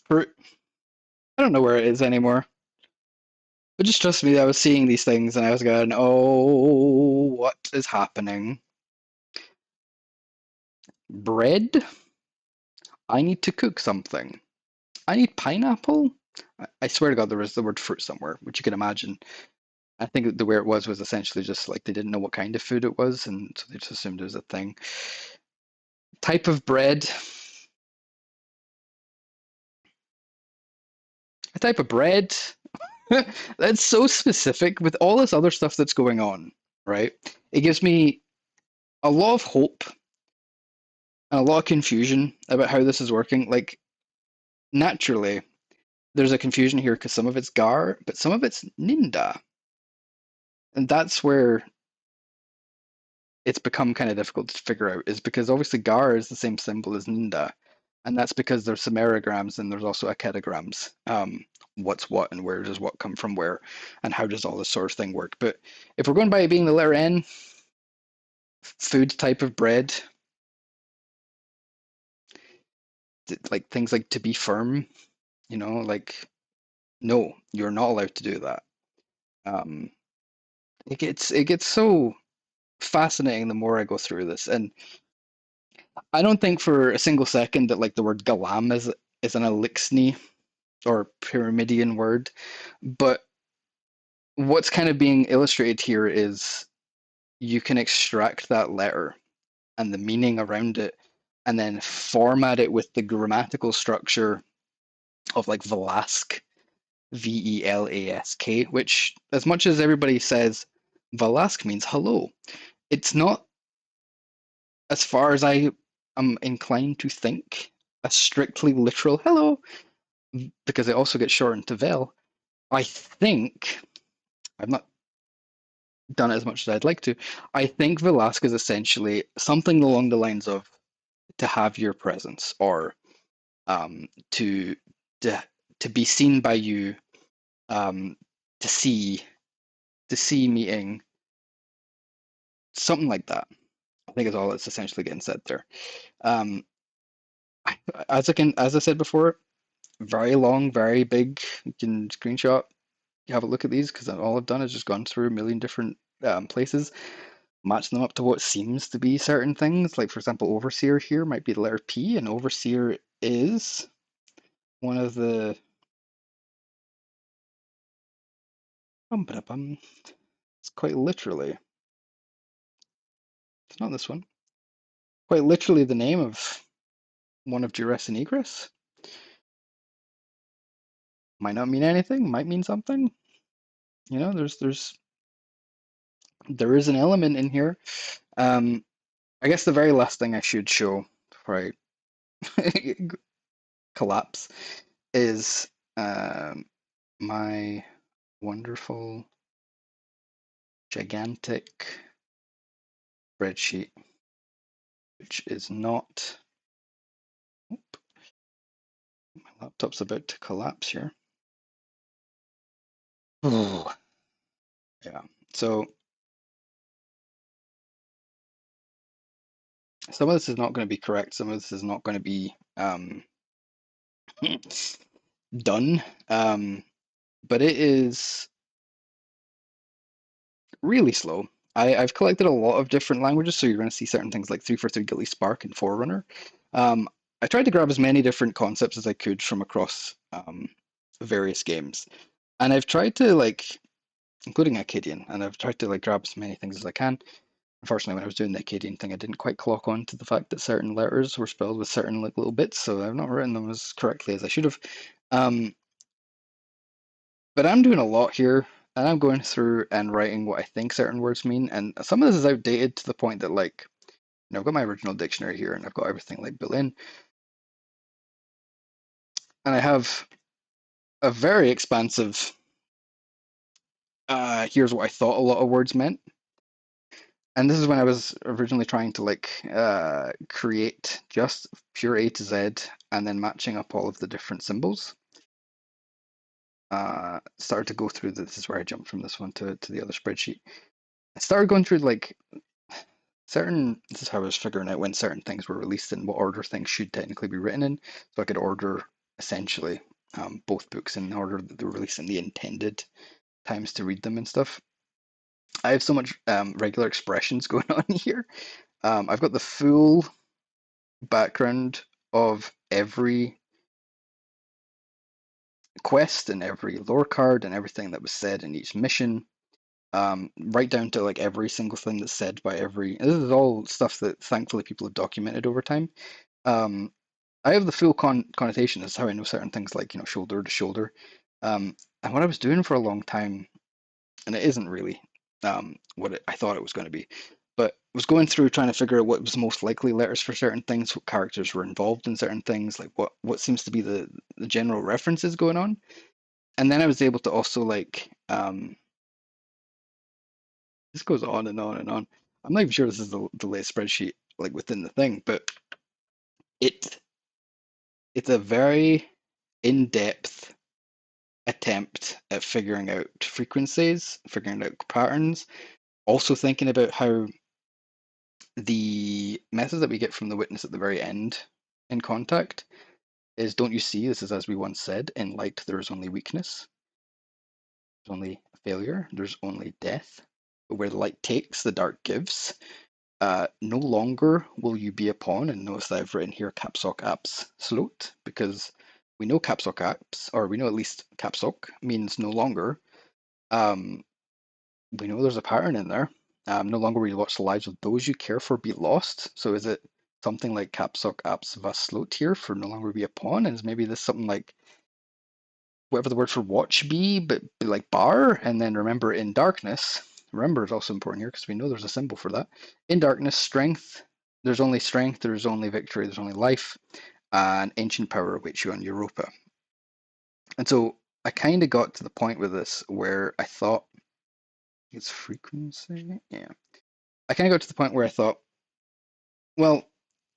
fruit. I don't know where it is anymore. But just trust me, I was seeing these things and I was going, oh, what is happening? Bread? I need to cook something. I need pineapple? I swear to God, there was the word fruit somewhere, which you can imagine. I think the way it was essentially just like they didn't know what kind of food it was, and so they just assumed it was a thing. Type of bread. A type of bread. That's so specific with all this other stuff that's going on, right? It gives me a lot of hope and a lot of confusion about how this is working. Like, naturally, there's a confusion here because some of it's Gar, but some of it's Ninda. And that's where it's become kind of difficult to figure out, is because obviously Gar is the same symbol as Ninda. And that's because there's samaragrams and there's also aketagrams. What's what and where does what come from where, and how does all this sort of thing work. But if we're going by it being the letter N, food type of bread, like things like to be firm, you know, like, no, you're not allowed to do that. It gets so fascinating the more I go through this, and I don't think for a single second that like the word galam is an Eliksni or Pyramidian word, but what's kind of being illustrated here is you can extract that letter and the meaning around it and then format it with the grammatical structure of like Velask, Velask, which, as much as everybody says Velask means hello, it's not, as far as I am inclined to think, a strictly literal hello, because it also gets shortened to Vel. I think, I'm not done it as much as I'd like to. I think Velasque is essentially something along the lines of to have your presence, or um, to to to be seen by you, um, to see meeting, something like that. I think is all it's essentially getting said there. Um, as I said before, very long, very big. You can screenshot, you have a look at these, because all I've done is just gone through a million different places, match them up to what seems to be certain things. Like for example, Overseer here might be the letter P, and Overseer is one of the it's quite literally, it's not this one. Quite literally the name of one of Duress and Egress. Might not mean anything, might mean something. You know, there is an element in here. I guess the very last thing I should show before I collapse is my wonderful, gigantic spreadsheet, which is not. Oop, my laptop's about to collapse here. Oh, yeah. So some of this is not going to be correct. Some of this is not going to be done. But it is really slow. I've collected a lot of different languages, so you're going to see certain things like 343 Gilly Spark and Forerunner. I tried to grab as many different concepts as I could from across various games, and I've tried to including Akkadian, and I've tried to grab as many things as I can. Unfortunately, when I was doing the Akkadian thing, I didn't quite clock on to the fact that certain letters were spelled with certain little bits, so I've not written them as correctly as I should have. But I'm doing a lot here, and I'm going through and writing what I think certain words mean, and some of this is outdated to the point that I've got my original dictionary here, and I've got everything built in, and I have a very expansive. Here's what I thought a lot of words meant, and this is when I was originally trying to create just pure A to Z, and then matching up all of the different symbols. Started to go through this is where I jumped from this one to the other spreadsheet. I started going through this is how I was figuring out when certain things were released and what order things should technically be written in, so I could order essentially both books in order that they were released in the intended times to read them and stuff. I have so much regular expressions going on here. I've got the full background of every quest and every lore card and everything that was said in each mission, right down to every single thing that's said by every. This is all stuff that thankfully people have documented over time. I have the full connotation. That's how I know certain things shoulder to shoulder. And what I was doing for a long time, and it isn't really what I thought it was going to be, but was going through trying to figure out what was most likely letters for certain things, what characters were involved in certain things, what seems to be the general references going on. And then I was able to also this goes on and on and on. I'm not even sure this is the latest spreadsheet within the thing, but it's a very in-depth attempt at figuring out frequencies, figuring out patterns, also thinking about how the message that we get from the witness at the very end in Contact is, don't you see, this is as we once said, in light there is only weakness, there's only failure, there's only death, but where the light takes, the dark gives. No longer will you be a pawn, and notice that I've written here capsoc apps slot, because we know capsoc apps, or we know at least capsoc means no longer. We know there's a pattern in there. No longer will you watch the lives of those you care for be lost. So is it something like capsoc apps vas slot here for no longer be a pawn? And is maybe this something like whatever the word for watch be, but be like bar, and then remember in darkness. Remember is also important here because we know there's a symbol for that. In darkness, strength. There's only strength, there's only victory, there's only life, and ancient power awaits you on Europa. And so I kind of got to the point with this where I thought Its frequency. Yeah. I kind of got to the point where I thought, well,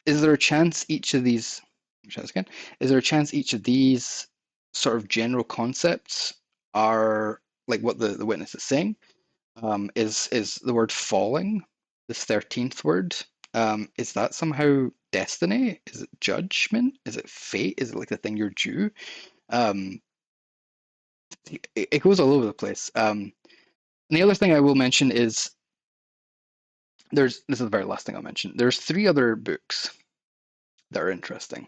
is there a chance each of these, try this again, is there a chance each of these sort of general concepts are like what the witness is saying? Is the word falling, this 13th word, is that somehow destiny? Is it judgment? Is it fate? Is it like the thing you're due? Um, it goes all over the place. And the other thing I will mention is this is the very last thing I'll mention. There's 3 other books that are interesting.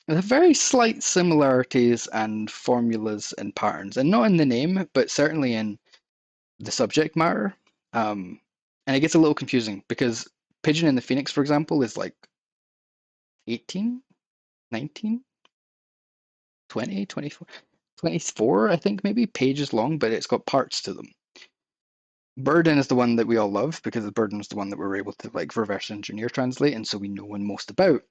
They have very slight similarities and formulas and patterns, and not in the name, but certainly in the subject matter. And it gets a little confusing because Pigeon in the Phoenix, for example, is like 18, 19, 20, 24, 24, I think maybe, pages long, but it's got parts to them. Burden is the one that we all love because the Burden is the one that we're able to like reverse engineer translate, and so we know one most about.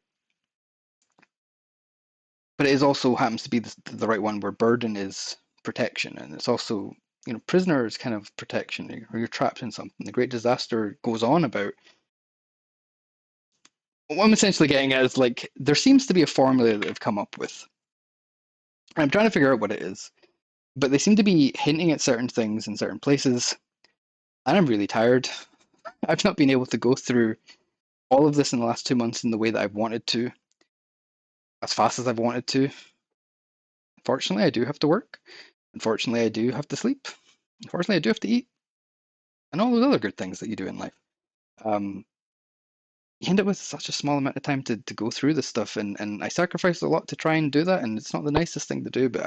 But it is also happens to be the right one where Burden is protection, and it's also, you know, prisoner is kind of protection, or you're trapped in something. The Great Disaster goes on about. What I'm essentially getting at is like there seems to be a formula that they've come up with. I'm trying to figure out what it is, but they seem to be hinting at certain things in certain places, and I'm really tired. I've not been able to go through all of this in the last 2 months in the way that I've wanted to, as fast as I've wanted to. Unfortunately, I do have to work. Unfortunately, I do have to sleep. Unfortunately, I do have to eat, and all those other good things that you do in life. You end up with such a small amount of time to go through this stuff, and I sacrificed a lot to try and do that, and it's not the nicest thing to do, but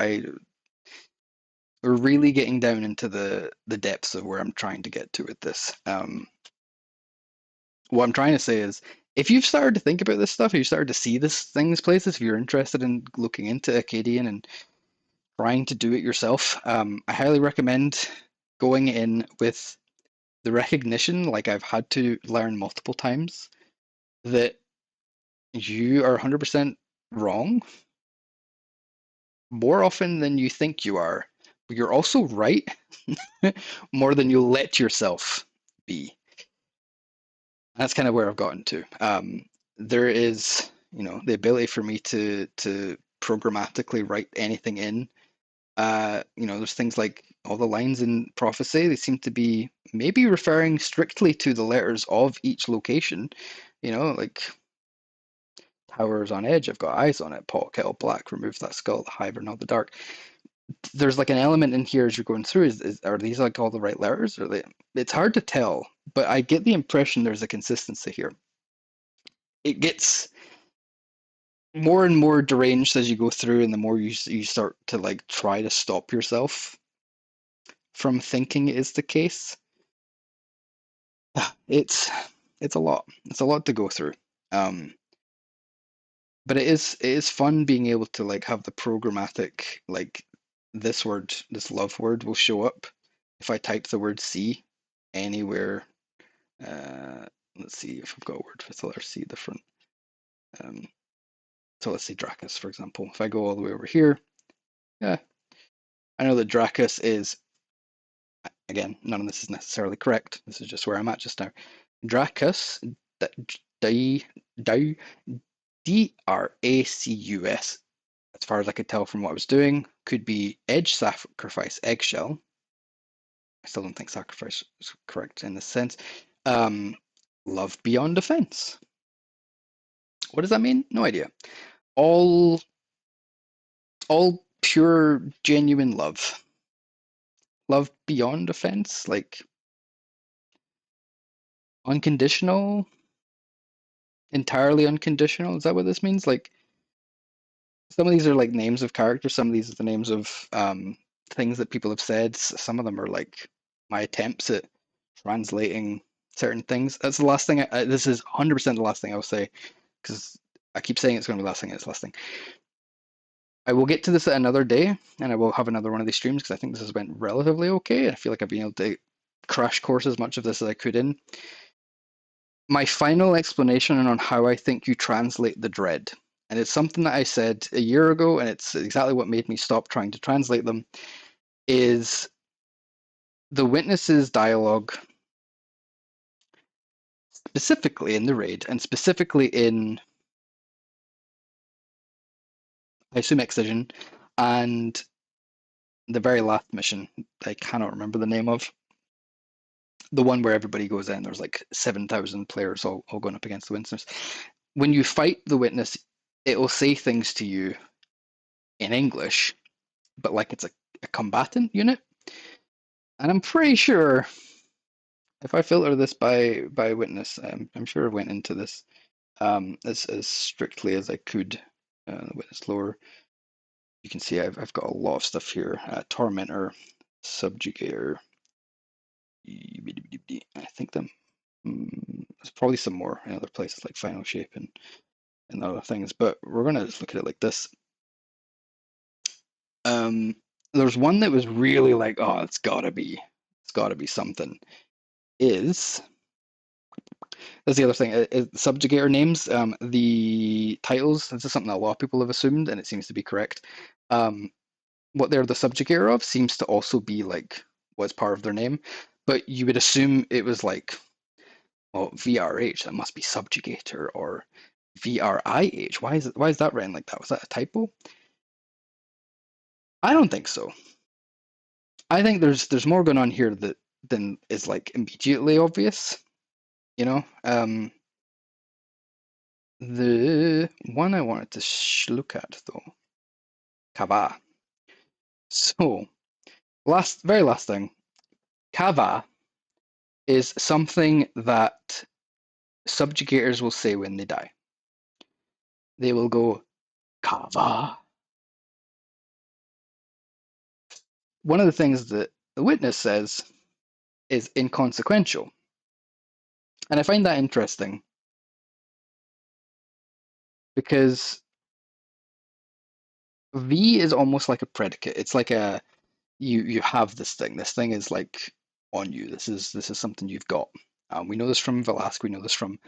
we're really getting down into the depths of where I'm trying to get to with this. What I'm trying to say is, if you've started to think about this stuff, if you started to see things places, if you're interested in looking into Akkadian and trying to do it yourself, I highly recommend going in with the recognition, like I've had to learn multiple times, that you are 100% wrong more often than you think you are, but you're also right more than you'll let yourself be. That's kind of where I've gotten to. There is, you know, the ability for me to programmatically write anything in. You know, there's things like all the lines in prophecy, they seem to be maybe referring strictly to the letters of each location. You know, like towers on edge, I've got eyes on it, pot, kettle, black, remove that skull, the hive, or not the dark. There's like an element in here as you're going through, are these like all the right letters? Or it's hard to tell, but I get the impression there's a consistency here. It gets more and more deranged as you go through, and the more you start to like try to stop yourself from thinking it is the case. It's a lot. It's a lot to go through. But it is fun being able to like have the programmatic, like this word, this love word will show up if I type the word C anywhere. Let's see if I've got a word with the letter C at the front. So let's say Dracus, for example. If I go all the way over here, yeah, I know that Dracus is, again, none of this is necessarily correct. This is just where I'm at just now. Dracus, Dracus, as far as I could tell from what I was doing, could be edge sacrifice eggshell. I still don't think sacrifice is correct in this sense. Love beyond defense. What does that mean? No idea. All pure, genuine love. Love beyond offense, like unconditional, entirely unconditional. Is that what this means? Like some of these are like names of characters. Some of these are the names of things that people have said. Some of them are like my attempts at translating certain things. That's the last thing. This is 100% the last thing I'll say, because I keep saying it's going to be the last thing. It's the last thing. I will get to this at another day, and I will have another one of these streams because I think this has went relatively okay. I feel like I've been able to crash course as much of this as I could in. My final explanation on how I think you translate the dread, and it's something that I said a year ago, and it's exactly what made me stop trying to translate them, is the witnesses' dialogue, specifically in the raid, and specifically in, I assume, Exegete, and the very last mission, I cannot remember the name of, the one where everybody goes in, there's like 7,000 players all going up against the witness. When you fight the witness, it will say things to you in English, but like it's a combatant unit. And I'm pretty sure if I filter this by witness, I'm sure I went into this as strictly as I could. The witness lore. You can see I've got a lot of stuff here. Tormentor, Subjugator. I think there's probably some more in other places like Final Shape and other things, but we're gonna just look at it like this. There's one that was really like, oh, it's gotta be something. That's the other thing. Subjugator names, the titles. This is something that a lot of people have assumed, and it seems to be correct. What they're the subjugator of seems to also be like what's part of their name, but you would assume it was like, well, VRH, that must be subjugator, or VRIH. Why is that written like that? Was that a typo? I don't think so. I think there's more going on here than is like immediately obvious. You know, the one I wanted to look at though, Cabal. So, very last thing, Cabal is something that subjugators will say when they die. They will go, Cabal. One of the things that the witness says is inconsequential. And I find that interesting because V is almost like a predicate. It's like you have this thing. This thing is like on you. This is something you've got. We know this from Velasque. We know this from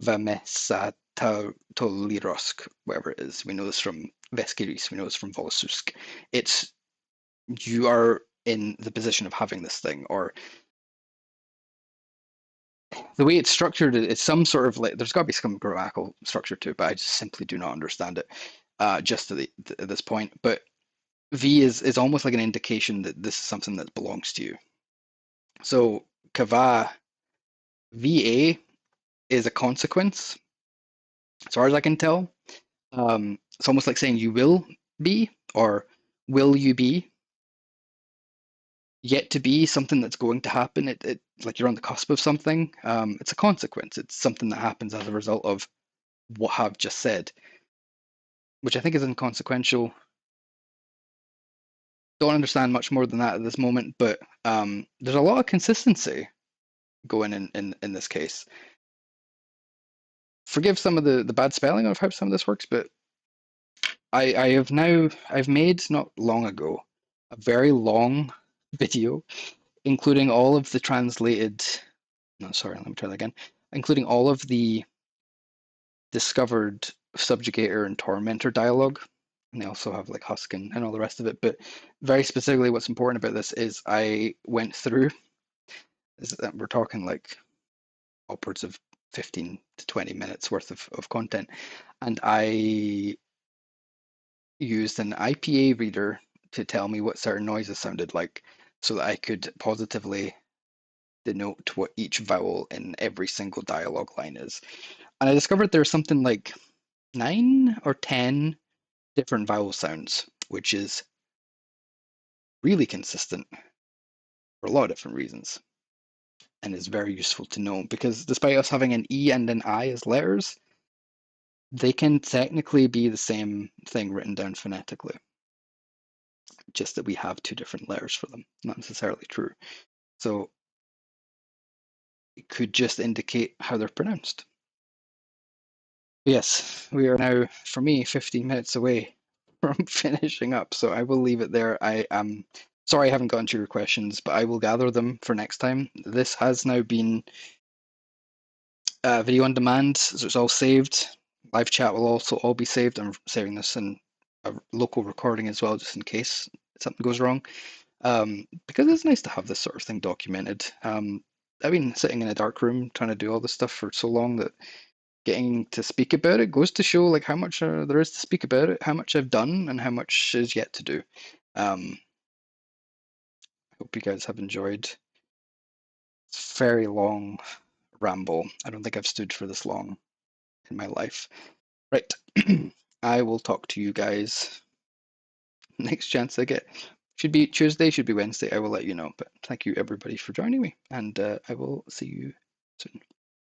Vamesa Tolirosk, whatever it is. We know this from Veskeris. We know this from Volasusk. It's you are in the position of having this thing, or the way it's structured, it's some sort of like there's got to be some grammatical structure to it, but I just simply do not understand it just at this point. But V is almost like an indication that this is something that belongs to you. So Kava VA is a consequence, as far as I can tell. It's almost like saying you will be, or will you be, yet to be something that's going to happen. It like you're on the cusp of something. It's a consequence. It's something that happens as a result of what I've just said, which I think is inconsequential. Don't understand much more than that at this moment, but there's a lot of consistency going in this case. Forgive some of the bad spelling of how some of this works, but I've made not long ago a very long video, including all of the translated. No, sorry, let me try that again. Including all of the discovered subjugator and tormentor dialogue. And they also have like Husk and all the rest of it. But very specifically, what's important about this is I went through, we're talking like upwards of 15 to 20 minutes worth of content. And I used an IPA reader to tell me what certain noises sounded like so that I could positively denote what each vowel in every single dialogue line is. And I discovered there's something like 9 or 10 different vowel sounds, which is really consistent for a lot of different reasons, and is very useful to know because despite us having an E and an I as letters, they can technically be the same thing written down phonetically, just that we have 2 different letters for them. Not necessarily true. So it could just indicate how they're pronounced. Yes, we are now, for me, 15 minutes away from finishing up, so I will leave it there. I am sorry I haven't gotten to your questions, but I will gather them for next time. This has now been video on demand, so it's all saved. Live chat will also all be saved. I'm saving this in a local recording as well, just in case something goes wrong. because it's nice to have this sort of thing documented. I've been sitting in a dark room trying to do all this stuff for so long that getting to speak about it goes to show like how much there is to speak about it, how much I've done, and how much is yet to do. I hope you guys have enjoyed this very long ramble. I don't think I've stood for this long in my life. Right. I will talk to you guys next chance I get. Should be Tuesday, should be Wednesday. I will let you know. But thank you everybody for joining me, and I will see you soon.